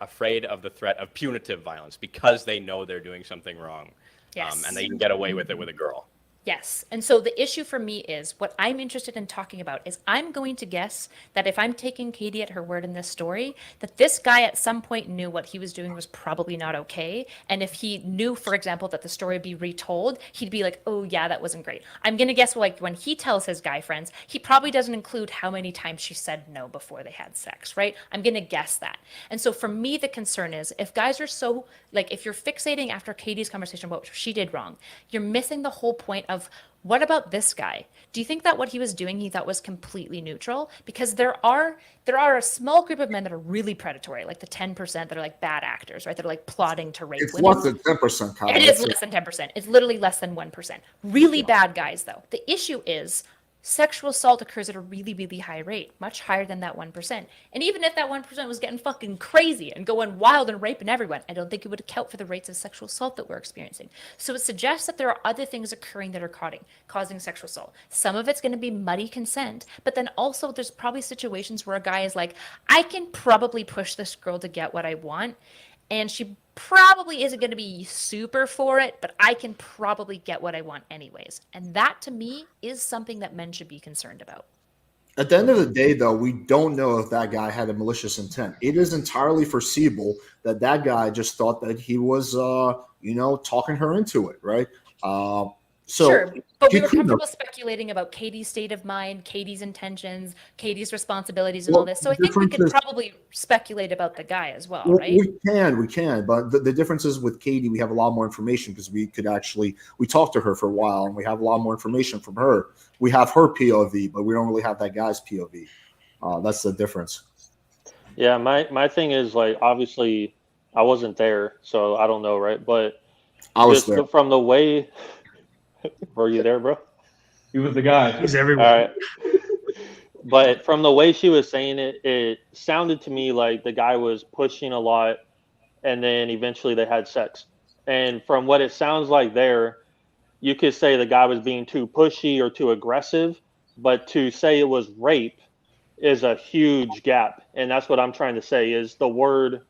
J: afraid of the threat of punitive violence because they know they're doing something wrong.
E: Yes.
J: And they can get away with it with a girl.
E: Yes. And so the issue for me is what I'm interested in talking about is I'm going to guess that if I'm taking Katie at her word in this story, that this guy at some point knew what he was doing was probably not okay. And if he knew, for example, that the story would be retold, he'd be like, oh, yeah, that wasn't great. I'm going to guess like when he tells his guy friends, he probably doesn't include how many times she said no before they had sex, right? I'm going to guess that. And so for me, the concern is if guys are so, like if you're fixating after Katie's conversation about what she did wrong, you're missing the whole point of what about this guy? Do you think that what he was doing he thought was completely neutral? Because there are a small group of men that are really predatory, like the 10% that are like bad actors, right? That are like plotting to rape women.
A: It's less than 10%, Kyle.
E: It is less than 10%. It's literally less than 1%. Really bad guys, though. The issue is sexual assault occurs at a really, really high rate, much higher than that 1%. And even if that 1% was getting fucking crazy and going wild and raping everyone, I don't think it would account for the rates of sexual assault that we're experiencing. So it suggests that there are other things occurring that are causing sexual assault. Some of it's going to be muddy consent, but then also there's probably situations where a guy is like, I can probably push this girl to get what I want, and she probably isn't going to be super for it, but I can probably get what I want anyways. And that, to me, is something that men should be concerned about.
A: At the end of the day, though, we don't know if that guy had a malicious intent. It is entirely foreseeable that guy just thought that he was, talking her into it, right?
E: Sure, but we were comfortable speculating about Katie's state of mind, Katie's intentions, Katie's responsibilities, and all this. So I think we could probably speculate about the guy as well, right?
A: We can. But the difference is with Katie, we have a lot more information because we talked to her for a while, and we have a lot more information from her. We have her POV, but we don't really have that guy's POV. That's the difference.
D: Yeah, my thing is, like, obviously, I wasn't there, so I don't know, right? But
A: I was there.
D: From the way... Were you there, bro?
H: He was the guy.
F: He's everywhere.
D: All right. But from the way she was saying it, it sounded to me like the guy was pushing a lot, and then eventually they had sex. And from what it sounds like there, you could say the guy was being too pushy or too aggressive, but to say it was rape is a huge gap. And that's what I'm trying to say is the word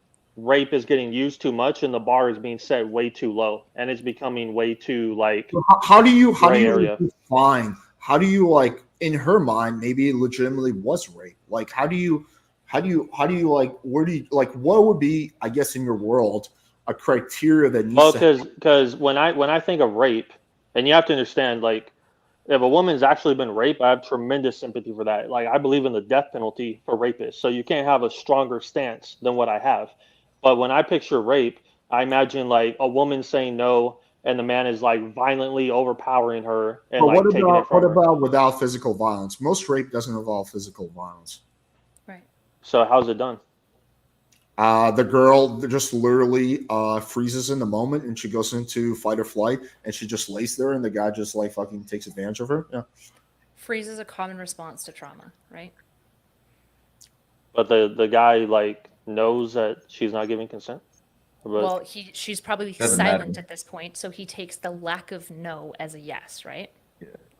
D: rape is getting used too much and the bar is being set way too low, and it's becoming way too like
A: how do you define, how do you like, in her mind maybe it legitimately was rape? Like how do you like, where do you like, what would be, I guess, in your world a criteria that needs
D: because when I think of rape, and you have to understand, like, if a woman's actually been raped, I have tremendous sympathy for that. Like, I believe in the death penalty for rapists, so you can't have a stronger stance than what I have. But when I picture rape, I imagine like a woman saying no, and the man is like violently overpowering her and
A: But
D: like taking it
A: what
D: from her.
A: about without physical violence? Most rape doesn't involve physical violence.
E: Right.
D: So how's it done?
A: The girl just literally freezes in the moment, and she goes into fight or flight, and she just lays there, and the guy just like fucking takes advantage of her. Yeah.
E: Freeze is a common response to trauma, right?
D: But the guy like knows that she's not giving consent. But
E: Well, she's probably
H: Doesn't
E: silent
H: matter.
E: at this point, so he takes the lack of no as a yes, right?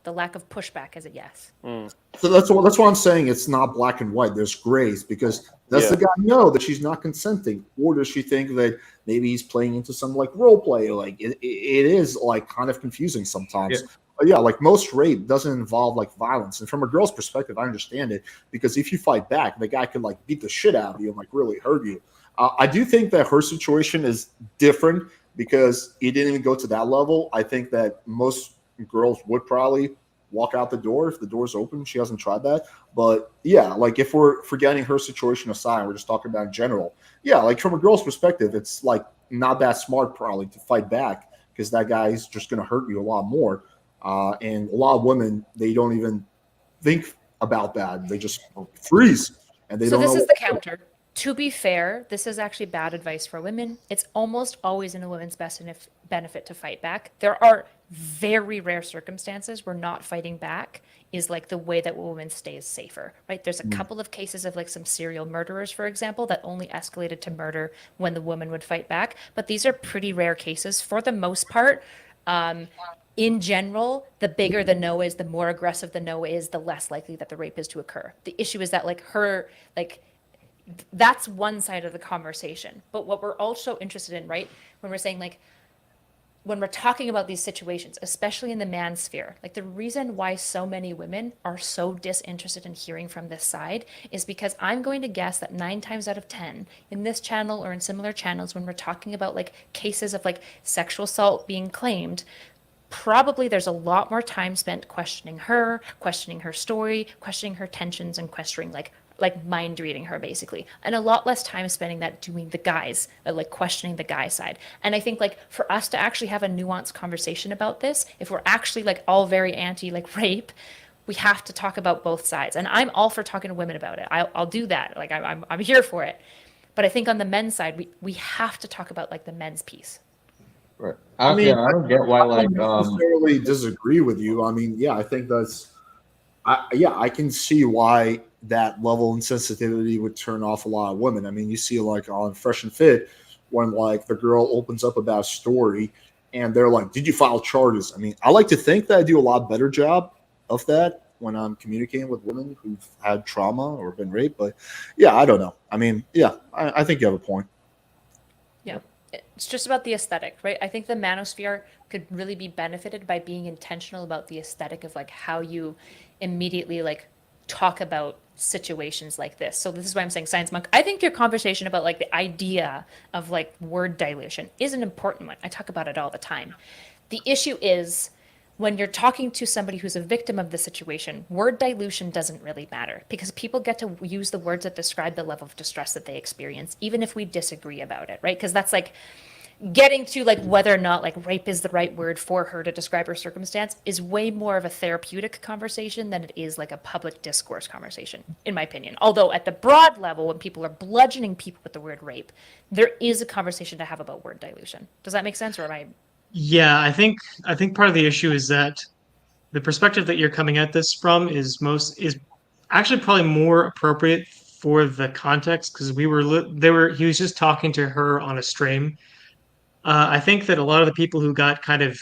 E: The lack of pushback as a yes.
A: So that's what I'm saying. It's not black and white. There's grays because does
D: Yeah.
A: the guy know that she's not consenting, or does she think that maybe he's playing into some like role play? Like it is like kind of confusing sometimes.
H: Yeah.
A: But yeah, like most rape doesn't involve like violence, and from a girl's perspective, I understand it because if you fight back, the guy could like beat the shit out of you and like really hurt you. I do think that her situation is different because it didn't even go to that level. I think that most girls would probably walk out the door if the door's open. She hasn't tried that. But yeah, like if we're forgetting her situation aside, we're just talking about in general. Yeah, like from a girl's perspective, it's like not that smart probably to fight back because that guy's just going to hurt you a lot more. And a lot of women, they don't even think about that. They just freeze and they
E: So
A: don't
E: this
A: know.
E: is the counter. To be fair, this is actually bad advice for women. It's almost always in a woman's best benefit to fight back. There are very rare circumstances where not fighting back is like the way that a woman stays safer, right? There's a couple of cases of like some serial murderers, for example, that only escalated to murder when the woman would fight back. But these are pretty rare cases. For the most part, in general, the bigger the no is, the more aggressive the no is, the less likely that the rape is to occur. The issue is that like her, like that's one side of the conversation. But what we're also interested in, right, when we're saying like, when we're talking about these situations, especially in the man sphere, like the reason why so many women are so disinterested in hearing from this side is because I'm going to guess that 9 times out of 10 in this channel or in similar channels, when we're talking about like cases of like sexual assault being claimed, probably there's a lot more time spent questioning her story, questioning her tensions, and questioning like mind reading her basically, and a lot less time spending that doing the guys like questioning the guy side. And I think like for us to actually have a nuanced conversation about this, if we're actually like all very anti like rape, we have to talk about both sides. And I'm all for talking to women about it. I'll do that. Like I'm here for it. But I think on the men's side, we have to talk about like the men's piece.
H: Right. I don't get why
A: I don't necessarily disagree with you. I mean, yeah, I think I can see why that level of insensitivity would turn off a lot of women. I mean, you see like on Fresh and Fit when like the girl opens up about a story and they're like, "Did you file charges?" I mean, I like to think that I do a lot better job of that when I'm communicating with women who've had trauma or been raped. But yeah, I don't know. I mean, yeah, I think you have a point.
E: Yeah. It's just about the aesthetic, right? I think the manosphere could really be benefited by being intentional about the aesthetic of like how you immediately like talk about situations like this. So this is why I'm saying Science Monk. I think your conversation about like the idea of like word dilution is an important one. I talk about it all the time. The issue is when you're talking to somebody who's a victim of the situation, word dilution doesn't really matter because people get to use the words that describe the level of distress that they experience, even if we disagree about it, right? Because that's like getting to like whether or not like rape is the right word for her to describe her circumstance is way more of a therapeutic conversation than it is like a public discourse conversation, in my opinion. Although at the broad level, when people are bludgeoning people with the word rape, there is a conversation to have about word dilution. Does that make sense, or am I?
F: Yeah, I think part of the issue is that the perspective that you're coming at this from is actually probably more appropriate for the context because he was just talking to her on a stream. I think that a lot of the people who got kind of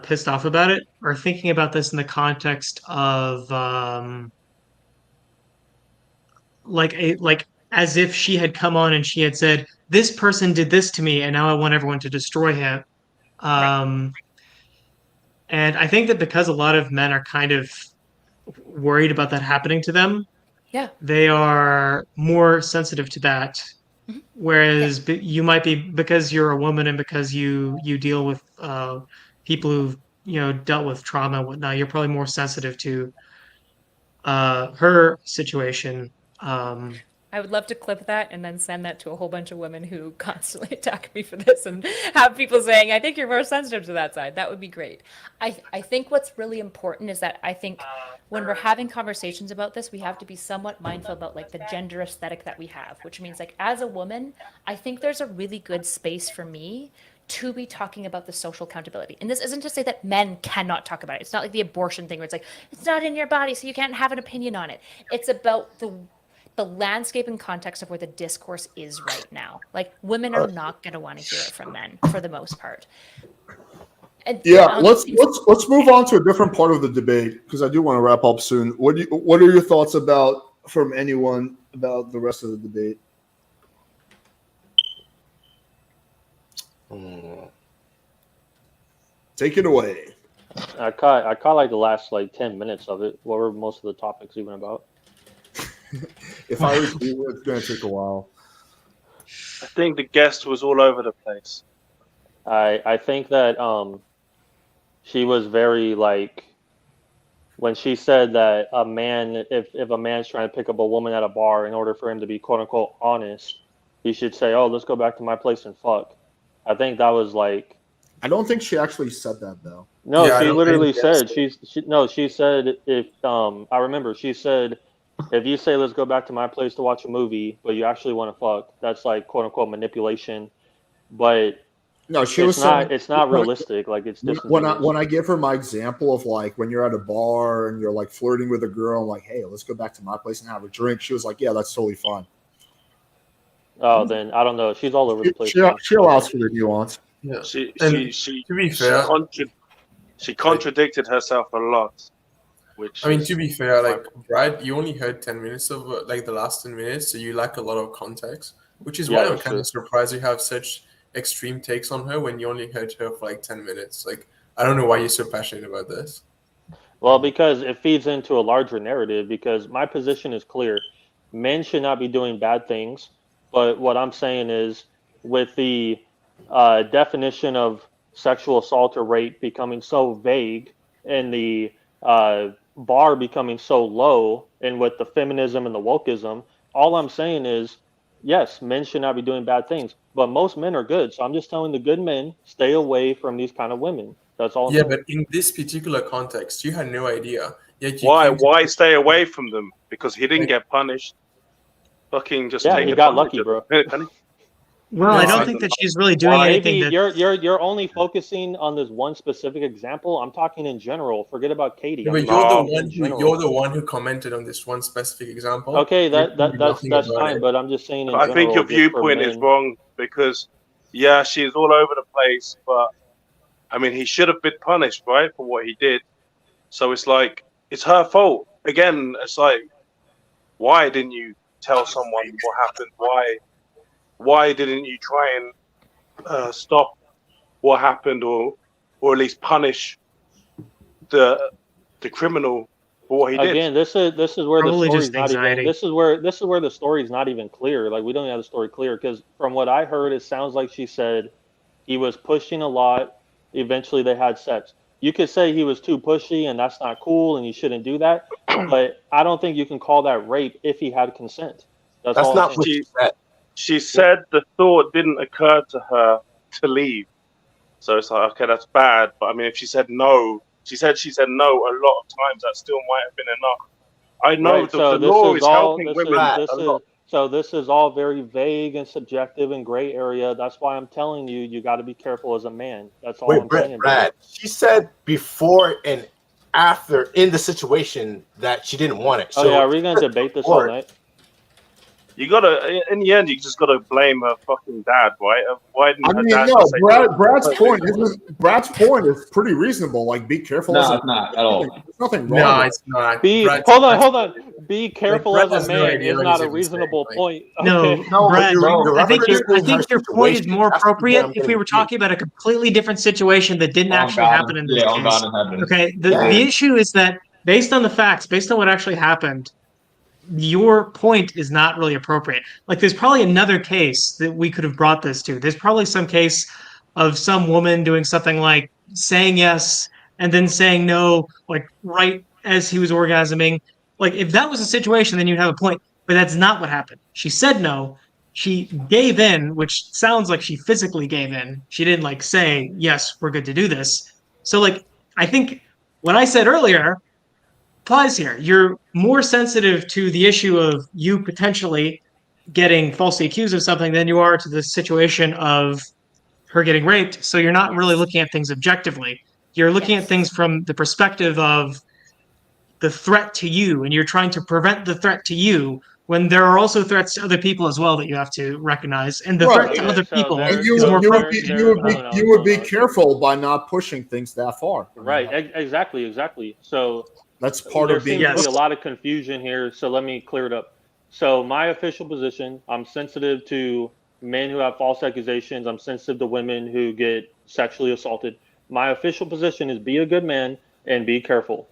F: pissed off about it are thinking about this in the context of like as if she had come on and she had said, "This person did this to me, and now I want everyone to destroy him."
E: Right.
F: Um, and I think that because a lot of men are kind of worried about that happening to them,
E: Yeah.
F: they are more sensitive to that.
E: Mhm.
F: Whereas you might be because you're a woman and because you deal with people who've dealt with trauma and whatnot, you're probably more sensitive to her situation.
E: I would love to clip that and then send that to a whole bunch of women who constantly attack me for this and have people saying, I think you're more sensitive to that side. That would be great. I think what's really important is that I think when we're having conversations about this, we have to be somewhat mindful about like the gender aesthetic that we have, which means like as a woman, I think there's a really good space for me to be talking about the social accountability. And this isn't to say that men cannot talk about it. It's not like the abortion thing where it's like, it's not in your body, so you can't have an opinion on it. It's about the landscape and context of where the discourse is right now. Like women are not going to want to hear it from men for the most part. And
A: yeah, let's move on to a different part of the debate because I do want to wrap up soon. What are your thoughts from anyone about the rest of the debate? Take it away.
D: I caught like the last like 10 minutes of it. What were most of the topics even about?
A: If I was you, it's going to take a while.
K: I think the guest was all over the place.
D: I think that she was very like when she said that a man, if a man's trying to pick up a woman at a bar, in order for him to be quote unquote honest, he should say, "Oh, let's go back to my place and fuck." I think that was like.
A: I don't think she actually said that though.
D: No, yeah, she literally said she said if I remember she said if you say let's go back to my place to watch a movie, but you actually want to fuck, that's like quote unquote manipulation. But
A: no,
D: it's not realistic. Like it's
A: when I give her my example of like when you're at a bar and you're like flirting with a girl, I'm like, hey, let's go back to my place and have a drink. She was like, yeah, that's totally fine.
D: Oh, then I don't know. She's all over the place.
A: She allows for the nuance.
K: Yeah. She
G: to be fair,
K: she contradicted herself a lot. Which
G: I mean, to be fair, like Brad, you only heard 10 minutes of like the last 10 minutes, so you lack a lot of context, which is why I'm kind of surprised you have such extreme takes on her when you only heard her for like 10 minutes. Like, I don't know why you're so passionate about this.
D: Well, because it feeds into a larger narrative. Because my position is clear: men should not be doing bad things. But what I'm saying is, with the definition of sexual assault or rape becoming so vague and the bar becoming so low, and with the feminism and the wokeism, all I'm saying is, yes, men should not be doing bad things, but most men are good. So I'm just telling the good men, stay away from these kind of women. That's all.
G: Yeah, but in this particular context, you had no idea.
K: Why stay away from them? Because he didn't get punished. Fucking just take
D: he got lucky, bro.
F: Well, I don't think that she's really doing anything.
D: You're only focusing on this one specific example. I'm talking in general. Forget about Katie.
G: Yeah, but you're the one who commented on this one specific example.
D: Okay, that's fine. But I'm just saying.
K: I think your viewpoint is wrong because, yeah, she's all over the place. But I mean, he should have been punished, right, for what he did. So it's like it's her fault again. It's like, why didn't you tell someone what happened? Why didn't you try and stop what happened, or at least punish the criminal for what he did?
D: Again, this is where the story's not even. This is where the story's not even clear. Like we don't have the story clear because from what I heard, it sounds like she said he was pushing a lot. Eventually, they had sex. You could say he was too pushy, and that's not cool, and you shouldn't do that. But I don't think you can call that rape if he had consent. That's
K: not what she said. She said the thought didn't occur to her to leave. So it's like, okay, that's bad. But I mean, if she said no, she said no a lot of times, that still might have been enough. I know the law is helping women a lot.
D: So this is all very vague and subjective and gray area. That's why I'm telling you, you got to be careful as a man. That's all I'm saying.
L: Brad, she said before and after in the situation that she didn't want it.
D: So, are we going to debate this all night?
K: You gotta, in the end, you just gotta blame her fucking dad, right? Why didn't her dad
A: no,
K: say
A: Brad's point is pretty reasonable. Like, be careful.
H: No, it's not at all.
A: There's nothing wrong.
G: No, it's not.
D: Hold on. Be careful as a man is not a reasonable point.
F: Okay. No, Brad. I think your point is more appropriate if we were talking about a completely different situation that didn't actually happen in this case. Okay. The issue is that based on the facts, based on what actually happened, your point is not really appropriate. Like, there's probably another case that we could have brought this to. There's probably some case of some woman doing something like saying yes and then saying no, like right as he was orgasming. Like, if that was a situation, then you'd have a point. but that's not what happened. She said no. She gave in, which sounds like she physically gave in. She didn't like say, yes, we're good to do this. So like, I think what I said earlier applies here. You're more sensitive to the issue of you potentially getting falsely accused of something than you are to the situation of her getting raped. So you're not really looking at things objectively. You're looking at things from the perspective of the threat to you, and you're trying to prevent the threat to you when there are also threats to other people as well that you have to recognize. And the threat to other people
A: And
F: is more
A: you would be careful by not pushing things that far.
D: Right. Exactly. So
A: that's part
D: there
A: of being.
D: There seems to be a lot of confusion here. So let me clear it up. So my official position, I'm sensitive to men who have false accusations. I'm sensitive to women who get sexually assaulted. My official position is be a good man and be careful.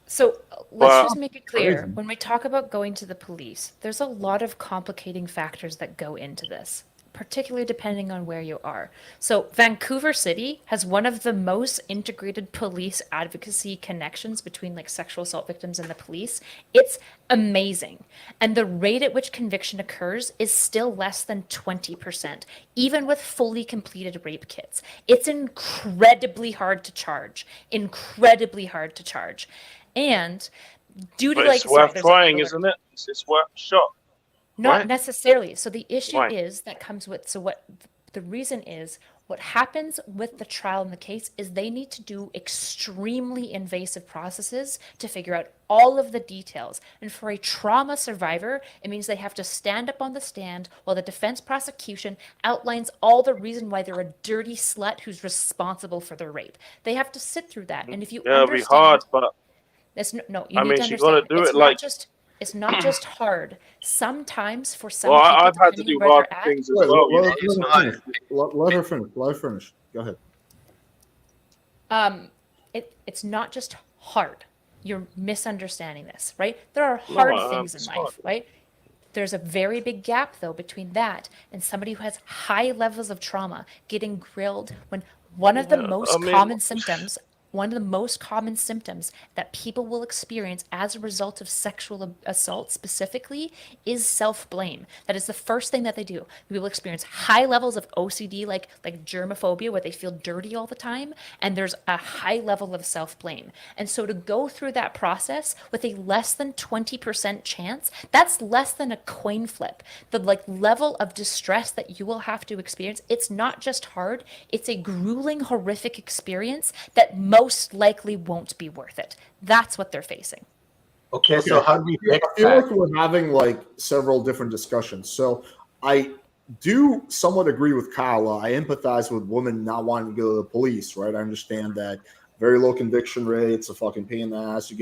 E: So let's just make it clear. When we talk about going to the police, there's a lot of complicating factors that go into this, particularly depending on where you are. So Vancouver City has one of the most integrated police advocacy connections between like sexual assault victims and the police. It's amazing. And the rate at which conviction occurs is still less than 20%, even with fully completed rape kits. It's incredibly hard to charge. And due to
K: it's worth trying, isn't it? It's worth a shot.
E: Not necessarily. So the issue is that comes with, so what the reason is, what happens with the trial in the case is they need to do extremely invasive processes to figure out all of the details. And for a trauma survivor, it means they have to stand up on the stand while the defense prosecution outlines all the reason why they're a dirty slut who's responsible for the rape. They have to sit through that. And if you
K: it'll be hard, but
E: you need to understand,
K: got to do it like.
E: It's not just hard. Sometimes for some
K: people,
E: I've
K: had to do hard things as well.
A: Let her finish. Go
E: ahead. It's not just hard. You're misunderstanding this, right? There are hard things in life, right? There's a very big gap, though, between that and somebody who has high levels of trauma getting grilled when one of the most common symptoms that people will experience as a result of sexual assault specifically is self-blame. That is the first thing that they do. People experience high levels of OCD, like germophobia, where they feel dirty all the time, and there's a high level of self-blame. And so to go through that process with a less than 20% chance, that's less than a coin flip. The level of distress that you will have to experience, it's not just hard, it's a grueling, horrific experience that most likely won't be worth it. That's what they're facing.
L: Okay, so how do we fix
A: I feel
L: that?
A: like we're having several different discussions. So I do somewhat agree with Kyle. I empathize with women not wanting to go to the police, right? I understand that very low conviction rates, a fucking pain in the ass.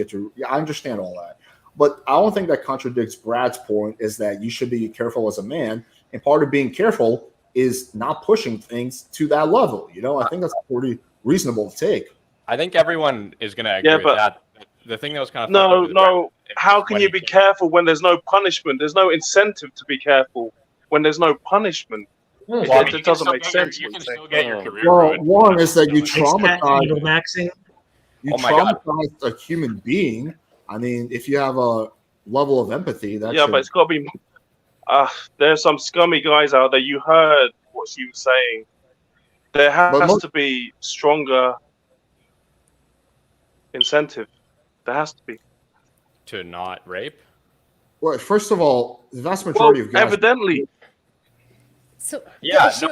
A: I understand all that. But I don't think that contradicts Brad's point is that you should be careful as a man. And part of being careful is not pushing things to that level. I think that's pretty reasonable to take.
J: I think everyone is going to agree with that. The thing that was kind of
K: no. How can you be careful when there's no punishment? There's no incentive to be careful when there's no punishment. It doesn't make sense.
J: You can still get your career.
A: Well, one is that you traumatize a human being. I mean, if you have a level of empathy, but
K: it's got to be. There's some scummy guys out there. You heard what she was saying. There has to be stronger incentive. There has to be.
J: To not rape?
A: Well, first of all, the vast majority of guys
K: evidently.
E: So
J: it's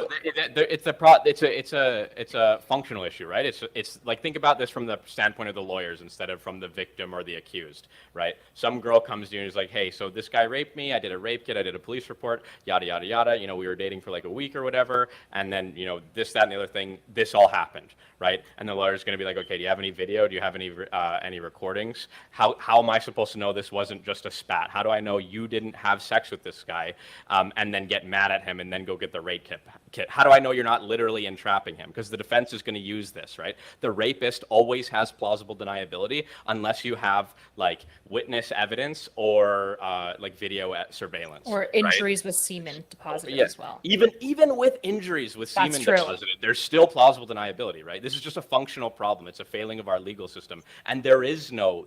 J: a functional issue, right? It's like, think about this from the standpoint of the lawyers instead of from the victim or the accused, right? Some girl comes to you and is like, hey, so this guy raped me, I did a rape kit, I did a police report, yada yada yada, we were dating for like a week or whatever, and then this, that, and the other thing, this all happened, right? And the lawyer's going to be like, okay, do you have any video? Do you have any recordings? How am I supposed to know this wasn't just a spat? How do I know you didn't have sex with this guy and then get mad at him and then go get at the rape kit. How do I know you're not literally entrapping him? Because the defense is going to use this, right? The rapist always has plausible deniability unless you have like witness evidence or like video surveillance.
E: Or injuries with semen deposited as well.
J: Even with injuries with semen deposited, there's still plausible deniability, right? This is just a functional problem. It's a failing of our legal system, and there is no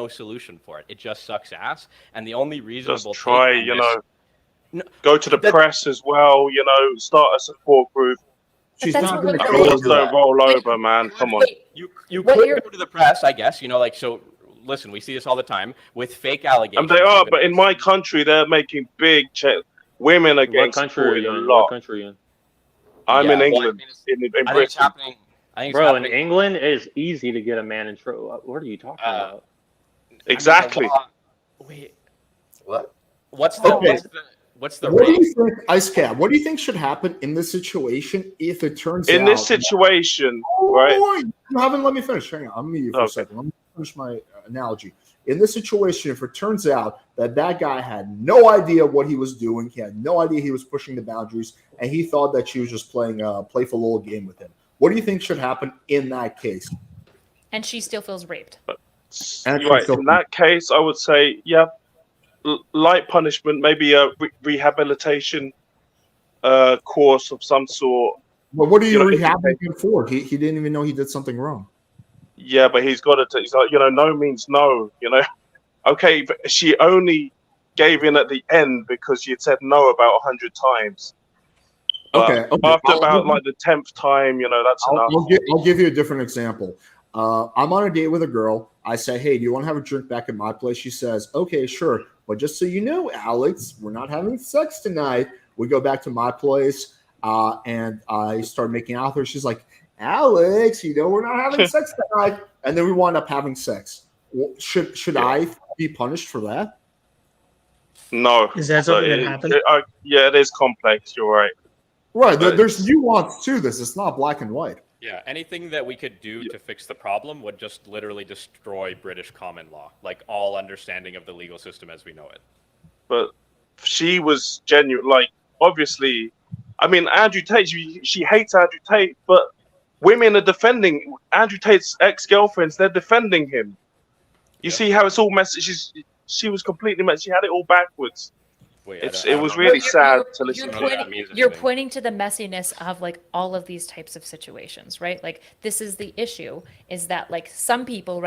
J: solution for it. It just sucks ass, and the only reasonable
K: just try, go to the press as well. Start a support group.
A: She's not going to
K: don't roll over, man. Come on.
J: You could go to the press, I guess. So. Listen, we see this all the time with fake allegations.
K: And they are, but in my country, they're making big women are getting supported a lot.
D: What country are you in?
K: I'm in England. In Britain.
D: Bro, in England, it is easy to get a man in trouble. What are you talking about?
K: Exactly.
J: Wait.
L: What?
J: What's the
A: what do you think, Ice Cap? What do you think should happen in this situation if it turns out?
K: In this situation, right?
A: You haven't let me finish. Hang on, I'm mute for a second. Let me finish my analogy. In this situation, if it turns out that guy had no idea what he was doing, he had no idea he was pushing the boundaries, and he thought that she was just playing a playful little game with him, what do you think should happen in that case?
E: And she still feels raped.
K: Right. In that case, I would say, light punishment, maybe a rehabilitation course of some sort.
A: Well, what are you rehabbing him for? He didn't even know he did something wrong.
K: Yeah, but he's got to. He's like, no means no. Okay, but she only gave in at the end because she had said no about 100 times.
A: Okay.
K: After about like the 10th time, that's enough.
A: I'll give you a different example. I'm on a date with a girl. I say, hey, do you want to have a drink back at my place? She says, okay, sure. But just so you know, Alex, we're not having sex tonight. We go back to my place, and I start making out with her. She's like, Alex, we're not having sex tonight. And then we wind up having sex. Should I be punished for that?
K: No.
F: Is that something that happened?
K: It is complex. You're right.
A: Right. There's nuance to this. It's not black and white.
J: Yeah, anything that we could do to fix the problem would just literally destroy British common law, like all understanding of the legal system as we know it.
K: But she was genuine. Like, obviously, I mean, Andrew Tate, she hates Andrew Tate, but women are defending Andrew Tate's ex-girlfriends. They're defending him. You see how it's all messy? She was completely messy. She had it all backwards. It was really sad to listen to.
E: You're pointing to the messiness of like all of these types of situations, right? Like this is the issue, is that like some people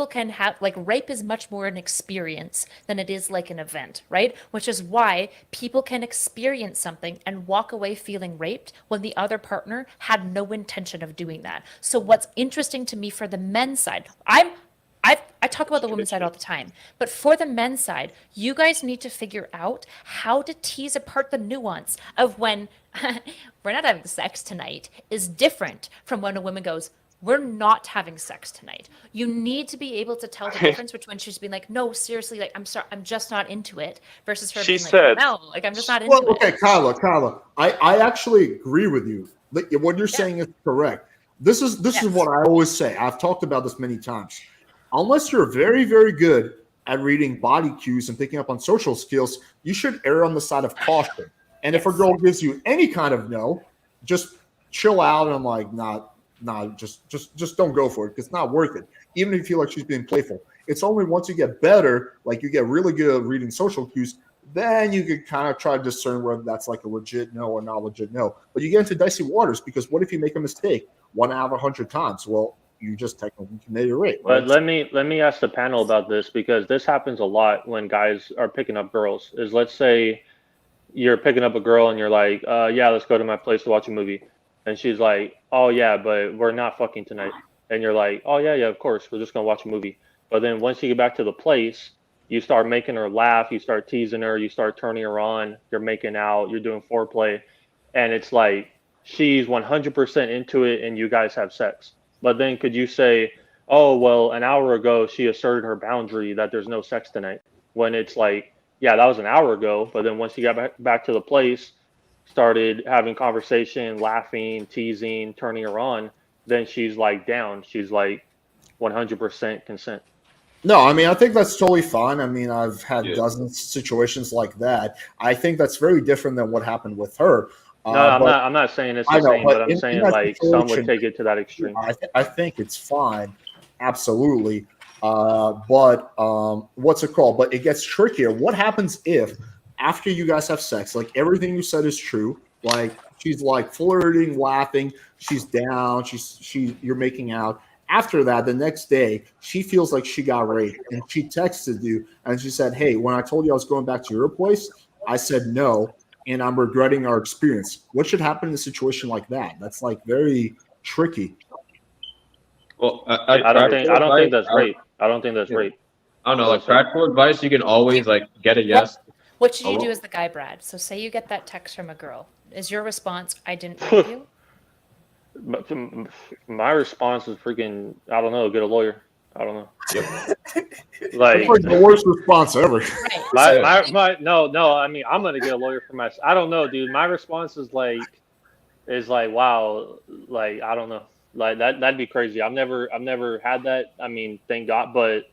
E: can have like rape is much more an experience than it is like an event, right? Which is why people can experience something and walk away feeling raped when the other partner had no intention of doing that. So what's interesting to me for the men's side, I talk about the women's side all the time, but for the men's side, you guys need to figure out how to tease apart the nuance of when we're not having sex tonight is different from when a woman goes, we're not having sex tonight. You need to be able to tell the difference between she's being like, no, seriously, like, I'm sorry, I'm just not into it, versus her being like, no, like, I'm just not into it.
A: Okay, Kyla, I actually agree with you. What you're saying is correct. This is what I always say. I've talked about this many times. Unless you're very, very good at reading body cues and picking up on social skills, you should err on the side of caution. And if a girl gives you any kind of no, just chill out. And I'm like, nah, just don't go for it. It's not worth it. Even if you feel like she's being playful. It's only once you get better, like you get really good at reading social cues, then you can kind of try to discern whether that's like a legit no or not legit no. But you get into dicey waters because what if you make a mistake 1 out of 100 times? Well, you just technically committed rape. Right?
D: But let me ask the panel about this, because this happens a lot when guys are picking up girls. Is, let's say you're picking up a girl and you're like, yeah, let's go to my place to watch a movie. And she's like, oh yeah, but we're not fucking tonight. And you're like, oh yeah, of course, we're just gonna watch a movie. But then once you get back to the place, you start making her laugh, you start teasing her, you start turning her on, you're making out, you're doing foreplay, and it's like she's 100% into it and you guys have sex. But then could you say, oh, well, an hour ago, she asserted her boundary that there's no sex tonight, when it's like, yeah, that was an hour ago. But then once you got back to the place, started having conversation, laughing, teasing, turning her on, then she's like down. She's like 100% consent.
A: No, I mean, I think that's totally fine. I mean, I've had dozens of situations like that. I think that's very different than what happened with her.
D: No, I'm
A: But
D: not. I'm not saying it's
A: I
D: the
A: know,
D: same, but
A: but
D: I'm
A: in
D: saying
A: that
D: like some would
A: situation,
D: take it to that extreme.
A: I think it's fine, absolutely. But what's it called? But it gets trickier. What happens if after you guys have sex, like everything you said is true, like she's like flirting, laughing, she's down, you're making out. After that, the next day, she feels like she got raped, and she texted you and she said, "Hey, when I told you I was going back to your place, I said no, and I'm regretting our experience." What should happen in a situation like that? That's like very tricky.
H: Well,
D: I don't think that's rape. I don't think that's rape.
H: I don't know, like practical advice, you can always like get a yes.
E: What should you do as the guy, Brad? So say you get that text from a girl. Is your response, "I didn't rape you"?
D: My response is freaking, I don't know, get a lawyer. I don't know.
H: Yep.
A: That's like the worst response ever.
D: No. I mean, I'm gonna get a lawyer for myself. I don't know, dude. My response is like, wow, like I don't know, like that'd be crazy. I've never had that. I mean, thank God, but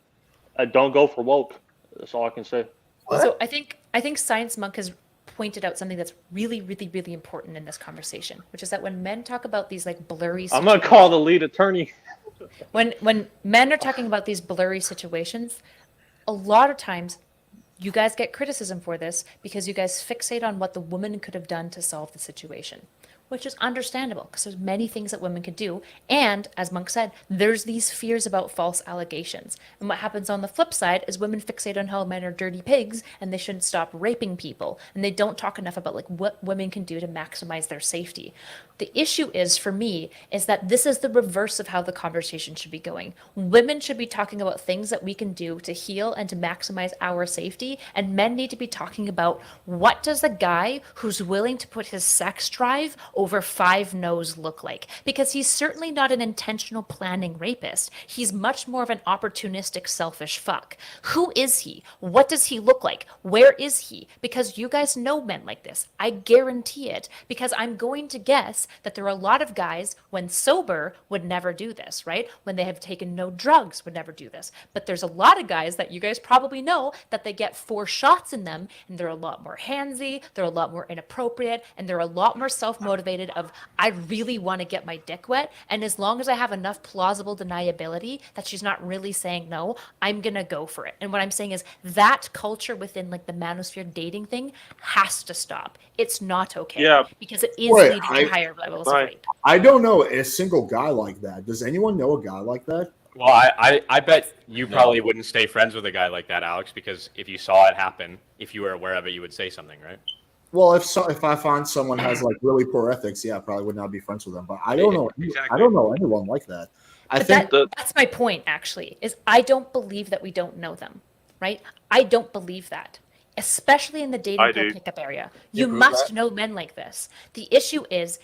D: don't go for woke. That's all I can say.
E: So I think Science Monk has pointed out something that's really, really, really important in this conversation, which is that when men talk about these like blurry situations,
D: I'm gonna call the lead attorney.
E: When men are talking about these blurry situations, a lot of times you guys get criticism for this because you guys fixate on what the woman could have done to solve the situation, which is understandable because there's many things that women can do. And as Monk said, there's these fears about false allegations. And what happens on the flip side is women fixate on how men are dirty pigs and they shouldn't stop raping people. And they don't talk enough about like what women can do to maximize their safety. The issue is, for me, is that this is the reverse of how the conversation should be going. Women should be talking about things that we can do to heal and to maximize our safety, and men need to be talking about what does the guy who's willing to put his sex drive over 5 no's look like? Because he's certainly not an intentional planning rapist. He's much more of an opportunistic, selfish fuck. Who is he? What does he look like? Where is he? Because you guys know men like this. I guarantee it. Because I'm going to guess that there are a lot of guys, when sober, would never do this, right? When they have taken no drugs, would never do this. But there's a lot of guys that you guys probably know that they get 4 shots in them, and they're a lot more handsy, they're a lot more inappropriate, and they're a lot more self-motivated of, I really want to get my dick wet, and as long as I have enough plausible deniability that she's not really saying no, I'm gonna go for it. And what I'm saying is that culture within like the manosphere dating thing has to stop. It's not okay.
K: Yeah.
E: Because it is leading to higher levels of rape.
A: I don't know a single guy like that. Does anyone know a guy like that?
J: Well, I bet you probably wouldn't stay friends with a guy like that, Alex, because if you saw it happen, if you were aware of it, you would say something, right?
A: Well, if I find someone has like really poor ethics, yeah, I probably would not be friends with them. But I don't know.
J: Exactly.
A: I don't know anyone like that. I
E: But
A: think
E: that's my point, actually, is I don't believe that we don't know them, right? I don't believe that, especially in the dating
K: I
E: pool
K: do.
E: pickup area. You must know men like this. The issue is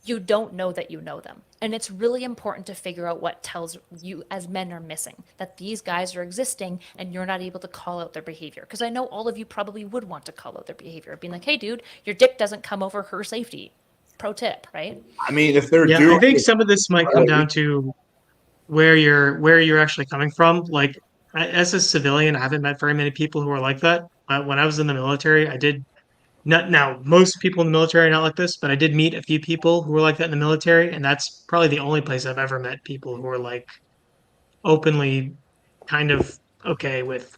E: you don't know that you know them. And it's really important to figure out what tells you as men are missing, that these guys are existing and you're not able to call out their behavior. Because I know all of you probably would want to call out their behavior, being like, hey, dude, your dick doesn't come over her safety. Pro tip, right?
A: I mean, if they're
F: Yeah, I think some of this might come down to where you're actually coming from. Like, as a civilian, I haven't met very many people who are like that. But when I was in the military, I did not. Now, most people in the military are not like this, but I did meet a few people who were like that in the military, and that's probably the only place I've ever met people who are like openly kind of okay with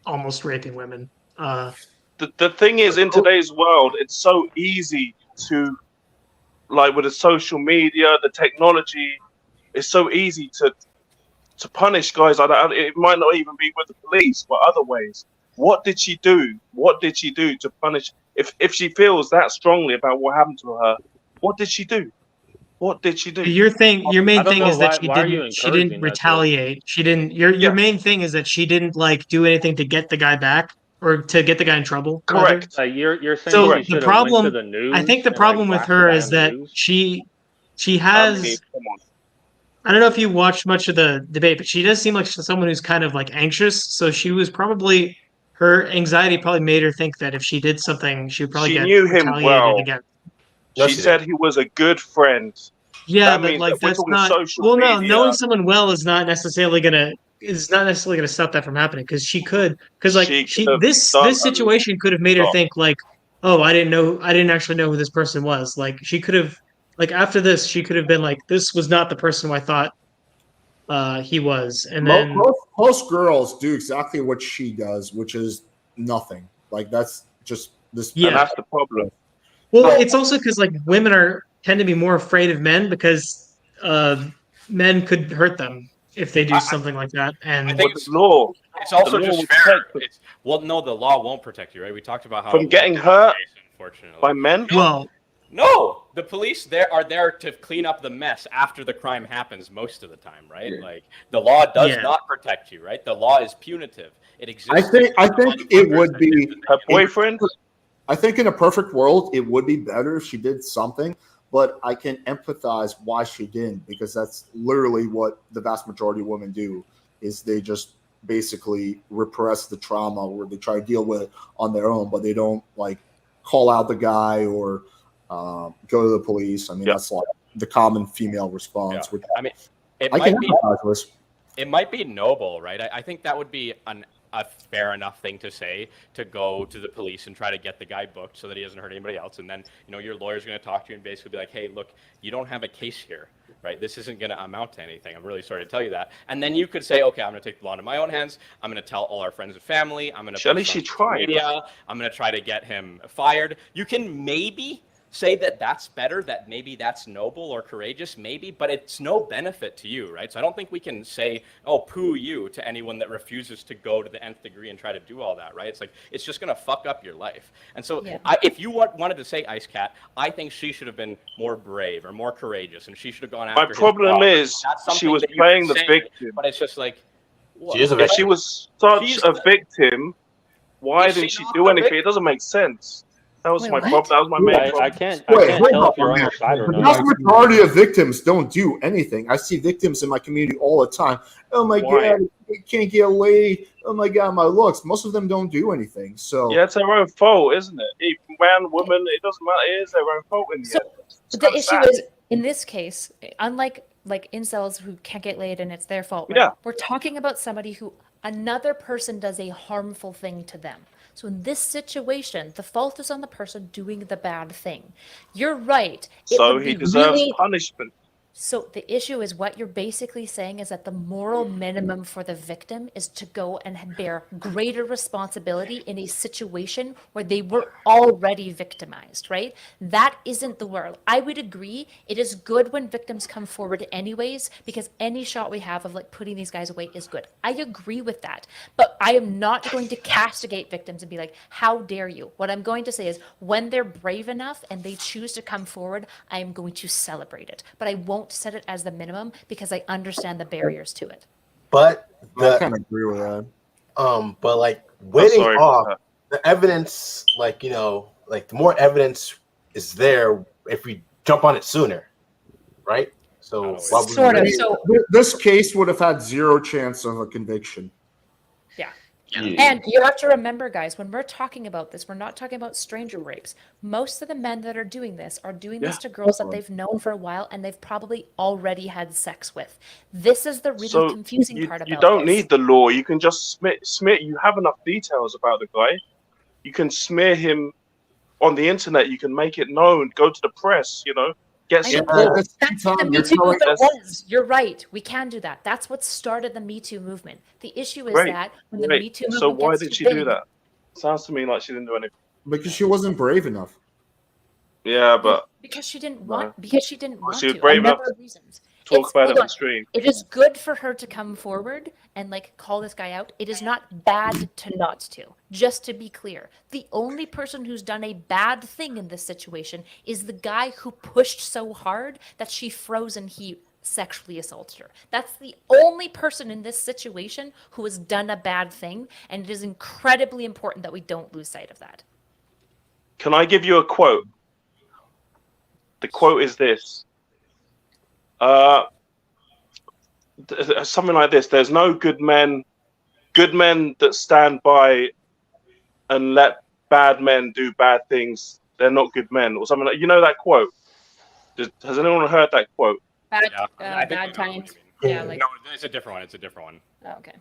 F: almost raping women.
K: The thing is, in today's world, it's so easy to, like, with the social media, the technology, it's so easy to punish guys like that. It might not even be with the police, but other ways. What did she do? What did she do to punish? If she feels that strongly about what happened to her, what did she do? What did she do?
F: Your main thing is that she
D: encouraging
F: didn't
D: that,
F: retaliate. She didn't. Your main thing is that she didn't like do anything to get the guy back or to get the guy in trouble.
K: Correct.
D: You're saying
F: So
D: she
F: the
D: should have
F: problem,
D: went to the news.
F: I think the
D: and,
F: problem
D: like,
F: with
D: blasted
F: her
D: the
F: is
D: guy on the
F: that
D: news?
F: she has.
K: Come on.
F: I don't know if you watched much of the debate, but she does seem like someone who's kind of like anxious. So she was probably, her anxiety probably made her think that if she did something, she would probably
K: She
F: get
K: knew him
F: retaliated
K: well.
F: against.
K: She said he was a good friend.
F: Yeah,
K: That
F: but
K: means
F: like
K: if we're
F: that's
K: talking
F: not.
K: social
F: Well, no,
K: media,
F: knowing someone well is not necessarily gonna is not necessarily going to stop that from happening because she could, because like this situation could have made her think like, oh, I didn't actually know who this person was. Like she could have, like after this, she could have been like, this was not the person who I thought he was, and then
A: most girls do exactly what she does, which is nothing. Like that's just this.
F: Yeah,
K: and that's the problem.
F: Well, it's also because like women tend to be more afraid of men because men could hurt them if they do something like that. And
J: I think
K: the law.
J: It's also
K: the law
J: just fair. No, the law won't protect you, right? We talked about how
K: from getting hurt
J: unfortunately
K: by men.
J: No, the police are there to clean up the mess after the crime happens most of the time, right?
K: Yeah.
J: Like the law does not protect you, right? The law is punitive. It exists.
A: I think it would be
K: her boyfriend.
A: I think in a perfect world, it would be better if she did something, but I can empathize why she didn't, because that's literally what the vast majority of women do, is they just basically repress the trauma, or they try to deal with it on their own, but they don't like call out the guy or go to the police. I mean, that's like the common female response.
J: Yeah. I mean, it might be noble, right? I think that would be a fair enough thing to say, to go to the police and try to get the guy booked so that he doesn't hurt anybody else. And then, your lawyer's going to talk to you and basically be like, hey, look, you don't have a case here, right? This isn't going to amount to anything. I'm really sorry to tell you that. And then you could say, okay, I'm going to take the law into my own hands. I'm going to tell all our friends and family. I'm going to put it on media. I'm going to try to get him fired. You can maybe say that that's better, that maybe that's noble or courageous, maybe, but it's no benefit to you, right? So I don't think we can say, oh, poo you to anyone that refuses to go to the nth degree and try to do all that, right? It's like, it's just going to fuck up your life. And so if you wanted to say Ice Cat, I think she should have been more brave or more courageous, and she should have gone after
K: My problem is she was playing the victim.
J: But it's just like,
K: if she was such a victim, why didn't she do anything? It doesn't make sense. That was my problem. That was my main problem.
D: I can't tell if you're on her side or
A: The
D: not.
A: vast majority of victims don't do anything. I see victims in my community all the time. Oh my God, I can't get laid. Oh my God, my looks. Most of them don't do anything. So
K: yeah, it's their own fault, isn't it? Man, woman, it doesn't matter. It is their own fault in the end.
E: The issue is, in this case, unlike like incels who can't get laid and it's their fault, right? We're talking about somebody who another person does a harmful thing to them. So in this situation, the fault is on the person doing the bad thing. You're right.
K: So he deserves punishment.
E: So the issue is, what you're basically saying is that the moral minimum for the victim is to go and bear greater responsibility in a situation where they were already victimized, right? That isn't the world. I would agree. It is good when victims come forward anyways, because any shot we have of like putting these guys away is good. I agree with that. But I am not going to castigate victims and be like, how dare you? What I'm going to say is, when they're brave enough and they choose to come forward, I am going to celebrate it. But I won't set it as the minimum because I understand the barriers to it.
L: But
A: I kind of agree with that.
L: But like waiting off the evidence, like like the more evidence is there if we jump on it sooner, right? So
E: sort of. So
A: this case would have had zero chance of a conviction.
E: Yeah. And you have to remember, guys, when we're talking about this, we're not talking about stranger rapes. Most of the men that are doing this to girls that they've known for a while and they've probably already had sex with. This is the really confusing part about it.
K: You don't need the law. You can just smear. You have enough details about the guy. You can smear him on the internet. You can make it known. Go to the press. Get support.
E: That's what the Me Too movement was. You're right. We can do that. That's what started the Me Too movement. The issue is that when the Me Too movement
K: So why did she do that? Sounds to me like she didn't do anything.
A: Because she wasn't brave enough.
K: Yeah, but
E: because she didn't want. Because she didn't want to.
K: She was brave enough to talk about it on the stream.
E: It is good for her to come forward and call this guy out. It is not bad to not to. Just to be clear, the only person who's done a bad thing in this situation is the guy who pushed so hard that she froze and he sexually assaulted her. That's the only person in this situation who has done a bad thing, and it is incredibly important that we don't lose sight of that.
K: Can I give you a quote? The quote is this. Something like this: there's no good men that stand by and let bad men do bad things. They're not good men, or something like that quote. Has anyone heard that quote?
E: Bad times. Yeah,
J: no, it's a different one.
E: Okay.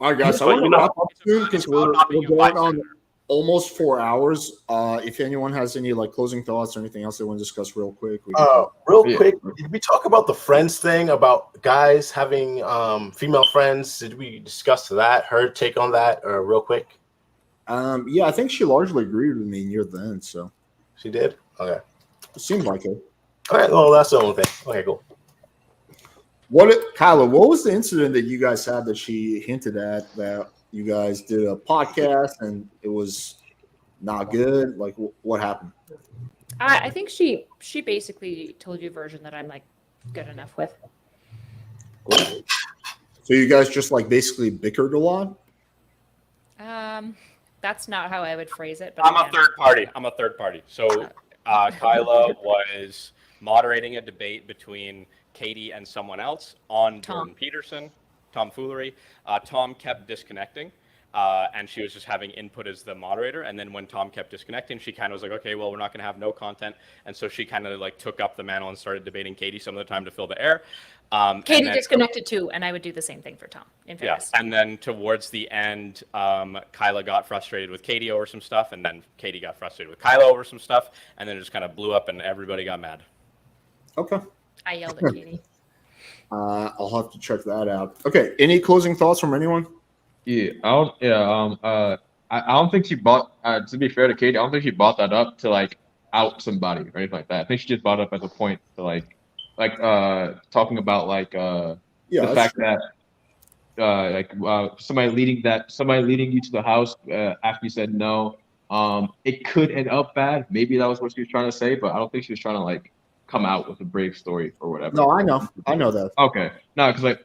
A: All right, guys. I want to wrap up soon because we're going on almost 4 hours. If anyone has any like closing thoughts or anything else they want to discuss real quick,
L: quick, did we talk about the friends thing about guys having female friends? Did we discuss that? Her take on that, real quick?
A: Yeah, I think she largely agreed with me near the end. So
L: she did. Okay,
A: it seemed like it.
L: All right, well, that's the only thing. Okay, cool.
A: Kyla, what was the incident that you guys had that she hinted at that you guys did a podcast and it was not good? Like, what happened?
E: I think she basically told you a version that I'm like good enough with.
A: So you guys just like basically bickered a lot?
E: That's not how I would phrase it. But
J: I'm a third party. So Kyla was moderating a debate between Katie and someone else on Jordan Peterson, tomfoolery. Tom kept disconnecting, and she was just having input as the moderator. And then when Tom kept disconnecting, she kind of was like, okay, well, we're not going to have no content. And so she kind of like took up the mantle and started debating Katie some of the time to fill the air.
E: Katie disconnected too, and I would do the same thing for Tom. In fairness.
J: Yeah, and then towards the end, Kyla got frustrated with Katie over some stuff, and then Katie got frustrated with Kyla over some stuff, and then it just kind of blew up, and everybody got mad.
A: Okay.
E: I yelled at Katie.
A: I'll have to check that out. Okay, any closing thoughts from anyone?
H: Yeah, I don't think she bought. To be fair to Katie, I don't think she bought that up to like out somebody or anything like that. I think she just brought it up as a point to like talking about like the fact that somebody leading you to the house after you said no. It could end up bad. Maybe that was what she was trying to say, but I don't think she was trying to like come out with a brave story or whatever.
A: No, I know that.
H: Okay, no, because like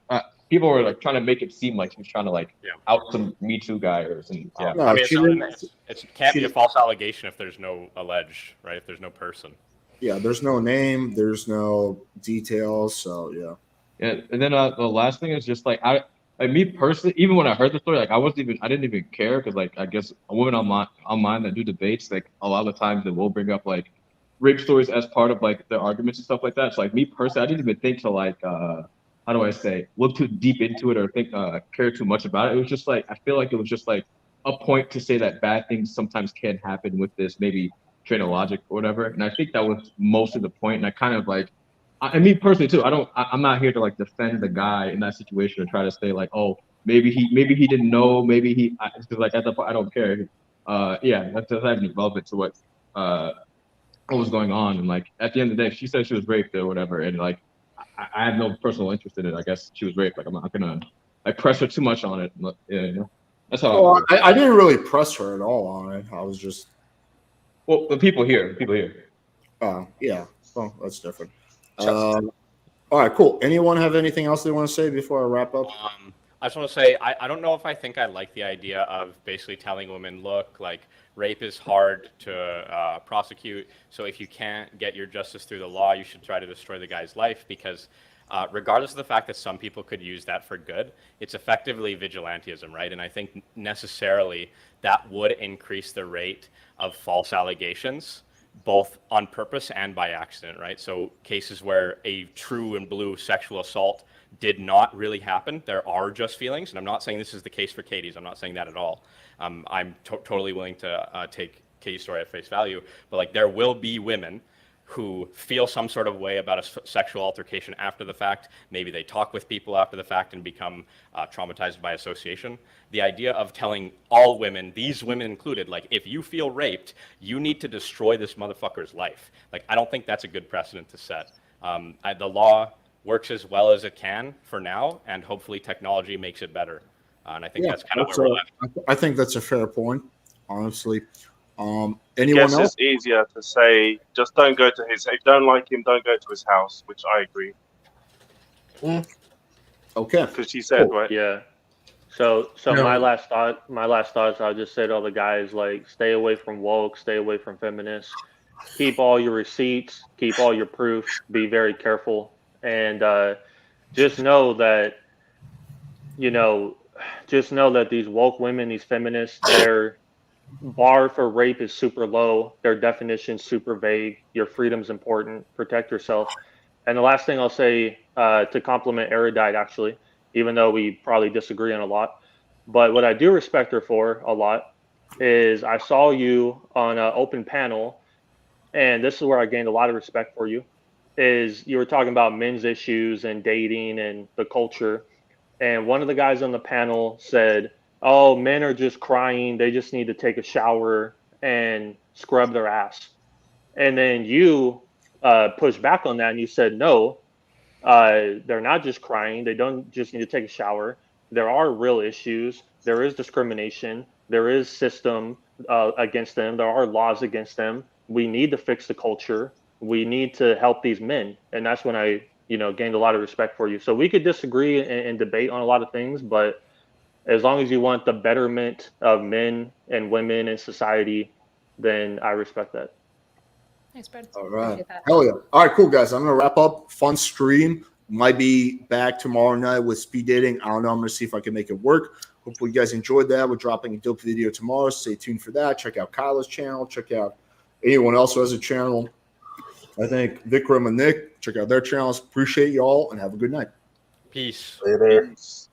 H: people were like trying to make it seem like she was trying to like out some Me Too guy or something.
J: Yeah, I mean, it can't be a false allegation if there's no alleged, right? If there's no person.
A: Yeah, there's no name, there's no details, so yeah.
H: Yeah, and then the last thing is just like me personally, even when I heard the story, like I didn't even care because like I guess a woman online that do debates, like a lot of the times they will bring up like rape stories as part of like their arguments and stuff like that. So like me personally, I didn't even think to like how do I say look too deep into it or think care too much about it. It was just like I feel like it was just like a point to say that bad things sometimes can happen with this maybe train of logic or whatever. And I think that was most of the point. And I kind of like, and me personally too, I'm not here to like defend the guy in that situation or try to say like, oh, maybe he didn't know, maybe he, because like at the point I don't care. Yeah, that doesn't have any relevant to what was going on. And like at the end of the day, she said she was raped or whatever, and like I have no personal interest in it. I guess she was raped. Like I'm not gonna like press her too much on it. Yeah, you know? That's how.
A: Well, I didn't really press her at all on it. I was just.
H: Well, the people here.
A: Yeah. Well, that's different. All right, cool. Anyone have anything else they want to say before I wrap up?
J: I just want to say, I don't know if I think I like the idea of basically telling women, look, like rape is hard to prosecute. So if you can't get your justice through the law, you should try to destroy the guy's life because regardless of the fact that some people could use that for good, it's effectively vigilantism, right? And I think necessarily that would increase the rate of false allegations, both on purpose and by accident, right? So cases where a true and blue sexual assault did not really happen, there are just feelings. And I'm not saying this is the case for Katie's. I'm not saying that at all. I'm totally willing to take Katie's story at face value. But like there will be women who feel some sort of way about a sexual altercation after the fact. Maybe they talk with people after the fact and become traumatized by association. The idea of telling all women, these women included, like, if you feel raped, you need to destroy this motherfucker's life. Like, I don't think that's a good precedent to set. The law works as well as it can for now, and hopefully technology makes it better. And I think that's kind of where we're left.
A: I think that's a fair point, honestly. Anyone
K: else?
A: else?
K: It's easier to say, just don't go to his. If you don't like him, don't go to his house. Which I agree.
A: Okay.
K: Because she said, right?
D: Yeah. So my last thought is I'll just say to all the guys, like, stay away from woke, stay away from feminists, keep all your receipts, keep all your proof, be very careful, and just know that these woke women, these feminists, their bar for rape is super low, their definition's super vague, your freedom's important, protect yourself. And the last thing I'll say to compliment Erudite, actually, even though we probably disagree on a lot. But what I do respect her for a lot is I saw you on an open panel, and this is where I gained a lot of respect for you, is you were talking about men's issues and dating and the culture. And one of the guys on the panel said, "Oh, men are just crying. They just need to take a shower and scrub their ass." And then you pushed back on that and you said, "No, they're not just crying. They don't just need to take a shower. There are real issues. There is discrimination. There is system against them. There are laws against them. We need to fix the culture. We need to help these men." And that's when I, gained a lot of respect for you. So we could disagree and debate on a lot of things, but as long as you want the betterment of men and women in society, then I respect that.
E: Thanks, Brad.
A: All right.
E: Appreciate that.
A: Hell yeah. All right, cool, guys. I'm going to wrap up. Fun stream. Might be back tomorrow night with speed dating. I don't know. I'm going to see if I can make it work. Hopefully, you guys enjoyed that. We're dropping a dope video tomorrow. Stay tuned for that. Check out Kyla's channel. Check out anyone else who has a channel. I think Vikram and Nick. Check out their channels. Appreciate y'all and have a good night.
J: Peace.
L: Later.
K: Peace.